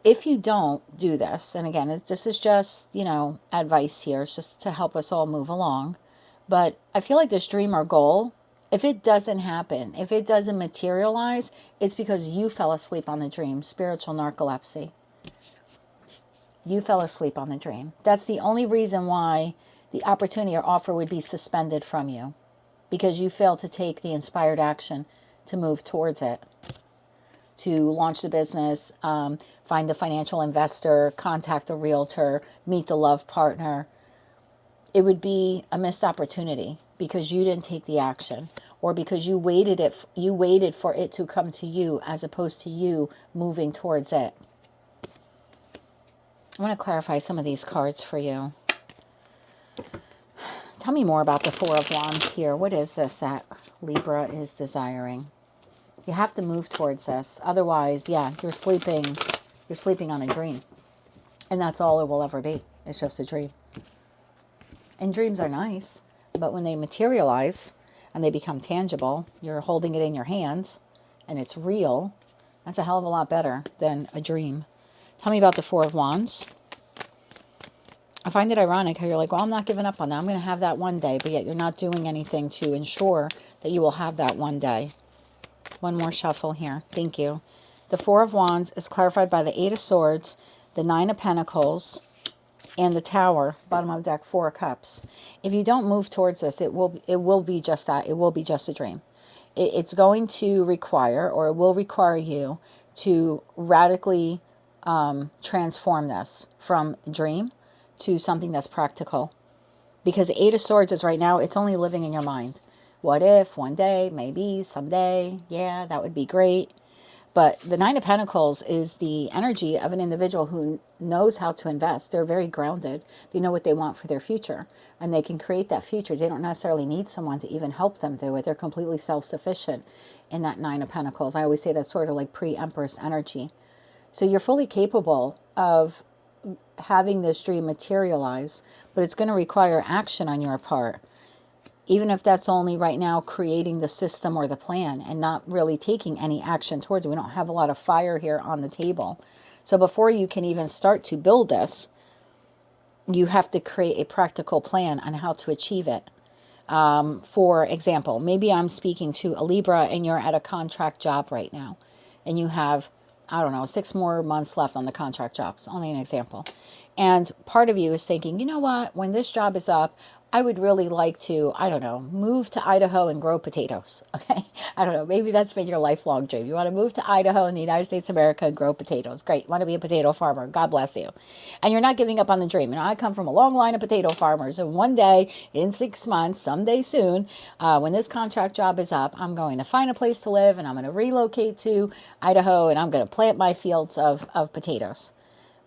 If you don't do this, and again, this is just, advice here. It's just to help us all move along. But I feel like this dream or goal If it doesn't happen, if it doesn't materialize, it's because you fell asleep on the dream. Spiritual narcolepsy. You fell asleep on the dream. That's the only reason why the opportunity or offer would be suspended from you, because you failed to take the inspired action to move towards it, to launch the business, find the financial investor, contact a realtor, meet the love partner. It would be a missed opportunity because you didn't take the action, or because you waited for it to come to you as opposed to you moving towards it. I want to clarify some of these cards for you. Tell me more about the Four of Wands here. What is this that Libra is desiring? You have to move towards this. Otherwise, yeah, you're sleeping on a dream. And that's all it will ever be. It's just a dream. And dreams are nice, but when they materialize and they become tangible, you're holding it in your hands and it's real, that's a hell of a lot better than a dream. Tell me about the Four of Wands. I find it ironic how you're like, well, I'm not giving up on that. I'm going to have that one day, but yet you're not doing anything to ensure that you will have that one day. One more shuffle here. Thank you. The Four of Wands is clarified by the Eight of Swords, the Nine of Pentacles, and the Tower, bottom of the deck, Four of Cups. If you don't move towards this, it will be just that. It will be just a dream. It's going to require, or it will require you to radically transform this from dream to something that's practical. Because the Eight of Swords is right now, it's only living in your mind. What if, one day, maybe, someday, yeah, that would be great. But the Nine of Pentacles is the energy of an individual who knows how to invest. They're very grounded. They know what they want for their future. And they can create that future. They don't necessarily need someone to even help them do it. They're completely self-sufficient in that Nine of Pentacles. I always say that's sort of like pre-Empress energy. So you're fully capable of having this dream materialize, but it's going to require action on your part. Even if that's only right now creating the system or the plan and not really taking any action towards it. We don't have a lot of fire here on the table. So before you can even start to build this, you have to create a practical plan on how to achieve it. For example, maybe I'm speaking to a Libra and you're at a contract job right now and you have, I don't know, 6 more months left on the contract job. It's only an example. And part of you is thinking, you know what, when this job is up, I would really like to, I don't know, move to Idaho and grow potatoes. Okay. I don't know. Maybe that's been your lifelong dream. You want to move to Idaho in the United States of America and grow potatoes. Great. You want to be a potato farmer. God bless you. And you're not giving up on the dream. And I come from a long line of potato farmers. And one day in 6 months, someday soon, when this contract job is up, I'm going to find a place to live and I'm going to relocate to Idaho and I'm going to plant my fields of potatoes.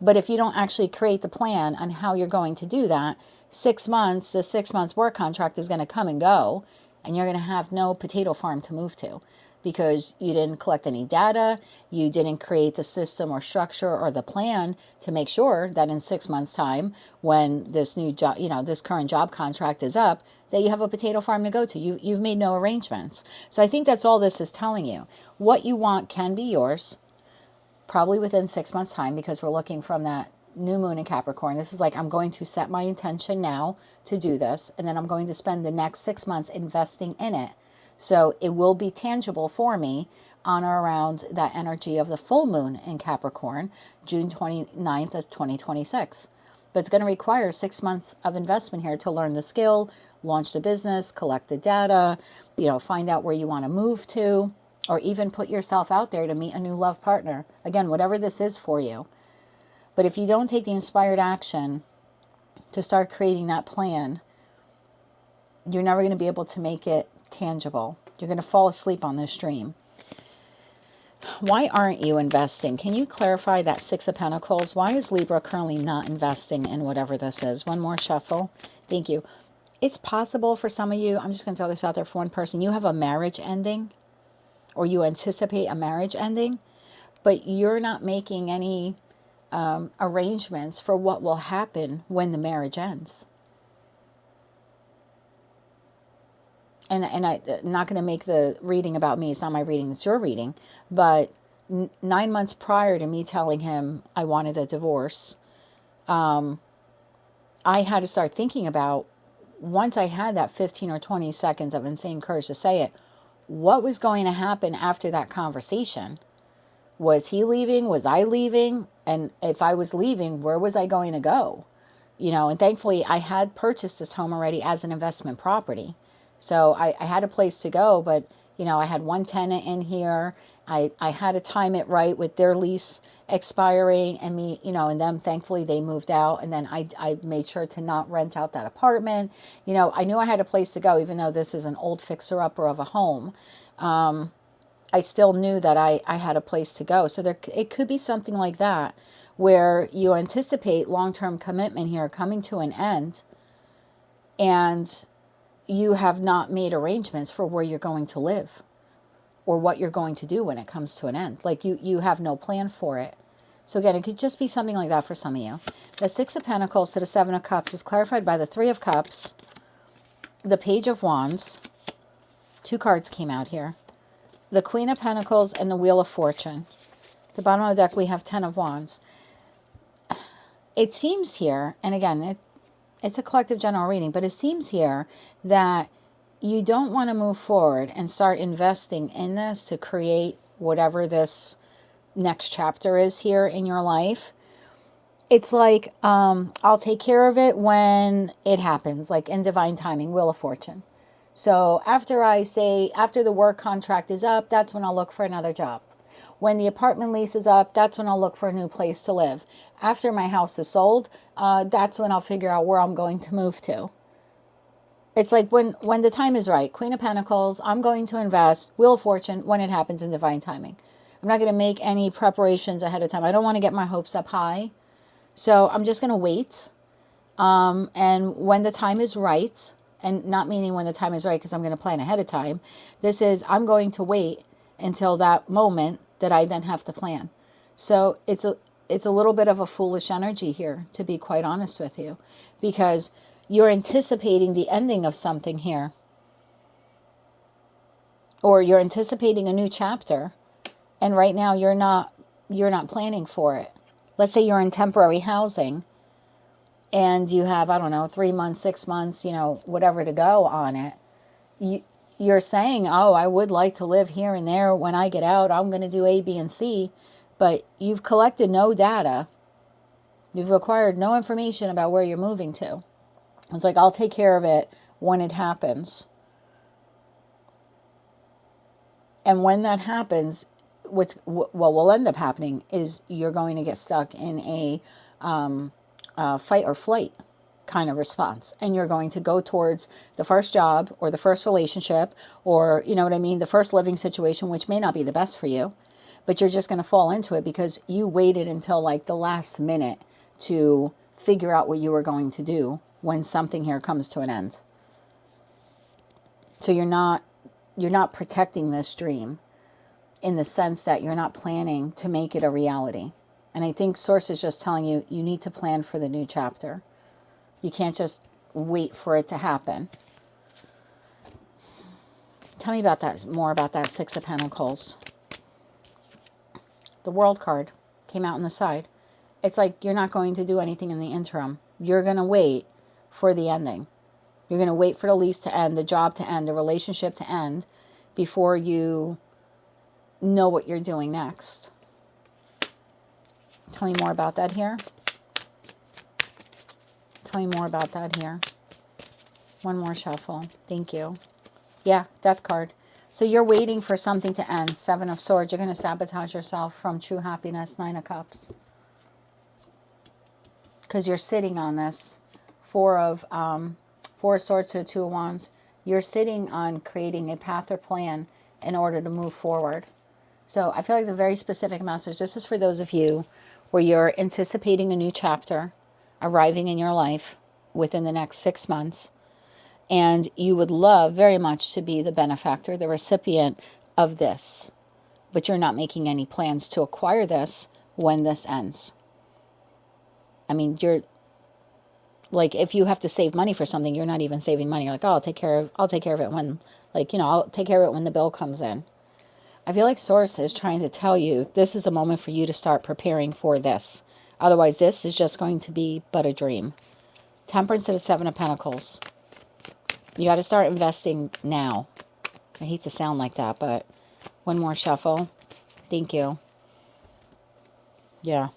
But if you don't actually create the plan on how you're going to do that, 6 months, the 6 months work contract is going to come and go, and you're going to have no potato farm to move to because you didn't collect any data, you didn't create the system or structure or the plan to make sure that in 6 months' time, when this new job, this current job contract is up, that you have a potato farm to go to. You've made no arrangements. So I think that's all this is telling you. What you want can be yours, probably within 6 months' time, because we're looking from that new moon in Capricorn. This is like, I'm going to set my intention now to do this, and then I'm going to spend the next 6 months investing in it. So it will be tangible for me on or around that energy of the full moon in Capricorn, June 29th of 2026. But it's going to require 6 months of investment here to learn the skill, launch the business, collect the data, find out where you want to move to, or even put yourself out there to meet a new love partner. Again, whatever this is for you. But if you don't take the inspired action to start creating that plan, you're never going to be able to make it tangible. You're going to fall asleep on this dream. Why aren't you investing? Can you clarify that Six of Pentacles? Why is Libra currently not investing in whatever this is? One more shuffle. Thank you. It's possible for some of you, I'm just going to throw this out there for one person, you have a marriage ending, or you anticipate a marriage ending, but you're not making any arrangements for what will happen when the marriage ends. And I'm not going to make the reading about me. It's not my reading, it's your reading. But 9 months prior to me telling him I wanted a divorce, I had to start thinking about once I had that 15 or 20 seconds of insane courage to say it, what was going to happen after that conversation? Was he leaving? Was I leaving? And if I was leaving, where was I going to go? You know, and thankfully I had purchased this home already as an investment property. So I had a place to go, but, you know, I had one tenant in here. I had to time it right with their lease expiring and me, you know, and them, thankfully they moved out. And then I made sure to not rent out that apartment. You know, I knew I had a place to go, even though this is an old fixer-upper of a home. I still knew that I had a place to go. So it could be something like that, where you anticipate long-term commitment here coming to an end, and you have not made arrangements for where you're going to live or what you're going to do when it comes to an end. Like you have no plan for it. So again, it could just be something like that for some of you. The Six of Pentacles to the Seven of Cups is clarified by the Three of Cups, the Page of Wands. Two cards came out here. The Queen of Pentacles and the Wheel of Fortune. At the bottom of the deck, we have 10 of Wands. It seems here, and again, it's a collective general reading, but it seems here that you don't want to move forward and start investing in this to create whatever this next chapter is here in your life. It's like, I'll take care of it when it happens, like in divine timing, Wheel of Fortune. So after the work contract is up, that's when I'll look for another job. When the apartment lease is up, that's when I'll look for a new place to live. After my house is sold, that's when I'll figure out where I'm going to move to. It's like when the time is right. Queen of Pentacles, I'm going to invest. Wheel of Fortune, when it happens in divine timing. I'm not going to make any preparations ahead of time. I don't want to get my hopes up high. So I'm just going to wait. And when the time is right, and not meaning when the time is right because I'm going to plan ahead of time. This is, I'm going to wait until that moment that I then have to plan. So it's a little bit of a foolish energy here, to be quite honest with you, because you're anticipating the ending of something here, or you're anticipating a new chapter, and right now you're not planning for it. Let's say you're in temporary housing and you have, I don't know, 3 months, 6 months, you know, whatever to go on it. You're saying, oh, I would like to live here and there. When I get out, I'm going to do A, B, and C. But you've collected no data. You've acquired no information about where you're moving to. It's like, I'll take care of it when it happens. And when that happens, what will end up happening is you're going to get stuck in a fight or flight kind of response. And you're going to go towards the first job or the first relationship or, you know what I mean, the first living situation, which may not be the best for you, but you're just going to fall into it because you waited until like the last minute to figure out what you were going to do when something here comes to an end. So you're not protecting this dream in the sense that you're not planning to make it a reality. And I think Source is just telling you, you need to plan for the new chapter. You can't just wait for it to happen. Tell me about that, more about that Six of Pentacles. The World card came out on the side. It's like you're not going to do anything in the interim. You're going to wait for the ending. You're going to wait for the lease to end, the job to end, the relationship to end before you know what you're doing next. Tell me more about that here. Tell me more about that here. One more shuffle. Thank you. Yeah, Death card. So you're waiting for something to end. Seven of Swords. You're going to sabotage yourself from true happiness. Nine of Cups. Because you're sitting on this. Four of Swords to the Two of Wands. You're sitting on creating a path or plan in order to move forward. So I feel like it's a very specific message. This is for those of you where you're anticipating a new chapter arriving in your life within the next 6 months. And you would love very much to be the benefactor, the recipient of this. But you're not making any plans to acquire this when this ends. I mean, you're like, if you have to save money for something, you're not even saving money. You're like, oh, I'll take care of it when, like, you know, I'll take care of it when the bill comes in. I feel like Source is trying to tell you this is the moment for you to start preparing for this. Otherwise, this is just going to be but a dream. Temperance to the Seven of Pentacles. You got to start investing now. I hate to sound like that, but one more shuffle. Thank you. Yeah.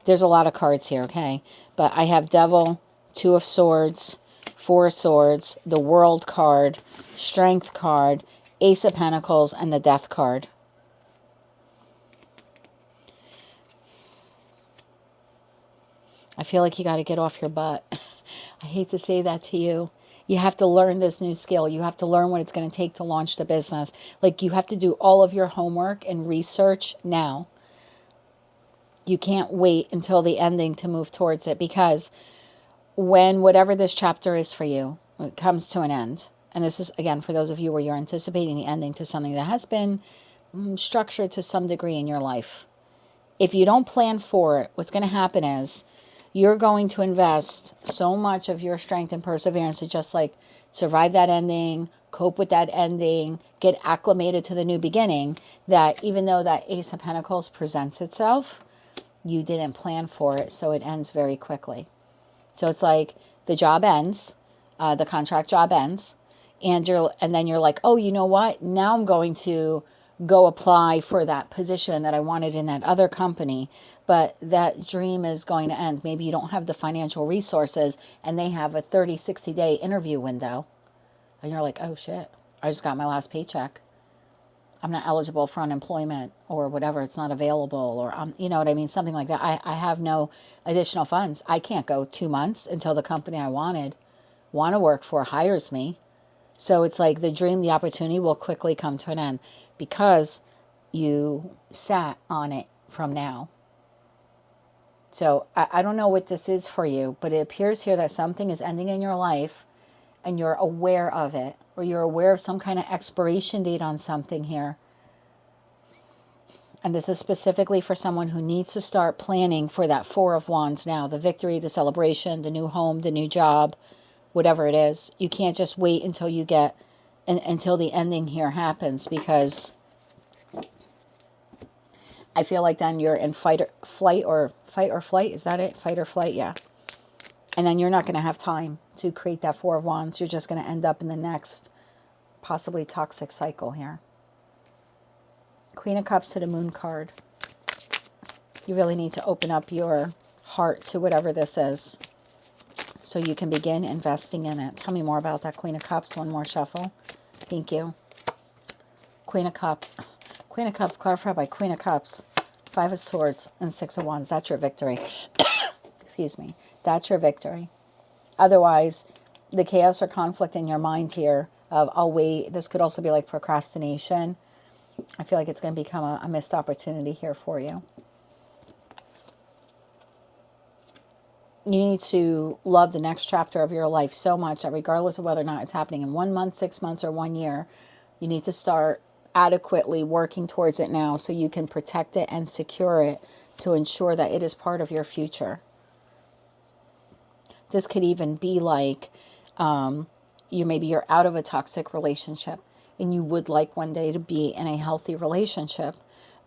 There's a lot of cards here, okay? But I have Devil, Two of Swords, Four of Swords, the World card, Strength card, Ace of Pentacles, and the Death card. I feel like you got to get off your butt. I hate to say that to you. You have to learn this new skill. You have to learn what it's going to take to launch the business. Like, you have to do all of your homework and research now. You can't wait until the ending to move towards it, because when whatever this chapter is for you, it comes to an end. And this is, again, for those of you where you're anticipating the ending to something that has been structured to some degree in your life. If you don't plan for it, what's going to happen is you're going to invest so much of your strength and perseverance to just like survive that ending, cope with that ending, get acclimated to the new beginning, that even though that Ace of Pentacles presents itself, you didn't plan for it, so it ends very quickly. So it's like the job ends, the contract job ends, and then you're like, oh, you know what? Now I'm going to go apply for that position that I wanted in that other company, but that dream is going to end. Maybe you don't have the financial resources, and they have a 30, 60-day interview window, and you're like, oh shit, I just got my last paycheck. I'm not eligible for unemployment or whatever. It's not available, or you know what I mean? Something like that. I have no additional funds. I can't go 2 months until the company I want to work for hires me. So it's like the dream, the opportunity will quickly come to an end because you sat on it from now. So I don't know what this is for you, but it appears here that something is ending in your life and you're aware of it, or you're aware of some kind of expiration date on something here. And this is specifically for someone who needs to start planning for that Four of Wands now, the victory, the celebration, the new home, the new job, whatever it is. You can't just wait until you get, until the ending here happens, because I feel like then you're in fight or flight. Is that it? Fight or flight, yeah. And then you're not going to have time to create that Four of Wands. You're just going to end up in the next possibly toxic cycle here. Queen of Cups to the Moon card. You really need to open up your heart to whatever this is so you can begin investing in it. Tell me more about that Queen of Cups. One more shuffle. Thank you. Queen of Cups. Queen of Cups clarified by Queen of Cups. Five of Swords and Six of Wands. That's your victory. Excuse me. That's your victory. Otherwise, the chaos or conflict in your mind here of, I'll wait. This could also be like procrastination. I feel like it's going to become a missed opportunity here for you. You need to love the next chapter of your life so much that regardless of whether or not it's happening in 1 month, 6 months, or 1 year, you need to start adequately working towards it now so you can protect it and secure it to ensure that it is part of your future. This could even be like maybe you're out of a toxic relationship and you would like one day to be in a healthy relationship,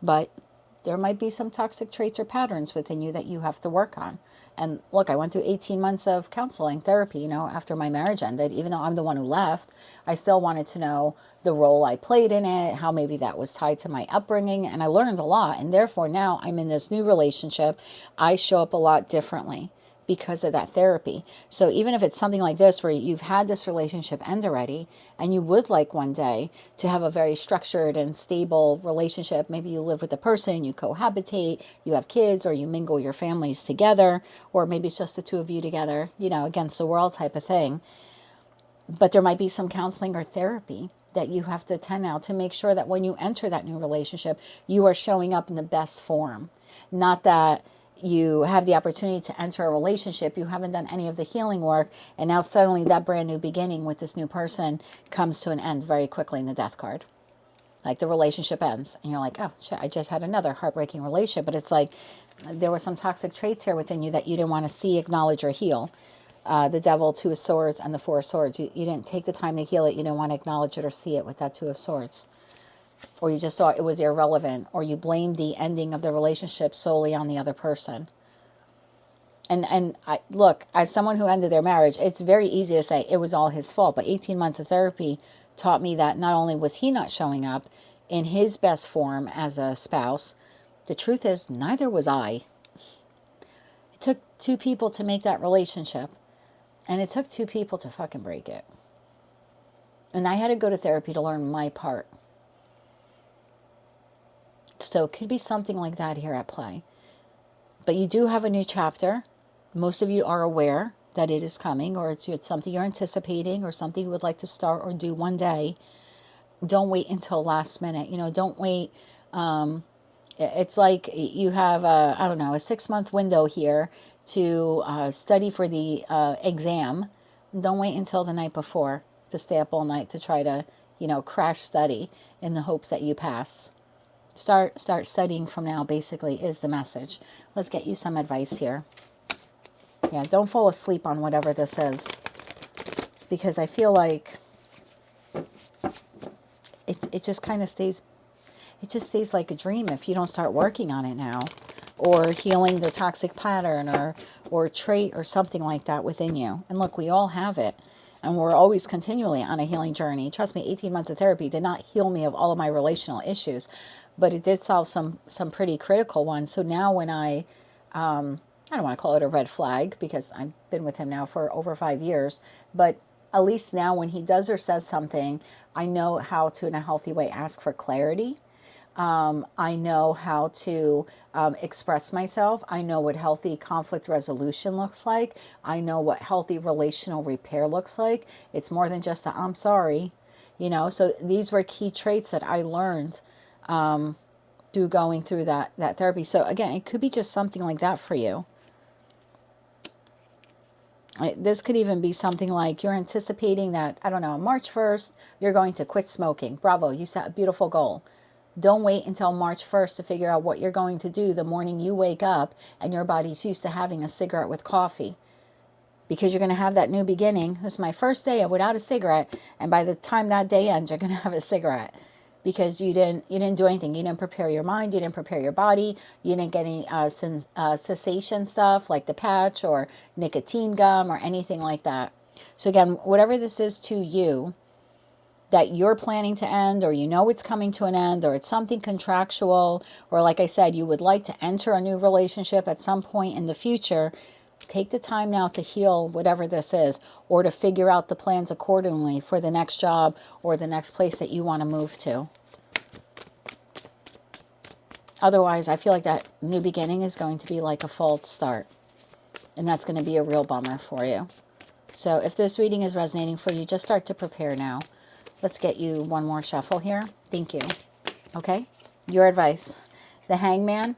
but there might be some toxic traits or patterns within you that you have to work on. And look, I went through 18 months of counseling, therapy, after my marriage ended. Even though I'm the one who left, I still wanted to know the role I played in it, how maybe that was tied to my upbringing, and I learned a lot. And therefore, now I'm in this new relationship. I show up a lot differently because of that therapy. So even if it's something like this where you've had this relationship end already and you would like one day to have a very structured and stable relationship, maybe you live with the person, you cohabitate, you have kids, or you mingle your families together, or maybe it's just the two of you together, against the world type of thing. But there might be some counseling or therapy that you have to attend now to make sure that when you enter that new relationship, you are showing up in the best form. Not that you have the opportunity to enter a relationship, you haven't done any of the healing work, and now suddenly that brand new beginning with this new person comes to an end very quickly in the Death card. Like the relationship ends, and you're like, oh shit, I just had another heartbreaking relationship. But it's like there were some toxic traits here within you that you didn't want to see, acknowledge, or heal. The Devil, Two of Swords, and the Four of Swords. You didn't take the time to heal it. You didn't want to acknowledge it or see it with that Two of Swords. Or you just thought it was irrelevant, or you blamed the ending of the relationship solely on the other person. And I, look, as someone who ended their marriage, it's very easy to say it was all his fault. But 18 months of therapy taught me that not only was he not showing up in his best form as a spouse, the truth is neither was I. It took two people to make that relationship. And it took two people to fucking break it. And I had to go to therapy to learn my part. So it could be something like that here at play. But you do have a new chapter. Most of you are aware that it is coming, or it's something you're anticipating, or something you would like to start or do one day. Don't wait until last minute. Don't wait. It's like you have a 6-month window here to study for the exam. Don't wait until the night before to stay up all night to try to, crash study in the hopes that you pass. Start studying from now, basically, is the message. Let's get you some advice here. Yeah, don't fall asleep on whatever this is, because I feel like it just kind of stays, it just stays like a dream if you don't start working on it now, or healing the toxic pattern or trait or something like that within you. And look, we all have it, and we're always continually on a healing journey. Trust me, 18 months of therapy did not heal me of all of my relational issues, but it did solve some pretty critical ones. So now when I don't want to call it a red flag, because I've been with him now for over 5 years, but at least now when he does or says something, I know how to, in a healthy way, ask for clarity. I know how to express myself. I know what healthy conflict resolution looks like. I know what healthy relational repair looks like. It's more than just I'm sorry, So these were key traits that I learned through going through that therapy. So again, it could be just something like that for you. This could even be something like you're anticipating that, I don't know, March 1st, you're going to quit smoking. Bravo, you set a beautiful goal. Don't wait until March 1st to figure out what you're going to do the morning you wake up and your body's used to having a cigarette with coffee. Because you're going to have that new beginning. This is my first day without a cigarette. And by the time that day ends, you're going to have a cigarette. Because you didn't do anything. You didn't prepare your mind. You didn't prepare your body. You didn't get any cessation stuff like the patch or nicotine gum or anything like that. So again, whatever this is to you that you're planning to end, or it's coming to an end, or it's something contractual, or like I said, you would like to enter a new relationship at some point in the future, take the time now to heal whatever this is, or to figure out the plans accordingly for the next job or the next place that you want to move to. Otherwise, I feel like that new beginning is going to be like a false start. And that's going to be a real bummer for you. So if this reading is resonating for you, just start to prepare now. Let's get you one more shuffle here. Thank you. Okay? Your advice. The Hangman,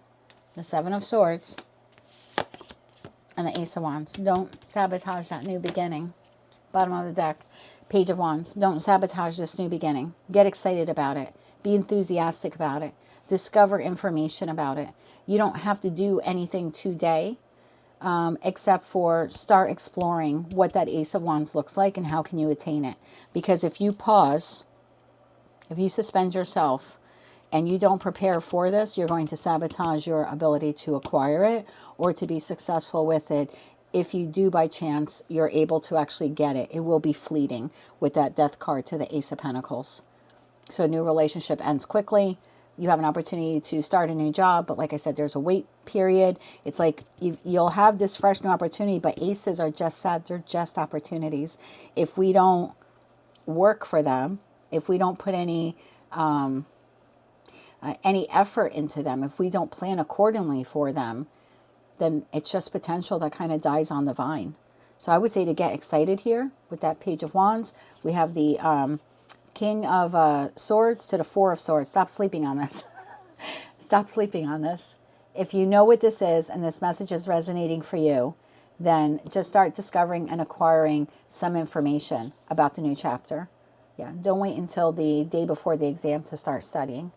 the Seven of Swords, and the Ace of Wands. Don't sabotage that new beginning. Bottom of the deck. Page of Wands. Don't sabotage this new beginning. Get excited about it. Be enthusiastic about it. Discover information about it. You don't have to do anything today except for start exploring what that Ace of Wands looks like and how can you attain it. Because if you pause, if you suspend yourself, and you don't prepare for this, you're going to sabotage your ability to acquire it or to be successful with it. If you do by chance, you're able to actually get it. It will be fleeting with that Death card to the Ace of Pentacles. So a new relationship ends quickly. You have an opportunity to start a new job, but like I said, there's a wait period. It's like you'll have this fresh new opportunity, but aces are just that. They're just opportunities. If we don't work for them, if we don't put any effort into them, if we don't plan accordingly for them, then it's just potential that kind of dies on the vine. So I would say to get excited here with that Page of Wands. We have the King of Swords to the Four of Swords. Stop sleeping on this. Stop sleeping on this. If you know what this is and this message is resonating for you, then just start discovering and acquiring some information about the new chapter. Yeah, don't wait until the day before the exam to start studying.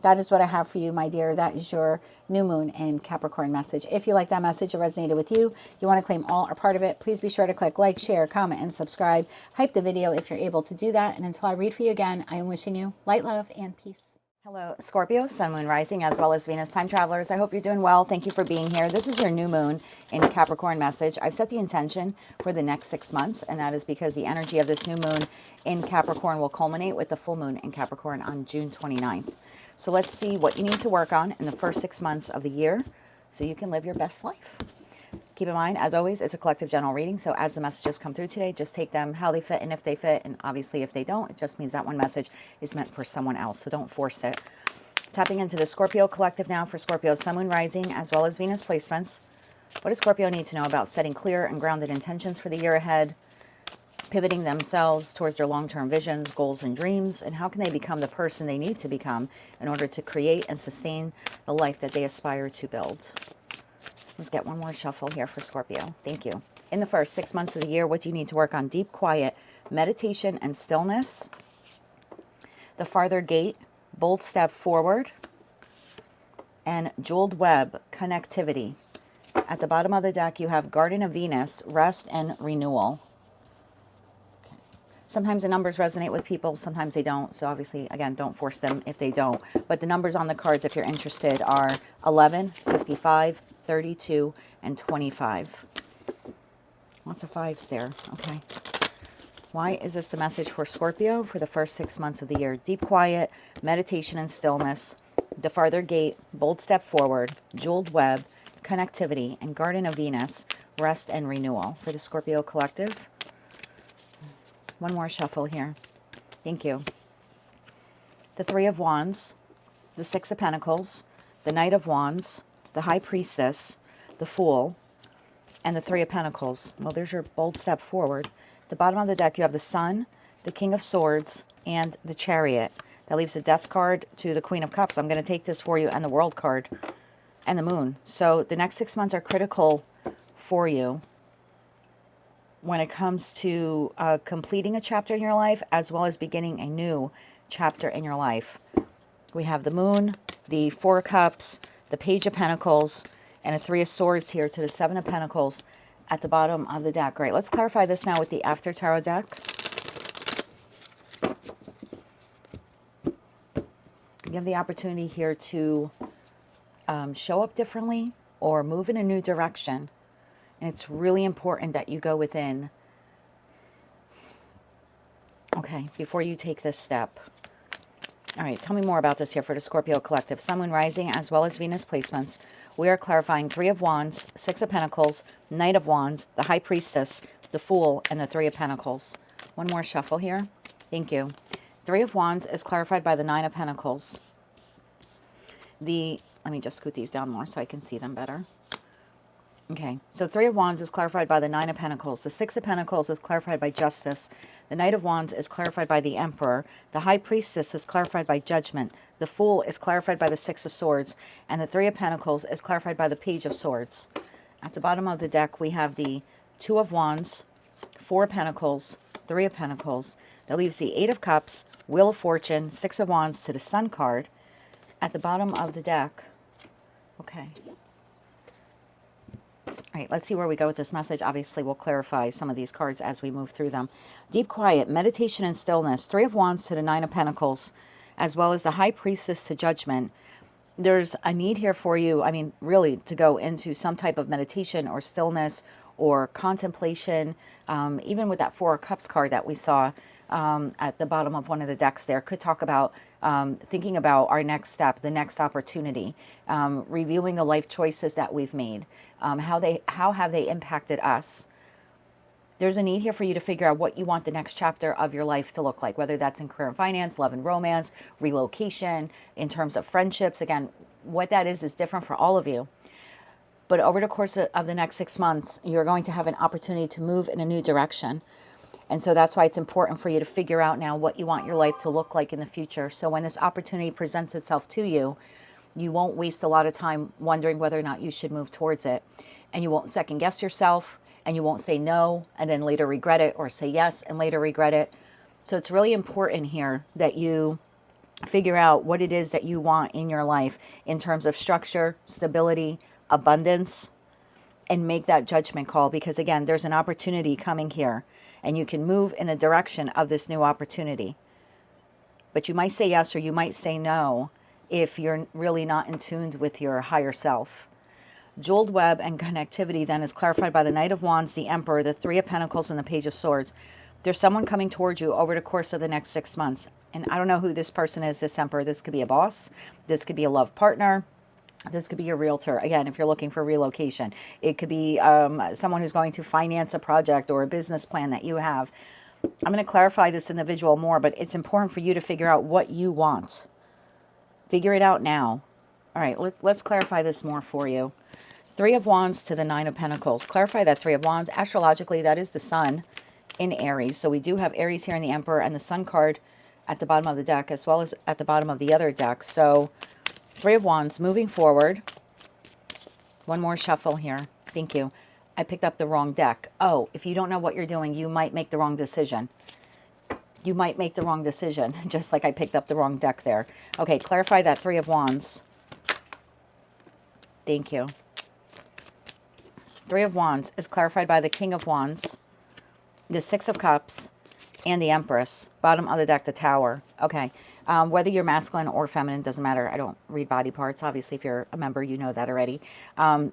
That is what I have for you, my dear. That is your new moon and Capricorn message. If you like that message, it resonated with you, you want to claim all or part of it, please be sure to click like, share, comment, and subscribe. Hype the video if you're able to do that. And until I read for you again, I am wishing you light, love, and peace. Hello, Scorpio, Sun, Moon, Rising, as well as Venus time travelers. I hope you're doing well. Thank you for being here. This is your new moon in Capricorn message. I've set the intention for the next 6 months, and that is because the energy of this new moon in Capricorn will culminate with the full moon in Capricorn on June 29th. So let's see what you need to work on in the first 6 months of the year so you can live your best life. Keep in mind, as always, it's a collective general reading, so as the messages come through today, just take them how they fit and if they fit, and obviously if they don't, it just means that one message is meant for someone else, so don't force it. Tapping into the Scorpio collective now for Scorpio, Sun, Moon, Rising, as well as Venus placements. What does Scorpio need to know about setting clear and grounded intentions for the year ahead, pivoting themselves towards their long-term visions, goals, and dreams, and how can they become the person they need to become in order to create and sustain the life that they aspire to build? Let's get one more shuffle here for Scorpio. Thank you. In the first 6 months of the year, what do you need to work on? Deep quiet, meditation, and stillness. The farther gate, bold step forward, and jeweled web, connectivity. At the bottom of the deck, you have Garden of Venus, rest and renewal. Okay. Sometimes the numbers resonate with people, sometimes they don't. So obviously, again, don't force them if they don't. But the numbers on the cards, if you're interested, are 11, 55, 32, and 25. Lots of fives there. Okay. Why is this the message for Scorpio for the first 6 months of the year? Deep quiet, meditation and stillness, the farther gate, bold step forward, jeweled web, connectivity, and Garden of Venus, rest and renewal for the Scorpio collective. One more shuffle here. Thank you. The Three of Wands, the Six of Pentacles, the Knight of Wands, the High Priestess, the Fool, and the Three of Pentacles. Well, there's your bold step forward. The bottom of the deck, you have the Sun, the King of Swords, and the Chariot. That leaves the Death card to the Queen of Cups. I'm going to take this for you, and the World card, and the Moon. So the next 6 months are critical for you when it comes to completing a chapter in your life, as well as beginning a new chapter in your life. We have the Moon, the Four of Cups, the Page of Pentacles, and a Three of Swords here to the Seven of Pentacles at the bottom of the deck. Great. Let's clarify this now with the After Tarot deck. You have the opportunity here to show up differently or move in a new direction. And it's really important that you go within. Okay, before you take this step. All right, tell me more about this here for the Scorpio collective. Sun, Moon, Rising, as well as Venus placements. We are clarifying Three of Wands, Six of Pentacles, Knight of Wands, the High Priestess, the Fool, and the Three of Pentacles. One more shuffle here. Thank you. Three of Wands is clarified by the Nine of Pentacles. Let me just scoot these down more so I can see them better. Okay, so Three of Wands is clarified by the Nine of Pentacles. The Six of Pentacles is clarified by Justice. The Knight of Wands is clarified by the Emperor. The High Priestess is clarified by Judgment. The Fool is clarified by the Six of Swords. And the Three of Pentacles is clarified by the Page of Swords. At the bottom of the deck, we have the Two of Wands, Four of Pentacles, Three of Pentacles. That leaves the Eight of Cups, Wheel of Fortune, Six of Wands to the Sun card. At the bottom of the deck, okay. All right, let's see where we go with this message. Obviously, we'll clarify some of these cards as we move through them. Deep quiet, meditation and stillness. Three of Wands to the Nine of Pentacles, as well as the High Priestess to Judgment. There's a need here for you, I mean, really, to go into some type of meditation or stillness or contemplation. Even with that Four of Cups card that we saw at the bottom of one of the decks there, could talk about thinking about our next step, the next opportunity, reviewing the life choices that we've made, how have they impacted us. There's a need here for you to figure out what you want the next chapter of your life to look like, whether that's in career and finance, love and romance, relocation, in terms of friendships. Again, what that is different for all of you. But over the course of the next 6 months, you're going to have an opportunity to move in a new direction. And so that's why it's important for you to figure out now what you want your life to look like in the future. So when this opportunity presents itself to you, you won't waste a lot of time wondering whether or not you should move towards it. And you won't second guess yourself, and you won't say no and then later regret it, or say yes and later regret it. So it's really important here that you figure out what it is that you want in your life in terms of structure, stability, abundance, and make that judgment call. Because again, there's an opportunity coming here, and you can move in the direction of this new opportunity. But you might say yes or you might say no if you're really not in tune with your higher self. Jeweled web and connectivity then is clarified by the Knight of Wands, the Emperor, the Three of Pentacles, and the Page of Swords. There's someone coming towards you over the course of the next 6 months. And I don't know who this person is, this Emperor. This could be a boss. This could be a love partner. This could be your realtor. Again, if you're looking for relocation, it could be someone who's going to finance a project or a business plan that you have. I'm going to clarify this individual more, but it's important for you to figure out what you want. Figure it out now. All right, let's clarify this more for you. Three of Wands to the Nine of Pentacles. Clarify that Three of Wands. Astrologically, that is the Sun in Aries. So we do have Aries here in the Emperor and the Sun card at the bottom of the deck as well as at the bottom of the other deck. So Three of Wands moving forward. One more shuffle here. Thank you. I picked up the wrong deck. Oh, if you don't know what you're doing, you might make the wrong decision. You might make the wrong decision, just like I picked up the wrong deck there. Okay, clarify that Three of Wands. Thank you. Three of Wands is clarified by the King of Wands, the Six of Cups, and the Empress. Bottom of the deck, the Tower. Okay. Whether you're masculine or feminine, doesn't matter. I don't read body parts. Obviously, if you're a member, you know that already.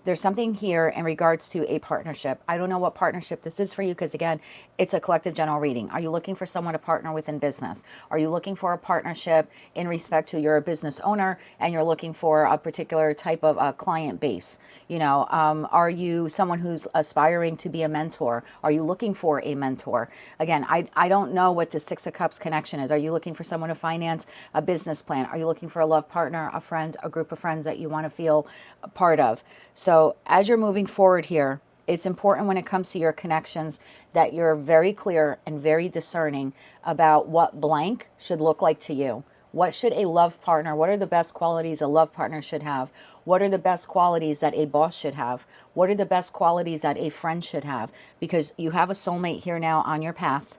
There's something here in regards to a partnership. I don't know what partnership this is for you because, again, it's a collective general reading. Are you looking for someone to partner with in business? Are you looking for a partnership in respect to you're a business owner and you're looking for a particular type of client base? You know, are you someone who's aspiring to be a mentor? Are you looking for a mentor? Again, I don't know what the Six of Cups connection is. Are you looking for someone to finance a business plan? Are you looking for a love partner, a friend, a group of friends that you want to feel a part of? So as you're moving forward here, it's important when it comes to your connections that you're very clear and very discerning about what blank should look like to you. What should a love partner, what are the best qualities a love partner should have? What are the best qualities that a boss should have? What are the best qualities that a friend should have? Because you have a soulmate here now on your path.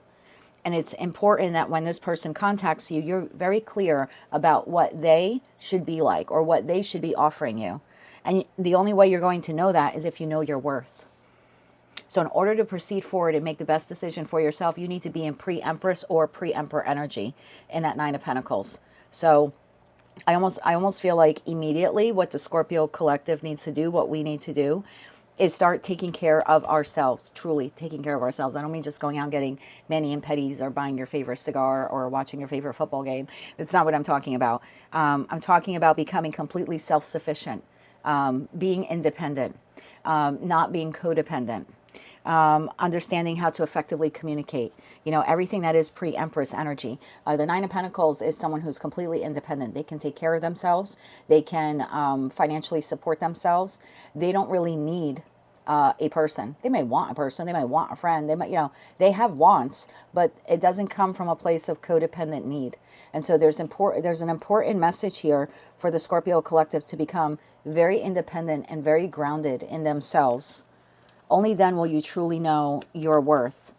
And it's important that when this person contacts you, you're very clear about what they should be like or what they should be offering you. And the only way you're going to know that is if you know your worth. So in order to proceed forward and make the best decision for yourself, you need to be in pre-Empress or pre-Emperor energy in that Nine of Pentacles. So I almost feel like immediately what the Scorpio collective needs to do, what we need to do, is start taking care of ourselves, truly taking care of ourselves. I don't mean just going out and getting mani and petties or buying your favorite cigar or watching your favorite football game. That's not what I'm talking about. I'm talking about becoming completely self-sufficient, being independent, not being codependent, understanding how to effectively communicate. You know, everything that is pre-Empress energy. The Nine of Pentacles is someone who's completely independent. They can take care of themselves. They can financially support themselves. They don't really need a person. They may want a person. They might want a friend. They might, you know, they have wants, but it doesn't come from a place of codependent need. And so there's an important message here for the Scorpio collective to become very independent and very grounded in themselves. Only then will you truly know your worth.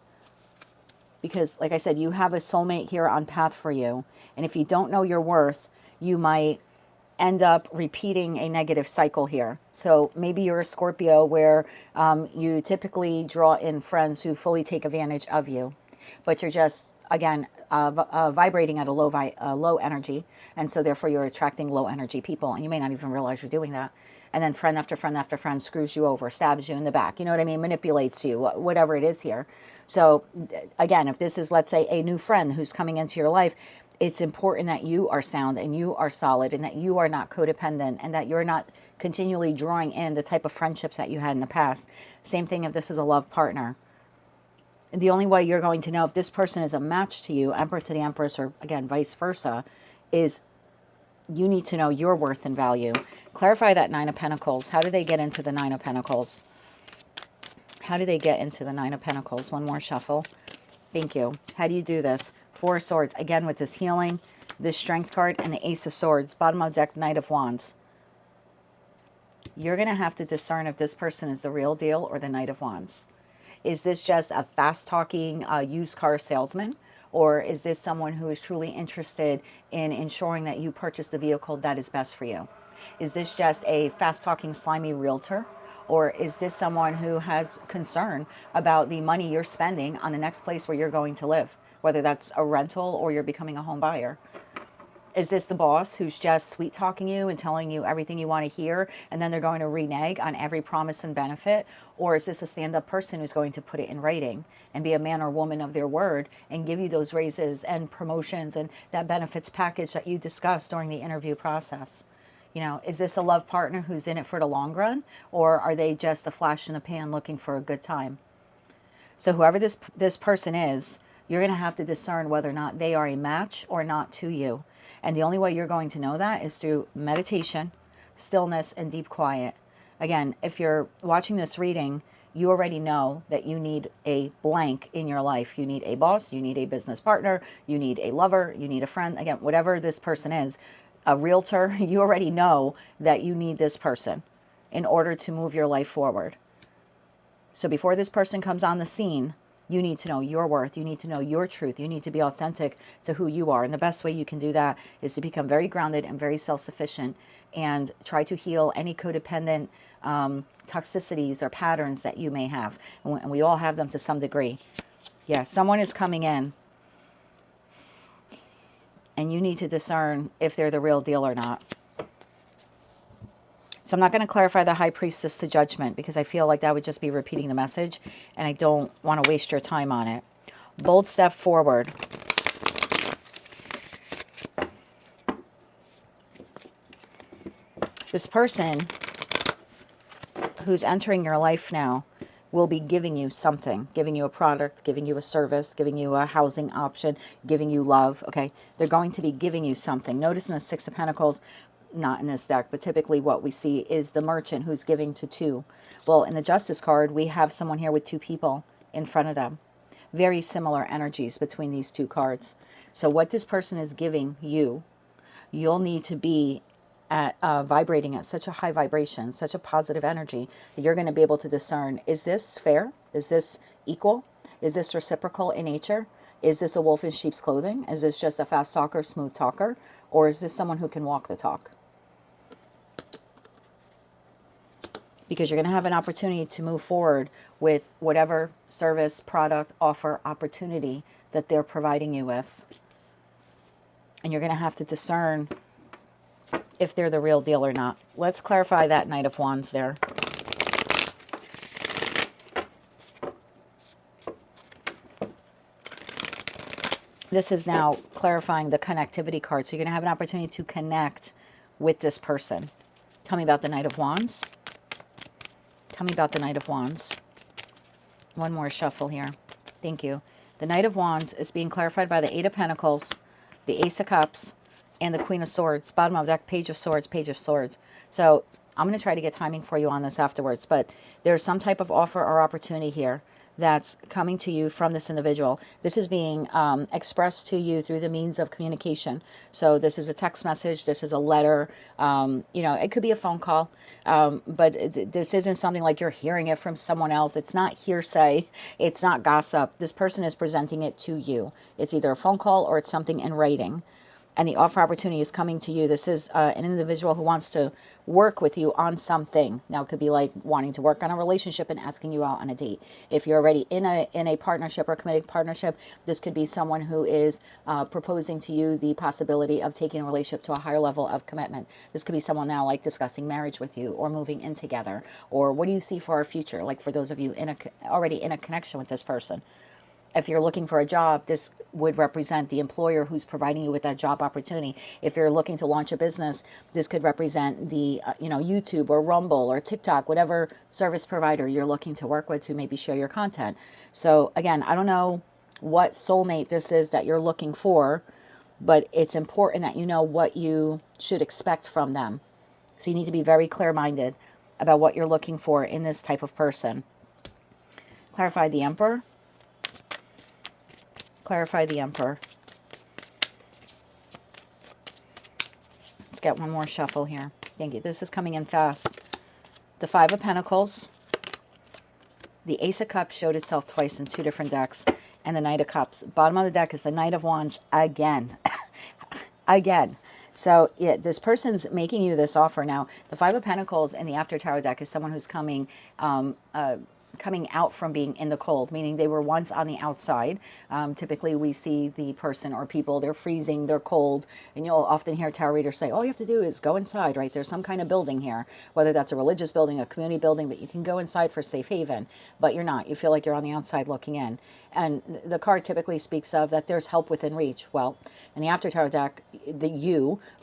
Because, like I said, you have a soulmate here on path for you. And if you don't know your worth, you might end up repeating a negative cycle here. So maybe you're a Scorpio where you typically draw in friends who fully take advantage of you. But you're just, again, vibrating at a low energy. And so therefore you're attracting low energy people. And you may not even realize you're doing that. And then friend after friend after friend screws you over, stabs you in the back. You know what I mean? Manipulates you, whatever it is here. So again, if this is, let's say, a new friend who's coming into your life, it's important that you are sound and you are solid and that you are not codependent and that you're not continually drawing in the type of friendships that you had in the past. Same thing if this is a love partner. The only way you're going to know if this person is a match to you, Emperor to the Empress, or again, vice versa, is you need to know your worth and value. Clarify that Nine of Pentacles. How do they get into the Nine of Pentacles? How do they get into the Nine of Pentacles? One more shuffle. Thank you. How do you do this? Four of Swords. Again, with this healing, this Strength card, and the Ace of Swords. Bottom of deck, Knight of Wands. You're going to have to discern if this person is the real deal or the Knight of Wands. Is this just a fast-talking used car salesman? Or is this someone who is truly interested in ensuring that you purchase the vehicle that is best for you? Is this just a fast-talking, slimy realtor? Or is this someone who has concern about the money you're spending on the next place where you're going to live, whether that's a rental or you're becoming a home buyer? Is this the boss who's just sweet talking you and telling you everything you want to hear, and then they're going to renege on every promise and benefit? Or is this a stand-up person who's going to put it in writing and be a man or woman of their word and give you those raises and promotions and that benefits package that you discussed during the interview process? You know, is this a love partner who's in it for the long run, or are they just a flash in the pan looking for a good time? So whoever this person is, you're going to have to discern whether or not they are a match or not to you. And the only way you're going to know that is through meditation, stillness, and deep quiet. Again, if you're watching this reading, you already know that you need a blank in your life. You need a boss, you need a business partner, you need a lover, you need a friend. Again, whatever this person is, a realtor, you already know that you need this person in order to move your life forward. So before this person comes on the scene, you need to know your worth. You need to know your truth. You need to be authentic to who you are. And the best way you can do that is to become very grounded and very self-sufficient and try to heal any codependent toxicities or patterns that you may have. And we all have them to some degree. Yeah, someone is coming in and you need to discern if they're the real deal or not. So I'm not going to clarify the High Priestess to Judgment because I feel like that would just be repeating the message and I don't want to waste your time on it. Bold step forward. This person who's entering your life now will be giving you something, giving you a product, giving you a service, giving you a housing option, giving you love, okay? They're going to be giving you something. Notice in the Six of Pentacles, not in this deck, but typically what we see is the merchant who's giving to two. Well, in the Justice card, we have someone here with two people in front of them. Very similar energies between these two cards. So what this person is giving you, you'll need to be at vibrating at such a high vibration, such a positive energy, that you're going to be able to discern, is this fair? Is this equal? Is this reciprocal in nature? Is this a wolf in sheep's clothing? Is this just a fast talker, smooth talker? Or is this someone who can walk the talk? Because you're going to have an opportunity to move forward with whatever service, product, offer, opportunity that they're providing you with. And you're going to have to discern if they're the real deal or not. Let's clarify that Knight of Wands there. This is now clarifying the connectivity card. So you're going to have an opportunity to connect with this person. Tell me about the Knight of Wands. Tell me about the Knight of Wands. One more shuffle here. Thank you. The Knight of Wands is being clarified by the Eight of Pentacles, the Ace of Cups, and the Queen of Swords. Bottom of the deck, Page of Swords, Page of Swords. So I'm going to try to get timing for you on this afterwards, but there's some type of offer or opportunity here that's coming to you from this individual. This is being expressed to you through the means of communication. So this is a text message. This is a letter. You know, it could be a phone call. But this isn't something like you're hearing it from someone else. It's not hearsay. It's not gossip. This person is presenting it to you. It's either a phone call or it's something in writing. And the offer opportunity is coming to you. This is an individual who wants to work with you on something. Now, it could be like wanting to work on a relationship and asking you out on a date. If you're already in a partnership or committed partnership, this could be someone who is proposing to you the possibility of taking a relationship to a higher level of commitment. This could be someone now like discussing marriage with you or moving in together. Or what do you see for our future? Like for those of you already in a connection with this person. If you're looking for a job, this would represent the employer who's providing you with that job opportunity. If you're looking to launch a business, this could represent the YouTube or Rumble or TikTok, whatever service provider you're looking to work with to maybe share your content. So again, I don't know what soulmate this is that you're looking for, but it's important that you know what you should expect from them. So you need to be very clear-minded about what you're looking for in this type of person. Clarify the Emperor. Clarify the Emperor. Let's get one more shuffle here. Thank you. This is coming in fast. The Five of Pentacles. The Ace of Cups showed itself twice in two different decks. And the Knight of Cups. Bottom of the deck is the Knight of Wands again. Again. So yeah, this person's making you this offer. Now, the Five of Pentacles in the After Tarot deck is someone who's coming out from being in the cold, meaning they were once on the outside. Typically, we see the person or people, they're freezing, they're cold, and you'll often hear tarot readers say, all you have to do is go inside, right? There's some kind of building here, whether that's a religious building, a community building, but you can go inside for safe haven, but you're not. You feel like you're on the outside looking in. And the card typically speaks of that there's help within reach. Well, in the After Tarot deck,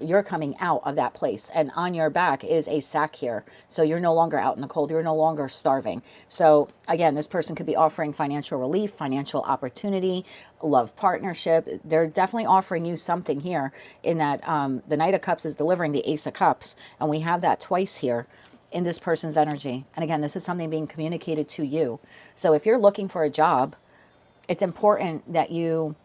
you're coming out of that place, and on your back is a sack here. So you're no longer out in the cold. You're no longer starving. So again, this person could be offering financial relief, financial opportunity, love partnership. They're definitely offering you something here in that the Knight of Cups is delivering the Ace of Cups, and we have that twice here in this person's energy. And again, this is something being communicated to you. So if you're looking for a job, it's important that you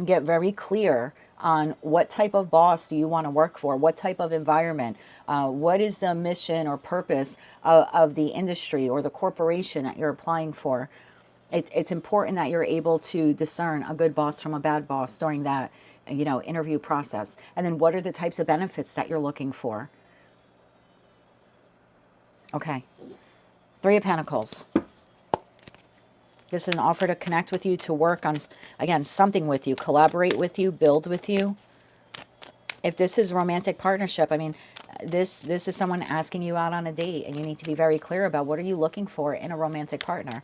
get very clear on what type of boss do you want to work for, what type of environment, what is the mission or purpose of the industry or the corporation that you're applying for. It's important that you're able to discern a good boss from a bad boss during that, interview process. And then what are the types of benefits that you're looking for? Okay. Three of Pentacles. This is an offer to connect with you, to work on, again, something with you, collaborate with you, build with you. If this is romantic partnership, I mean, this is someone asking you out on a date, and you need to be very clear about what are you looking for in a romantic partner.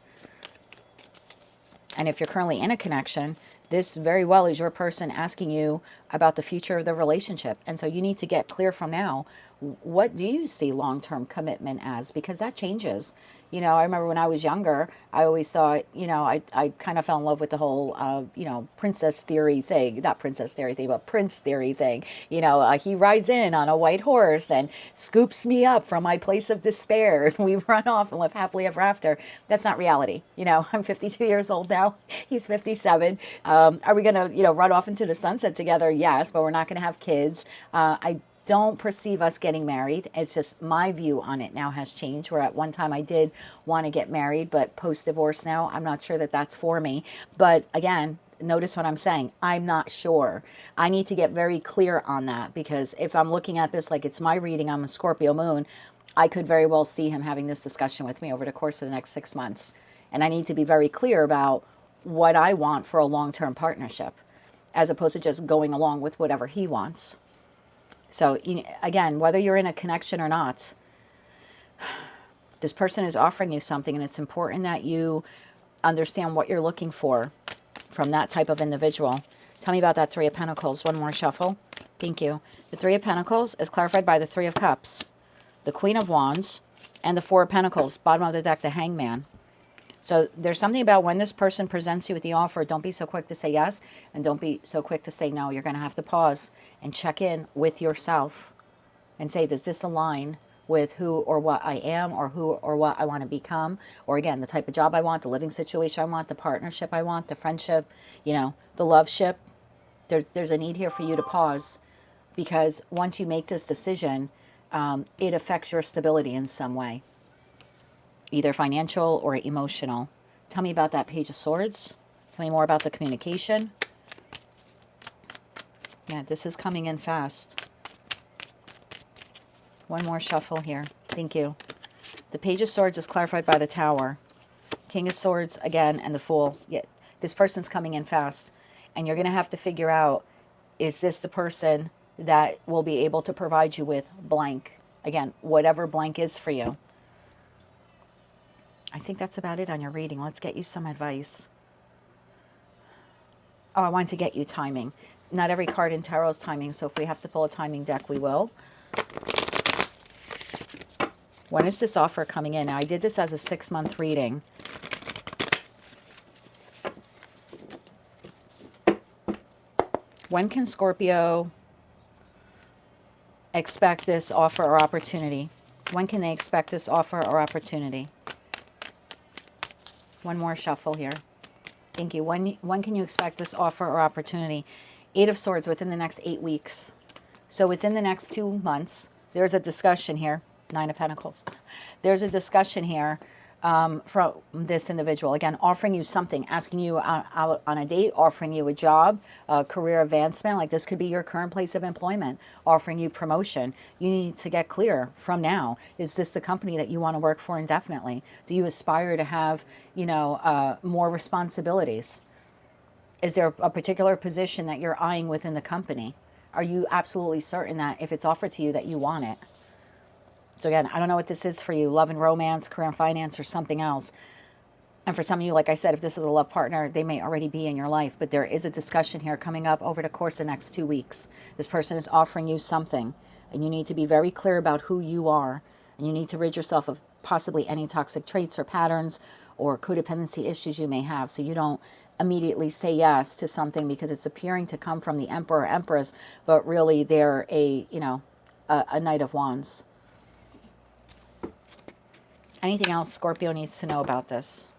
And if you're currently in a connection, this very well is your person asking you about the future of the relationship. And so you need to get clear from now, what do you see long-term commitment as? Because that changes. I remember when I was younger, I always thought, I kind of fell in love with the whole, princess theory thing. Not princess theory thing, but prince theory thing. He rides in on a white horse and scoops me up from my place of despair. And we run off and live happily ever after. That's not reality. I'm 52 years old now. He's 57. Are we going to, run off into the sunset together? Yes, but we're not going to have kids. I don't perceive us getting married. It's just my view on it now has changed, where at one time I did want to get married, but post-divorce now, I'm not sure that that's for me. But again, notice what I'm saying. I'm not sure. I need to get very clear on that, because if I'm looking at this like it's my reading, I'm a Scorpio moon, I could very well see him having this discussion with me over the course of the next 6 months. And I need to be very clear about what I want for a long-term partnership, as opposed to just going along with whatever he wants. So, again, whether you're in a connection or not, this person is offering you something, and it's important that you understand what you're looking for from that type of individual. Tell me about that Three of Pentacles. One more shuffle. Thank you. The Three of Pentacles is clarified by the Three of Cups, the Queen of Wands, and the Four of Pentacles. Bottom of the deck, the Hangman. So there's something about when this person presents you with the offer, don't be so quick to say yes, and don't be so quick to say no. You're going to have to pause and check in with yourself and say, does this align with who or what I am, or who or what I want to become? Or again, the type of job I want, the living situation I want, the partnership I want, the friendship, the love ship. There's a need here for you to pause, because once you make this decision, it affects your stability in some way, either financial or emotional. Tell me about that Page of Swords. Tell me more about the communication. Yeah, this is coming in fast. One more shuffle here. Thank you. The Page of Swords is clarified by the Tower. King of Swords again, and the Fool. Yeah, this person's coming in fast. And you're going to have to figure out, is this the person that will be able to provide you with blank? Again, whatever blank is for you. I think that's about it on your reading. Let's get you some advice. Oh, I wanted to get you timing. Not every card in tarot is timing, so if we have to pull a timing deck, we will. When is this offer coming in? Now, I did this as a 6-month reading. When can Scorpio expect this offer or opportunity? When can they expect this offer or opportunity? One more shuffle here. Thank you. When can you expect this offer or opportunity? 8 of Swords, within the next 8 weeks. So within the next 2 months, there's a discussion here. 9 of Pentacles. There's a discussion here from this individual. Again, offering you something, asking you out on a date, offering you a job, career advancement. Like this could be your current place of employment, offering you promotion. You need to get clear from now. Is this the company that you want to work for indefinitely? Do you aspire to have, more responsibilities? Is there a particular position that you're eyeing within the company? Are you absolutely certain that if it's offered to you that you want it? So again, I don't know what this is for you, love and romance, career and finance, or something else. And for some of you, like I said, if this is a love partner, they may already be in your life. But there is a discussion here coming up over the course of the next 2 weeks. This person is offering you something. And you need to be very clear about who you are. And you need to rid yourself of possibly any toxic traits or patterns or codependency issues you may have. So you don't immediately say yes to something because it's appearing to come from the Emperor or Empress. But really they're a Knight of Wands. Anything else Scorpio needs to know about this?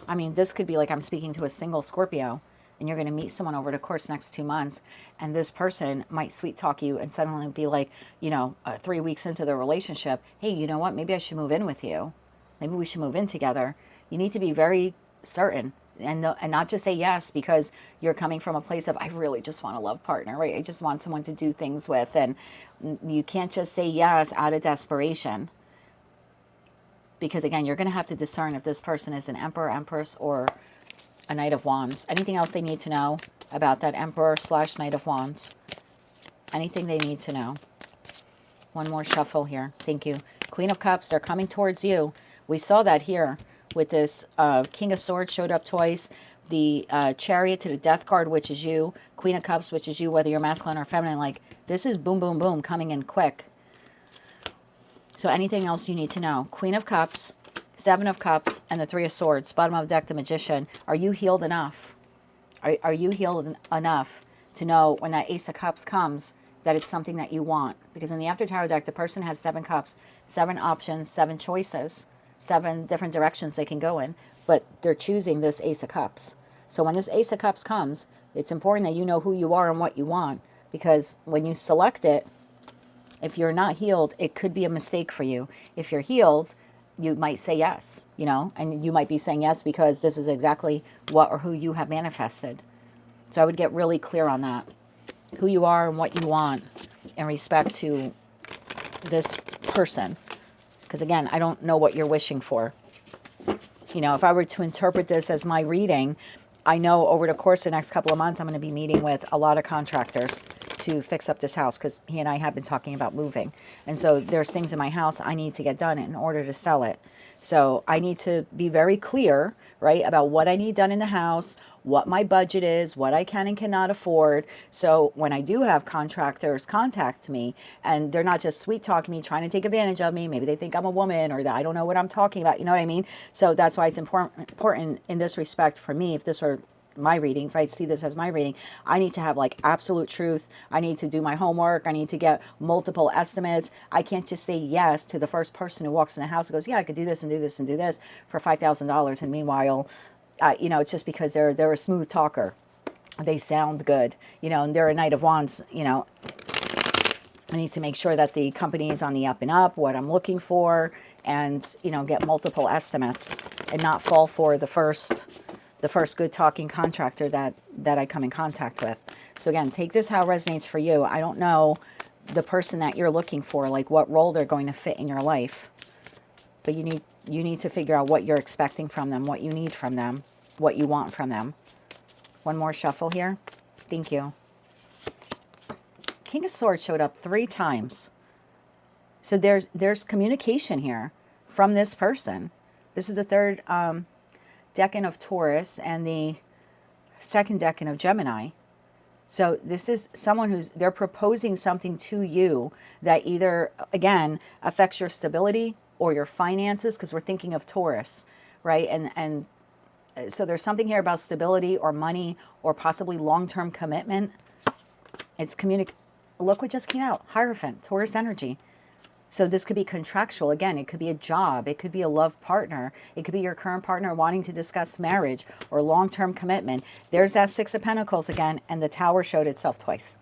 I mean, this could be like I'm speaking to a single Scorpio and you're going to meet someone over the course of the next 2 months and this person might sweet talk you and suddenly be like, 3 weeks into the relationship, hey, you know what? Maybe I should move in with you. Maybe we should move in together. You need to be very certain and not just say yes because you're coming from a place of, I really just want a love partner, right? I just want someone to do things with. And you can't just say yes out of desperation. Because again, you're going to have to discern if this person is an Emperor, Empress, or a Knight of Wands. Anything else they need to know about that Emperor / Knight of Wands? Anything they need to know? One more shuffle here. Thank you. Queen of Cups, they're coming towards you. We saw that here with this King of Swords showed up twice. The Chariot to the Death card, which is you. Queen of Cups, which is you, whether you're masculine or feminine. Like, this is boom, boom, boom, coming in quick. So anything else you need to know? Queen of Cups, Seven of Cups, and the Three of Swords. Bottom of the deck, the Magician. Are you healed enough? Are you healed enough to know when that Ace of Cups comes that it's something that you want? Because in the After Tarot deck, the person has 7 cups, 7 options, 7 choices, 7 different directions they can go in, but they're choosing this Ace of Cups. So when this Ace of Cups comes, it's important that you know who you are and what you want, because when you select it, if you're not healed, it could be a mistake for you. If you're healed, you might say yes, and you might be saying yes because this is exactly what or who you have manifested. So I would get really clear on that, who you are and what you want in respect to this person. Because again, I don't know what you're wishing for. If I were to interpret this as my reading, I know over the course of the next couple of months, I'm going to be meeting with a lot of contractors to fix up this house because he and I have been talking about moving. And so there's things in my house I need to get done in order to sell it. So I need to be very clear, right, about what I need done in the house, what my budget is, what I can and cannot afford. So when I do have contractors contact me and they're not just sweet talking me, trying to take advantage of me, maybe they think I'm a woman or that I don't know what I'm talking about, you know what I mean? So that's why it's important in this respect for me, if this were my reading, if I see this as my reading, I need to have like absolute truth. I need to do my homework. I need to get multiple estimates. I can't just say yes to the first person who walks in the house and goes, yeah, I could do this and do this and do this for $5,000. And meanwhile, it's just because they're a smooth talker. They sound good, and they're a Knight of Wands, I need to make sure that the company is on the up and up, what I'm looking for, and, get multiple estimates and not fall for the first good talking contractor that I come in contact with. So again, take this how it resonates for you. I don't know the person that you're looking for, like what role they're going to fit in your life. But you need to figure out what you're expecting from them, what you need from them, what you want from them. One more shuffle here. Thank you. King of Swords showed up 3 times. So there's communication here from this person. This is the third decan of Taurus and the second decan of Gemini. So this is someone they're proposing something to you that either, again, affects your stability or your finances, because we're thinking of Taurus, right? And so there's something here about stability or money or possibly long-term commitment. It's Look what just came out. Hierophant, Taurus energy. So this could be contractual. Again, it could be a job. It could be a love partner. It could be your current partner wanting to discuss marriage or long-term commitment. There's that 6 of Pentacles again, and the Tower showed itself twice.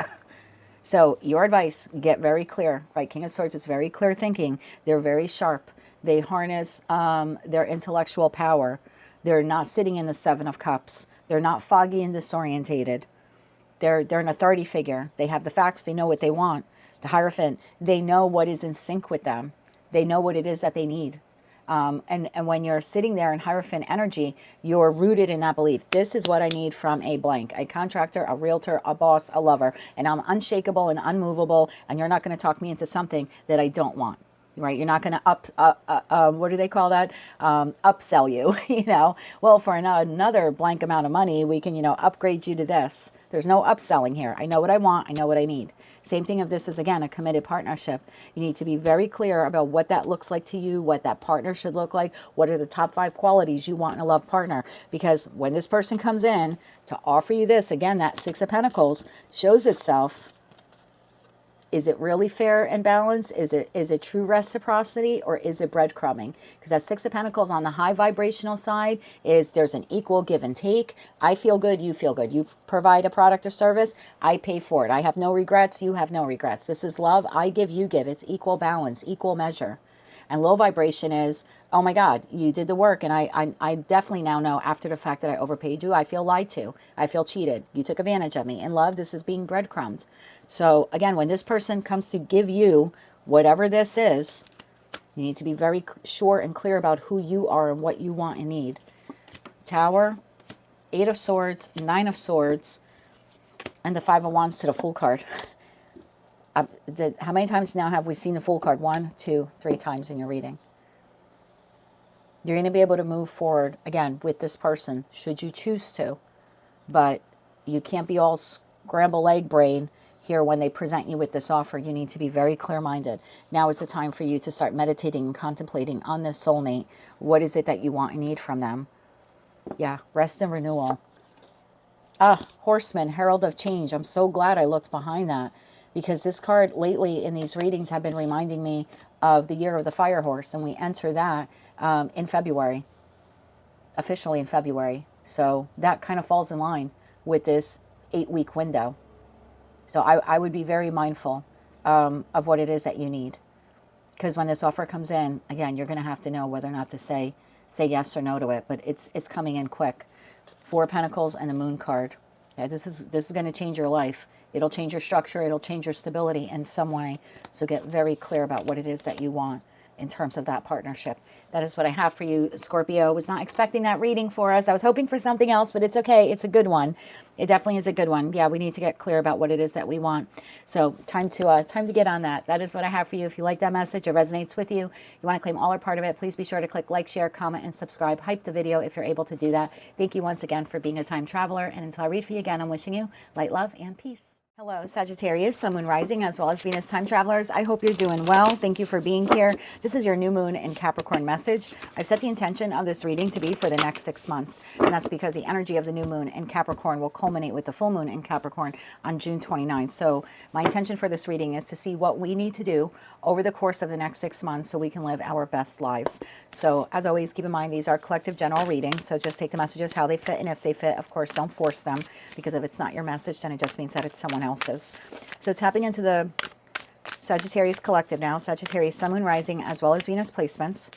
So your advice, get very clear, right? King of Swords is very clear thinking. They're very sharp. They harness their intellectual power. They're not sitting in the Seven of Cups. They're not foggy and disorientated. They're an authority figure. They have the facts. They know what they want. The Hierophant, they know what is in sync with them. They know what it is that they need. And when you're sitting there in Hierophant energy, you're rooted in that belief. This is what I need from a blank, a contractor, a realtor, a boss, a lover. And I'm unshakable and unmovable. And you're not going to talk me into something that I don't want. Right? You're not going to what do they call that? Upsell you, you know. Well, for another blank amount of money, we can, you know, upgrade you to this. There's no upselling here. I know what I want. I know what I need. Same thing if this is, again, a committed partnership. You need to be very clear about what that looks like to you, what that partner should look like, what are the top 5 qualities you want in a love partner. Because when this person comes in to offer you this, again, that Six of Pentacles shows itself. Is it really fair and balanced? Is it true reciprocity, or is it breadcrumbing? Because that Six of Pentacles on the high vibrational side is there's an equal give and take. I feel good, you feel good. You provide a product or service, I pay for it. I have no regrets, you have no regrets. This is love, I give, you give. It's equal balance, equal measure. And low vibration is, oh my God, you did the work. And I definitely now know after the fact that I overpaid you, I feel lied to. I feel cheated. You took advantage of me. In love, this is being breadcrumbed. So again, when this person comes to give you whatever this is, you need to be very sure and clear about who you are and what you want and need. Tower, 8 of Swords, 9 of Swords, and the 5 of Wands to the Fool card. How many times now have we seen the Fool card? 1, 2, 3 times in your reading. You're going to be able to move forward, again, with this person, should you choose to. But you can't be all scramble egg brain here when they present you with this offer. You need to be very clear-minded. Now is the time for you to start meditating and contemplating on this soulmate. What is it that you want and need from them? Yeah, rest and renewal. Horseman, Herald of Change. I'm so glad I looked behind that. Because this card lately in these readings have been reminding me of the year of the fire horse. And we enter that in February. Officially in February. So that kind of falls in line with this 8-week window. So I would be very mindful of what it is that you need. Because when this offer comes in, again, you're going to have to know whether or not to say yes or no to it. But it's coming in quick. 4 of Pentacles and the Moon card. Yeah, this is going to change your life. It'll change your structure. It'll change your stability in some way. So get very clear about what it is that you want in terms of that partnership. That is what I have for you, Scorpio. Was not expecting that reading for us. I was hoping for something else, but it's okay. It's a good one. It definitely is a good one. Yeah, we need to get clear about what it is that we want. So time to get on that. That is what I have for you. If you like that message, it resonates with you, you want to claim all or part of it, please be sure to click like, share, comment, and subscribe. Hype the video if you're able to do that. Thank you once again for being a time traveler. And until I read for you again, I'm wishing you light, love, and peace. Hello, Sagittarius, Sun, Moon, Rising, as well as Venus time travelers. I hope you're doing well. Thank you for being here. This is your new moon in Capricorn message. I've set the intention of this reading to be for the next 6 months. And that's because the energy of the new moon in Capricorn will culminate with the full moon in Capricorn on June 29th. So my intention for this reading is to see what we need to do over the course of the next 6 months so we can live our best lives. So as always, keep in mind, these are collective general readings. So just take the messages how they fit. And if they fit, of course, don't force them. Because if it's not your message, then it just means that it's someone else's. So tapping into the Sagittarius collective now, Sagittarius, Sun, Moon, Rising, as well as Venus placements.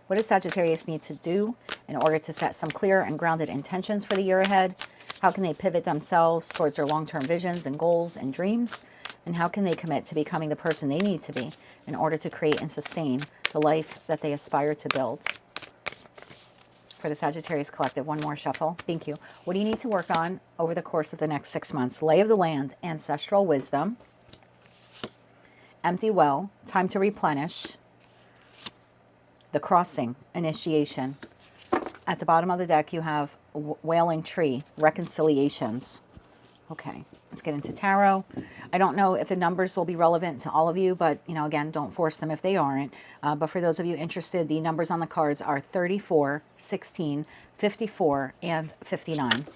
What does Sagittarius need to do in order to set some clear and grounded intentions for the year ahead? How can they pivot themselves towards their long-term visions and goals and dreams? And how can they commit to becoming the person they need to be in order to create and sustain the life that they aspire to build? For the Sagittarius collective, one more shuffle. Thank you. What do you need to work on over the course of the next 6 months? Lay of the land, ancestral wisdom, empty well, time to replenish, the crossing, initiation. At the bottom of the deck, you have wailing tree, reconciliations. Okay, let's get into tarot. I don't know if the numbers will be relevant to all of you, but, you know, again, don't force them if they aren't. But for those of you interested, the numbers on the cards are 34, 16, 54, and 59.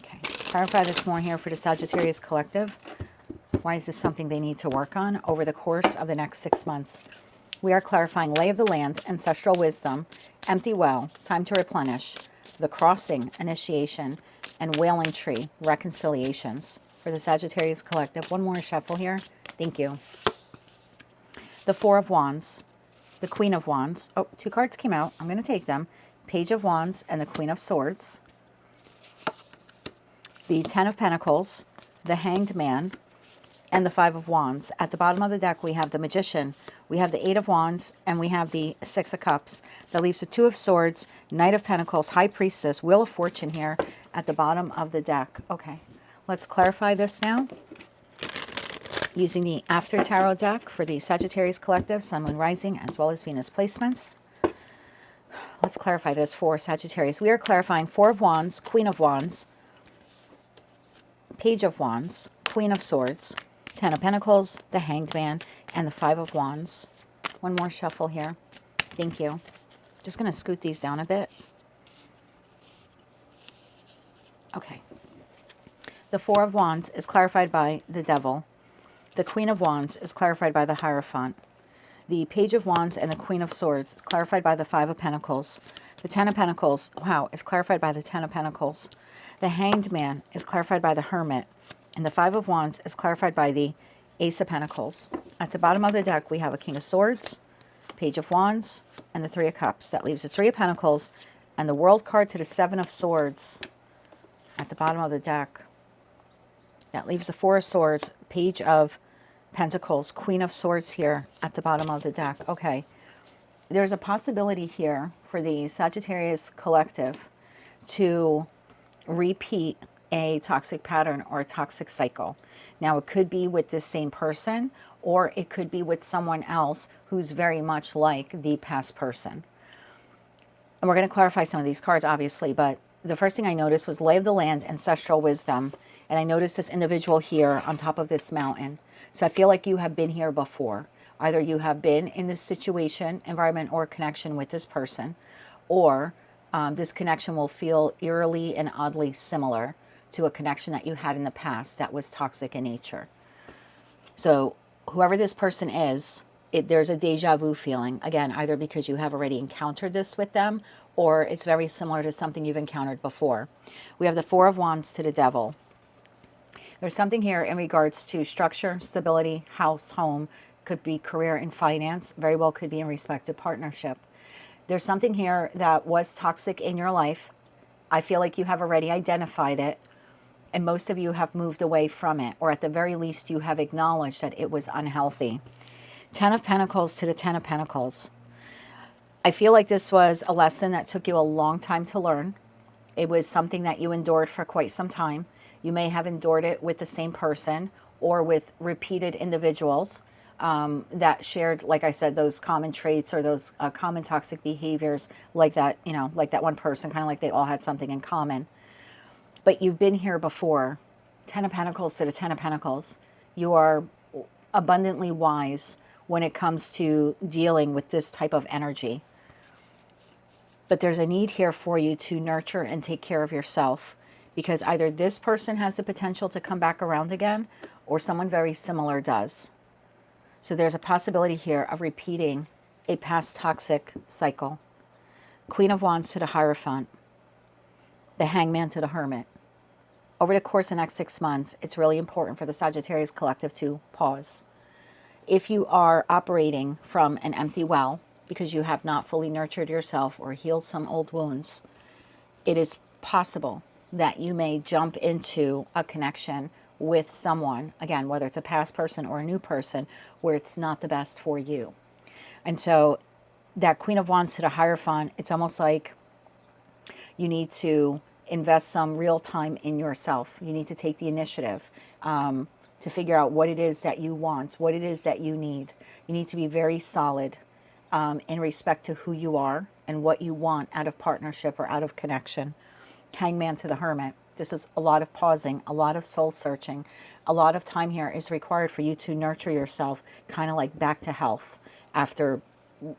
Okay, clarify this more here for the Sagittarius collective. Why is this something they need to work on over the course of the next 6 months? We are clarifying lay of the land, ancestral wisdom, empty well, time to replenish, the crossing, initiation, and wailing tree, reconciliations for the Sagittarius collective. One more shuffle here. Thank you. The Four of Wands, the Queen of Wands. Oh, 2 cards came out. I'm going to take them. Page of Wands and the Queen of Swords. The Ten of Pentacles, the Hanged Man, and the Five of Wands. At the bottom of the deck, we have the Magician, we have the Eight of Wands, and we have the Six of Cups. That leaves the Two of Swords, Knight of Pentacles, High Priestess, Wheel of Fortune here at the bottom of the deck. Okay, let's clarify this now using the After Tarot deck for the Sagittarius collective, Sun, Moon, Rising, as well as Venus placements. Let's clarify this for Sagittarius. We are clarifying Four of Wands, Queen of Wands, Page of Wands, Queen of Swords, Ten of Pentacles, the Hanged Man, and the Five of Wands. One more shuffle here. Thank you. Just going to scoot these down a bit. Okay. The Four of Wands is clarified by the Devil. The Queen of Wands is clarified by the Hierophant. The Page of Wands and the Queen of Swords is clarified by the Five of Pentacles. The Ten of Pentacles, wow, is clarified by the Ten of Pentacles. The Hanged Man is clarified by the Hermit. And the Five of Wands is clarified by the Ace of Pentacles. At the bottom of the deck, we have a King of Swords, Page of Wands, and the Three of Cups. That leaves the Three of Pentacles and the World card to the Seven of Swords at the bottom of the deck. That leaves the Four of Swords, Page of Pentacles, Queen of Swords here at the bottom of the deck. Okay, there's a possibility here for the Sagittarius collective to repeat a toxic pattern or a toxic cycle. Now, it could be with this same person, or it could be with someone else who's very much like the past person. And we're going to clarify some of these cards, obviously, but the first thing I noticed was Lay of the Land, Ancestral Wisdom. And I noticed this individual here on top of this mountain. So I feel like you have been here before. Either you have been in this situation, environment, or connection with this person, or this connection will feel eerily and oddly similar to a connection that you had in the past that was toxic in nature. So whoever this person is, there's a deja vu feeling. Again, either because you have already encountered this with them, or it's very similar to something you've encountered before. We have the Four of Wands to the Devil. There's something here in regards to structure, stability, house, home, could be career and finance, very well could be in respect to partnership. There's something here that was toxic in your life. I feel like you have already identified it, and most of you have moved away from it, or at the very least you have acknowledged that it was unhealthy. Ten of Pentacles to the Ten of Pentacles. I feel like this was a lesson that took you a long time to learn. It was something that you endured for quite some time. You may have endured it with the same person or with repeated individuals that shared, like I said, those common traits or those common toxic behaviors, like that, you know, like that one person, kind of like they all had something in common. But you've been here before. Ten of Pentacles to the Ten of Pentacles. You are abundantly wise when it comes to dealing with this type of energy. But there's a need here for you to nurture and take care of yourself, because either this person has the potential to come back around again, or someone very similar does. So there's a possibility here of repeating a past toxic cycle. Queen of Wands to the Hierophant. The Hangman to the Hermit. Over the course of the next 6 months, it's really important for the Sagittarius collective to pause. If you are operating from an empty well because you have not fully nurtured yourself or healed some old wounds, it is possible that you may jump into a connection with someone, again, whether it's a past person or a new person, where it's not the best for you. And so that Queen of Wands to the Hierophant, it's almost like you need to invest some real time in yourself. You need to take the initiative to figure out what it is that you want, what it is that you need. You need to be very solid in respect to who you are and what you want out of partnership or out of connection. Hangman to the Hermit. This is a lot of pausing, a lot of soul searching. A lot of time here is required for you to nurture yourself, kind of like back to health after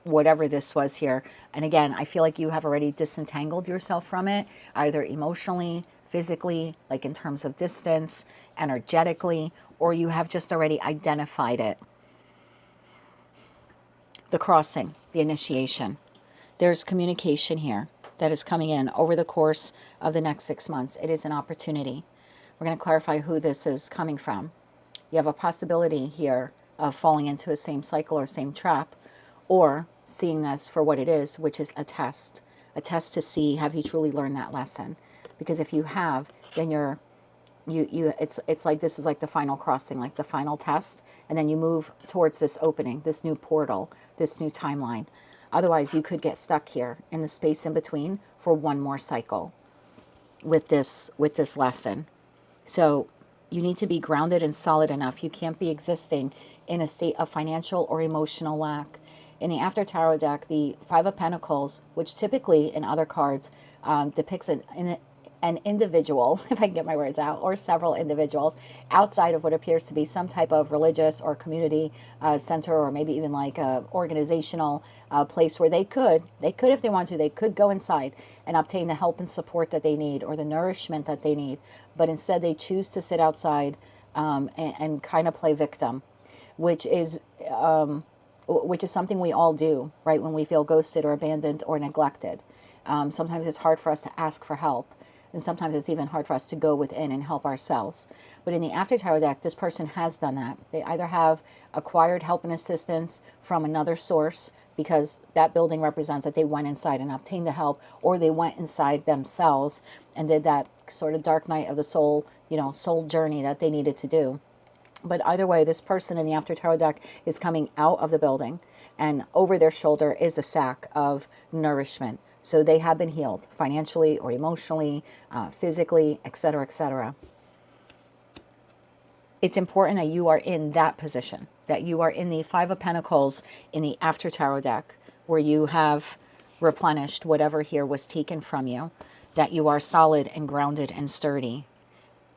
whatever this was here. And again, I feel like you have already disentangled yourself from it, either emotionally, physically, like in terms of distance, energetically, or you have just already identified it. The crossing, the initiation. There's communication here that is coming in over the course of the next 6 months. It is an opportunity. We're going to clarify who this is coming from. You have a possibility here of falling into a same cycle or same trap, or seeing this for what it is, which is a test to see, have you truly learned that lesson? Because if you have, then it's like, this is like the final crossing, like the final test, and then you move towards this opening, this new portal, this new timeline. Otherwise, you could get stuck here in the space in between for one more cycle with this lesson. So you need to be grounded and solid enough. You can't be existing in a state of financial or emotional lack. In the After Tarot deck, the Five of Pentacles, which typically in other cards depicts an individual, if I can get my words out, or several individuals outside of what appears to be some type of religious or community center, or maybe even like a organizational place where they could, if they want to, they could go inside and obtain the help and support that they need, or the nourishment that they need. But instead they choose to sit outside and kind of play victim, which is something we all do, right? When we feel ghosted or abandoned or neglected. Sometimes it's hard for us to ask for help. And sometimes it's even hard for us to go within and help ourselves. But in the After Tarot deck, this person has done that. They either have acquired help and assistance from another source, because that building represents that they went inside and obtained the help, or they went inside themselves and did that sort of dark night of the soul, soul journey that they needed to do. But either way, this person in the After Tarot deck is coming out of the building, and over their shoulder is a sack of nourishment. So they have been healed financially or emotionally, physically, etc., etc. It's important that you are in that position, that you are in the Five of Pentacles in the After Tarot deck, where you have replenished whatever here was taken from you, that you are solid and grounded and sturdy,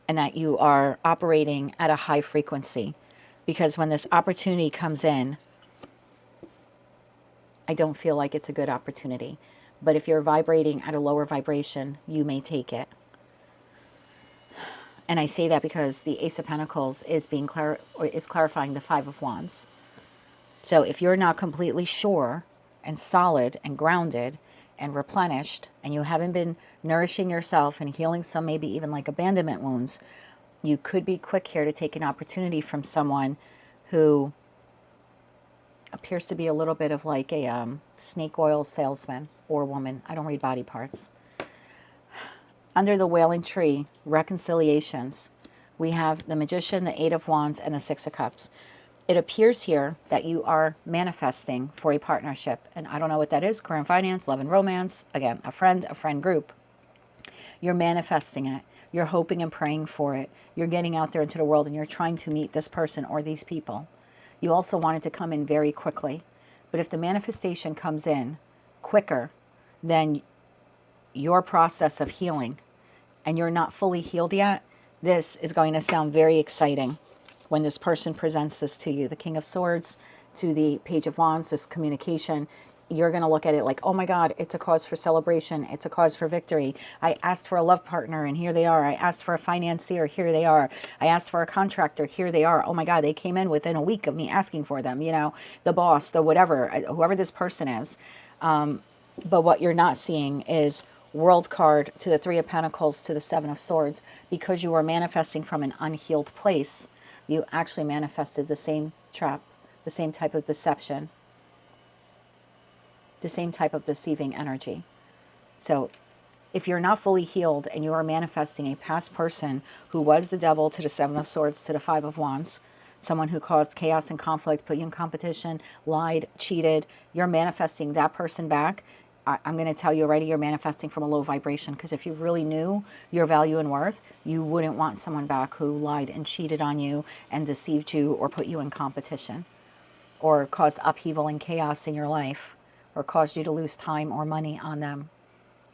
and that you are operating at a high frequency. Because when this opportunity comes in, I don't feel like it's a good opportunity. But if you're vibrating at a lower vibration, you may take it. And I say that because the Ace of Pentacles is clarifying the Five of Wands. So if you're not completely sure and solid and grounded and replenished, and you haven't been nourishing yourself and healing some maybe even like abandonment wounds, you could be quick here to take an opportunity from someone who appears to be a little bit of like a snake oil salesman or woman. I don't read body parts. Under the Wailing Tree, reconciliations, we have the Magician, the Eight of Wands, and the Six of Cups. It appears here that you are manifesting for a partnership. And I don't know what that is. Career and finance, love and romance. Again, a friend group. You're manifesting it. You're hoping and praying for it. You're getting out there into the world and you're trying to meet this person or these people. You also want it to come in very quickly. But if the manifestation comes in quicker than your process of healing, and you're not fully healed yet, this is going to sound very exciting when this person presents this to you. The King of Swords to the Page of Wands, this communication, you're going to look at it like, oh my God, it's a cause for celebration. It's a cause for victory. I asked for a love partner and here they are. I asked for a financier, here they are. I asked for a contractor, here they are. Oh my God, they came in within a week of me asking for them, the boss, the whatever, whoever this person is. But what you're not seeing is World card to the Three of Pentacles to the Seven of Swords. Because you were manifesting from an unhealed place, you actually manifested the same trap, the same type of deception, the same type of deceiving energy. So if you're not fully healed and you are manifesting a past person who was the devil to the Seven of Swords to the Five of Wands, someone who caused chaos and conflict, put you in competition, lied, cheated, you're manifesting that person back. I'm going to tell you already, you're manifesting from a low vibration, because if you really knew your value and worth, you wouldn't want someone back who lied and cheated on you and deceived you or put you in competition or caused upheaval and chaos in your life or caused you to lose time or money on them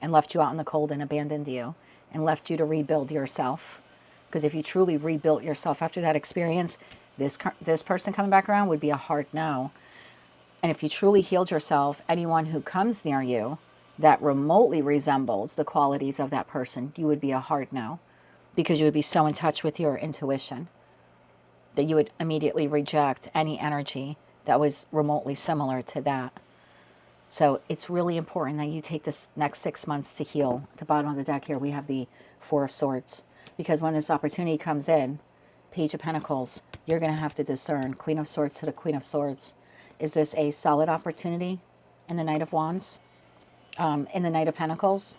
and left you out in the cold and abandoned you and left you to rebuild yourself. Because if you truly rebuilt yourself after that experience, this person coming back around would be a hard no. And if you truly healed yourself, anyone who comes near you that remotely resembles the qualities of that person, you would be a hard no, because you would be so in touch with your intuition that you would immediately reject any energy that was remotely similar to that. So it's really important that you take this next 6 months to heal. At the bottom of the deck here, we have the Four of Swords. Because when this opportunity comes in, Page of Pentacles, you're going to have to discern. Queen of Swords to the Queen of Swords. Is this a solid opportunity in the Knight of Wands? In the Knight of Pentacles,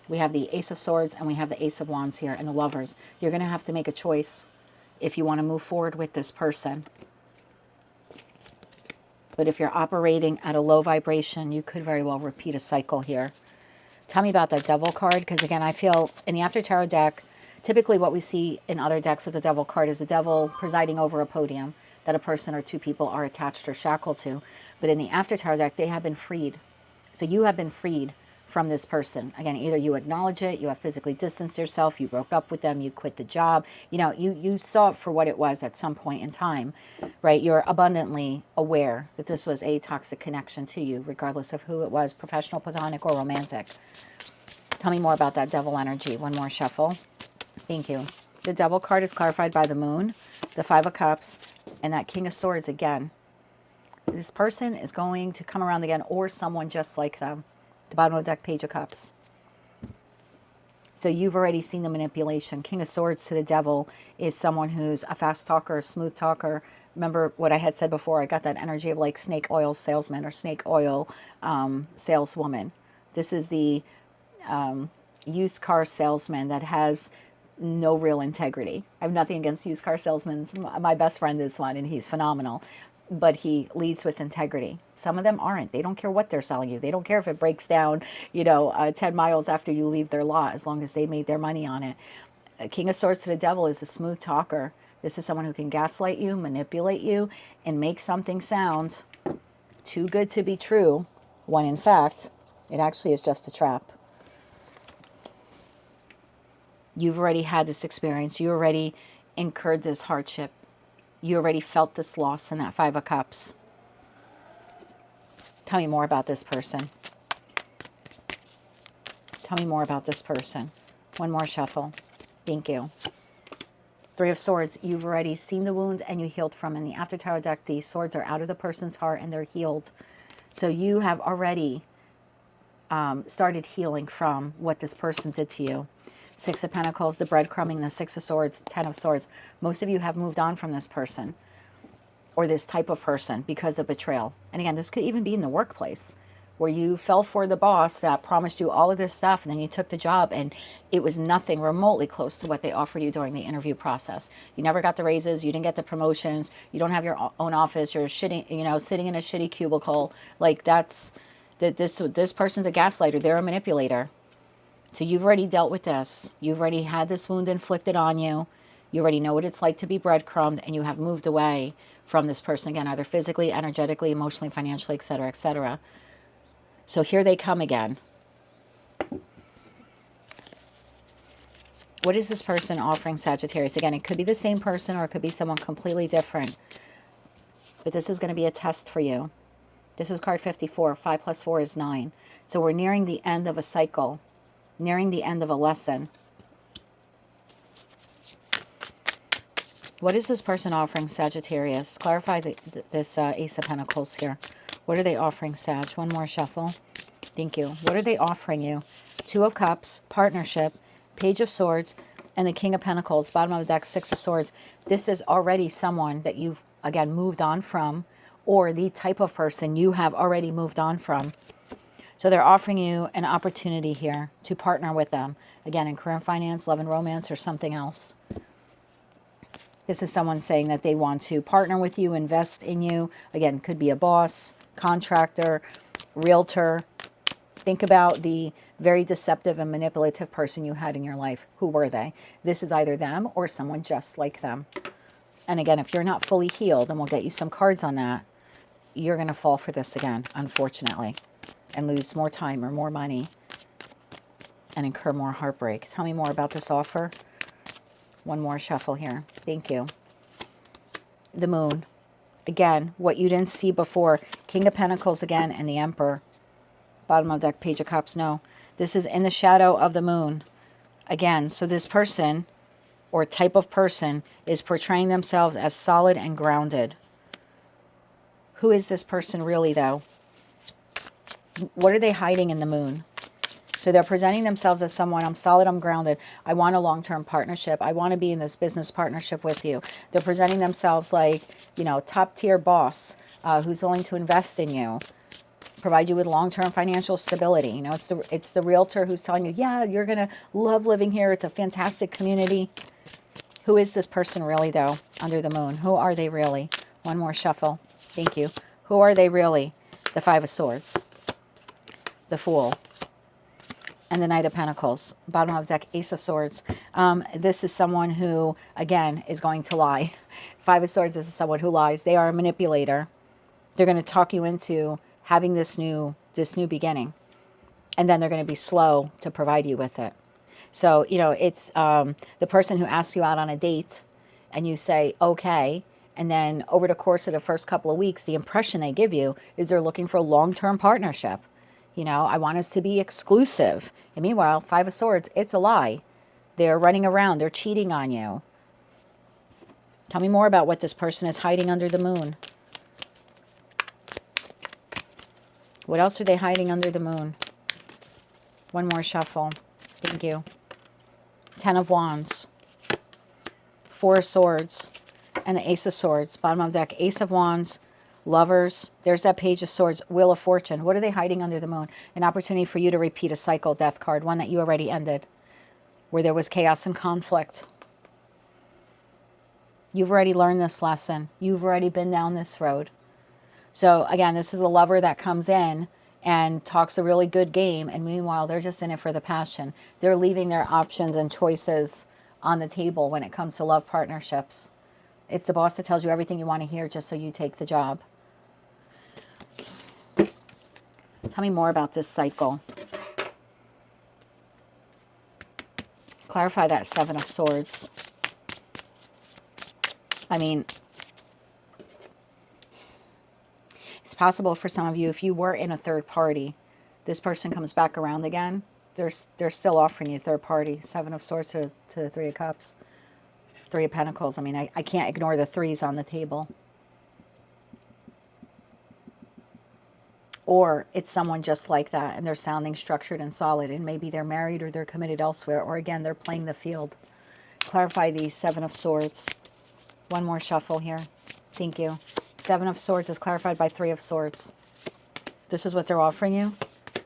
we have the Ace of Swords and we have the Ace of Wands here and the Lovers. You're going to have to make a choice if you want to move forward with this person. But if you're operating at a low vibration, you could very well repeat a cycle here. Tell me about that Devil card, because again, I feel in the After Tarot deck, typically what we see in other decks with the Devil card is the Devil presiding over a podium that a person or two people are attached or shackled to. But in the After Tarot deck, they have been freed. So you have been freed from this person. Again, either you acknowledge it, you have physically distanced yourself, you broke up with them, you quit the job. You know, you saw it for what it was at some point in time, right? You're abundantly aware that this was a toxic connection to you, regardless of who it was, professional, platonic, or romantic. Tell me more about that Devil energy. One more shuffle. Thank you. The Devil card is clarified by the Moon, the Five of Cups, and that King of Swords again. This person is going to come around again, or someone just like them. The bottom of the deck, Page of Cups. So you've already seen the manipulation. King of Swords to the Devil is someone who's a fast talker, a smooth talker. Remember what I had said before? I got that energy of like snake oil salesman or snake oil saleswoman. This is the used car salesman that has no real integrity. I have nothing against used car salesmen. My best friend is one, and he's phenomenal. But he leads with integrity. Some of them aren't. They don't care what they're selling you. They don't care if it breaks down, 10 miles after you leave their lot, as long as they made their money on it. King of Swords to the Devil is a smooth talker. This is someone who can gaslight you, manipulate you, and make something sound too good to be true, when in fact, it actually is just a trap. You've already had this experience. You already incurred this hardship. You already felt this loss in that Five of Cups. Tell me more about this person. Tell me more about this person. One more shuffle. Thank you. Three of Swords. You've already seen the wound and you healed from. In the After Tarot deck, the swords are out of the person's heart and they're healed. So you have already started healing from what this person did to you. Six of Pentacles, the breadcrumbing, the Six of Swords, Ten of Swords. Most of you have moved on from this person or this type of person because of betrayal. And again, this could even be in the workplace where you fell for the boss that promised you all of this stuff and then you took the job and it was nothing remotely close to what they offered you during the interview process. You never got the raises, you didn't get the promotions, you don't have your own office, you're sitting in a shitty cubicle. Like this person's a gaslighter, they're a manipulator. So you've already dealt with this. You've already had this wound inflicted on you. You already know what it's like to be breadcrumbed, and you have moved away from this person again, either physically, energetically, emotionally, financially, etc., etc. So here they come again. What is this person offering Sagittarius? Again, it could be the same person or it could be someone completely different. But this is going to be a test for you. This is card 54. 5 plus 4 is 9. So we're nearing the end of a cycle. Nearing the end of a lesson. What is this person offering Sagittarius? Clarify this Ace of Pentacles here. What are they offering, Sag? One more shuffle. Thank you. What are they offering you? Two of Cups, partnership, Page of Swords, and the King of Pentacles. Bottom of the deck, Six of Swords. This is already someone that you've, again, moved on from, or the type of person you have already moved on from. So they're offering you an opportunity here to partner with them. Again, in career and finance, love and romance, or something else. This is someone saying that they want to partner with you, invest in you. Again, could be a boss, contractor, realtor. Think about the very deceptive and manipulative person you had in your life. Who were they? This is either them or someone just like them. And again, if you're not fully healed, and we'll get you some cards on that, you're going to fall for this again, unfortunately. And lose more time or more money and incur more heartbreak. Tell me more about this offer. One more shuffle here. Thank you. The Moon. Again, what you didn't see before. King of Pentacles again and the Emperor. Bottom of deck, Page of Cups. No, this is in the shadow of the Moon. Again, so this person or type of person is portraying themselves as solid and grounded. Who is this person really, though? What are they hiding in the moon? So they're presenting themselves as someone, I'm solid, I'm grounded. I want a long-term partnership. I want to be in this business partnership with you. They're presenting themselves like, you know, top-tier boss who's willing to invest in you, provide you with long-term financial stability. You know, it's the realtor who's telling you, yeah, you're going to love living here. It's a fantastic community. Who is this person really, though, under the moon? Who are they really? One more shuffle. Thank you. Who are they really? The Five of Swords, the Fool, and the Knight of Pentacles. Bottom of the deck, Ace of Swords. This is someone who, again, is going to lie. Five of Swords is someone who lies. They are a manipulator. They're going to talk you into having this new beginning. And then they're going to be slow to provide you with it. So, you know, it's the person who asks you out on a date and you say, okay. And then over the course of the first couple of weeks, the impression they give you is they're looking for a long-term partnership. You know, I want us to be exclusive. And meanwhile, Five of Swords, it's a lie. They're running around. They're cheating on you. Tell me more about what this person is hiding under the moon. What else are they hiding under the moon? One more shuffle. Thank you. Ten of Wands. Four of Swords. And the Ace of Swords. Bottom of the deck, Ace of Wands. Lovers. There's that Page of Swords. Wheel of Fortune. What are they hiding under the moon? An opportunity for you to repeat a cycle, Death card. One that you already ended. Where there was chaos and conflict. You've already learned this lesson. You've already been down this road. So again, this is a lover that comes in and talks a really good game. And meanwhile, they're just in it for the passion. They're leaving their options and choices on the table when it comes to love partnerships. It's the boss that tells you everything you want to hear just so you take the job. Tell me more about this cycle. Clarify that Seven of Swords. I mean, it's possible for some of you, if you were in a third party, this person comes back around again. They're still offering you third party. Seven of Swords to the Three of Cups. Three of Pentacles. I mean, I can't ignore the threes on the table. Or it's someone just like that, and they're sounding structured and solid, and maybe they're married or they're committed elsewhere, or again, they're playing the field. Clarify these Seven of Swords. One more shuffle here. Thank you. Seven of Swords is clarified by Three of Swords. This is what they're offering you.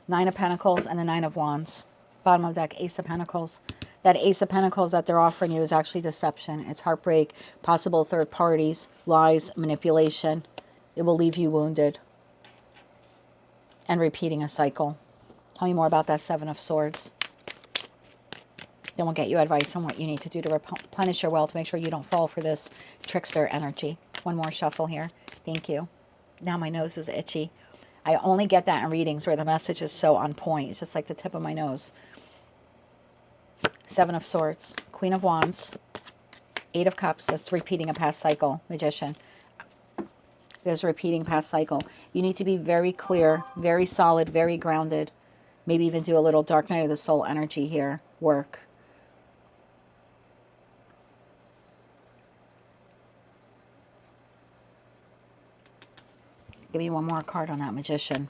Nine of Pentacles and the Nine of Wands. Bottom of deck, Ace of Pentacles. That Ace of Pentacles that they're offering you is actually deception. It's heartbreak, possible third parties, lies, manipulation. It will leave you wounded. And repeating a cycle. Tell me more about that Seven of Swords. Then we'll get you advice on what you need to do to replenish your wealth. Make sure you don't fall for this trickster energy. One more shuffle here. Thank you. Now my nose is itchy. I only get that in readings where the message is so on point. It's just like the tip of my nose. Seven of Swords. Queen of Wands. Eight of Cups. That's repeating a past cycle. Magician. There's a repeating past cycle. You need to be very clear, very solid, very grounded. Maybe even do a little dark night of the soul energy here. Work. Give me one more card on that Magician.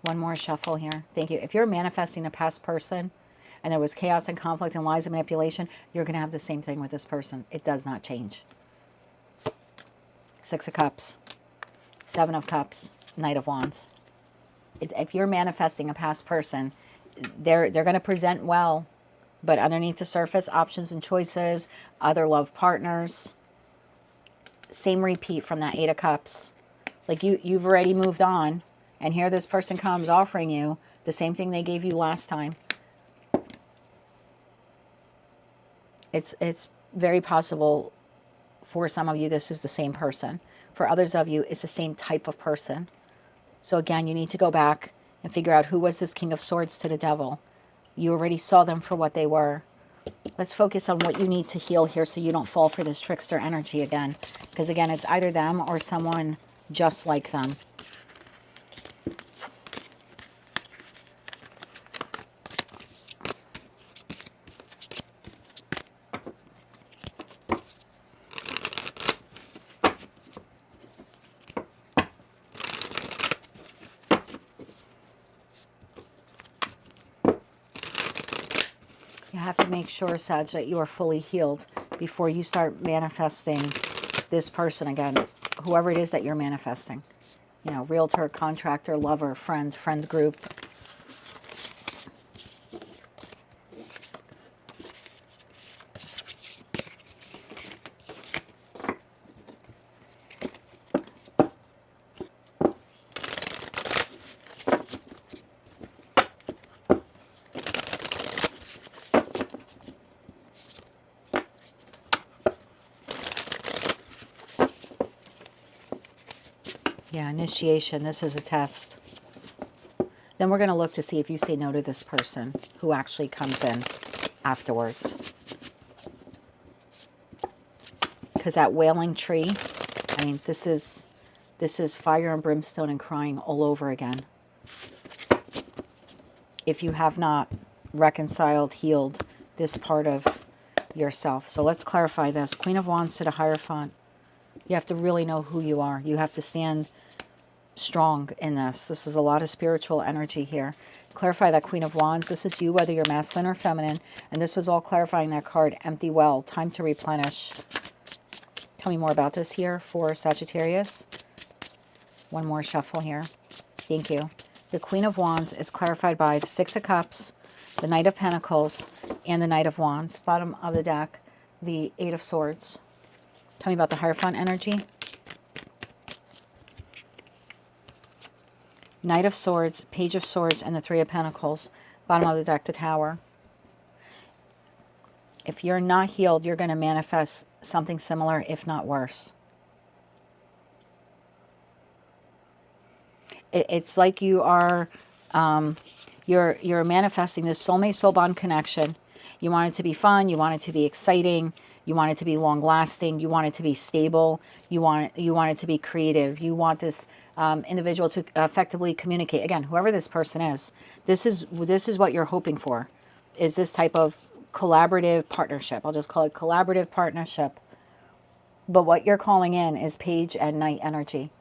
One more shuffle here. Thank you. If you're manifesting a past person and there was chaos and conflict and lies and manipulation, you're going to have the same thing with this person. It does not change. Six of Cups. Seven of Cups. Knight of Wands. If you're manifesting a past person, they're going to present well. But underneath the surface, options and choices, other love partners. Same repeat from that Eight of Cups. Like you've already moved on. And here this person comes offering you the same thing they gave you last time. It's very possible for some of you this is the same person. For others of you, it's the same type of person. So again, you need to go back and figure out who was this King of Swords to the Devil. You already saw them for what they were. Let's focus on what you need to heal here so you don't fall for this trickster energy again. Because again, it's either them or someone just like them. have to make sure, Sag, that you are fully healed before you start manifesting this person again, whoever it is that you're manifesting. You know, realtor, contractor, lover, friend group. Yeah, initiation. This is a test. Then we're going to look to see if you say no to this person who actually comes in afterwards. Because that wailing tree, I mean, this is fire and brimstone and crying all over again. If you have not reconciled, healed this part of yourself. So let's clarify this. Queen of Wands to the Hierophant. You have to really know who you are. You have to stand strong in this. This is a lot of spiritual energy here. Clarify that Queen of Wands. This is you, whether you're masculine or feminine. And this was all clarifying that card. Empty well. Time to replenish. Tell me more about this here for Sagittarius. One more shuffle here. Thank you. The Queen of Wands is clarified by the Six of Cups, the Knight of Pentacles, and the Knight of Wands. Bottom of the deck, the Eight of Swords. Tell me about the Hierophant energy. Knight of Swords, Page of Swords, and the Three of Pentacles. Bottom of the deck, the Tower. If you're not healed, you're going to manifest something similar, if not worse. It's like you are, you're manifesting this soulmate soul bond connection. You want it to be fun. You want it to be exciting. You want it to be long lasting. You want it to be stable. You want it to be creative. You want this individual to effectively communicate. Again, whoever this person is, this is what you're hoping for, is this type of collaborative partnership. I'll just call it collaborative partnership. But what you're calling in is Page and Knight energy.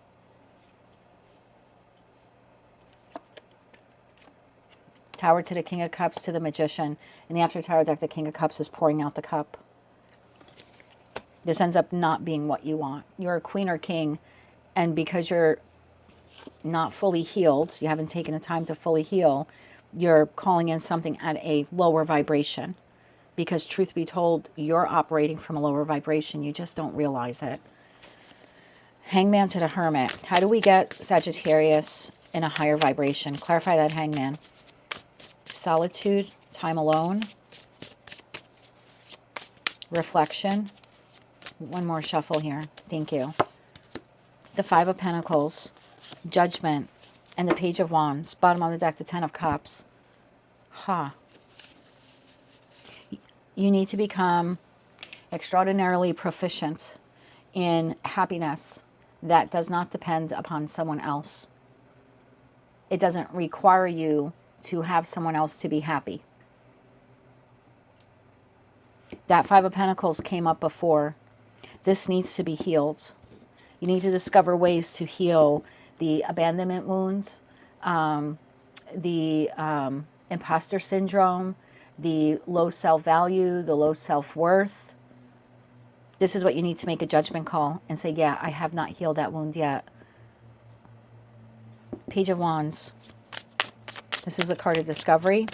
Tower to the King of Cups to the Magician. In the After Tower deck, the King of Cups is pouring out the cup. This ends up not being what you want. You're a queen or king, and because you're not fully healed, you haven't taken the time to fully heal, you're calling in something at a lower vibration. Because truth be told, you're operating from a lower vibration. You just don't realize it. Hangman to the Hermit. How do we get Sagittarius in a higher vibration? Clarify that, Hangman. Solitude, time alone, reflection. One more shuffle here. Thank you. The Five of Pentacles, Judgment, and the Page of Wands. Bottom of the deck, the Ten of Cups. You need to become extraordinarily proficient in happiness that does not depend upon someone else. It doesn't require you to have someone else to be happy. That Five of Pentacles came up before. This needs to be healed. You need to discover ways to heal the abandonment wound, the imposter syndrome, the low self-value, the low self-worth. This is what you need to make a judgment call and say, yeah, I have not healed that wound yet. Page of Wands. This is a card of discovery.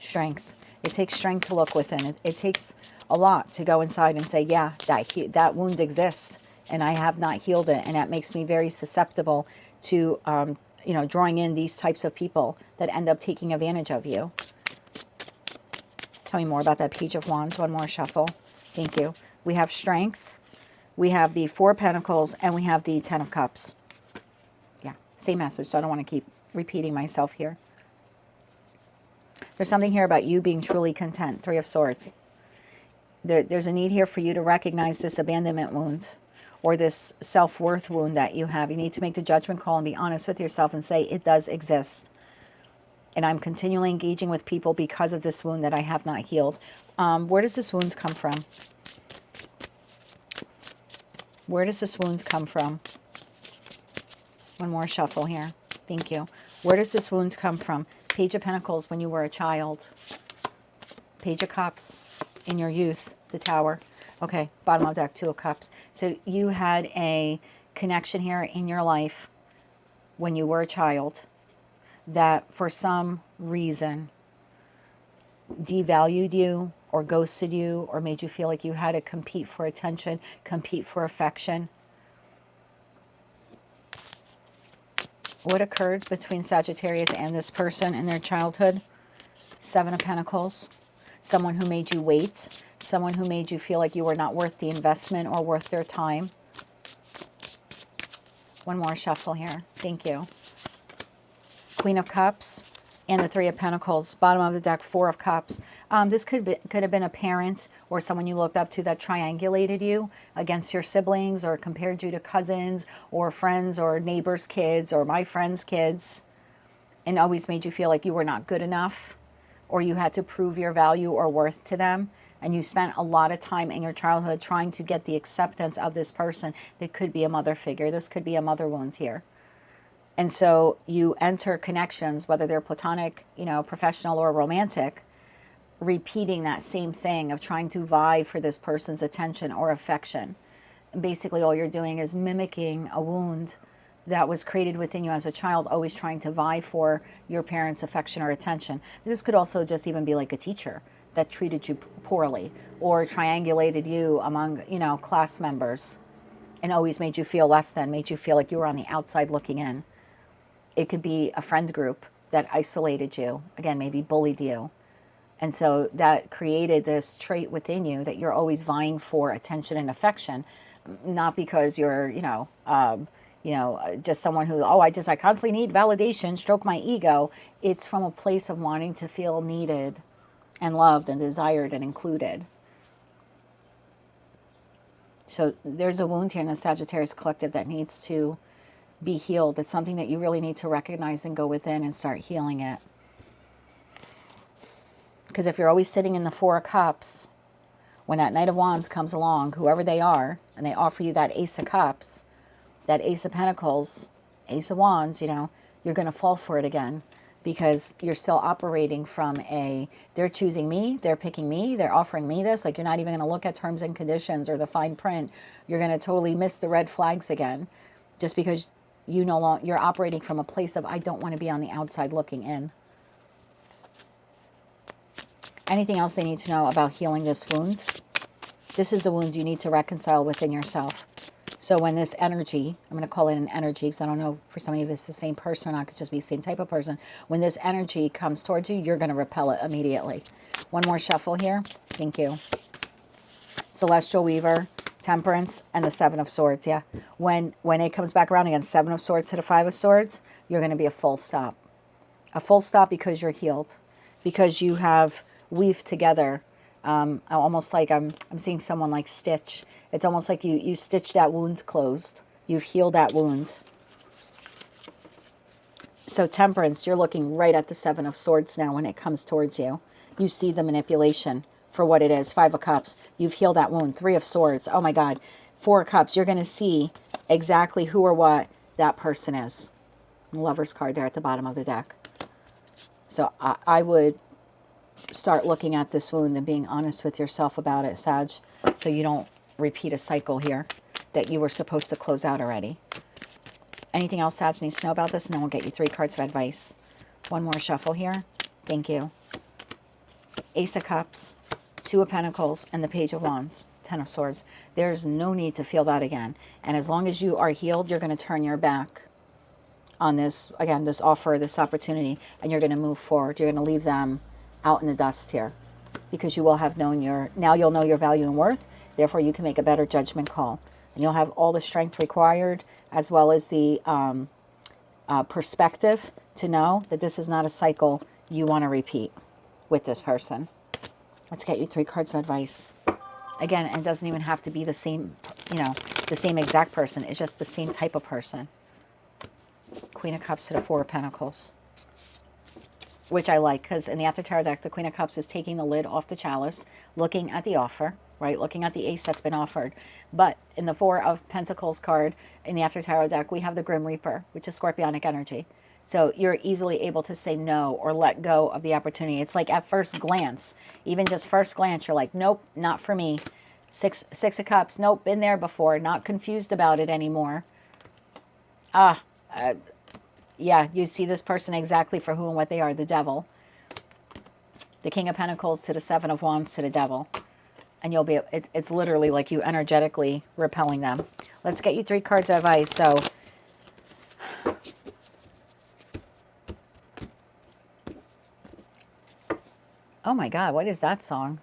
Strength. It takes strength to look within. It takes a lot to go inside and say, yeah, that wound exists and I have not healed it. And that makes me very susceptible to, drawing in these types of people that end up taking advantage of you. Tell me more about that Page of Wands. One more shuffle. Thank you. We have strength. We have the Four of Pentacles and we have the Ten of Cups. Yeah, same message. So I don't want to keep repeating myself here. There's something here about you being truly content. Three of Swords. There's a need here for you to recognize this abandonment wound or this self-worth wound that you have. You need to make the judgment call and be honest with yourself and say, it does exist. And I'm continually engaging with people because of this wound that I have not healed. Where does this wound come from? Where does this wound come from? One more shuffle here. Thank you. Where does this wound come from? Page of Pentacles, when you were a child. Page of Cups in your youth, the Tower. Okay, bottom of deck, Two of Cups. So you had a connection here in your life when you were a child that for some reason devalued you or ghosted you or made you feel like you had to compete for attention, compete for affection. What occurred between Sagittarius and this person in their childhood? Seven of Pentacles. Someone who made you wait. Someone who made you feel like you were not worth the investment or worth their time. One more shuffle here. Thank you. Queen of Cups and the Three of Pentacles. Bottom of the deck, Four of Cups. This could have been a parent or someone you looked up to that triangulated you against your siblings or compared you to cousins or friends or neighbors' kids or my friends' kids and always made you feel like you were not good enough or you had to prove your value or worth to them. And you spent a lot of time in your childhood trying to get the acceptance of this person. That could be a mother figure. This could be a mother wound here. And so you enter connections, whether they're platonic, professional or romantic, repeating that same thing of trying to vie for this person's attention or affection. And basically all you're doing is mimicking a wound that was created within you as a child, always trying to vie for your parents' affection or attention. This could also just even be like a teacher that treated you poorly or triangulated you among, class members and always made you feel less than, made you feel like you were on the outside looking in. It could be a friend group that isolated you, again, maybe bullied you. And so that created this trait within you that you're always vying for attention and affection, not because you're, just someone who, I constantly need validation, stroke my ego. It's from a place of wanting to feel needed and loved and desired and included. So there's a wound here in the Sagittarius collective that needs to be healed. It's something that you really need to recognize and go within and start healing it. Because if you're always sitting in the Four of Cups, when that Knight of Wands comes along, whoever they are, and they offer you that Ace of Cups, that Ace of Pentacles, Ace of Wands, you're going to fall for it again because you're still operating from they're choosing me, they're picking me, they're offering me this. Like you're not even going to look at terms and conditions or the fine print. You're going to totally miss the red flags again just because you're operating from a place of I don't want to be on the outside looking in. Anything else they need to know about healing this wound? This is the wound you need to reconcile within yourself. So when this energy, I'm going to call it an energy because I don't know for some of you if it's the same person or not, it could just be the same type of person. When this energy comes towards you, you're going to repel it immediately. One more shuffle here. Thank you. Celestial Weaver, Temperance, and the Seven of Swords. Yeah. When it comes back around again, Seven of Swords to the Five of Swords, you're going to be a full stop. A full stop because you're healed. Because you have weaved together. Almost like I'm seeing someone like stitch. It's almost like you stitched that wound closed. You've healed that wound. So Temperance, you're looking right at the Seven of Swords now when it comes towards you. You see the manipulation for what it is. Five of Cups. You've healed that wound. Three of Swords. Oh my God. Four of Cups. You're going to see exactly who or what that person is. Lover's card there at the bottom of the deck. So I would start looking at this wound and being honest with yourself about it, Sag, so you don't repeat a cycle here that you were supposed to close out already. Anything else Sag needs to know about this? And then we'll get you 3 cards of advice. One more shuffle here. Thank you. Ace of Cups, Two of Pentacles, and the Page of Wands, Ten of Swords. There's no need to feel that again. And as long as you are healed, you're going to turn your back on this, again, this offer, this opportunity, and you're going to move forward. You're going to leave them out in the dust here because you will have known now you'll know your value and worth. Therefore, you can make a better judgment call. And you'll have all the strength required as well as the perspective to know that this is not a cycle you want to repeat with this person. Let's get you 3 cards of advice. Again, it doesn't even have to be the same, the same exact person. It's just the same type of person. Queen of Cups to the Four of Pentacles, which I like because in the After Tarot deck, the Queen of Cups is taking the lid off the chalice, looking at the offer, right? Looking at the ace that's been offered. But in the Four of Pentacles card in the After Tarot deck, we have the Grim Reaper, which is Scorpionic energy. So you're easily able to say no or let go of the opportunity. It's like at first glance, even just first glance, you're like, nope, not for me. Six of Cups, nope, been there before, not confused about it anymore. Yeah, you see this person exactly for who and what they are, the Devil. The King of Pentacles to the Seven of Wands to the Devil. And you'll be, it's literally like you energetically repelling them. Let's get you 3 cards of advice. So, oh my God, what is that song?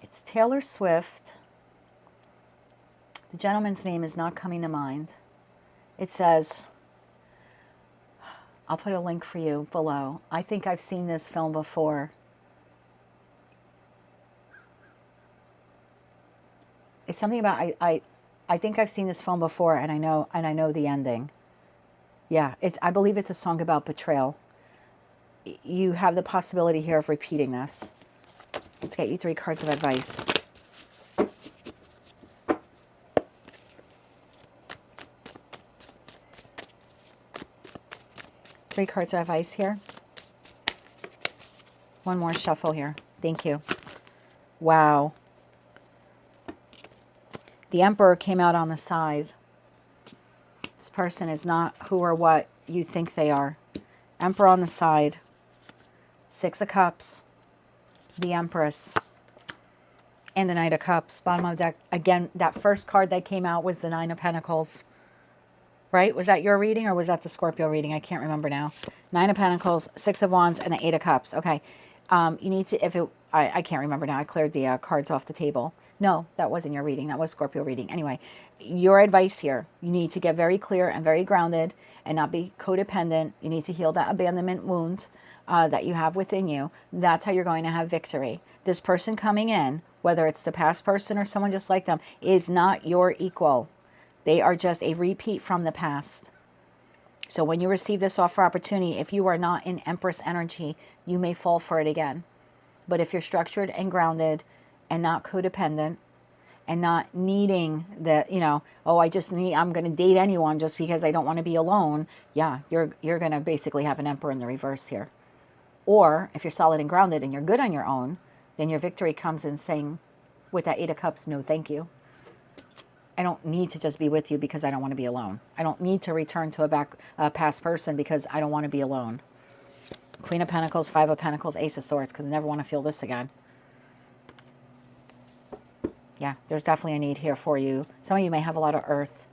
It's Taylor Swift. The gentleman's name is not coming to mind. It says, I'll put a link for you below. I think I've seen this film before. It's something about I think I've seen this film before, and I know the ending. Yeah, I believe it's a song about betrayal. You have the possibility here of repeating this. Let's get you 3 cards of advice. Three cards of advice here. One more shuffle here. Thank you. Wow. The Emperor came out on the side. This person is not who or what you think they are. Emperor on the side. 6 of Cups. The Empress. And the Knight of Cups. Bottom of the deck. Again, that first card that came out was the 9 of Pentacles. Right? Was that your reading or was that the Scorpio reading? I can't remember now. 9 of Pentacles, 6 of Wands, and the 8 of Cups. Okay. You need to, if it, I can't remember now. I cleared the cards off the table. No, that wasn't your reading. That was Scorpio reading. Anyway, your advice here, you need to get very clear and very grounded and not be codependent. You need to heal that abandonment wound that you have within you. That's how you're going to have victory. This person coming in, whether it's the past person or someone just like them, is not your equal. They are just a repeat from the past. So when you receive this offer opportunity, if you are not in Empress energy, you may fall for it again. But if you're structured and grounded and not codependent and not needing the, oh, I'm going to date anyone just because I don't want to be alone. Yeah, you're going to basically have an Emperor in the reverse here. Or if you're solid and grounded and you're good on your own, then your victory comes in saying with that 8 of Cups, no, thank you. I don't need to just be with you because I don't want to be alone. I don't need to return to a past person because I don't want to be alone. Queen of Pentacles, 5 of Pentacles, Ace of Swords, because I never want to feel this again. Yeah, there's definitely a need here for you. Some of you may have a lot of earth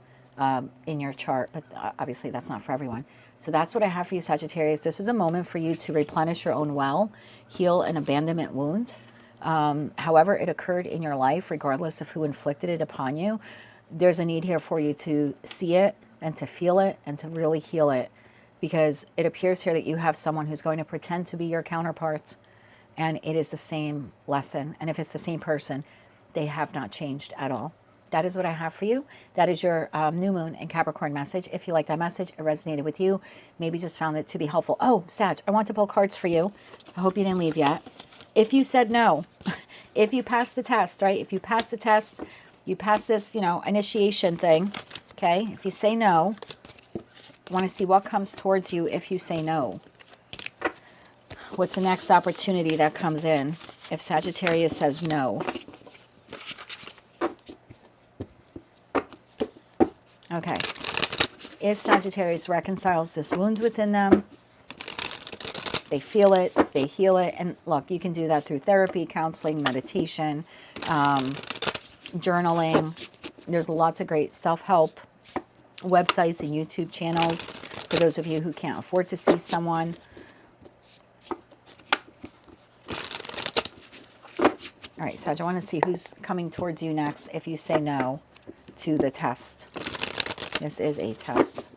in your chart, but obviously that's not for everyone. So that's what I have for you, Sagittarius. This is a moment for you to replenish your own well, heal an abandonment wound. However it occurred in your life, regardless of who inflicted it upon you, there's a need here for you to see it and to feel it and to really heal it, because it appears here that you have someone who's going to pretend to be your counterpart, and it is the same lesson. And if it's the same person, they have not changed at all. That is what I have for you. That is your new moon and Capricorn message. If you like that message, it resonated with you, maybe just found it to be helpful. Oh, Sag, I want to pull cards for you. I hope you didn't leave yet. If you said no, if you passed the test, right? If you passed the test, you pass this, initiation thing, okay? If you say no, I want to see what comes towards you if you say no. What's the next opportunity that comes in if Sagittarius says no? Okay. If Sagittarius reconciles this wound within them, they feel it, they heal it, and look, you can do that through therapy, counseling, meditation, journaling. There's lots of great self-help websites and YouTube channels for those of you who can't afford to see someone. All right, Sag, I want to see who's coming towards you next if you say no to the test. This is a test.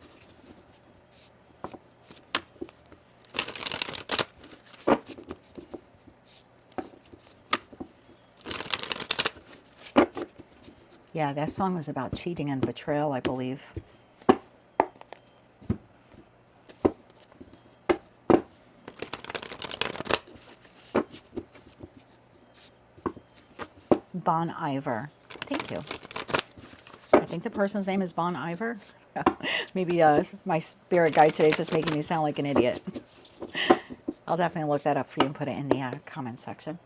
Yeah, that song was about cheating and betrayal, I believe. Bon Iver. Thank you. I think the person's name is Bon Iver. Maybe my spirit guide today is just making me sound like an idiot. I'll definitely look that up for you and put it in the comment section.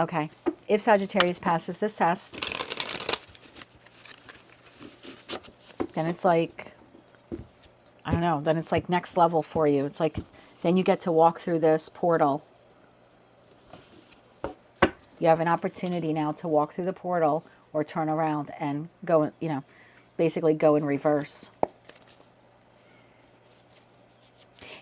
Okay, if Sagittarius passes this test, then it's like, I don't know, then it's like next level for you. It's like, then you get to walk through this portal. You have an opportunity now to walk through the portal or turn around and go, you know, basically go in reverse.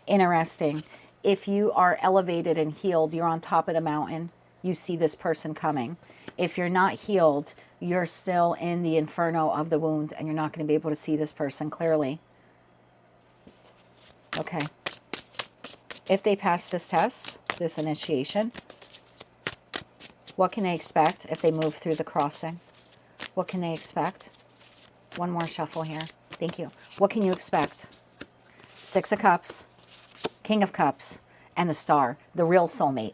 Interesting. If you are elevated and healed, you're on top of the mountain, you see this person coming. If you're not healed, you're still in the inferno of the wound and you're not going to be able to see this person clearly. Okay. If they pass this test, this initiation, what can they expect if they move through the crossing? What can they expect? One more shuffle here. Thank you. What can you expect? Six of Cups, King of Cups, and the Star, the real soulmate.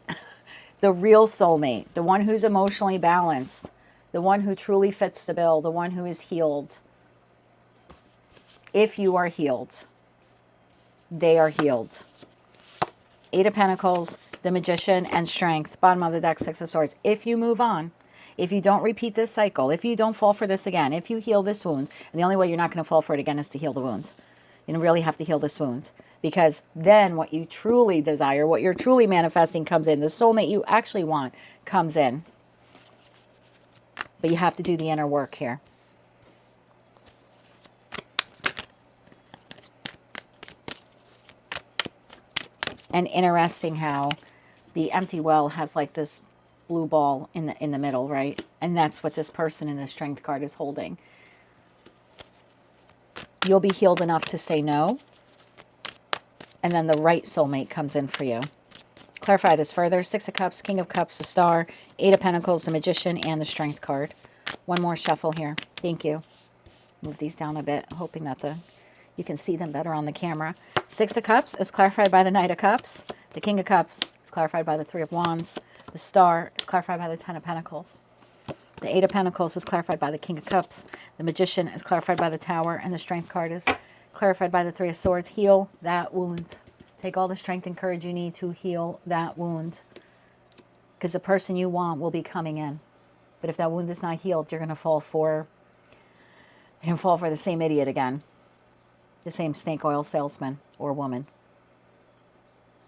The real soulmate, the one who's emotionally balanced, the one who truly fits the bill, the one who is healed. If you are healed, they are healed. Eight of Pentacles, the Magician, and Strength. Bottom of the deck, Six of Swords. If you move on, if you don't repeat this cycle, if you don't fall for this again, if you heal this wound, and the only way you're not going to fall for it again is to heal the wound. You really have to heal this wound. Because then what you truly desire, what you're truly manifesting comes in. The soulmate you actually want comes in. But you have to do the inner work here. And interesting how the empty well has like this blue ball in the middle, right? And that's what this person in the Strength card is holding. You'll be healed enough to say no. And then the right soulmate comes in for you. Clarify this further. Six of Cups, King of Cups, the Star, Eight of Pentacles, the Magician, and the Strength card. One more shuffle here. Thank you. Move these down a bit, hoping that you can see them better on the camera. Six of Cups is clarified by the Knight of Cups. The King of Cups is clarified by the Three of Wands. The Star is clarified by the Ten of Pentacles. The Eight of Pentacles is clarified by the King of Cups. The Magician is clarified by the Tower. And the Strength card is clarified by the Three of Swords. Heal that wound. Take all the strength and courage you need to heal that wound. Because the person you want will be coming in. But if that wound is not healed, you're going to fall for the same idiot again. The same snake oil salesman or woman.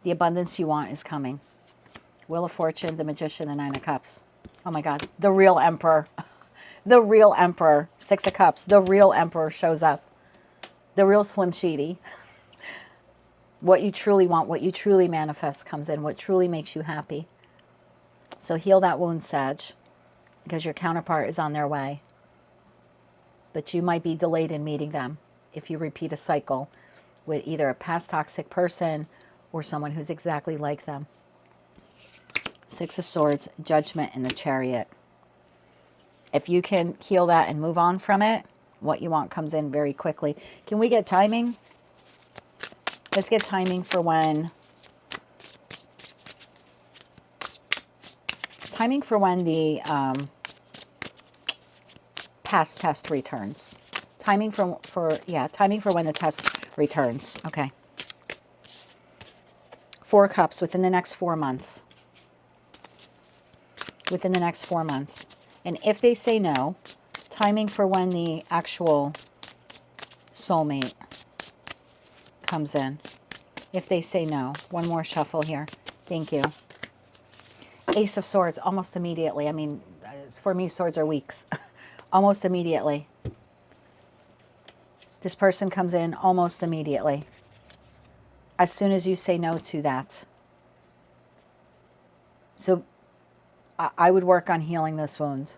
The abundance you want is coming. Wheel of Fortune, the Magician, the Nine of Cups. Oh my God. The real Emperor. The real Emperor. Six of Cups. The real Emperor shows up. The real Slim Shady. What you truly want, what you truly manifest comes in. What truly makes you happy. So heal that wound, Sag. Because your counterpart is on their way. But you might be delayed in meeting them if you repeat a cycle with either a past toxic person or someone who's exactly like them. Six of Swords, Judgment, and the Chariot. If you can heal that and move on from it, what you want comes in very quickly. Can we get timing? Let's get timing for when... Timing for when the past test returns. Timing for when the test returns. Okay. Four of Cups within the next 4 months. Within the next 4 months. And if they say no, timing for when the actual soulmate comes in. If they say no. One more shuffle here. Thank you. Ace of Swords, almost immediately. I mean, for me, swords are weeks. Almost immediately. This person comes in almost immediately. As soon as you say no to that. So I would work on healing this wound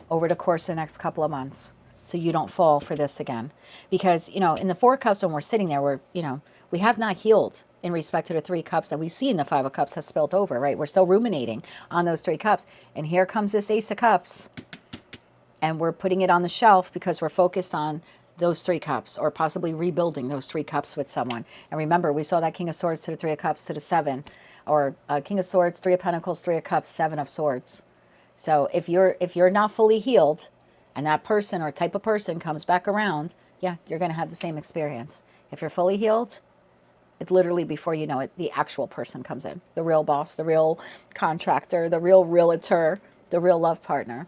over the course of the next couple of months so you don't fall for this again. Because, you know, in the Four of Cups when we're sitting there, we have not healed in respect to the Three Cups that we see in the Five of Cups has spilt over, right? We're still ruminating on those Three Cups. And here comes this Ace of Cups. And we're putting it on the shelf because we're focused on those Three Cups or possibly rebuilding those Three Cups with someone. And remember, we saw that King of Swords to the Three of Cups to the Seven. Or King of Swords, Three of Pentacles, Three of Cups, Seven of Swords. So if you're not fully healed and that person or type of person comes back around, yeah, you're going to have the same experience. If you're fully healed, it's literally before you know it, the actual person comes in. The real boss, the real contractor, the real realtor, the real love partner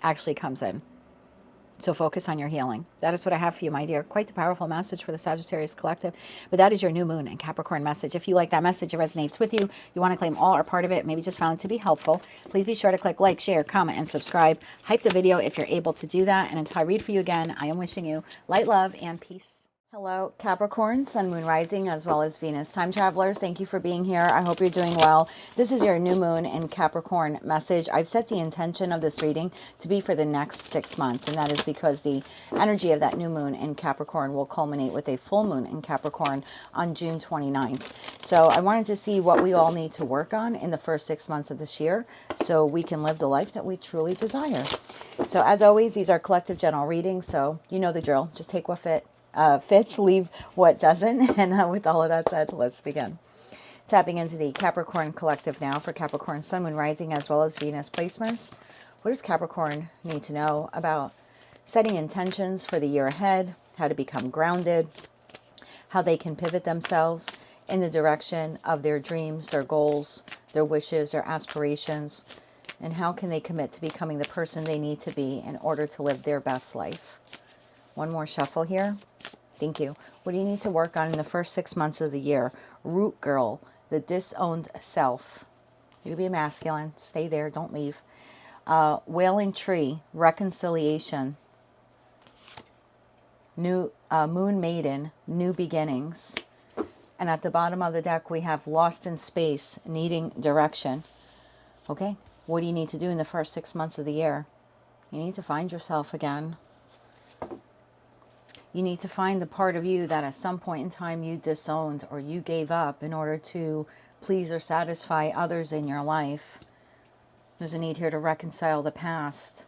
actually comes in. So focus on your healing. That is what I have for you, my dear. Quite the powerful message for the Sagittarius Collective. But that is your new moon and Capricorn message. If you like that message, it resonates with you, you want to claim all or part of it, maybe just found it to be helpful, please be sure to click like, share, comment, and subscribe. Hype the video if you're able to do that. And until I read for you again, I am wishing you light, love, and peace. Hello, Capricorn, Sun, Moon, Rising, as well as Venus. Time travelers, thank you for being here. I hope you're doing well. This is your new moon in Capricorn message. I've set the intention of this reading to be for the next 6 months, and that is because the energy of that new moon in Capricorn will culminate with a full moon in Capricorn on June 29th. So I wanted to see what we all need to work on in the first 6 months of this year so we can live the life that we truly desire. So as always, these are collective general readings, so you know the drill. Just take what fits, leave what doesn't. And with all of that said, let's begin. Tapping into the Capricorn collective now for Capricorn Sun, Moon, Rising, as well as Venus placements. What does Capricorn need to know about setting intentions for the year ahead, how to become grounded, how they can pivot themselves in the direction of their dreams, their goals, their wishes, their aspirations, and how can they commit to becoming the person they need to be in order to live their best life? One more shuffle here. Thank you. What do you need to work on in the first 6 months of the year? Root girl, the disowned self. You be masculine. Stay there. Don't leave. Wailing tree, reconciliation. New moon maiden, new beginnings. And at the bottom of the deck, we have lost in space, needing direction. Okay. What do you need to do in the first 6 months of the year? You need to find yourself again. You need to find the part of you that at some point in time you disowned or you gave up in order to please or satisfy others in your life. There's a need here to reconcile the past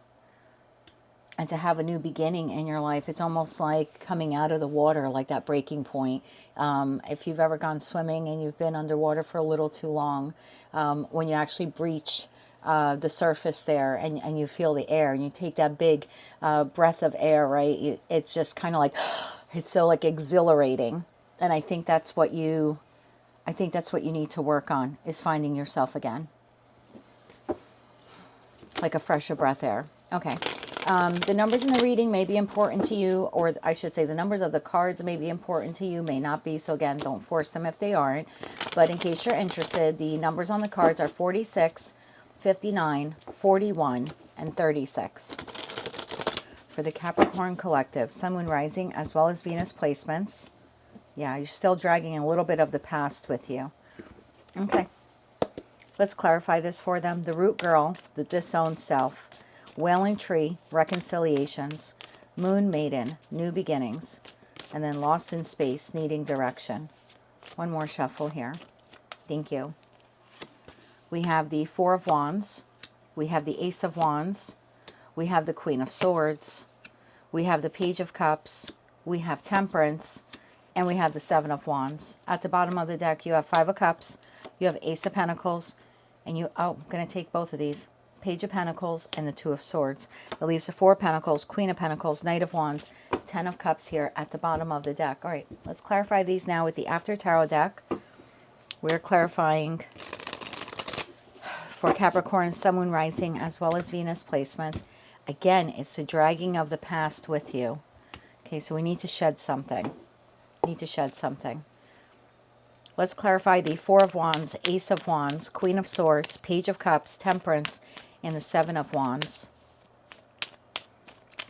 and to have a new beginning in your life. It's almost like coming out of the water, like that breaking point. If you've ever gone swimming and you've been underwater for a little too long, when you actually breach the surface there and you feel the air and you take that big breath of air, right? It's just kind of like, it's so like exhilarating. And I think that's what you need to work on, is finding yourself again. Like a fresher breath air. Okay. The numbers in the reading may be important to you, or I should say the numbers of the cards may be important to you, may not be. So again, don't force them if they aren't. But in case you're interested, the numbers on the cards are 46, 59, 41, and 36. For the Capricorn collective, Sun, Moon, Rising, as well as Venus placements. Yeah, you're still dragging a little bit of the past with you. Okay. Let's clarify this for them. The root girl, the disowned self. Wailing tree, reconciliations. Moon maiden, new beginnings. And then lost in space, needing direction. One more shuffle here. Thank you. We have the Four of Wands. We have the Ace of Wands. We have the Queen of Swords. We have the Page of Cups. We have Temperance. And we have the Seven of Wands. At the bottom of the deck, you have Five of Cups. You have Ace of Pentacles. And I'm going to take both of these. Page of Pentacles and the Two of Swords. That leaves the Four of Pentacles, Queen of Pentacles, Knight of Wands, Ten of Cups here at the bottom of the deck. All right, let's clarify these now with the After Tarot deck. We're clarifying for Capricorn, Sun, Moon, Rising, as well as Venus placements. Again, it's the dragging of the past with you. Okay, so we need to shed something. Let's clarify the Four of Wands, Ace of Wands, Queen of Swords, Page of Cups, Temperance, and the Seven of Wands.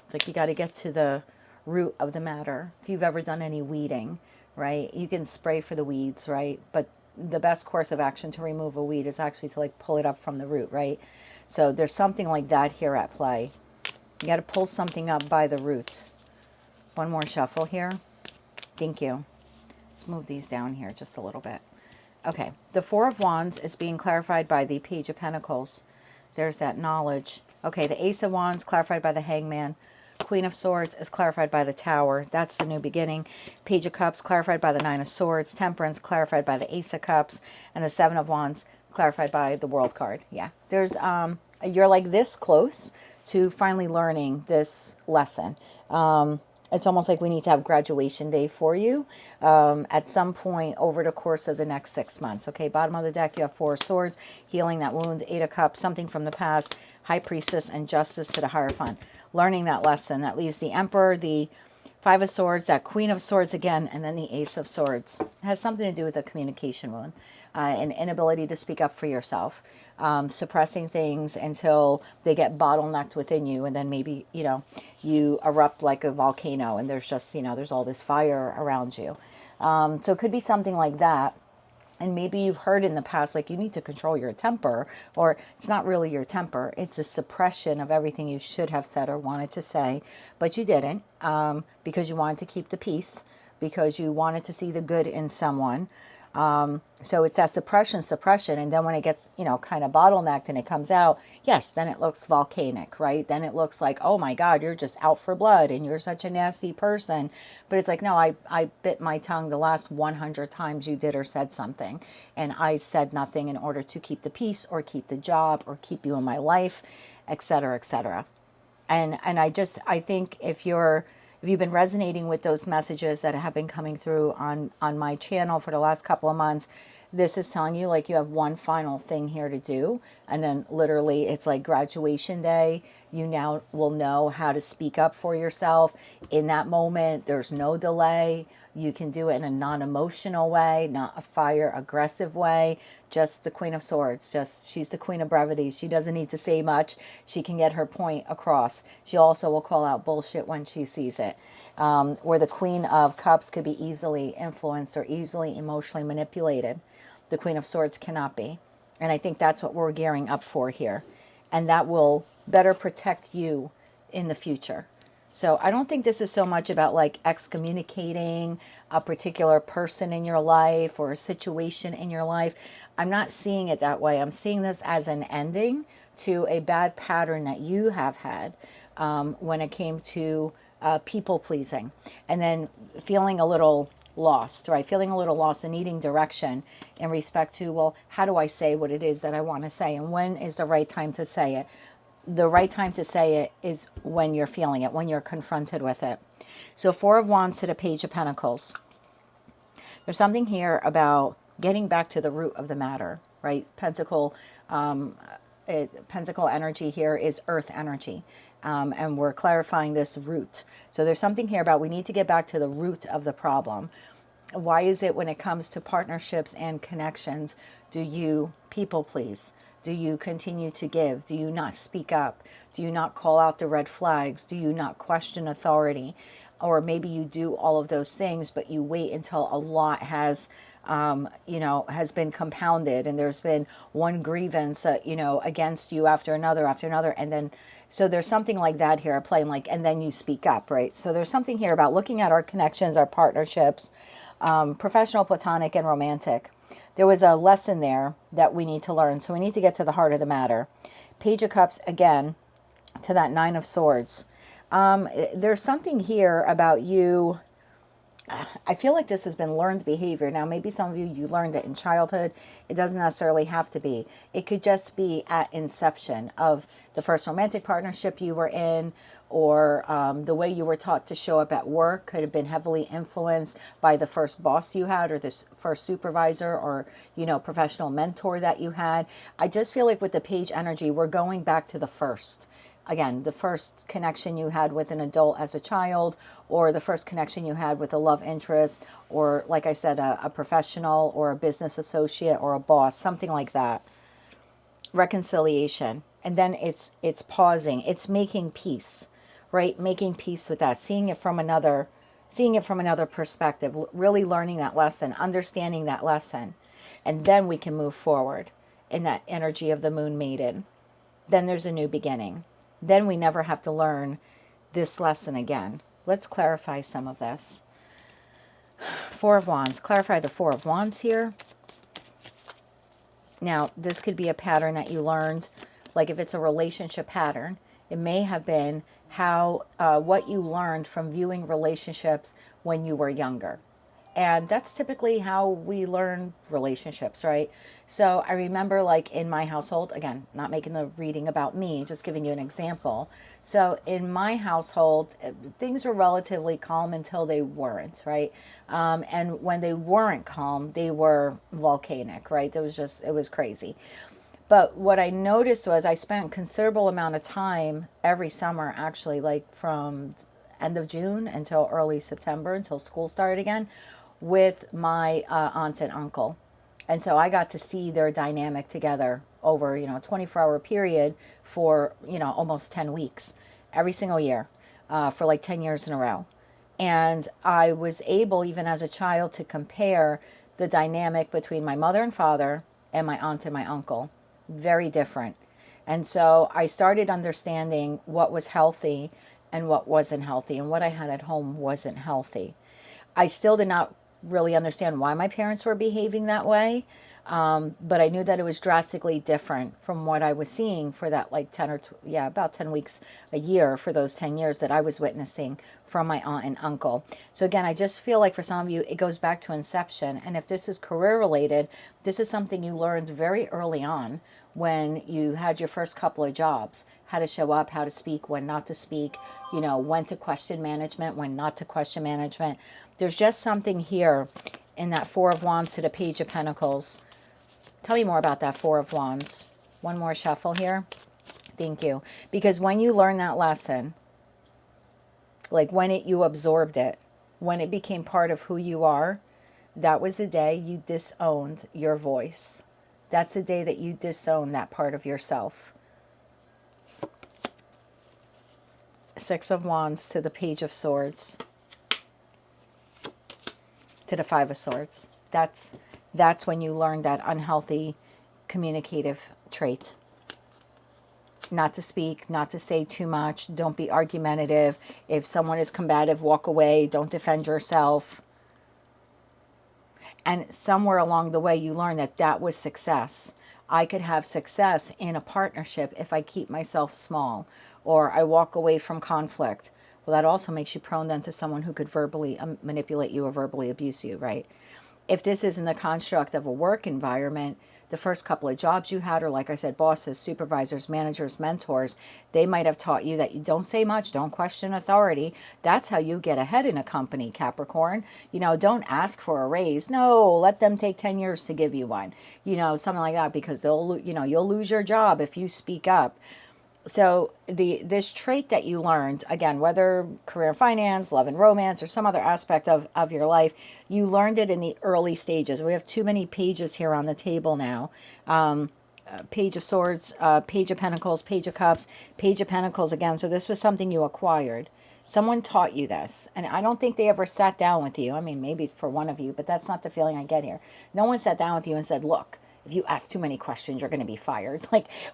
It's like you got to get to the root of the matter. If you've ever done any weeding, right? You can spray for the weeds, right? But the best course of action to remove a weed is actually to like pull it up from the root, right? So there's something like that here at play. You got to pull something up by the root. One more shuffle here. Thank you. Let's move these down here just a little bit. Okay, the Four of Wands is being clarified by the Page of Pentacles. There's that knowledge. Okay, the Ace of Wands clarified by the Hangman. Queen of Swords is clarified by the Tower. That's the new beginning. Page of Cups clarified by the Nine of Swords. Temperance clarified by the Ace of Cups. And the Seven of Wands clarified by the World card. Yeah, there's you're like this close to finally learning this lesson. It's almost like we need to have graduation day for you at some point over the course of the next 6 months. Okay, bottom of the deck, you have Four of Swords, healing that wound, Eight of Cups, something from the past, High Priestess, and Justice to the Hierophant. Learning that lesson. That leaves the Emperor, the Five of Swords, that Queen of Swords again, and then the Ace of Swords. It has something to do with a communication wound, an inability to speak up for yourself, suppressing things until they get bottlenecked within you, and then maybe, you erupt like a volcano, and there's just, there's all this fire around you. So it could be something like that. And maybe you've heard in the past, like, you need to control your temper, or it's not really your temper. It's a suppression of everything you should have said or wanted to say, but you didn't, because you wanted to keep the peace, because you wanted to see the good in someone. So it's that suppression. And then when it gets, kind of bottlenecked and it comes out, yes, then it looks volcanic, right? Then it looks like, oh my God, you're just out for blood and you're such a nasty person. But it's like, no, I bit my tongue the last 100 times you did or said something. And I said nothing in order to keep the peace or keep the job or keep you in my life, etc., etc. And I think if you've been resonating with those messages that have been coming through on my channel for the last couple of months, this is telling you, like, you have one final thing here to do. And then literally it's like graduation day. You now will know how to speak up for yourself in that moment. There's no delay. You can do it in a non-emotional way, not a fire aggressive way. Just the Queen of Swords. She's the Queen of Brevity. She doesn't need to say much. She can get her point across. She also will call out bullshit when she sees it. Or the Queen of Cups could be easily influenced or easily emotionally manipulated. The Queen of Swords cannot be. And I think that's what we're gearing up for here. And that will better protect you in the future. So I don't think this is so much about like excommunicating a particular person in your life or a situation in your life. I'm not seeing it that way. I'm seeing this as an ending to a bad pattern that you have had when it came to people pleasing, and then feeling a little lost, right? Feeling a little lost and needing direction in respect to, well, how do I say what it is that I want to say? And when is the right time to say it? The right time to say it is when you're feeling it, when you're confronted with it. So Four of Wands to the Page of Pentacles. There's something here about getting back to the root of the matter, right? Pentacle energy here is earth energy. And we're clarifying this root. So there's something here about we need to get back to the root of the problem. Why is it when it comes to partnerships and connections, do you people please? Do you continue to give? Do you not speak up? Do you not call out the red flags? Do you not question authority? Or maybe you do all of those things, but you wait until a lot has been compounded and there's been one grievance, against you after another, and then, so there's something like that here, playing like, and then you speak up, right? So there's something here about looking at our connections, our partnerships, professional, platonic, and romantic. There was a lesson there that we need to learn. So we need to get to the heart of the matter. Page of Cups, again, to that Nine of Swords. There's something here about you. I feel like this has been learned behavior. Now, maybe some of you learned it in childhood. It doesn't necessarily have to be. It could just be at inception of the first romantic partnership you were in, or the way you were taught to show up at work could have been heavily influenced by the first boss you had, or this first supervisor, or, professional mentor that you had. I just feel like with the page energy, we're going back to the first. Again, the first connection you had with an adult as a child, or the first connection you had with a love interest, or, like I said, a professional or a business associate or a boss, something like that. Reconciliation. And then it's pausing. It's making peace, right? Making peace with that, seeing it from another perspective, really learning that lesson, understanding that lesson. And then we can move forward in that energy of the Moon Maiden. Then there's a new beginning. Then we never have to learn this lesson again. Let's clarify some of this. Four of Wands. Clarify the Four of Wands here. Now, this could be a pattern that you learned, like if it's a relationship pattern, it may have been what you learned from viewing relationships when you were younger. And that's typically how we learn relationships, right? So I remember, like, in my household, again, not making the reading about me, just giving you an example. So in my household, things were relatively calm until they weren't, right? And when they weren't calm, they were volcanic, right? It was crazy. But what I noticed was I spent considerable amount of time every summer, actually, like from end of June until early September, until school started again, with my aunt and uncle. And so I got to see their dynamic together over, a 24-hour period for, almost 10 weeks every single year, for like 10 years in a row. And I was able, even as a child, to compare the dynamic between my mother and father and my aunt and my uncle. Very different. And so I started understanding what was healthy and what wasn't healthy, and what I had at home wasn't healthy. I still did not really understand why my parents were behaving that way. But I knew that it was drastically different from what I was seeing for that, like, about 10 weeks a year for those 10 years that I was witnessing from my aunt and uncle. So again, I just feel like for some of you, it goes back to inception. And if this is career related, this is something you learned very early on when you had your first couple of jobs, how to show up, how to speak, when not to speak, when to question management, when not to question management. There's just something here in that Four of Wands to the Page of Pentacles. Tell me more about that Four of Wands. One more shuffle here. Thank you. Because when you learn that lesson, like when you absorbed it, when it became part of who you are, that was the day you disowned your voice. That's the day that you disown that part of yourself. Six of Wands to the Page of Swords. To the Five of Swords. That's when you learn that unhealthy communicative trait. Not to speak, not to say too much, don't be argumentative. If someone is combative, walk away, don't defend yourself. And somewhere along the way, you learn that that was success. I could have success in a partnership if I keep myself small, or I walk away from conflict. Well, that also makes you prone then to someone who could verbally manipulate you or verbally abuse you, right? If this is in the construct of a work environment, the first couple of jobs you had, or like I said, bosses, supervisors, managers, mentors, they might have taught you that you don't say much, don't question authority. That's how you get ahead in a company, Capricorn. Don't ask for a raise. No, let them take 10 years to give you one. Something like that, because you'll lose your job if you speak up. So this trait that you learned, again, whether career finance, love and romance, or some other aspect of your life, you learned it in the early stages. We have too many pages here on the table now. Page of Swords, Page of Pentacles, Page of Cups, Page of Pentacles again. So this was something you acquired. Someone taught you this. And I don't think they ever sat down with you. I mean, maybe for one of you, but that's not the feeling I get here. No one sat down with you and said, look, if you ask too many questions, you're going to be fired.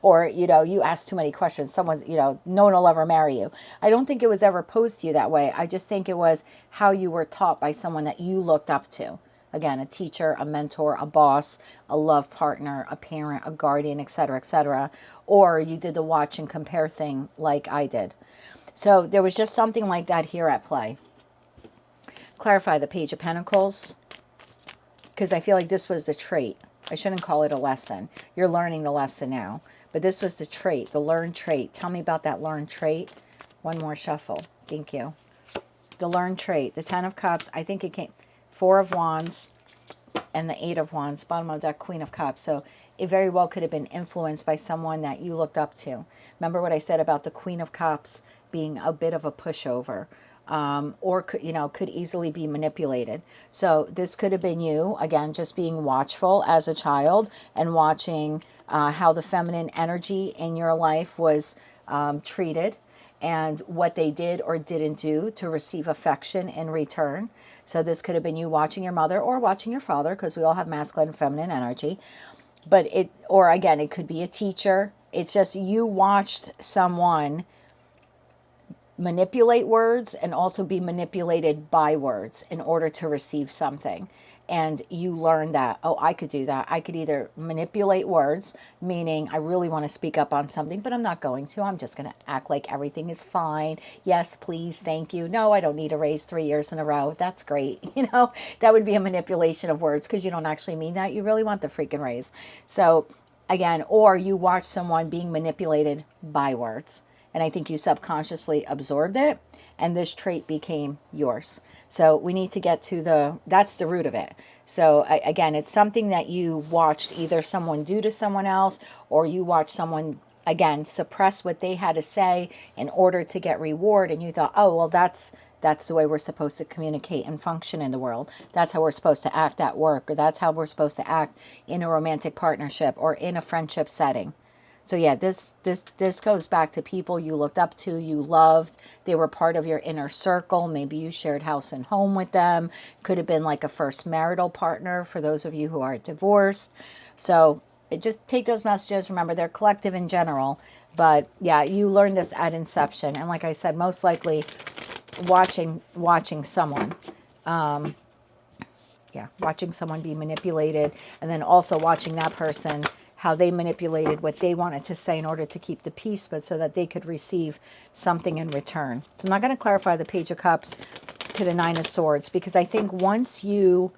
Or, you ask too many questions, someone's, no one will ever marry you. I don't think it was ever posed to you that way. I just think it was how you were taught by someone that you looked up to. Again, a teacher, a mentor, a boss, a love partner, a parent, a guardian, etc., etc. Or you did the watch and compare thing like I did. So there was just something like that here at play. Clarify the Page of Pentacles, because I feel like this was the trait. I shouldn't call it a lesson. You're learning the lesson now. But this was the trait, the learned trait. Tell me about that learned trait. One more shuffle. Thank you. The learned trait, the Ten of Cups. I think it came Four of Wands and the Eight of Wands. Bottom of that Queen of Cups. So it very well could have been influenced by someone that you looked up to. Remember what I said about the Queen of Cups being a bit of a pushover. Or could easily be manipulated. So this could have been you, again, just being watchful as a child and watching how the feminine energy in your life was treated and what they did or didn't do to receive affection in return. So this could have been you watching your mother or watching your father, because we all have masculine and feminine energy. But it could be a teacher. It's just you watched someone manipulate words and also be manipulated by words in order to receive something. And you learn that, oh, I could do that. I could either manipulate words, meaning I really want to speak up on something, but I'm not going to. I'm just going to act like everything is fine. Yes, please, thank you. No, I don't need a raise 3 years in a row. That's great. That would be a manipulation of words because you don't actually mean that. You really want the freaking raise. So again, or you watch someone being manipulated by words. And I think you subconsciously absorbed it, and this trait became yours. So we need to get to that's the root of it. So again, it's something that you watched either someone do to someone else, or you watched someone, again, suppress what they had to say in order to get reward. And you thought, oh, well, that's the way we're supposed to communicate and function in the world. That's how we're supposed to act at work, or that's how we're supposed to act in a romantic partnership or in a friendship setting. So yeah, this goes back to people you looked up to, you loved. They were part of your inner circle. Maybe you shared house and home with them. Could have been like a first marital partner for those of you who are divorced. So just take those messages. Remember, they're collective in general. But yeah, you learned this at inception. And like I said, most likely watching someone. Watching someone be manipulated, and then also watching that person, how they manipulated what they wanted to say in order to keep the peace, but so that they could receive something in return. So I'm not going to clarify the Page of Cups to the Nine of Swords, because I think once you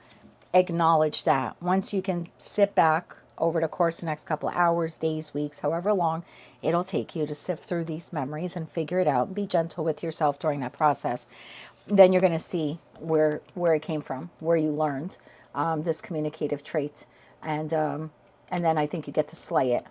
acknowledge that, once you can sit back over the course of the next couple of hours, days, weeks, however long it'll take you to sift through these memories and figure it out and be gentle with yourself during that process, then you're going to see where it came from, where you learned this communicative trait. And then I think you get to slay it.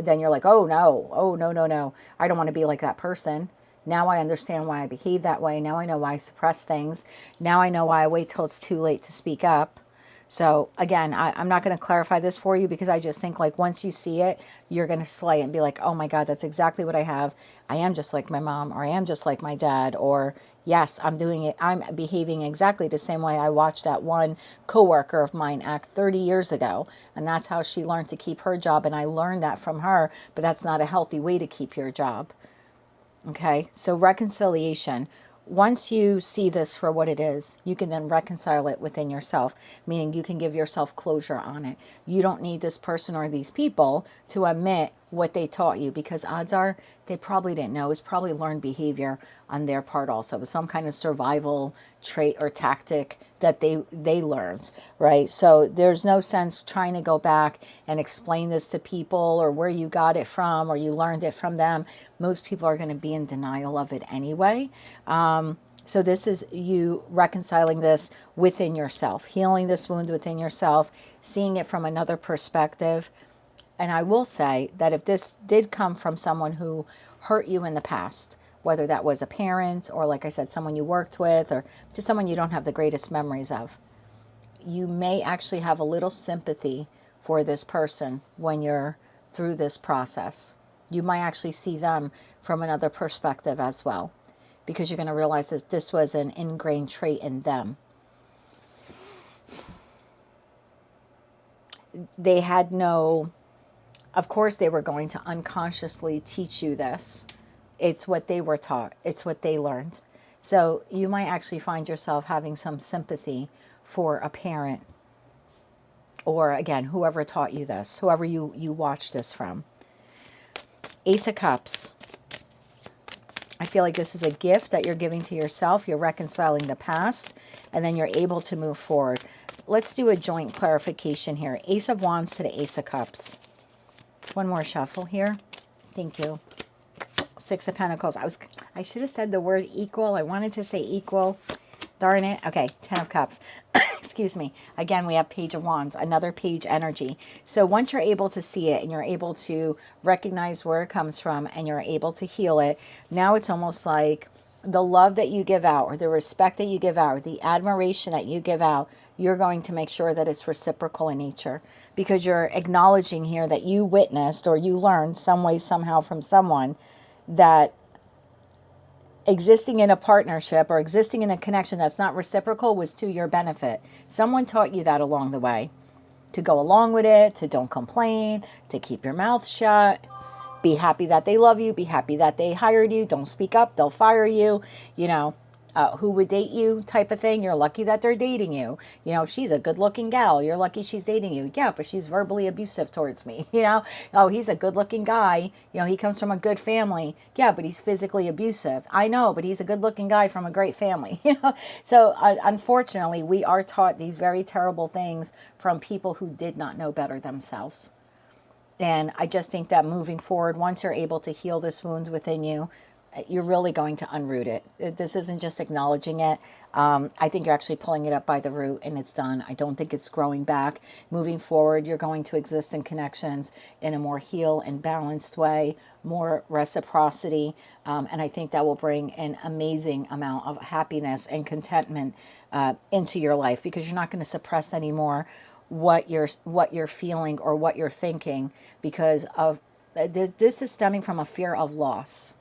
Then you're like, oh no, I don't want to be like that person. Now I understand why I behave that way. Now I know why I suppress things. Now I know why I wait till it's too late to speak up. So again, I'm not going to clarify this for you, because I just think like once you see it, you're going to slay it and be like, oh my God, that's exactly what I have. I am just like my mom, or I am just like my dad, or yes, I'm doing it. I'm behaving exactly the same way I watched that one coworker of mine act 30 years ago. And that's how she learned to keep her job. And I learned that from her, but that's not a healthy way to keep your job. Okay, so reconciliation. Once you see this for what it is, you can then reconcile it within yourself, meaning you can give yourself closure on it. You don't need this person or these people to admit what they taught you, because odds are they probably didn't know. It was probably learned behavior on their part also. It was some kind of survival trait or tactic that they learned, right? So there's no sense trying to go back and explain this to people, or where you got it from, or you learned it from them. Most people are going to be in denial of it anyway. So this is you reconciling this within yourself, healing this wound within yourself, seeing it from another perspective. And I will say that if this did come from someone who hurt you in the past, whether that was a parent, or like I said, someone you worked with, or just someone you don't have the greatest memories of, you may actually have a little sympathy for this person when you're through this process. You might actually see them from another perspective as well, because you're going to realize that this was an ingrained trait in them. They had no, of course they were going to unconsciously teach you this. It's what they were taught. It's what they learned. So you might actually find yourself having some sympathy for a parent, or again, whoever taught you this, whoever you watched this from. Ace of Cups. I feel like this is a gift that you're giving to yourself. You're reconciling the past, and then you're able to move forward. Let's do a joint clarification here. Ace of Wands to the Ace of Cups. One more shuffle here. Thank you. Six of Pentacles. I should have said the word equal. I wanted to say equal. Darn it. Okay, Ten of Cups. Excuse me. Again, we have Page of Wands, another page energy. So once you're able to see it and you're able to recognize where it comes from and you're able to heal it, now it's almost like the love that you give out, or the respect that you give out, or the admiration that you give out, you're going to make sure that it's reciprocal in nature, because you're acknowledging here that you witnessed or you learned some way, somehow from someone that existing in a partnership or existing in a connection that's not reciprocal was to your benefit. Someone taught you that along the way, to go along with it, to don't complain, to keep your mouth shut, be happy that they love you, be happy that they hired you, don't speak up, they'll fire you, who would date you type of thing. You're lucky that they're dating you. You know, she's a good looking gal. You're lucky she's dating you. Yeah, but she's verbally abusive towards me. You know, oh, he's a good looking guy. You know, he comes from a good family. Yeah, but he's physically abusive. I know, but he's a good looking guy from a great family. You know, so unfortunately, we are taught these very terrible things from people who did not know better themselves. And I just think that moving forward, once you're able to heal this wound within you, you're really going to unroot it. This isn't just acknowledging it. I think you're actually pulling it up by the root and it's done. I don't think it's growing back. Moving forward, you're going to exist in connections in a more healed and balanced way, more reciprocity. And I think that will bring an amazing amount of happiness and contentment into your life, because you're not going to suppress anymore what you're feeling or what you're thinking, because of this is stemming from a fear of loss.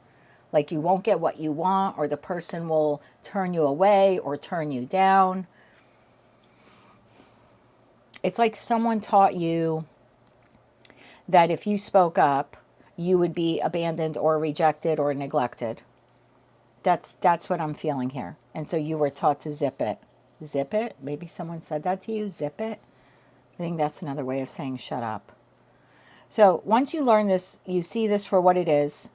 Like you won't get what you want, or the person will turn you away or turn you down. It's like someone taught you that if you spoke up, you would be abandoned or rejected or neglected. That's what I'm feeling here. And so you were taught to zip it. Zip it? Maybe someone said that to you, zip it? I think that's another way of saying shut up. So once you learn this, you see this for what it is.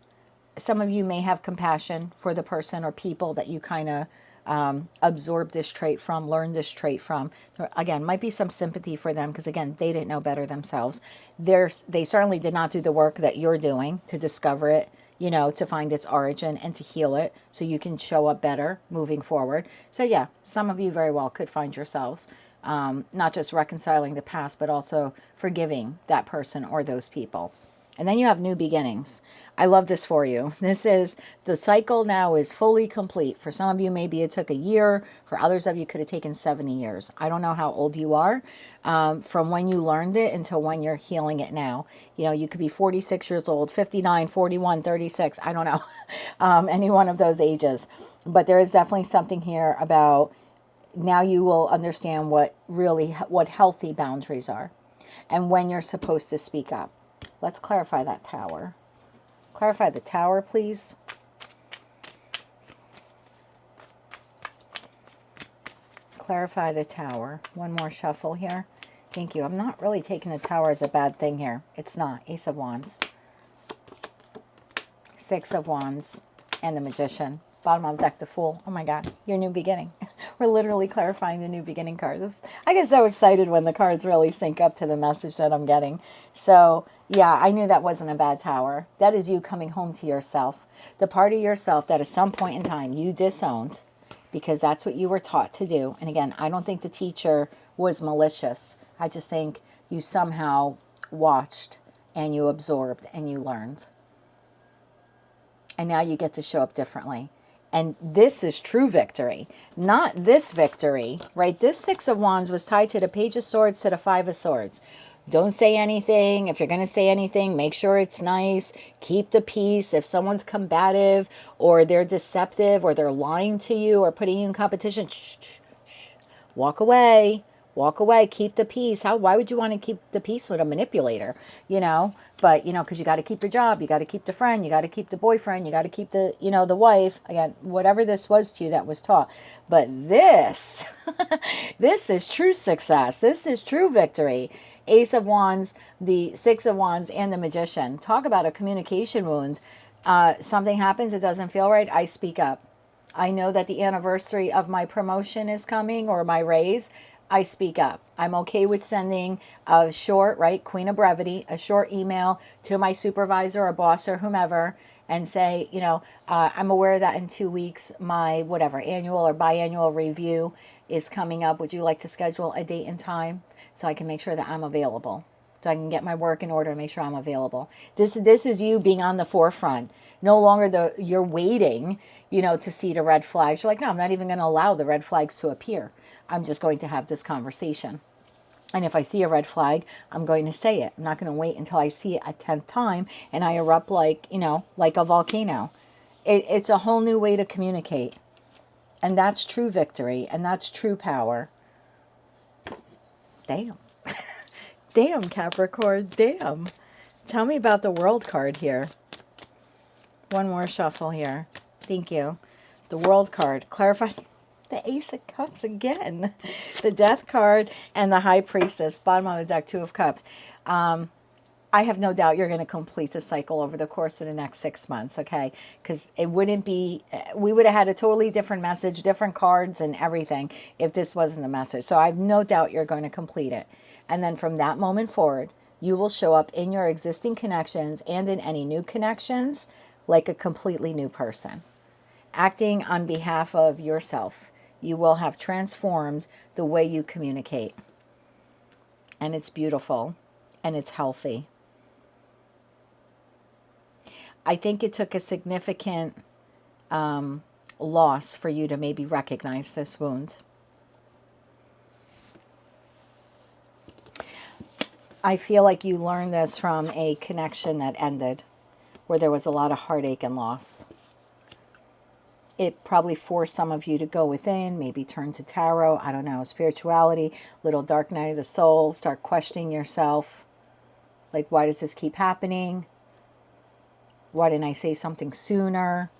Some of you may have compassion for the person or people that you kind of absorb this trait from, learn this trait from. Again, might be some sympathy for them because, again, they didn't know better themselves. They certainly did not do the work that you're doing to discover it, you know, to find its origin and to heal it so you can show up better moving forward. So, yeah, some of you very well could find yourselves not just reconciling the past, but also forgiving that person or those people. And then you have new beginnings. I love this for you. This is, the cycle now is fully complete. For some of you, maybe it took a year. For others of you, could have taken 70 years. I don't know how old you are from when you learned it until when you're healing it now. You know, you could be 46 years old, 59, 41, 36. I don't know, any one of those ages. But there is definitely something here about now you will understand what healthy boundaries are and when you're supposed to speak up. Let's clarify that tower. Clarify the tower, please. Clarify the tower. One more shuffle here. Thank you. I'm not really taking the tower as a bad thing here. It's not. Ace of Wands. Six of Wands. And the Magician. Bottom of deck, the Fool. Oh my God, your new beginning. We're literally clarifying the new beginning cards. I get so excited when the cards really sync up to the message that I'm getting. So yeah, I knew that wasn't a bad tower. That is you coming home to yourself. The part of yourself that at some point in time you disowned because that's what you were taught to do. And again, I don't think the teacher was malicious. I just think you somehow watched and you absorbed and you learned. And now you get to show up differently. And this is true victory, not this victory, right? This Six of Wands was tied to the Page of Swords to the Five of Swords. Don't say anything. If you're going to say anything, make sure it's nice. Keep the peace. If someone's combative or they're deceptive or they're lying to you or putting you in competition, shh, shh, shh. Walk away. Walk away. Keep the peace. Why would you want to keep the peace with a manipulator? You know, but, you know, because you got to keep your job. You got to keep the friend. You got to keep the boyfriend. You got to keep the, you know, the wife. Again, whatever this was to you that was taught. But this, this is true success. This is true victory. Ace of Wands, the Six of Wands, and the Magician. Talk about a communication wound. Something happens, it doesn't feel right, I speak up. I know that the anniversary of my promotion is coming or my raise. I speak up. I'm okay with sending a short, right, Queen of Brevity, a short email to my supervisor or boss or whomever and say, you know, I'm aware that in 2 weeks my whatever annual or biannual review is coming up. Would you like to schedule a date and time so I can make sure that I'm available? So I can get my work in order and make sure I'm available. This is you being on the forefront. No longer you're waiting, you know, to see the red flags. You're like, no, I'm not even going to allow the red flags to appear. I'm just going to have this conversation. And if I see a red flag, I'm going to say it. I'm not going to wait until I see it a 10th time and I erupt like, you know, like a volcano. It's a whole new way to communicate. And that's true victory. And that's true power. Damn. Damn, Capricorn. Damn. Tell me about the World card here. One more shuffle here. Thank you. The World card. Clarify. The Ace of Cups again. The Death card and the High Priestess. Bottom of the deck, Two of Cups. I have no doubt you're going to complete the cycle over the course of the next 6 months, okay? Because it wouldn't be, we would have had a totally different message, different cards and everything if this wasn't the message. So I have no doubt you're going to complete it. And then from that moment forward, you will show up in your existing connections and in any new connections like a completely new person. Acting on behalf of yourself. You will have transformed the way you communicate. And it's beautiful and it's healthy. I think it took a significant loss for you to maybe recognize this wound. I feel like you learned this from a connection that ended, where there was a lot of heartache and loss. It probably forced some of you to go within, maybe turn to tarot, I don't know, spirituality, little dark night of the soul, start questioning yourself. Like, why does this keep happening? Why didn't I say something sooner?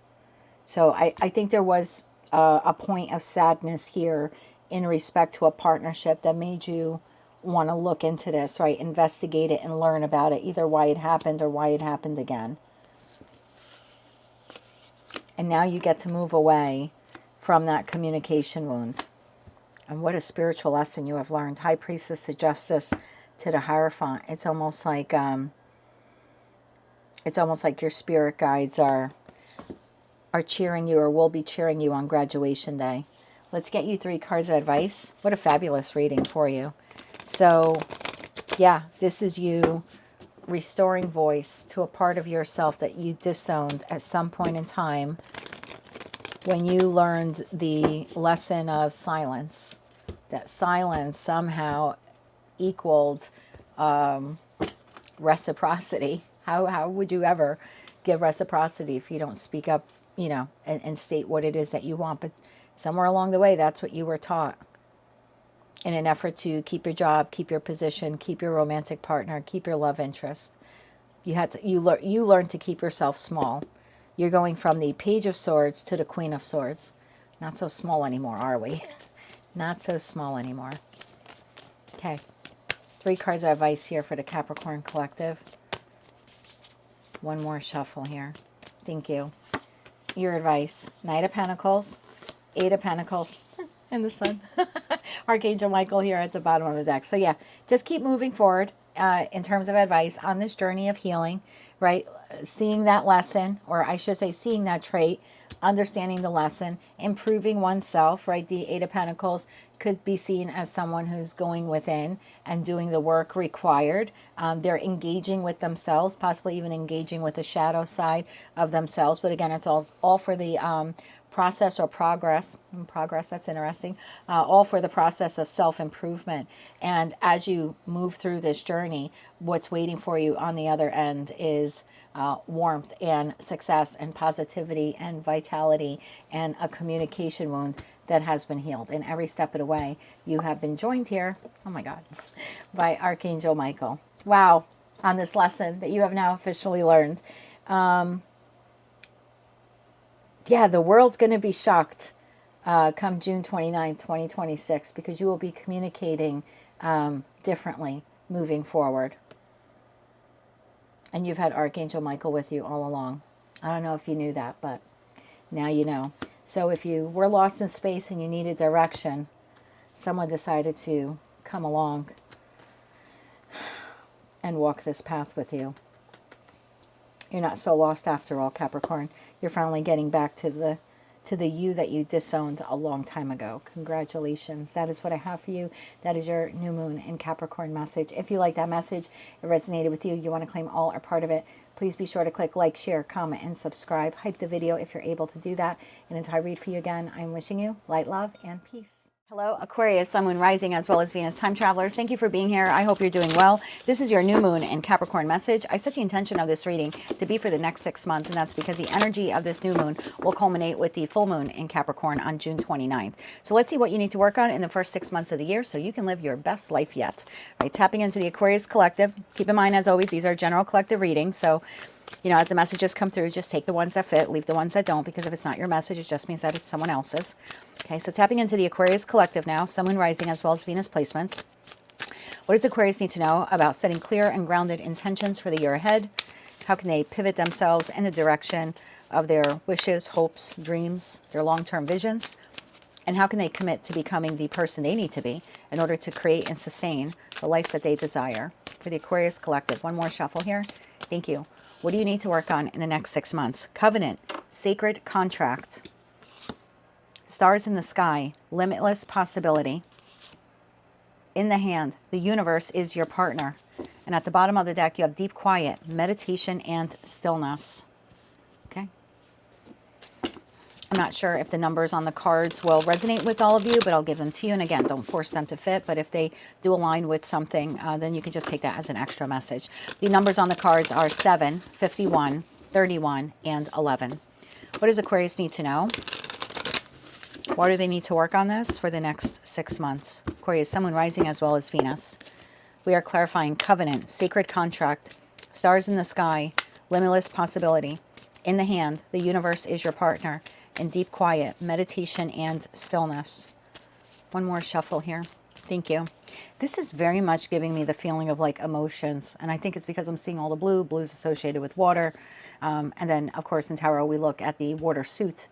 So I think there was a point of sadness here in respect to a partnership that made you want to look into this, right? Investigate it and learn about it, either why it happened or why it happened again. And now you get to move away from that communication wound. And what a spiritual lesson you have learned. High Priestess of Justice to the Hierophant. It's almost like your spirit guides are cheering you or will be cheering you on graduation day. Let's get you 3 cards of advice. What a fabulous reading for you. So, yeah, this is you restoring voice to a part of yourself that you disowned at some point in time when you learned the lesson of silence. That silence somehow equaled reciprocity. How would you ever give reciprocity if you don't speak up, you know, and state what it is that you want? But somewhere along the way, that's what you were taught. In an effort to keep your job, keep your position, keep your romantic partner, keep your love interest. You learn to keep yourself small. You're going from the Page of Swords to the Queen of Swords. Not so small anymore, are we? Not so small anymore. Okay. 3 cards of advice here for the Capricorn Collective. One more shuffle here. Thank you. Your advice. Knight of Pentacles, 8 of Pentacles, and the Sun. Archangel Michael here at the bottom of the deck. So yeah, just keep moving forward in terms of advice on this journey of healing, right? Seeing that lesson, or I should say seeing that trait, understanding the lesson, improving oneself, right? The 8 of Pentacles could be seen as someone who's going within and doing the work required. They're engaging with themselves, possibly even engaging with the shadow side of themselves. But again, it's all for the process or progress. Progress, that's interesting. All for the process of self-improvement. And as you move through this journey, what's waiting for you on the other end is warmth and success and positivity and vitality and a communication wound that has been healed. And every step of the way, you have been joined here, oh my God, by Archangel Michael. Wow, on this lesson that you have now officially learned. Yeah, the world's going to be shocked come June 29, 2026, because you will be communicating differently moving forward. And you've had Archangel Michael with you all along. I don't know if you knew that, but now you know. So if you were lost in space and you needed direction, someone decided to come along and walk this path with you. You're not so lost after all, Capricorn. You're finally getting back to the you that you disowned a long time ago. Congratulations. That is what I have for you. That is your new moon in Capricorn message. If you like that message, it resonated with you, you want to claim all or part of it, please be sure to click like, share, comment, and subscribe. Hype the video if you're able to do that. And until I read for you again, I'm wishing you light, love, and peace. Hello, Aquarius, Sun, Moon, Rising, as well as Venus time travelers. Thank you for being here. I hope you're doing well. This is your new moon in Capricorn message. I set the intention of this reading to be for the next 6 months, and that's because the energy of this new moon will culminate with the full moon in Capricorn on June 29th. So let's see what you need to work on in the first 6 months of the year so you can live your best life yet. Right, tapping into the Aquarius collective. Keep in mind, as always, these are general collective readings. So, you know, as the messages come through, just take the ones that fit, leave the ones that don't, because if it's not your message, it just means that it's someone else's. Okay, so tapping into the Aquarius collective now, Sun, Moon, Rising, as well as Venus placements. What does Aquarius need to know about setting clear and grounded intentions for the year ahead? How can they pivot themselves in the direction of their wishes, hopes, dreams, their long-term visions? And how can they commit to becoming the person they need to be in order to create and sustain the life that they desire? For the Aquarius collective, one more shuffle here. Thank you. What do you need to work on in the next 6 months? Covenant, sacred contract, stars in the sky, limitless possibility. In the hand, the universe is your partner. And at the bottom of the deck, you have deep quiet, meditation, and stillness. Okay. I'm not sure if the numbers on the cards will resonate with all of you, but I'll give them to you. And again, don't force them to fit. But if they do align with something, then you can just take that as an extra message. The numbers on the cards are 7, 51, 31, and 11. What does Aquarius need to know? Why do they need to work on this for the next 6 months? Aquarius, Sun, Moon, Rising, as well as Venus. We are clarifying covenant, sacred contract, stars in the sky, limitless possibility. In the hand, the universe is your partner. And deep quiet, meditation, and stillness. One more shuffle here. Thank you. This is very much giving me the feeling of like emotions. And I think it's because I'm seeing all the blue. Blue's associated with water. And then, of course, in tarot, we look at the water suit.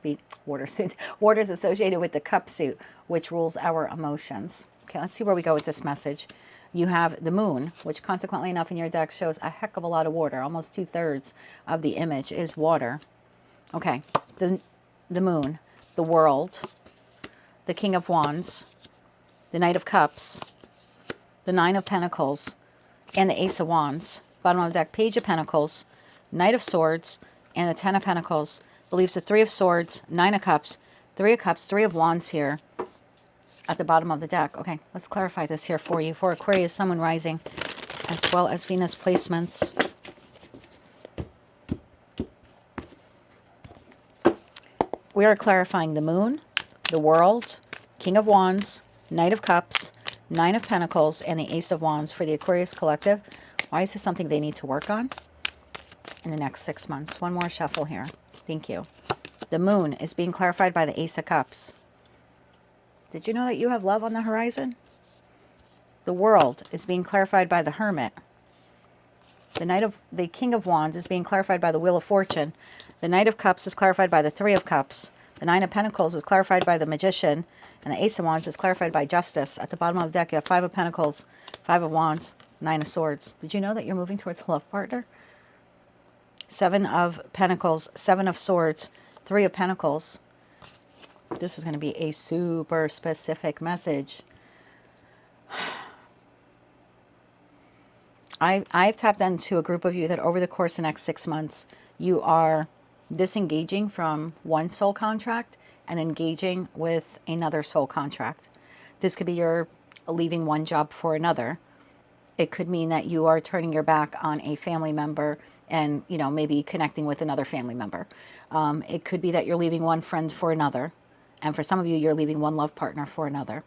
Water's associated with the cup suit, which rules our emotions. Okay, let's see where we go with this message. You have the moon, which consequently enough in your deck shows a heck of a lot of water. Almost 2/3 of the image is water. Okay, the moon, the world, the King of Wands, the Knight of Cups, the Nine of Pentacles, and the Ace of Wands. Bottom of the deck, Page of Pentacles, Knight of Swords, and the Ten of Pentacles. Believes the Three of Swords, Nine of Cups, Three of Cups, Three of Wands here at the bottom of the deck. Okay, let's clarify this here for you. For Aquarius, Sun, Moon, Rising, as well as Venus placements. We are clarifying the moon, the world, King of Wands, Knight of Cups, Nine of Pentacles, and the Ace of Wands for the Aquarius collective. Why is this something they need to work on in the next 6 months? One more shuffle here. Thank you. The moon is being clarified by the Ace of Cups. Did you know that you have love on the horizon? The world is being clarified by the Hermit. The King of Wands is being clarified by the Wheel of Fortune. The Knight of Cups is clarified by the Three of Cups. The Nine of Pentacles is clarified by the Magician. And the Ace of Wands is clarified by Justice. At the bottom of the deck, you have Five of Pentacles, Five of Wands, Nine of Swords. Did you know that you're moving towards a love partner? Seven of Pentacles, Seven of Swords, Three of Pentacles. This is going to be a super specific message. I've tapped into a group of you that over the course of the next 6 months, you are disengaging from one soul contract and engaging with another soul contract. This could be you're leaving one job for another. It could mean that you are turning your back on a family member and, you know, maybe connecting with another family member. It could be that you're leaving one friend for another. And for some of you, you're leaving one love partner for another.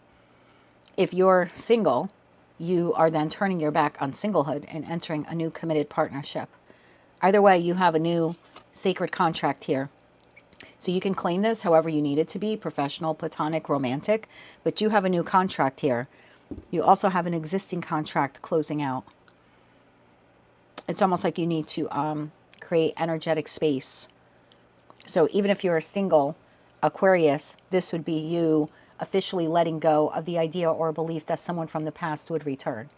If you're single, you are then turning your back on singlehood and entering a new committed partnership. Either way, you have a new sacred contract here. So you can claim this however you need it to be, professional, platonic, romantic, but you have a new contract here. You also have an existing contract closing out. It's almost like you need to create energetic space. So even if you're a single Aquarius, this would be you officially letting go of the idea or belief that someone from the past would return.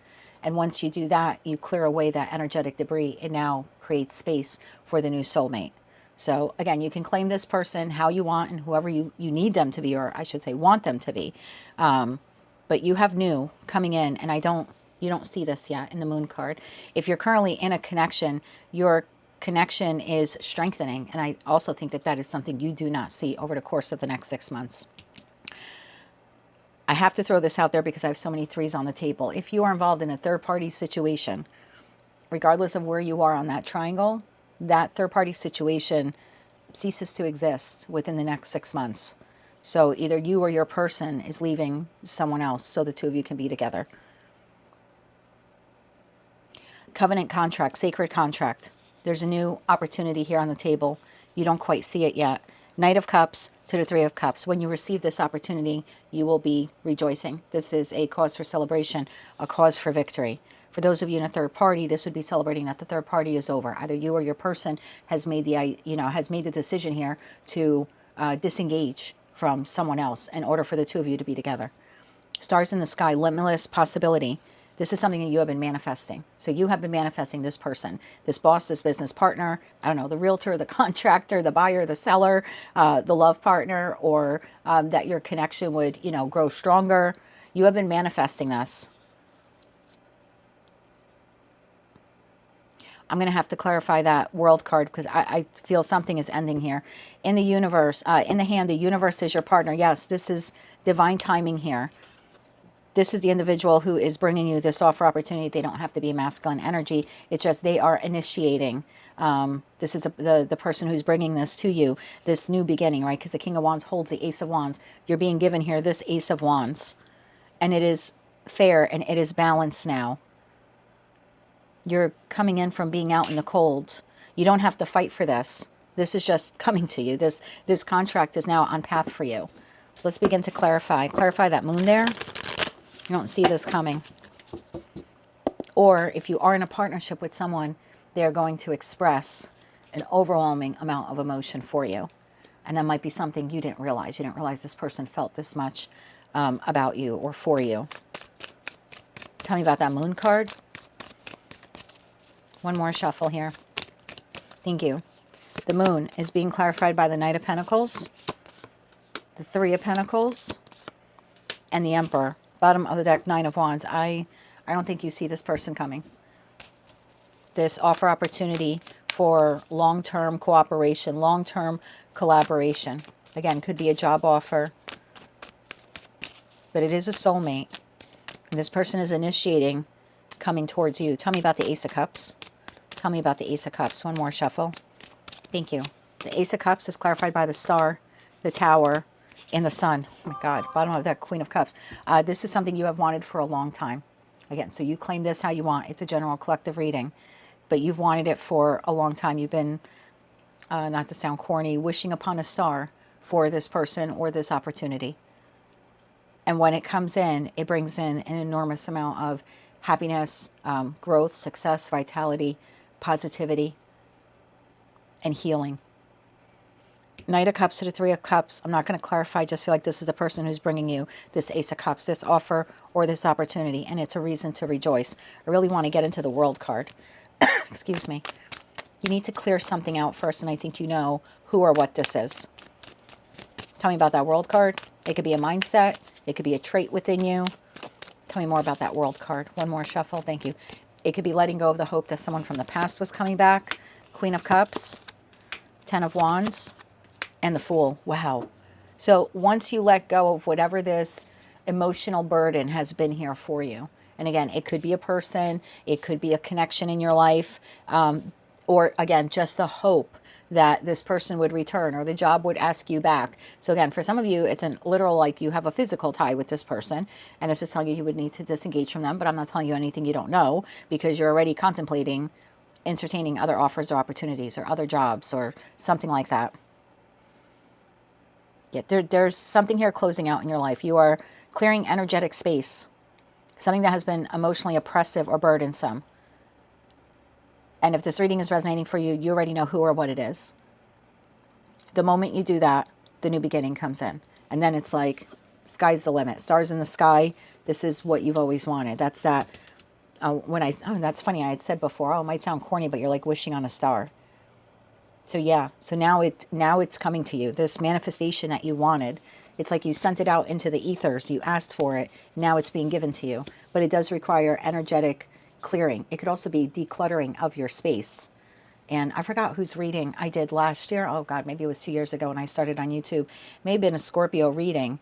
And once you do that, you clear away that energetic debris and now create space for the new soulmate. So again, you can claim this person how you want and whoever you need them to be, or I should say want them to be. But you have new coming in, and you don't see this yet in the moon card. If you're currently in a connection, your connection is strengthening. And I also think that that is something you do not see over the course of the next 6 months. I have to throw this out there because I have so many threes on the table. If you are involved in a third-party situation, regardless of where you are on that triangle, that third-party situation ceases to exist within the next 6 months. So either you or your person is leaving someone else so the two of you can be together. Covenant contract, sacred contract. There's a new opportunity here on the table. You don't quite see it yet. Knight of Cups to the Three of Cups. When you receive this opportunity, you will be rejoicing. This is a cause for celebration, a cause for victory. For those of you in a third party, this would be celebrating that the third party is over. Either you or your person has made the decision here to disengage from someone else in order for the two of you to be together. Stars in the sky, limitless possibility. This is something that you have been manifesting. So you have been manifesting this person, this boss, this business partner, I don't know, the realtor, the contractor, the buyer, the seller, the love partner, or that your connection would, grow stronger. You have been manifesting this. I'm going to have to clarify that world card because I feel something is ending here. In the universe, in the hand, the universe is your partner. Yes, this is divine timing here. This is the individual who is bringing you this offer opportunity. They don't have to be masculine energy. It's just they are initiating. This is the person who's bringing this to you, this new beginning, right? Because the King of Wands holds the Ace of Wands. You're being given here this Ace of Wands. And it is fair and it is balanced now. You're coming in from being out in the cold. You don't have to fight for this. This is just coming to you. This contract is now on path for you. Let's begin to clarify. Clarify that moon there. You don't see this coming. Or if you are in a partnership with someone, they are going to express an overwhelming amount of emotion for you. And that might be something you didn't realize. You didn't realize this person felt this much about you or for you. Tell me about that moon card. One more shuffle here. Thank you. The moon is being clarified by the Knight of Pentacles, the Three of Pentacles, and the Emperor. Bottom of the deck, Nine of Wands. I don't think you see this person coming. This offer opportunity for long-term cooperation, long-term collaboration. Again, could be a job offer, but it is a soulmate. And this person is initiating coming towards you. Tell me about the Ace of Cups. Tell me about the Ace of Cups. One more shuffle. Thank you. The Ace of Cups is clarified by the Star, the Tower, and the Sun. Oh my God. Bottom of that, Queen of Cups. This is something you have wanted for a long time. Again, so you claim this how you want. It's a general collective reading. But you've wanted it for a long time. You've been, not to sound corny, wishing upon a star for this person or this opportunity. And when it comes in, it brings in an enormous amount of happiness, growth, success, vitality, positivity, and healing. Knight of Cups to the Three of Cups. I'm not going to clarify. Just feel like this is the person who's bringing you this Ace of Cups, this offer or this opportunity. And it's a reason to rejoice. I really want to get into the World card. Excuse me. You need to clear something out first. And I think you know who or what this is. Tell me about that World card. It could be a mindset. It could be a trait within you. Tell me more about that World card. One more shuffle. Thank you. It could be letting go of the hope that someone from the past was coming back. Queen of Cups. Ten of Wands. And the Fool. Wow. So once you let go of whatever this emotional burden has been here for you, and again, it could be a person, it could be a connection in your life, or again, just the hope that this person would return or the job would ask you back. So again, for some of you, it's a literal, like you have a physical tie with this person, and this is telling you would need to disengage from them, but I'm not telling you anything you don't know because you're already contemplating entertaining other offers or opportunities or other jobs or something like that. Yeah, there's something here closing out in your life. You are clearing energetic space, something that has been emotionally oppressive or burdensome. And if this reading is resonating for you, you already know who or what it is. The moment you do that, the new beginning comes in. And then it's like, sky's the limit. Stars in the sky. This is what you've always wanted. That's that. That's funny. I had said before, it might sound corny, but you're like wishing on a star. So yeah, so now it's coming to you. This manifestation that you wanted, it's like you sent it out into the ethers. You asked for it. Now it's being given to you. But it does require energetic clearing. It could also be decluttering of your space. And I forgot whose reading I did last year. Oh God, maybe it was 2 years ago when I started on YouTube. Maybe in a Scorpio reading.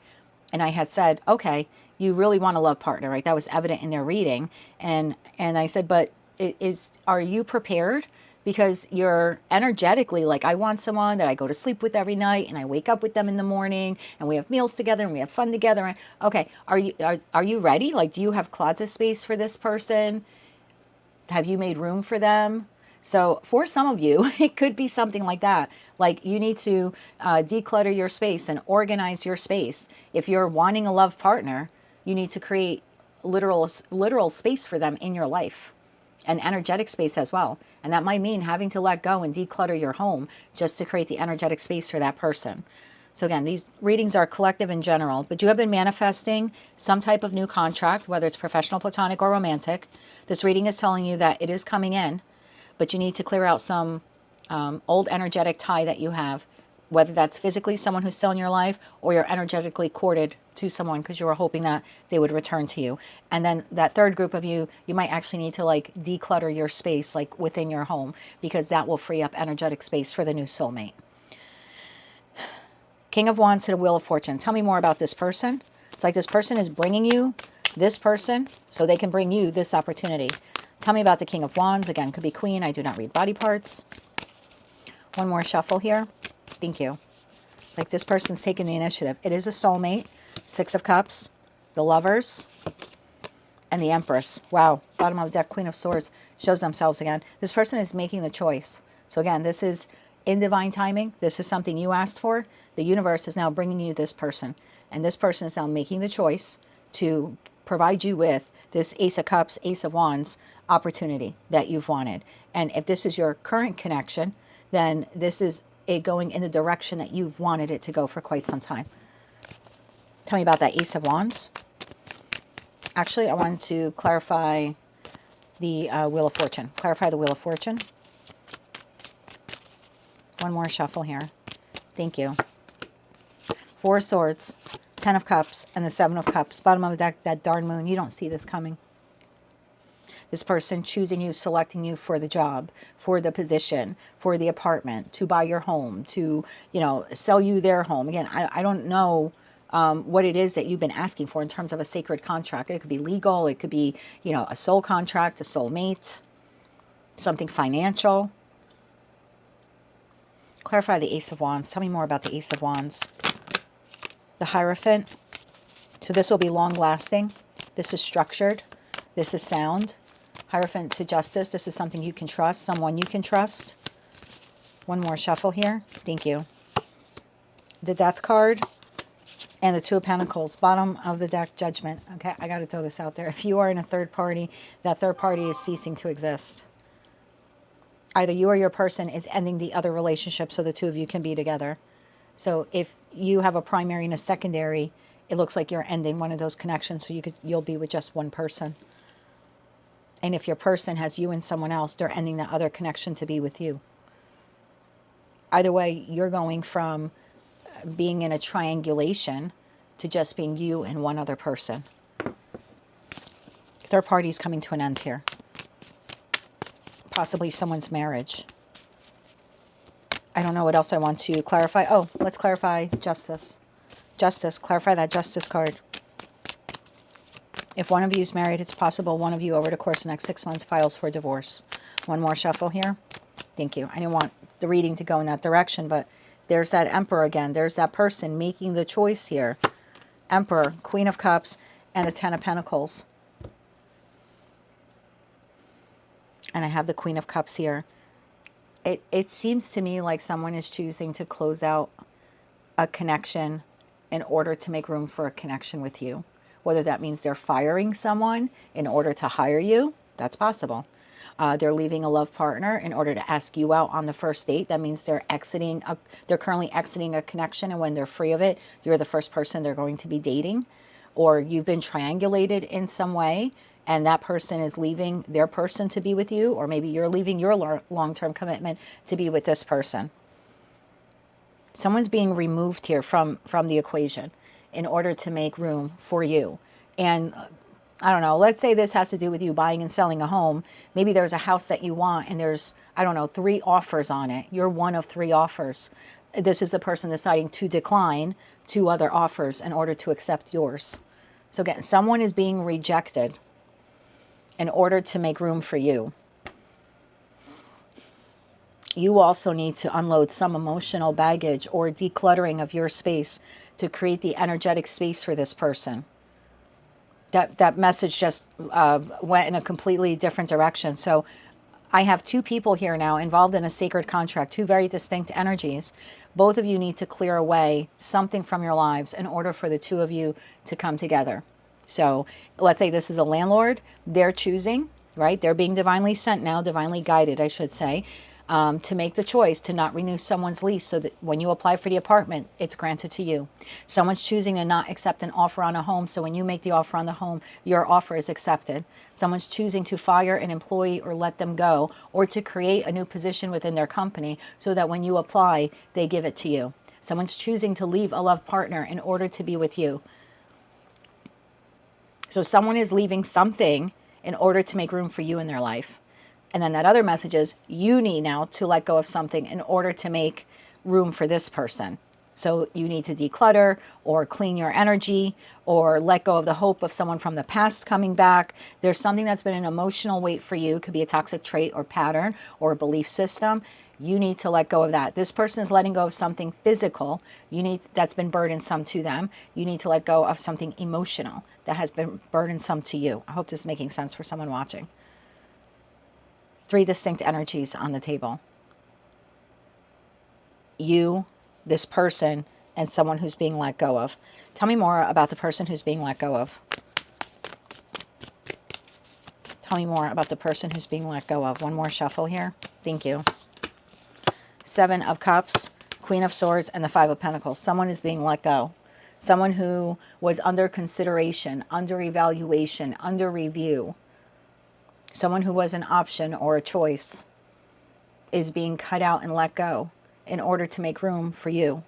And I had said, okay, you really want a love partner, right? That was evident in their reading. And I said, but are you prepared? Because you're energetically like, I want someone that I go to sleep with every night and I wake up with them in the morning and we have meals together and we have fun together. Okay, are you ready? Like, do you have closet space for this person? Have you made room for them? So for some of you, it could be something like that. Like, you need to declutter your space and organize your space. If you're wanting a love partner, you need to create literal space for them in your life, and energetic space as well. And that might mean having to let go and declutter your home just to create the energetic space for that person. So again, these readings are collective in general, but you have been manifesting some type of new contract, whether it's professional, platonic, or romantic. This reading is telling you that it is coming in, but you need to clear out some old energetic tie that you have, whether that's physically someone who's still in your life, or you're energetically courted to someone because you were hoping that they would return to you. And then that third group of you, you might actually need to like declutter your space, like within your home, because that will free up energetic space for the new soulmate. King of Wands to the Wheel of Fortune. Tell me more about this person. It's like this person is bringing you this person so they can bring you this opportunity. Tell me about the King of Wands. Again, could be Queen. I do not read body parts. One more shuffle here. Thank you. Like, this person's taking the initiative. It is a soulmate. Six of Cups, the Lovers, and the Empress. Wow. Bottom of the deck, Queen of Swords shows themselves again. This person is making the choice. So again, this is in divine timing. This is something you asked for. The universe is now bringing you this person. And this person is now making the choice to provide you with this Ace of Cups, Ace of Wands opportunity that you've wanted. And if this is your current connection, then this is it going in the direction that you've wanted it to go for quite some time. Tell me about that Ace of Wands. Actually, I wanted to clarify the Wheel of Fortune. Clarify the Wheel of Fortune. One more shuffle here. Thank you. Four of Swords, Ten of Cups, and the Seven of Cups. Bottom of the deck, that darn moon. You don't see this coming. This person choosing you, selecting you for the job, for the position, for the apartment, to buy your home, to, sell you their home. Again, I don't know what it is that you've been asking for in terms of a sacred contract. It could be legal. It could be, a soul contract, a soulmate, something financial. Clarify the Ace of Wands. Tell me more about the Ace of Wands. The Hierophant. So this will be long lasting. This is structured. This is sound. Hierophant to Justice. This is something you can trust, someone you can trust. One more shuffle here. Thank you. The Death card and the Two of Pentacles. Bottom of the deck, Judgment. Okay, I got to throw this out there. If you are in a third party, that third party is ceasing to exist. Either you or your person is ending the other relationship so the two of you can be together. So if you have a primary and a secondary, it looks like you're ending one of those connections so you'll be with just one person. And if your person has you and someone else, they're ending the other connection to be with you. Either way, you're going from being in a triangulation to just being you and one other person. Third party's coming to an end here. Possibly someone's marriage. I don't know what else I want to clarify. Oh, let's clarify Justice. Justice, clarify that Justice card. If one of you is married, it's possible one of you over the course of the next 6 months files for divorce. One more shuffle here. Thank you. I didn't want the reading to go in that direction, but there's that Emperor again. There's that person making the choice here. Emperor, Queen of Cups, and the Ten of Pentacles. And I have the Queen of Cups here. It seems to me like someone is choosing to close out a connection in order to make room for a connection with you. Whether that means they're firing someone in order to hire you, that's possible. They're leaving a love partner in order to ask you out on the first date. That means they're currently exiting a connection, and when they're free of it, you're the first person they're going to be dating. Or you've been triangulated in some way, and that person is leaving their person to be with you, or maybe you're leaving your long-term commitment to be with this person. Someone's being removed here from the equation in order to make room for you. And I don't know, let's say this has to do with you buying and selling a home. Maybe there's a house that you want and there's, I don't know, 3 offers on it. You're one of 3 offers. this is the person deciding to decline 2 other offers in order to accept yours. So again, someone is being rejected in order to make room for you. You also need to unload some emotional baggage or decluttering of your space to create the energetic space for this person. That message just went in a completely different direction. So I have 2 people here now involved in a sacred contract, 2 very distinct energies. Both of you need to clear away something from your lives in order for the 2 of you to come together. So let's say this is a landlord. They're choosing, right? They're being divinely sent now, divinely guided, I should say, to make the choice to not renew someone's lease so that when you apply for the apartment, it's granted to you. Someone's choosing to not accept an offer on a home, so when you make the offer on the home, your offer is accepted. Someone's choosing to fire an employee or let them go, or to create a new position within their company so that when you apply, they give it to you. Someone's choosing to leave a love partner in order to be with you. So someone is leaving something in order to make room for you in their life. And then that other message is you need now to let go of something in order to make room for this person. So you need to declutter or clean your energy or let go of the hope of someone from the past coming back. There's something that's been an emotional weight for you. It could be a toxic trait or pattern or a belief system. You need to let go of that. This person is letting go of something physical that's been burdensome to them. You need to let go of something emotional that has been burdensome to you. I hope this is making sense for someone watching. 3 distinct energies on the table. You, this person, and someone who's being let go of. Tell me more about the person who's being let go of. Tell me more about the person who's being let go of. One more shuffle here. Thank you. 7 of Cups, Queen of Swords, and the 5 of Pentacles. Someone is being let go. Someone who was under consideration, under evaluation, under review. Someone who was an option or a choice is being cut out and let go in order to make room for you.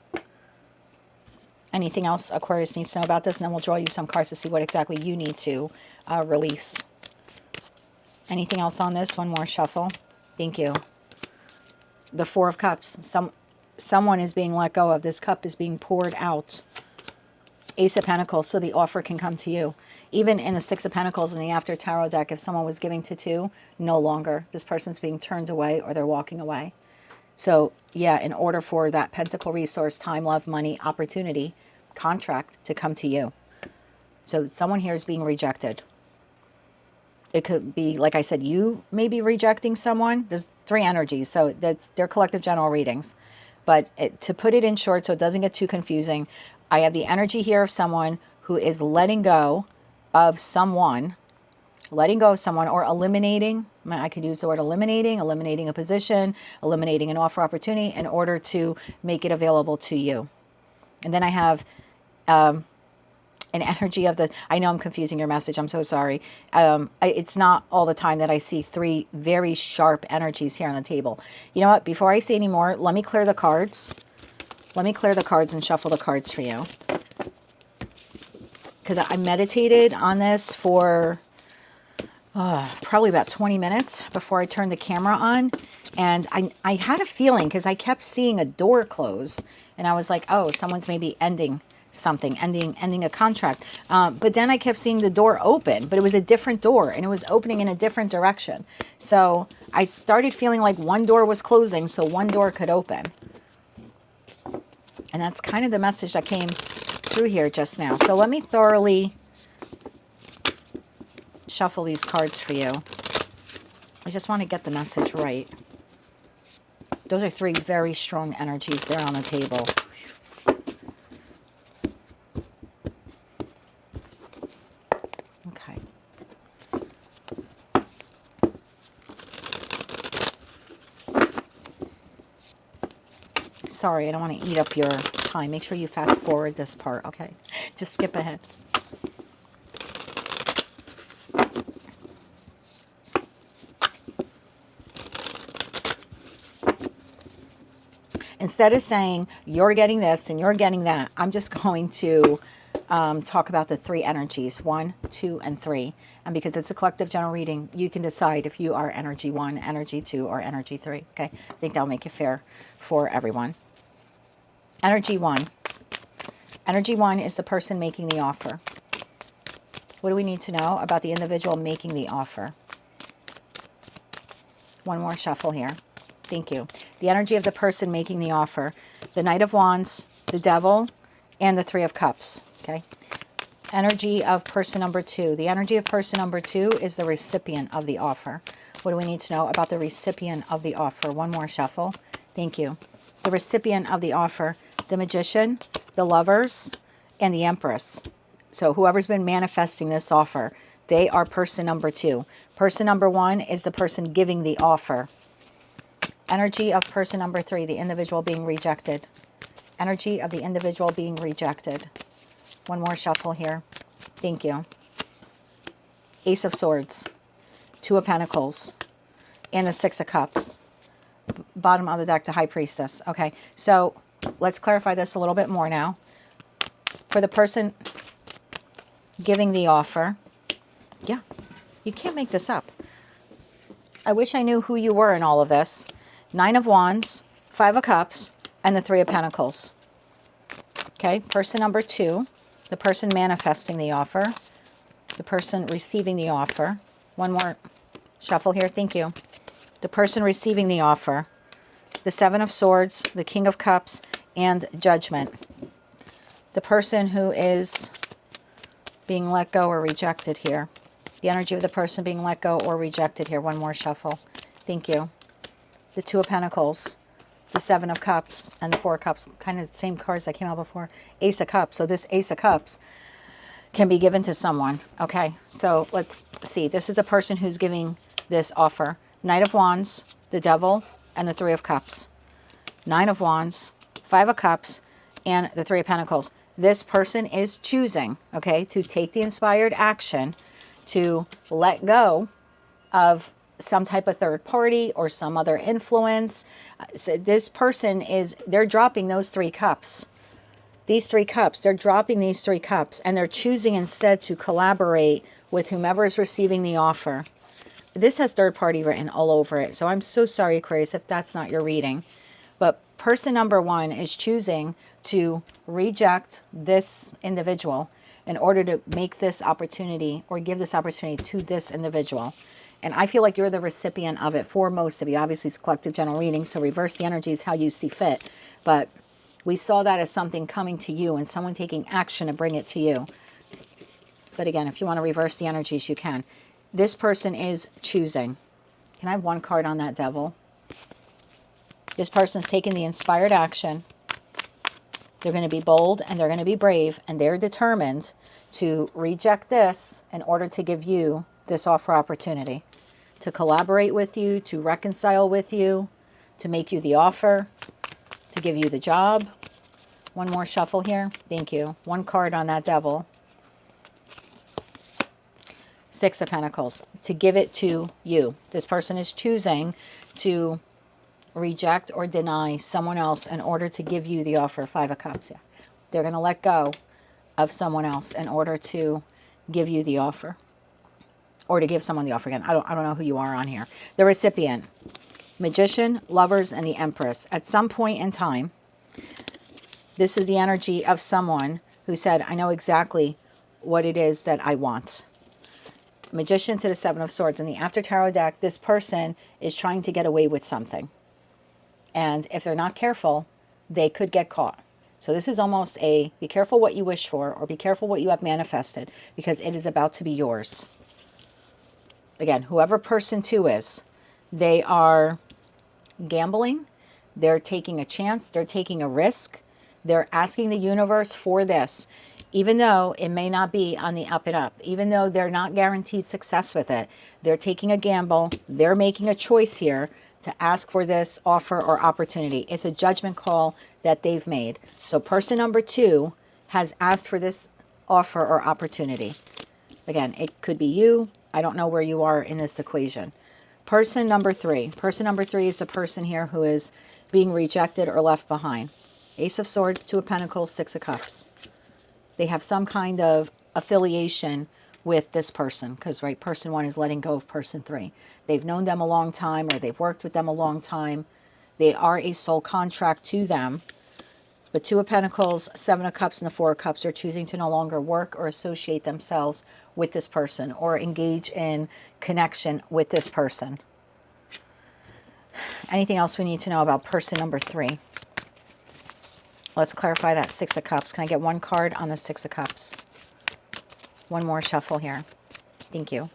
Anything else Aquarius needs to know about this? And then we'll draw you some cards to see what exactly you need to release. Anything else on this? One more shuffle. Thank you. The 4 of Cups. Someone is being let go of. This cup is being poured out. Ace of Pentacles, so the offer can come to you. Even in the 6 of Pentacles in the After Tarot deck, if someone was giving to 2, no longer. This person's being turned away or they're walking away. So, yeah, in order for that Pentacle resource, time, love, money, opportunity, contract to come to you. So someone here is being rejected. It could be, like I said, you may be rejecting someone. There's 3 energies, so they're collective general readings. But to put it in short so it doesn't get too confusing, I have the energy here of someone who is letting go of someone, or eliminating. I could use the word eliminating a position, eliminating an offer opportunity in order to make it available to you. And then I have an energy of I know I'm confusing your message. I'm so sorry. It's not all the time that I see 3 very sharp energies here on the table. You know what? Before I say any more, let me clear the cards. Let me clear the cards and shuffle the cards for you. Because I meditated on this for probably about 20 minutes before I turned the camera on. And I had a feeling because I kept seeing a door close. And I was like, oh, someone's maybe ending something, ending a contract. But then I kept seeing the door open. But it was a different door. And it was opening in a different direction. So I started feeling like one door was closing so one door could open. And that's kind of the message that came through here just now. So let me thoroughly shuffle these cards for you. I just want to get the message right. Those are 3 very strong energies there on the table. Okay. Sorry, I don't want to eat up your time. Make sure you fast forward this part, okay? Just skip ahead. Instead of saying you're getting this and you're getting that, I'm just going to talk about the 3 energies, 1, 2, and 3. And because it's a collective general reading, you can decide if you are energy 1, energy 2, or energy 3. Okay, I think that'll make it fair for everyone. Energy 1. Energy 1 is the person making the offer. What do we need to know about the individual making the offer? One more shuffle here. Thank you. The energy of the person making the offer. The Knight of Wands, the Devil, and the Three of Cups. Okay. Energy of person number 2. The energy of person number 2 is the recipient of the offer. What do we need to know about the recipient of the offer? One more shuffle. Thank you. The recipient of the offer. The Magician, the Lovers, and the Empress. So whoever's been manifesting this offer, they are person number 2. Person number 1 is the person giving the offer. Energy of person number 3, the individual being rejected. Energy of the individual being rejected. One more shuffle here. Thank you. Ace of Swords, Two of Pentacles, and the Six of Cups. Bottom of the deck, the High Priestess. Okay, so let's clarify this a little bit more now. For the person giving the offer, yeah, you can't make this up. I wish I knew who you were in all of this. 9 of Wands, 5 of Cups, and the 3 of Pentacles. Okay, person number 2, the person manifesting the offer, the person receiving the offer. One more shuffle here, thank you. The person receiving the offer, the 7 of Swords, the King of Cups, and Judgment. The person who is being let go or rejected here. The energy of the person being let go or rejected here. One more shuffle. Thank you. The 2 of Pentacles, the 7 of Cups, and the 4 of Cups. Kind of the same cards that came out before. Ace of Cups. So this Ace of Cups can be given to someone. Okay, so let's see. This is a person who's giving this offer. Knight of Wands, the Devil, and the 3 of Cups. 9 of Wands, 5 of Cups, and the 3 of Pentacles. This person is choosing, okay, to take the inspired action to let go of some type of third party or some other influence. So this person they're dropping those 3 cups. These 3 cups, they're dropping these 3 cups, and they're choosing instead to collaborate with whomever is receiving the offer. This has third party written all over it, so I'm so sorry, Aquarius, if that's not your reading. But person number 1 is choosing to reject this individual in order to make this opportunity or give this opportunity to this individual. And I feel like you're the recipient of it for most of you. Obviously, it's collective general reading, so reverse the energies how you see fit. But we saw that as something coming to you and someone taking action to bring it to you. But again, if you want to reverse the energies, you can. This person is choosing. Can I have one card on that Devil? This person's taking the inspired action. They're going to be bold and they're going to be brave, and they're determined to reject this in order to give you this offer opportunity, to collaborate with you, to reconcile with you, to make you the offer, to give you the job. One more shuffle here. Thank you. One card on that Devil. 6 of Pentacles. To give it to you. This person is choosing to reject or deny someone else in order to give you the offer. 5 of Cups. Yeah. They're going to let go of someone else in order to give you the offer. Or to give someone the offer again. I don't know who you are on here. The recipient. Magician, Lovers, and the Empress. At some point in time, this is the energy of someone who said, I know exactly what it is that I want. Magician to the 7 of Swords. In the After Tarot deck, this person is trying to get away with something. And if they're not careful, they could get caught. So this is almost a be careful what you wish for, or be careful what you have manifested, because it is about to be yours. Again, whoever person 2 is, they are gambling. They're taking a chance. They're taking a risk. They're asking the universe for this, even though it may not be on the up and up, even though they're not guaranteed success with it. They're taking a gamble. They're making a choice here to ask for this offer or opportunity. It's a judgment call that they've made. So person number 2 has asked for this offer or opportunity. Again, it could be you. I don't know where you are in this equation. Person number 3. Person number 3 is the person here who is being rejected or left behind. Ace of Swords, 2 of Pentacles, 6 of Cups. They have some kind of affiliation with this person, because right, person 1 is letting go of person 3. They've known them a long time, or they've worked with them a long time. They are a soul contract to them. But Two of Pentacles, Seven of Cups, and the Four of Cups are choosing to no longer work or associate themselves with this person or engage in connection with this person. Anything else we need to know about person number 3? Let's clarify that Six of Cups. Can I get one card on the Six of Cups? One more shuffle here. Thank you.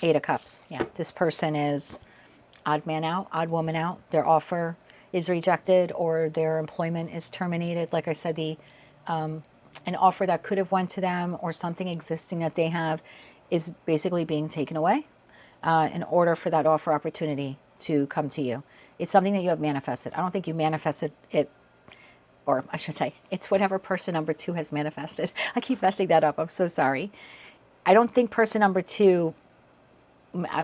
Eight of Cups. Yeah, this person is odd man out, odd woman out. Their offer is rejected or their employment is terminated. Like I said, an offer that could have went to them or something existing that they have is basically being taken away in order for that offer opportunity to come to you. It's something that you have manifested. I don't think you manifested it, or I should say, it's whatever person number 2 has manifested. I keep messing that up. I'm so sorry. I don't think person number 2,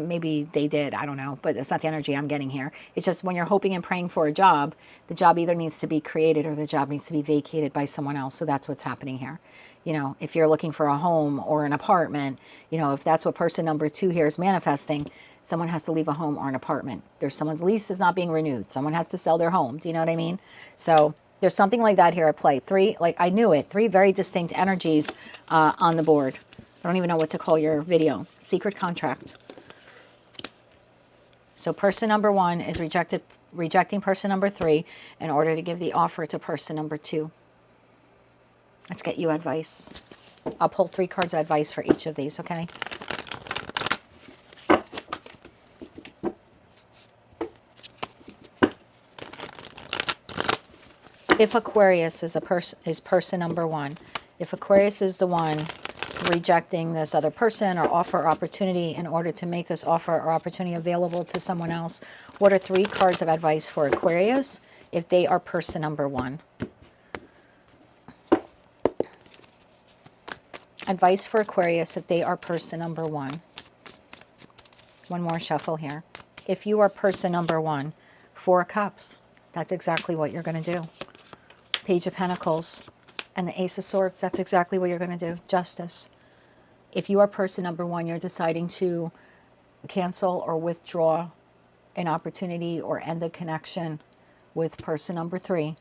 maybe they did, I don't know, but it's not the energy I'm getting here. It's just when you're hoping and praying for a job, the job either needs to be created or the job needs to be vacated by someone else. So that's what's happening here. You know, if you're looking for a home or an apartment, you know, if that's what person number 2 here is manifesting, someone has to leave a home or an apartment. There's someone's lease is not being renewed. Someone has to sell their home. Do you know what I mean? So there's something like that here at play. 3, like I knew it, 3 very distinct energies on the board. I don't even know what to call your video. Secret contract. So person number 1 is rejecting person number 3 in order to give the offer to person number 2. Let's get you advice. I'll pull 3 cards of advice for each of these, okay? If Aquarius is person number 1, if Aquarius is the one rejecting this other person or offer or opportunity in order to make this offer or opportunity available to someone else, what are 3 cards of advice for Aquarius if they are person number 1? Advice for Aquarius if they are person number 1. One more shuffle here. If you are person number 1, 4 of Cups, that's exactly what you're going to do. Page of Pentacles and the Ace of Swords, that's exactly what you're going to do. Justice. If you are person number 1, you're deciding to cancel or withdraw an opportunity or end a connection with person number 3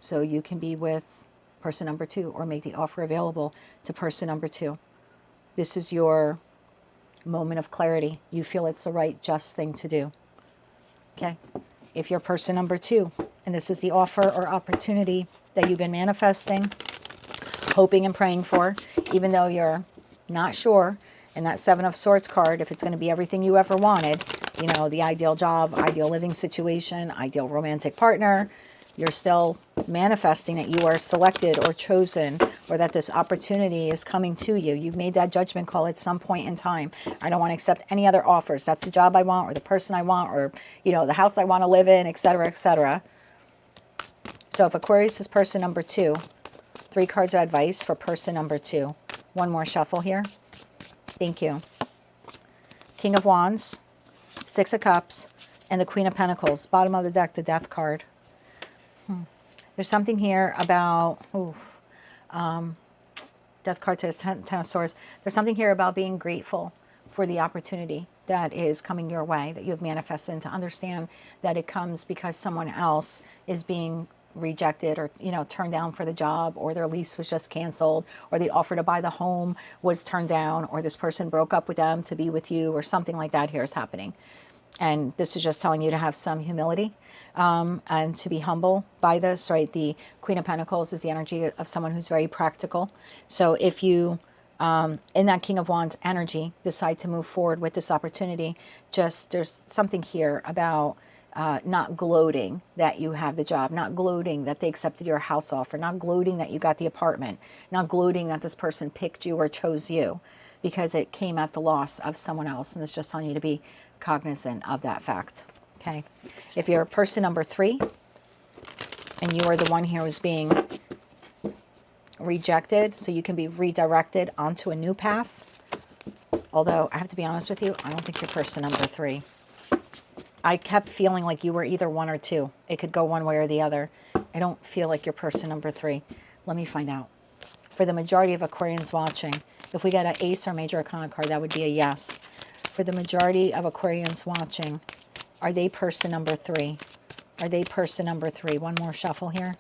so you can be with person number 2 or make the offer available to person number 2. This is your moment of clarity. You feel it's the right, just thing to do. Okay? If you're person number 2 and this is the offer or opportunity that you've been manifesting, hoping and praying for, even though you're not sure, and that 7 of Swords card, if it's going to be everything you ever wanted, you know, the ideal job, ideal living situation, ideal romantic partner, you're still manifesting that you are selected or chosen or that this opportunity is coming to you. You've made that judgment call at some point in time. I don't want to accept any other offers. That's the job I want or the person I want or, you know, the house I want to live in, etc., etc. So if Aquarius is person number 2, 3 cards of advice for person number 2. One more shuffle here. Thank you. King of Wands, 6 of Cups, and the Queen of Pentacles. Bottom of the deck, the Death card. There's something here about, Death card to the 10 of Swords. There's something here about being grateful for the opportunity that is coming your way, that you have manifested, and to understand that it comes because someone else is being rejected or, you know, turned down for the job, or their lease was just canceled, or the offer to buy the home was turned down, or this person broke up with them to be with you, or something like that here is happening. And this is just telling you to have some humility and to be humble by this, right? The Queen of Pentacles is the energy of someone who's very practical. So if you, in that King of Wands energy, decide to move forward with this opportunity, just there's something here about not gloating that you have the job, not gloating that they accepted your house offer, not gloating that you got the apartment, not gloating that this person picked you or chose you, because it came at the loss of someone else. And it's just telling you to be cognizant of that fact. Okay. If you're person number 3 and you are the one here who's being rejected, so you can be redirected onto a new path. Although I have to be honest with you, I don't think you're person number 3. I kept feeling like you were either 1 or 2. It could go one way or the other. I don't feel like you're person number 3. Let me find out. For the majority of Aquarians watching, if we get an Ace or Major Arcana card, that would be a yes. For the majority of Aquarians watching, are they person number 3? Are they person number 3? One more shuffle here.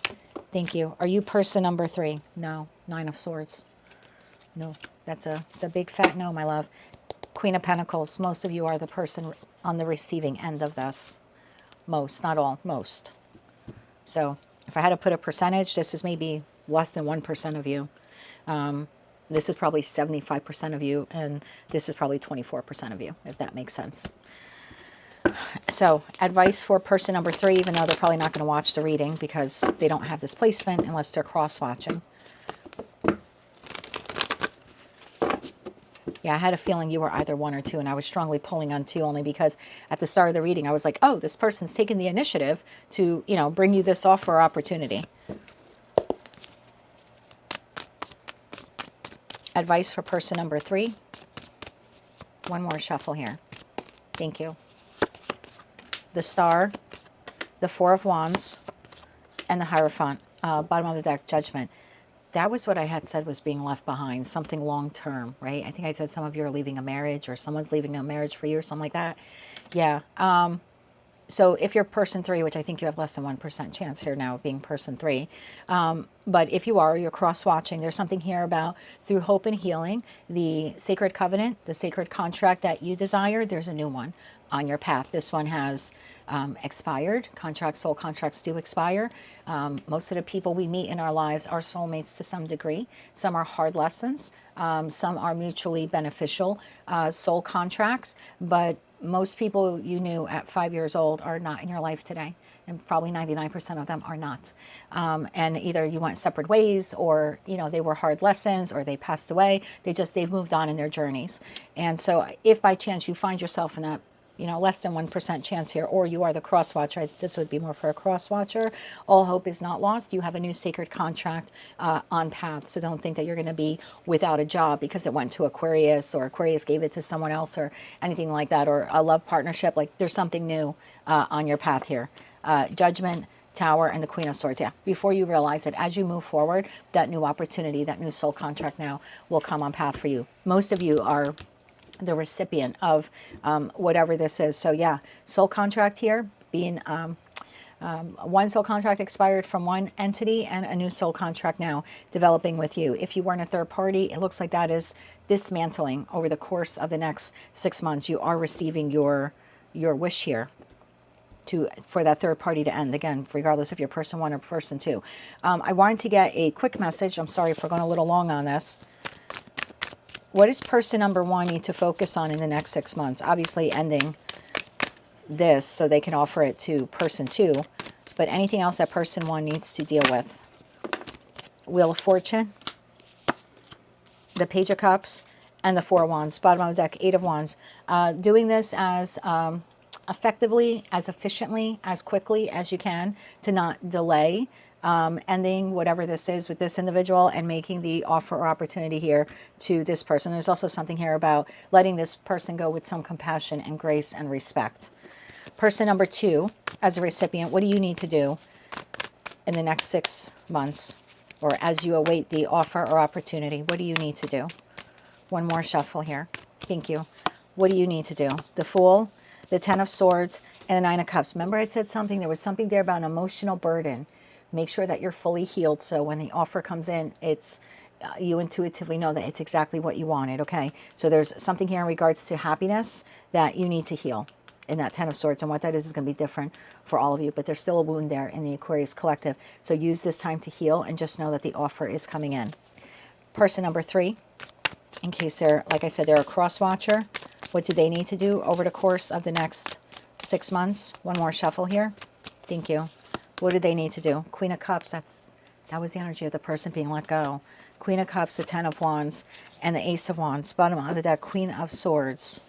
Thank you. Are you person number 3? No. 9 of Swords. No. It's a big fat no, my love. Queen of Pentacles. Most of you are the person on the receiving end of this. Most, not all, most. So if I had to put a percentage, this is maybe less than 1% of you. This is probably 75% of you, and this is probably 24% of you, if that makes sense. So advice for person number 3, even though they're probably not going to watch the reading because they don't have this placement unless they're cross-watching. Yeah, I had a feeling you were either 1 or 2, and I was strongly pulling on 2 only because at the start of the reading, I was like, oh, this person's taking the initiative to, you know, bring you this offer or opportunity. Advice for person number 3. One more shuffle here. Thank you. The Star, the 4 of Wands, and the Hierophant. Bottom of the deck, Judgment. That was what I had said was being left behind, something long-term, right? I think I said some of you are leaving a marriage or someone's leaving a marriage for you or something like that. Yeah. So if you're person 3, which I think you have less than 1% chance here now of being person 3, but if you are, you're cross-watching. There's something here about through hope and healing, the sacred covenant, the sacred contract that you desire, there's a new one on your path. This one has expired. Contracts, soul contracts do expire. Most of the people we meet in our lives are soulmates to some degree. Some are hard lessons. Some are mutually beneficial soul contracts, but most people you knew at 5 years old are not in your life today, and probably 99% of them are not. And either you went separate ways, or you know they were hard lessons, or they passed away. They've moved on in their journeys. And so, if by chance you find yourself in that, you know, less than 1% chance here, or you are the cross watcher, this would be more for a cross watcher. All hope is not lost. You have a new sacred contract on path. So don't think that you're going to be without a job because it went to Aquarius, or Aquarius gave it to someone else, or anything like that, or a love partnership. Like there's something new on your path here. Judgment, Tower, and the Queen of Swords. Yeah, before you realize it, as you move forward, that new opportunity, that new soul contract now will come on path for you. Most of you are the recipient of whatever this is. So yeah, soul contract here being one soul contract expired from one entity, and a new soul contract now developing with you. If you weren't a third party, it looks like that is dismantling over the course of the next 6 months. You are receiving your wish here for that third party to end, again, regardless if you're person 1 or person 2. I wanted to get a quick message. I'm sorry for going a little long on this. What does person number 1 need to focus on in the next 6 months? Obviously ending this so they can offer it to person 2, but anything else that person 1 needs to deal with? Wheel of Fortune, the Page of Cups, and the 4 of Wands. Bottom of the deck, 8 of Wands. Doing this as effectively, as efficiently, as quickly as you can to not delay ending whatever this is with this individual and making the offer or opportunity here to this person. There's also something here about letting this person go with some compassion and grace and respect. Person number 2, as a recipient, what do you need to do in the next 6 months, or as you await the offer or opportunity? What do you need to do? One more shuffle here. Thank you. What do you need to do? The Fool, the 10 of Swords, and the 9 of Cups. Remember I said something, there was something there about an emotional burden. Make sure that you're fully healed, so when the offer comes in, it's you intuitively know that it's exactly what you wanted, okay? So there's something here in regards to happiness that you need to heal in that 10 of Swords, and what that is going to be different for all of you, but there's still a wound there in the Aquarius collective. So use this time to heal, and just know that the offer is coming in. Person number 3, in case they're, like I said, they're a cross watcher, what do they need to do over the course of the next 6 months? One more shuffle here. Thank you. What do they need to do? Queen of Cups, that was the energy of the person being let go. Queen of Cups, the 10 of Wands, and the Ace of Wands. Bottom of the deck, Queen of Swords.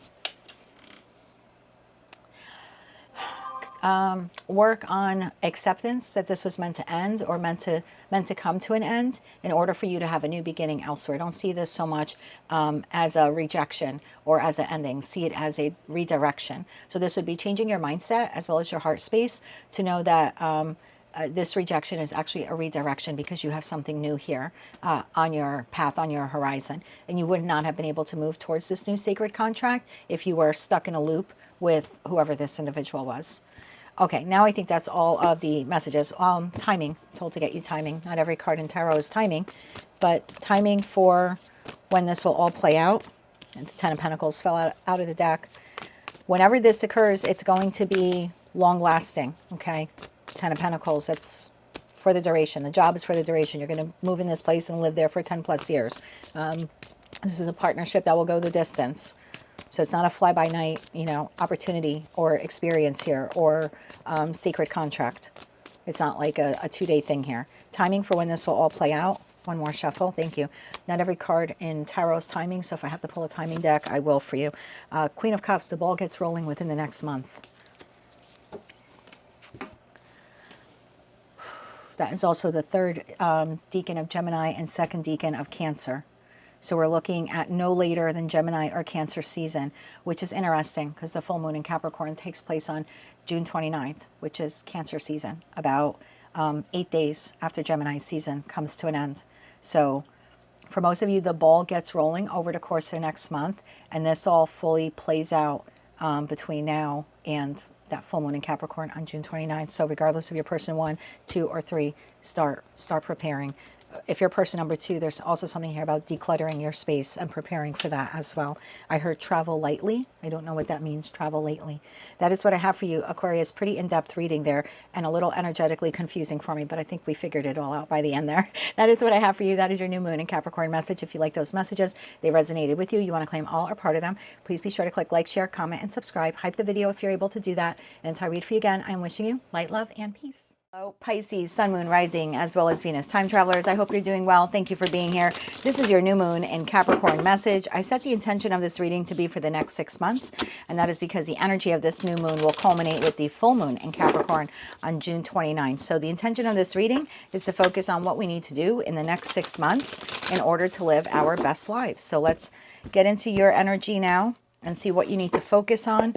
Work on acceptance that this was meant to end, or meant to come to an end in order for you to have a new beginning elsewhere. Don't see this so much as a rejection or as an ending. See it as a redirection. So this would be changing your mindset as well as your heart space to know that this rejection is actually a redirection, because you have something new here on your path, on your horizon, and you would not have been able to move towards this new sacred contract if you were stuck in a loop with whoever this individual was. Okay, now I think that's all of the messages. Timing, told to get you timing. Not every card in tarot is timing, but timing for when this will all play out. And the Ten of Pentacles fell out of the deck. Whenever this occurs, it's going to be long lasting, okay? Ten of Pentacles, it's for the duration. The job is for the duration. You're going to move in this place and live there for 10 plus years. This is a partnership that will go the distance. So it's not a fly-by-night, you know, opportunity or experience here, or secret contract. It's not like a two-day thing here. Timing for when this will all play out. One more shuffle. Thank you. Not every card in tarot's timing, so if I have to pull a timing deck, I will for you. Queen of Cups, the ball gets rolling within the next month. That is also the third decan of Gemini and second decan of Cancer. So we're looking at no later than Gemini or Cancer season, which is interesting because the full moon in Capricorn takes place on June 29th, which is Cancer season, about 8 days after Gemini season comes to an end. So for most of you, the ball gets rolling over the course of the next month, and this all fully plays out between now and that full moon in Capricorn on June 29th. So regardless of your person 1, 2, or 3, start preparing. If you're person number 2, there's also something here about decluttering your space and preparing for that as well. I heard travel lightly. I don't know what that means, travel lightly. That is what I have for you, Aquarius. Pretty in-depth reading there and a little energetically confusing for me, but I think we figured it all out by the end there. That is what I have for you. That is your new moon in Capricorn message. If you like those messages, they resonated with you, you want to claim all or part of them, please be sure to click like, share, comment, and subscribe. Hype the video if you're able to do that. And until I read for you again, I'm wishing you light, love, and peace. Hello, Pisces, Sun, Moon, Rising, as well as Venus. Time travelers, I hope you're doing well. Thank you for being here. This is your new moon in Capricorn message. I set the intention of this reading to be for the next 6 months, and that is because the energy of this new moon will culminate with the full moon in Capricorn on June 29th. So the intention of this reading is to focus on what we need to do in the next 6 months in order to live our best lives. So let's get into your energy now and see what you need to focus on.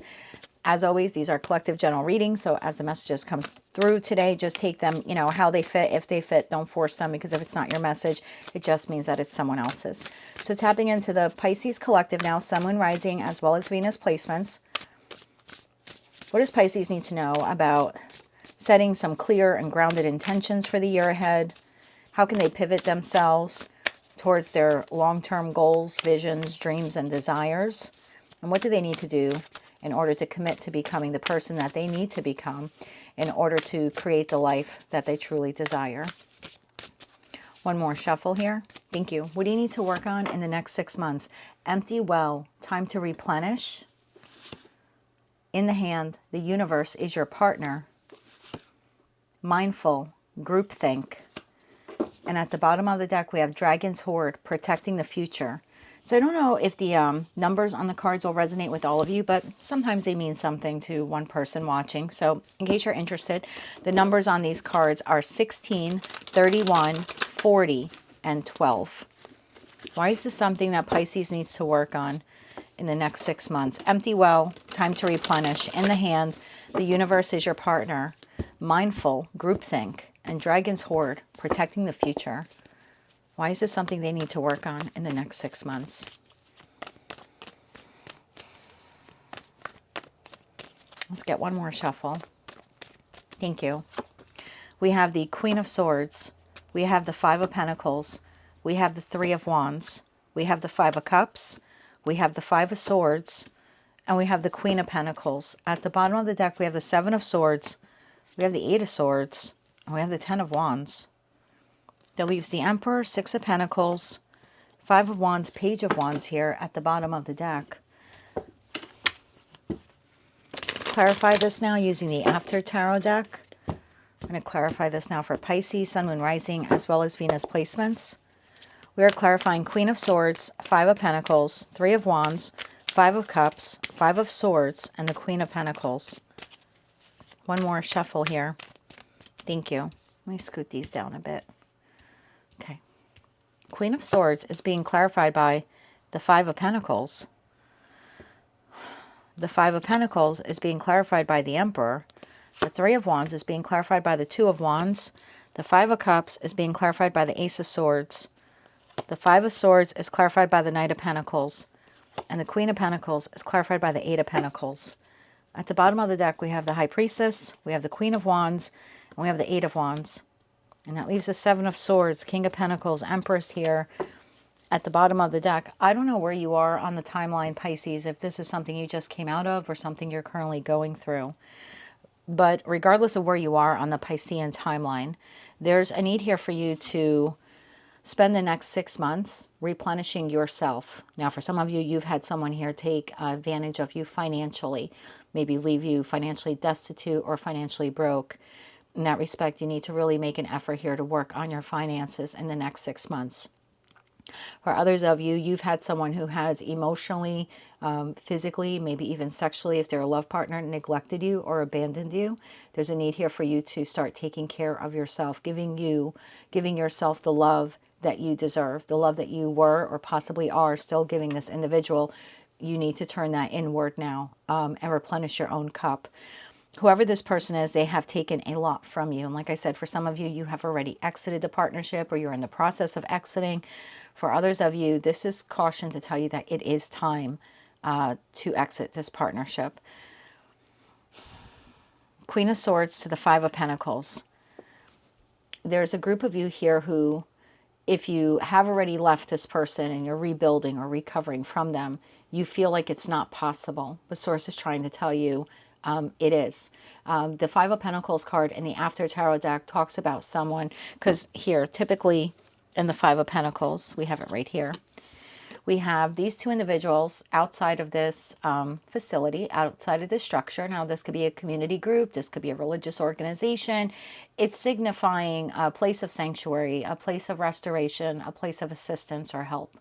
As always, these are collective general readings, so as the messages come through today, just take them, you know, how they fit. If they fit, don't force them, because if it's not your message, it just means that it's someone else's. So tapping into the Pisces collective now, Sun, Moon, Rising, as well as Venus placements. What does Pisces need to know about setting some clear and grounded intentions for the year ahead? How can they pivot themselves towards their long-term goals, visions, dreams, and desires? And what do they need to do in order to commit to becoming the person that they need to become in order to create the life that they truly desire? One more shuffle here. Thank you. What do you need to work on in the next 6 months? Empty well, time to replenish. In the hand, the universe is your partner. Mindful, groupthink. And at the bottom of the deck, we have Dragon's Hoard, protecting the future. So I don't know if the numbers on the cards will resonate with all of you, but sometimes they mean something to one person watching. So in case you're interested, the numbers on these cards are 16, 31, 40, and 12. Why is this something that Pisces needs to work on in the next 6 months? Empty well, time to replenish. In the hand, the universe is your partner. Mindful, groupthink, and Dragon's Hoard, protecting the future. Why is this something they need to work on in the next 6 months? Let's get one more shuffle. Thank you. We have the Queen of Swords. We have the Five of Pentacles. We have the Three of Wands. We have the Five of Cups. We have the Five of Swords. And we have the Queen of Pentacles. At the bottom of the deck, we have the Seven of Swords. We have the Eight of Swords. And we have the Ten of Wands. That leaves the Emperor, Six of Pentacles, Five of Wands, Page of Wands here at the bottom of the deck. Let's clarify this now using the After Tarot deck. I'm going to clarify this now for Pisces, Sun, Moon, Rising, as well as Venus placements. We are clarifying Queen of Swords, Five of Pentacles, Three of Wands, Five of Cups, Five of Swords, and the Queen of Pentacles. One more shuffle here. Thank you. Let me scoot these down a bit. Okay. Queen of Swords is being clarified by the Five of Pentacles. The Five of Pentacles is being clarified by the Emperor. The Three of Wands is being clarified by the Two of Wands. The Five of Cups is being clarified by the Ace of Swords. The Five of Swords is clarified by the Knight of Pentacles. And the Queen of Pentacles is clarified by the Eight of Pentacles. At the bottom of the deck, we have the High Priestess, we have the Queen of Wands, and we have the Eight of Wands. And that leaves the Seven of Swords, King of Pentacles, Empress here at the bottom of the deck. I don't know where you are on the timeline, Pisces, if this is something you just came out of or something you're currently going through. But regardless of where you are on the Piscean timeline, there's a need here for you to spend the next 6 months replenishing yourself. Now, for some of you, you've had someone here take advantage of you financially, maybe leave you financially destitute or financially broke. In that respect, you need to really make an effort here to work on your finances in the next 6 months. For others of you, you've had someone who has emotionally, physically, maybe even sexually, if they're a love partner, neglected you or abandoned you. There's a need here for you to start taking care of yourself, giving yourself the love that you deserve, the love that you were or possibly are still giving this individual. You need to turn that inward now and replenish your own cup. Whoever this person is, they have taken a lot from you. And like I said, for some of you, you have already exited the partnership or you're in the process of exiting. For others of you, this is caution to tell you that it is time to exit this partnership. Queen of Swords to the Five of Pentacles. There's a group of you here who, if you have already left this person and you're rebuilding or recovering from them, you feel like it's not possible. The Source is trying to tell you it is. The Five of Pentacles card in the After Tarot deck talks about someone, because here, typically in the Five of Pentacles, we have it right here. We have these two individuals outside of this facility, outside of this structure. Now, this could be a community group. This could be a religious organization. It's signifying a place of sanctuary, a place of restoration, a place of assistance or help.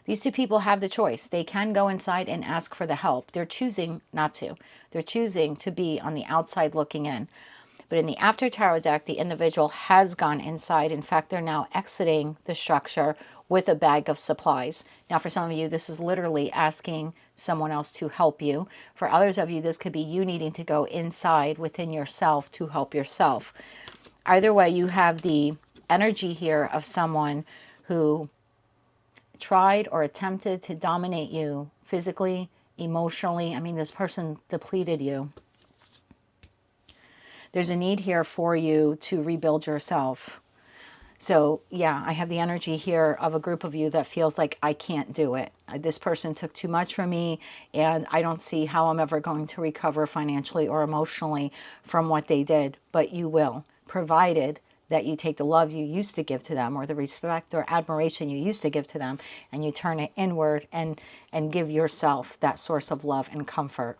These two people have the choice. They can go inside and ask for the help. They're choosing not to. They're choosing to be on the outside looking in. But in the After Tarot deck, the individual has gone inside. In fact, they're now exiting the structure with a bag of supplies. Now, for some of you, this is literally asking someone else to help you. For others of you, this could be you needing to go inside within yourself to help yourself. Either way, you have the energy here of someone who tried or attempted to dominate you physically, emotionally. I mean, this person depleted you. There's a need here for you to rebuild yourself. So yeah, I have the energy here of a group of you that feels like I can't do it. This person took too much from me and I don't see how I'm ever going to recover financially or emotionally from what they did. But you will, provided that you take the love you used to give to them or the respect or admiration you used to give to them and you turn it inward and give yourself that source of love and comfort.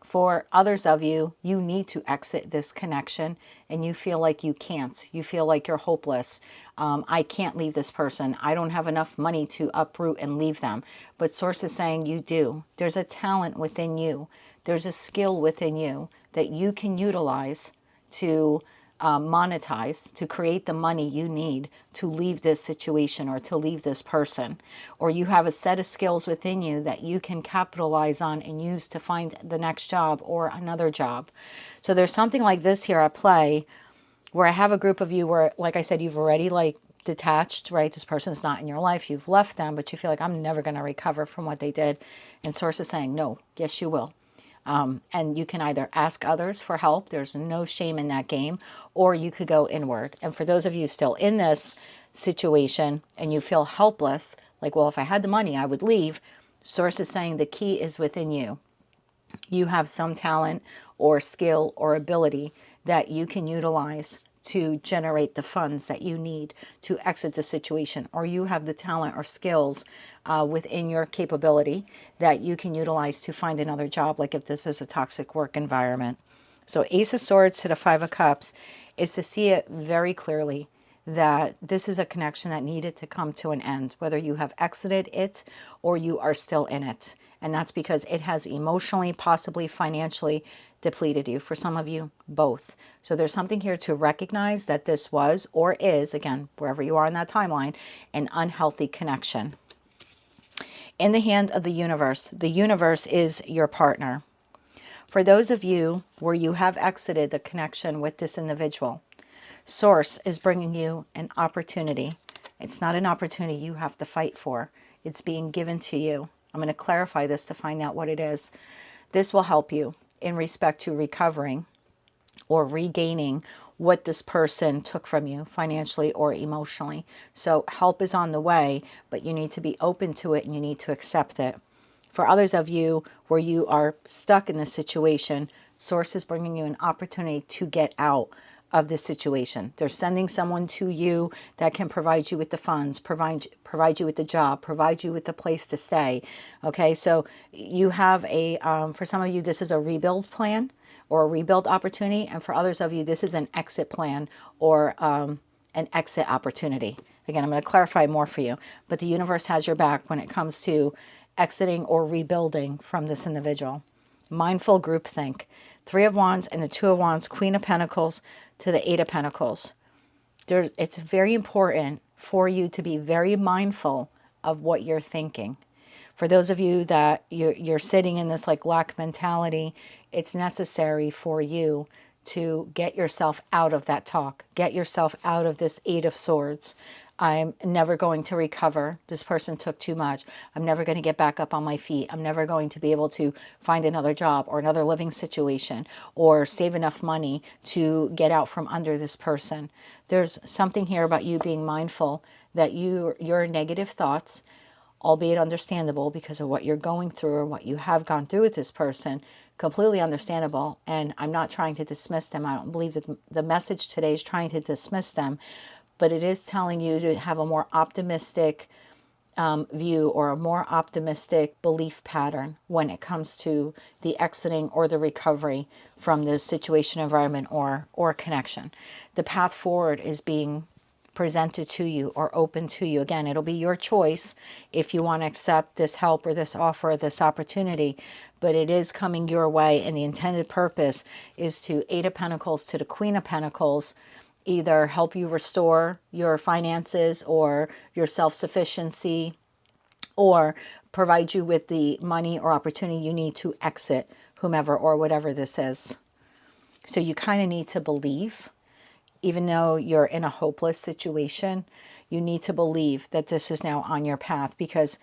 For others of you, you need to exit this connection and you feel like you can't. You feel like you're hopeless. I can't leave this person. I don't have enough money to uproot and leave them. But Source is saying you do. There's a talent within you. There's a skill within you that you can utilize to monetize, to create the money you need to leave this situation or to leave this person. Or you have a set of skills within you that you can capitalize on and use to find the next job or another job. So there's something like this here at play where I have a group of you where, like I said, you've already detached, right? This person's not in your life. You've left them, but you feel like I'm never going to recover from what they did. And Source is saying, no, yes, you will. And you can either ask others for help. There's no shame in that game. Or you could go inward. And for those of you still in this situation and you feel helpless, like, well, if I had the money, I would leave. Source is saying the key is within you. You have some talent or skill or ability that you can utilize to generate the funds that you need to exit the situation, or you have the talent or skills within your capability that you can utilize to find another job, like if this is a toxic work environment. So Ace of Swords to the Five of Cups is to see it very clearly that this is a connection that needed to come to an end, whether you have exited it or you are still in it. And that's because it has emotionally, possibly financially depleted you. For some of you, both. So there's something here to recognize that this was or is, again, wherever you are in that timeline, an unhealthy connection. In the hand of the universe is your partner. For those of you where you have exited the connection with this individual, Source is bringing you an opportunity. It's not an opportunity you have to fight for. It's being given to you. I'm going to clarify this to find out what it is. This will help you. in respect to recovering or regaining what this person took from you financially or emotionally. So help is on the way, but you need to be open to it and you need to accept it. For others of you where you are stuck in this situation, Source is bringing you an opportunity to get out of this situation. They're sending someone to you that can provide you with the funds, provide you with the job, provide you with the place to stay. Okay, so you have a, for some of you, this is a rebuild plan or a rebuild opportunity. And for others of you, this is an exit plan or an exit opportunity. Again, I'm going to clarify more for you, but the universe has your back when it comes to exiting or rebuilding from this individual. Mindful groupthink. 3 of Wands and the 2 of Wands, Queen of Pentacles to the 8 of Pentacles. It's very important for you to be very mindful of what you're thinking. For those of you that you're sitting in this like lack mentality, it's necessary for you to get yourself out of that talk. Get yourself out of this 8 of Swords. I'm never going to recover. This person took too much. I'm never going to get back up on my feet. I'm never going to be able to find another job or another living situation or save enough money to get out from under this person. There's something here about you being mindful that your negative thoughts, albeit understandable because of what you're going through or what you have gone through with this person, completely understandable. And I'm not trying to dismiss them. I don't believe that the message today is trying to dismiss them, but it is telling you to have a more optimistic view or a more optimistic belief pattern when it comes to the exiting or the recovery from this situation, environment, or connection. The path forward is being presented to you or open to you. Again, it'll be your choice if you want to accept this help or this offer or this opportunity, but it is coming your way, and the intended purpose is to 8 of Pentacles to the Queen of Pentacles, either help you restore your finances or your self-sufficiency, or provide you with the money or opportunity you need to exit whomever or whatever this is. So you kind of need to believe, even though you're in a hopeless situation, you need to believe that this is now on your path, because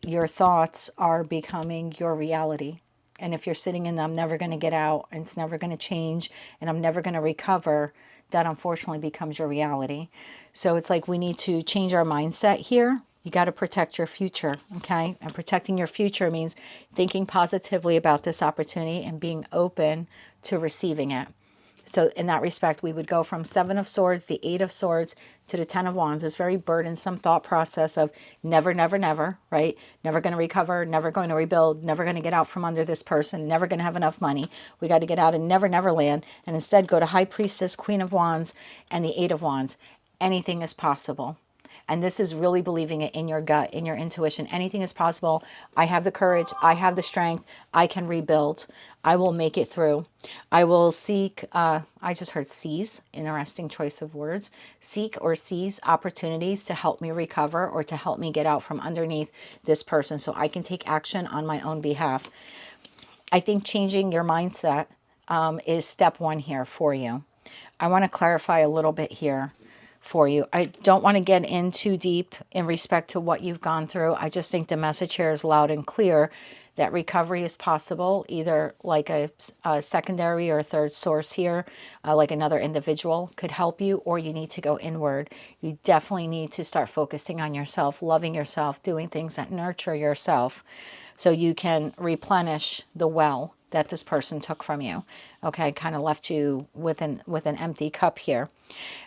your thoughts are becoming your reality. And if you're sitting in I'm never going to get out, and it's never going to change, and I'm never going to recover, that unfortunately becomes your reality. So it's like we need to change our mindset here. You got to protect your future, okay? And protecting your future means thinking positively about this opportunity and being open to receiving it. So in that respect, we would go from 7 of Swords, the 8 of Swords, to the 10 of Wands. This very burdensome thought process of never, never, never, right? Never going to recover, never going to rebuild, never going to get out from under this person, never going to have enough money. We got to get out and never, never land, and instead go to High Priestess, Queen of Wands, and the 8 of Wands. Anything is possible. And this is really believing it in your gut, in your intuition. Anything is possible. I have the courage. I have the strength. I can rebuild. I will make it through. I will seek, I just heard seize, interesting choice of words. Seek or seize opportunities to help me recover or to help me get out from underneath this person so I can take action on my own behalf. I think changing your mindset is step 1 here for you. I want to clarify a little bit here for you. I don't want to get in too deep in respect to what you've gone through. I just think the message here is loud and clear that recovery is possible, either like a secondary or a third source here, like another individual could help you, or you need to go inward. You definitely need to start focusing on yourself, loving yourself, doing things that nurture yourself so you can replenish the well that this person took from you. Okay, kind of left you with an empty cup here.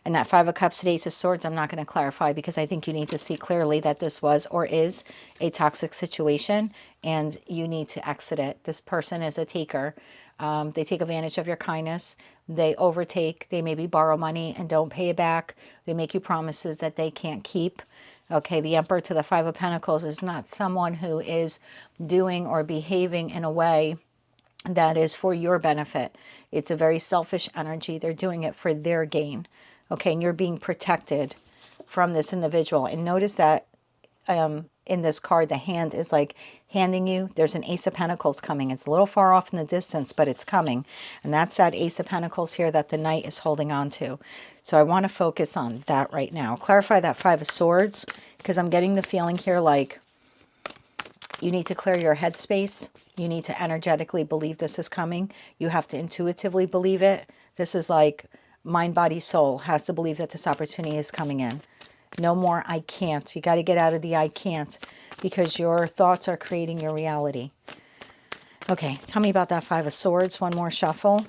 And that 5 of Cups to Ace of Swords, I'm not going to clarify because I think you need to see clearly that this was or is a toxic situation and you need to exit it. This person is a taker. They take advantage of your kindness. They overtake. They maybe borrow money and don't pay it back. They make you promises that they can't keep. Okay, the Emperor to the 5 of Pentacles is not someone who is doing or behaving in a way that is for your benefit. It's a very selfish energy. They're doing it for their gain. Okay, and you're being protected from this individual. And notice that in this card, the hand is like handing you, there's an Ace of Pentacles coming. It's a little far off in the distance, but it's coming. And that's that Ace of Pentacles here that the Knight is holding on to. So I want to focus on that right now. Clarify that 5 of Swords, because I'm getting the feeling here like You need to clear your headspace. You need to energetically believe this is coming. You have to intuitively believe it. This is like mind, body, soul has to believe that this opportunity is coming in. No more I can't. You got to get out of the I can't, because your thoughts are creating your reality. Okay, tell me about that Five of Swords. One more shuffle.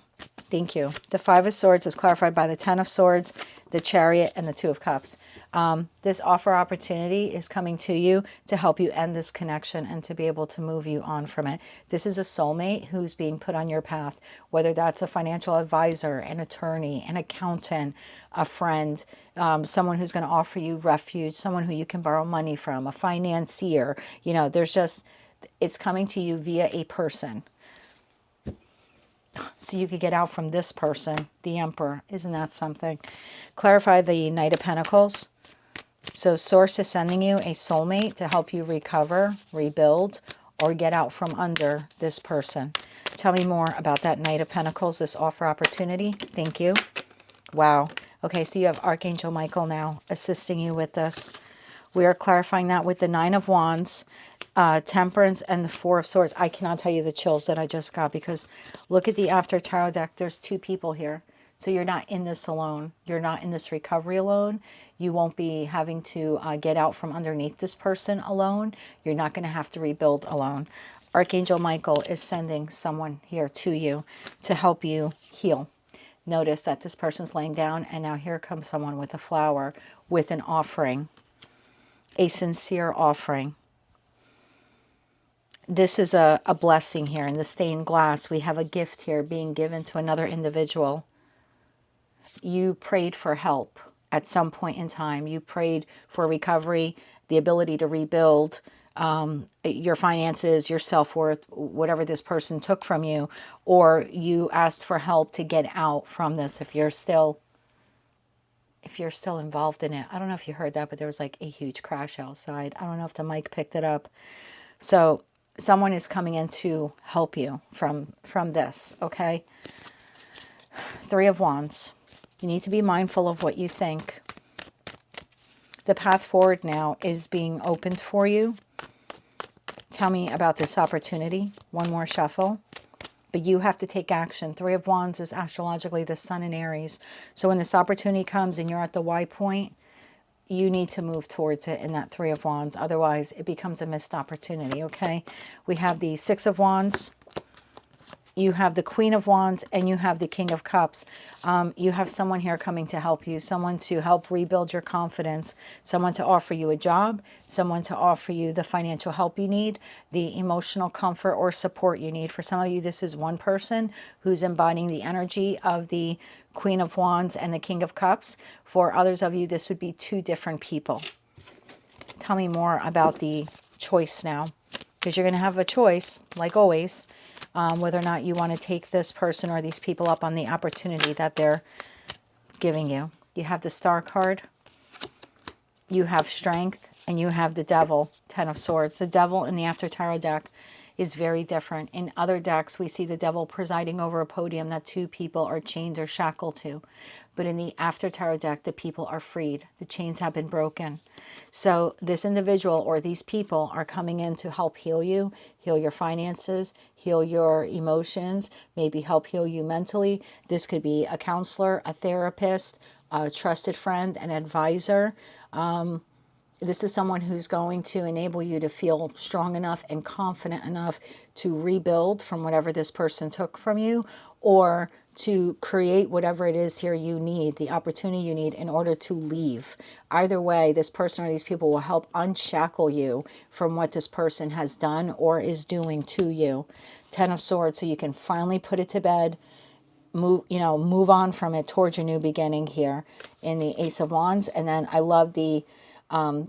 Thank you. The Five of Swords is clarified by the Ten of Swords, the Chariot, and the Two of Cups. This offer opportunity is coming to you to help you end this connection and to be able to move you on from it. This is a soulmate who's being put on your path, whether that's a financial advisor, an attorney, an accountant, a friend, someone who's going to offer you refuge, someone who you can borrow money from, a financier. You know, there's just, it's coming to you via a person. So you could get out from this person, the Emperor. Isn't that something? Clarify the Knight of Pentacles. So Source is sending you a soulmate to help you recover, rebuild, or get out from under this person. Tell me more about that Knight of Pentacles, this offer opportunity. Thank you. Wow. Okay, so you have Archangel Michael now assisting you with this. We are clarifying that with the Nine of Wands, Temperance, and the Four of Swords. I cannot tell you the chills that I just got, because look at the After Tarot deck. There's two people here. So you're not in this alone. You're not in this recovery alone. You won't be having to get out from underneath this person alone. You're not going to have to rebuild alone. Archangel Michael is sending someone here to you to help you heal. Notice that this person's laying down, and now here comes someone with a flower, with an offering, a sincere offering. This is a blessing here. In the stained glass, we have a gift here being given to another individual. You prayed for help at some point in time. You prayed for recovery, the ability to rebuild your finances, your self-worth, whatever this person took from you, or you asked for help to get out from this if you're still involved in it. I don't know if you heard that, but there was like a huge crash outside. I don't know if the mic picked it up. So someone is coming in to help you from this, okay? Three of Wands. You need to be mindful of what you think. The path forward now is being opened for you. Tell me about this opportunity. One more shuffle. But you have to take action. Three of Wands is astrologically the Sun in Aries. So when this opportunity comes and you're at the Y point, you need to move towards it in that Three of Wands. Otherwise, it becomes a missed opportunity, okay? We have the Six of Wands. You have the Queen of Wands, and you have the King of Cups. You have someone here coming to help you, someone to help rebuild your confidence, someone to offer you a job, someone to offer you the financial help you need, the emotional comfort or support you need. For some of you, this is one person who's embodying the energy of the Queen of Wands and the King of Cups. For others of you, this would be two different people. Tell me more about the choice now, because you're going to have a choice, like always, whether or not you want to take this person or these people up on the opportunity that they're giving you. You have the Star card, you have Strength, and you have the Devil, Ten of Swords. The Devil in the After Tarot deck is very different. In other decks, we see the Devil presiding over a podium that two people are chained or shackled to. But in the After Tarot deck, the people are freed. The chains have been broken. So this individual or these people are coming in to help heal you, heal your finances, heal your emotions, maybe help heal you mentally. This could be a counselor, a therapist, a trusted friend, an advisor. This is someone who's going to enable you to feel strong enough and confident enough to rebuild from whatever this person took from you, or to create whatever it is here you need, the opportunity you need in order to leave. Either way, this person or these people will help unshackle you from what this person has done or is doing to you. Ten of Swords, so you can finally put it to bed, move on from it towards your new beginning here in the Ace of Wands. And then I love the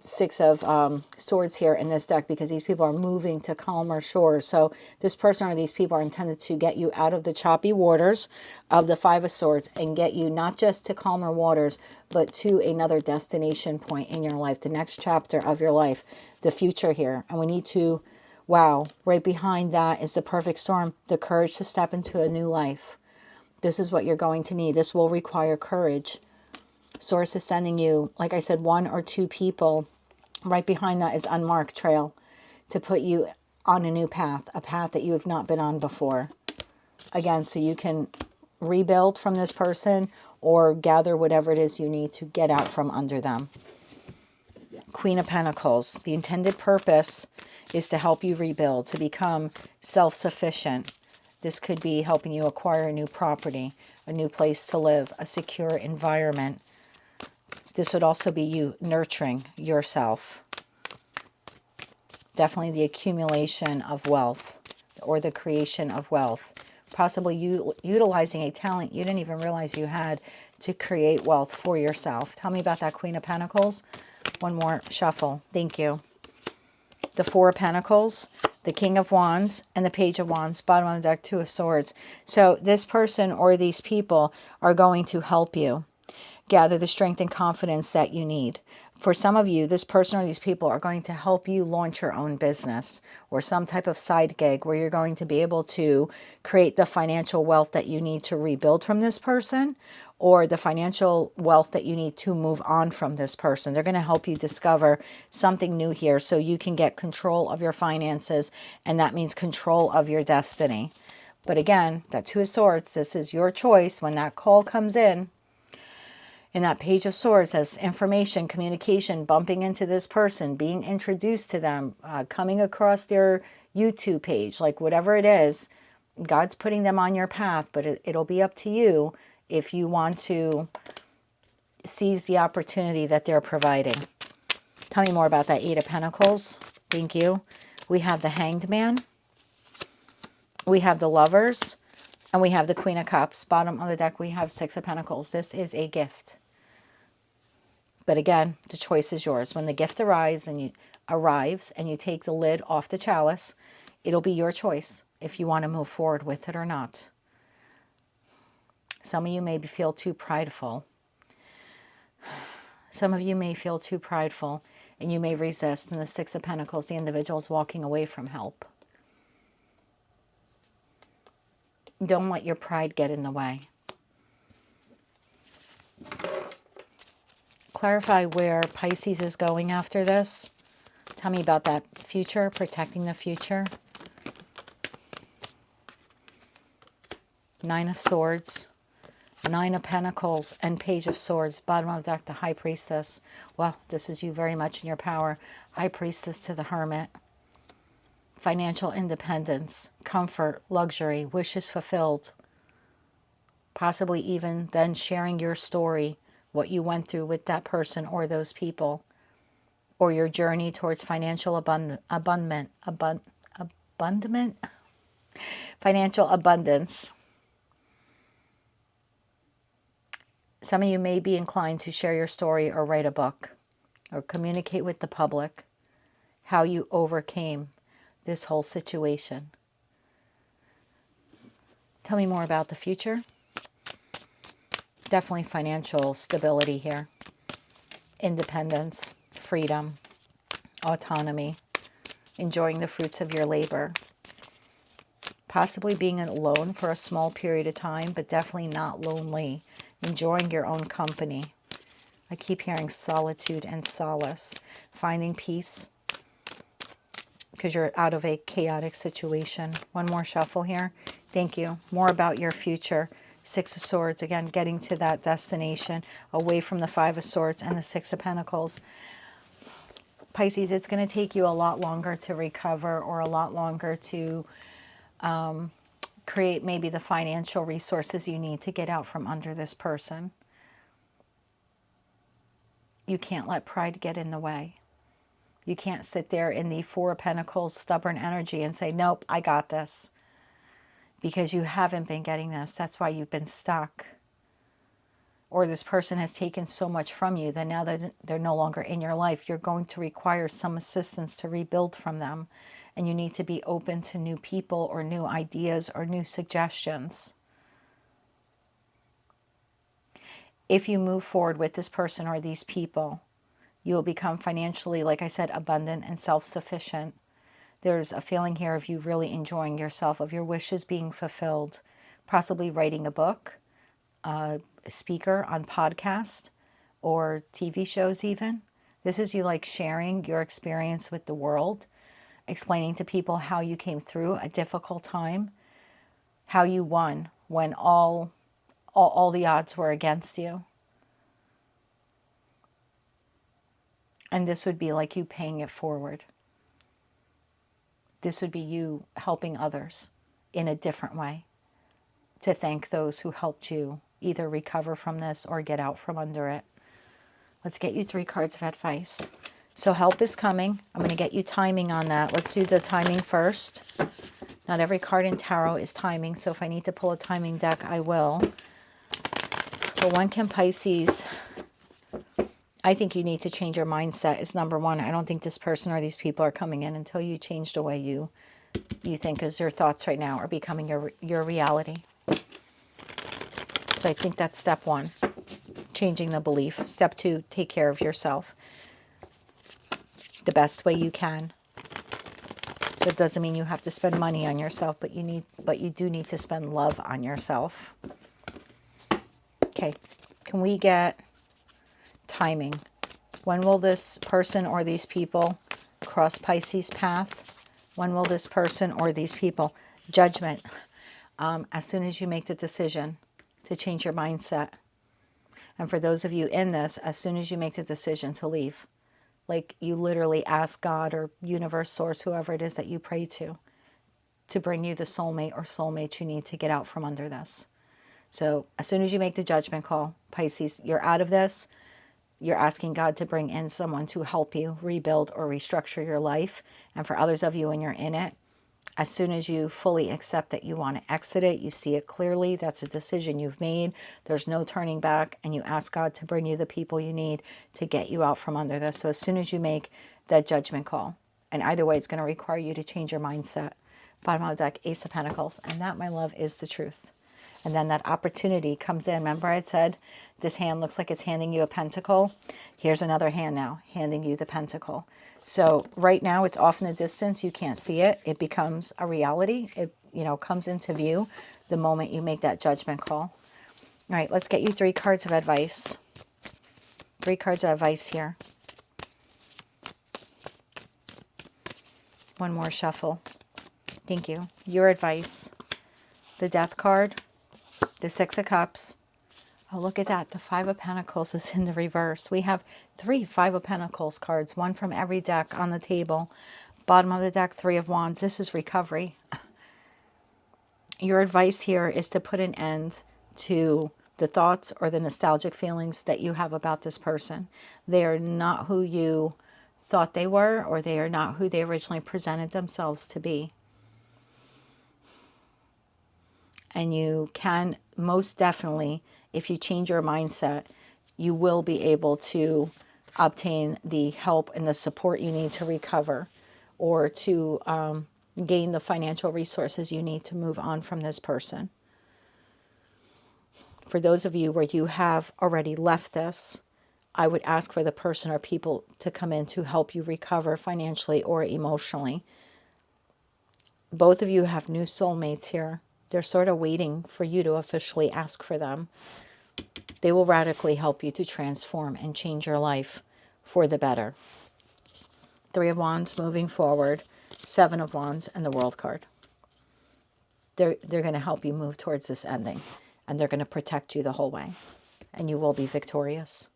Six of Swords here in this deck, because these people are moving to calmer shores. So this person or these people are intended to get you out of the choppy waters of the Five of Swords and get you not just to calmer waters, but to another destination point in your life, the next chapter of your life, the future here. And we need to, wow, right behind that is the perfect storm, the courage to step into a new life. This is what you're going to need. This will require courage. Source is sending you, like I said, one or two people. Right behind that is unmarked trail to put you on a new path, a path that you have not been on before. Again, so you can rebuild from this person or gather whatever it is you need to get out from under them. Queen of Pentacles. The intended purpose is to help you rebuild, to become self-sufficient. This could be helping you acquire a new property, a new place to live, a secure environment. This would also be you nurturing yourself. Definitely the accumulation of wealth or the creation of wealth. Possibly you utilizing a talent you didn't even realize you had to create wealth for yourself. Tell me about that Queen of Pentacles. One more shuffle. Thank you. The Four of Pentacles, the King of Wands, and the Page of Wands. Bottom of the deck, Two of Swords. So this person or these people are going to help you gather the strength and confidence that you need. For some of you, this person or these people are going to help you launch your own business or some type of side gig where you're going to be able to create the financial wealth that you need to rebuild from this person, or the financial wealth that you need to move on from this person. They're going to help you discover something new here so you can get control of your finances, and that means control of your destiny. But again, that Two of Swords, this is your choice. When that call comes in that Page of Swords, as information, communication, bumping into this person, being introduced to them, coming across their YouTube page, like whatever it is, God's putting them on your path, but it'll be up to you if you want to seize the opportunity that they're providing. Tell me more about that Eight of Pentacles. Thank you. We have the Hanged Man. We have the Lovers. And we have the Queen of Cups. Bottom of the deck, we have Six of Pentacles. This is a gift. But again, the choice is yours. When the gift arrives and you take the lid off the chalice, it'll be your choice if you want to move forward with it or not. Some of you may feel too prideful. Some of you may feel too prideful and you may resist. In the Six of Pentacles, the individual is walking away from help. Don't let your pride get in the way. Clarify where Pisces is going after this. Tell me about that future, protecting the future. Nine of Swords, Nine of Pentacles, and Page of Swords. Bottom of the deck, the High Priestess. Well, this is you very much in your power. High Priestess to the Hermit. Financial independence, comfort, luxury, wishes fulfilled. Possibly even then sharing your story, what you went through with that person or those people, or your journey towards financial financial abundance. Some of you may be inclined to share your story or write a book or communicate with the public how you overcame this whole situation. Tell me more about the future. Definitely financial stability here. Independence, freedom, autonomy, enjoying the fruits of your labor. Possibly being alone for a small period of time, but definitely not lonely. Enjoying your own company. I keep hearing solitude and solace. Finding peace because you're out of a chaotic situation. One more shuffle here. Thank you. More about your future. Six of Swords, again, getting to that destination away from the Five of Swords and the Six of Pentacles. Pisces, it's going to take you a lot longer to recover, or a lot longer to create maybe the financial resources you need to get out from under this person. You can't let pride get in the way. You can't sit there in the Four of Pentacles stubborn energy and say, nope, I got this. Because you haven't been getting this. That's why you've been stuck. Or this person has taken so much from you that now that they're no longer in your life, you're going to require some assistance to rebuild from them. And you need to be open to new people or new ideas or new suggestions. If you move forward with this person or these people, you will become financially, like I said, abundant and self-sufficient. There's a feeling here of you really enjoying yourself, of your wishes being fulfilled, possibly writing a book, a speaker on podcast or TV shows even. This is you like sharing your experience with the world, explaining to people how you came through a difficult time, how you won when all the odds were against you. And this would be like you paying it forward. This would be you helping others in a different way, to thank those who helped you either recover from this or get out from under it. Let's get you 3 cards of advice. So help is coming. I'm going to get you timing on that. Let's do the timing first. Not every card in tarot is timing, so if I need to pull a timing deck, I will. For when can Pisces... I think you need to change your mindset is number one. I don't think this person or these people are coming in until you change the way you think, as your thoughts right now are becoming your reality. So I think that's step 1, changing the belief. Step 2, take care of yourself the best way you can. So it doesn't mean you have to spend money on yourself, but you do need to spend love on yourself. Okay, can we get timing? When will this person or these people cross Pisces' path? When will this person or these people? Judgment. As soon as you make the decision to change your mindset. And for those of you in this, as soon as you make the decision to leave, like you literally ask God or universe, source, whoever it is that you pray to bring you the soulmate or soulmates you need to get out from under this. So as soon as you make the judgment call, Pisces, you're out of this. You're asking God to bring in someone to help you rebuild or restructure your life. And for others of you, when you're in it, as soon as you fully accept that you want to exit it, you see it clearly, that's a decision you've made, there's no turning back, and you ask God to bring you the people you need to get you out from under this. So as soon as you make that judgment call, and either way, it's going to require you to change your mindset. Bottom of the deck, Ace of Pentacles. And that, my love, is the truth. And then that opportunity comes in. Remember I said this hand looks like it's handing you a pentacle. Here's another hand now handing you the pentacle. So right now it's off in the distance. You can't see it. It becomes a reality. It, comes into view the moment you make that judgment call. All right, let's get you 3 cards of advice. 3 cards of advice here. One more shuffle. Thank you. Your advice. The Death card. The 6 of Cups. Oh, look at that. The 5 of Pentacles is in the reverse. We have 3 5 of Pentacles cards, 1 from every deck on the table. Bottom of the deck, 3 of Wands. This is recovery. Your advice here is to put an end to the thoughts or the nostalgic feelings that you have about this person. They are not who you thought they were, or they are not who they originally presented themselves to be. And you can most definitely, if you change your mindset, you will be able to obtain the help and the support you need to recover, or to gain the financial resources you need to move on from this person. For those of you where you have already left this, I would ask for the person or people to come in to help you recover financially or emotionally. Both of you have new soulmates here. They're sort of waiting for you to officially ask for them. They will radically help you to transform and change your life for the better. 3 of Wands moving forward, 7 of Wands, and the World card. They're going to help you move towards this ending, and they're going to protect you the whole way, and you will be victorious.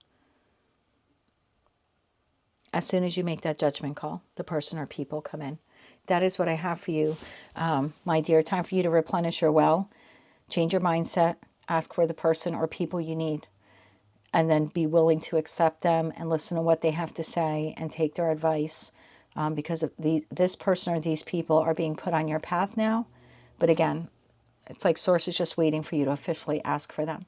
As soon as you make that judgment call, the person or people come in. That is what I have for you, my dear. Time for you to replenish your well, change your mindset, ask for the person or people you need, and then be willing to accept them and listen to what they have to say and take their advice, because of this person or these people are being put on your path now. But again, it's like Source is just waiting for you to officially ask for them.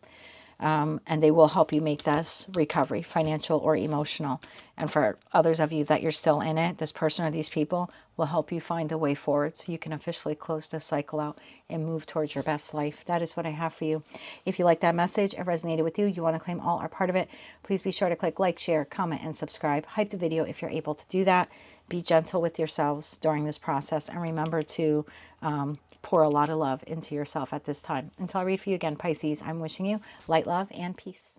And they will help you make this recovery, financial or emotional. And for others of you that you're still in it, this person or these people will help you find a way forward so you can officially close this cycle out and move towards your best life. That is what I have for you. If you like that message, it resonated with you, you want to claim all or part of it, please be sure to click like, share, comment, and subscribe. Hype the video if you're able to do that. Be gentle with yourselves during this process, and remember to pour a lot of love into yourself at this time. Until I read for you again, Pisces, I'm wishing you light, love, and peace.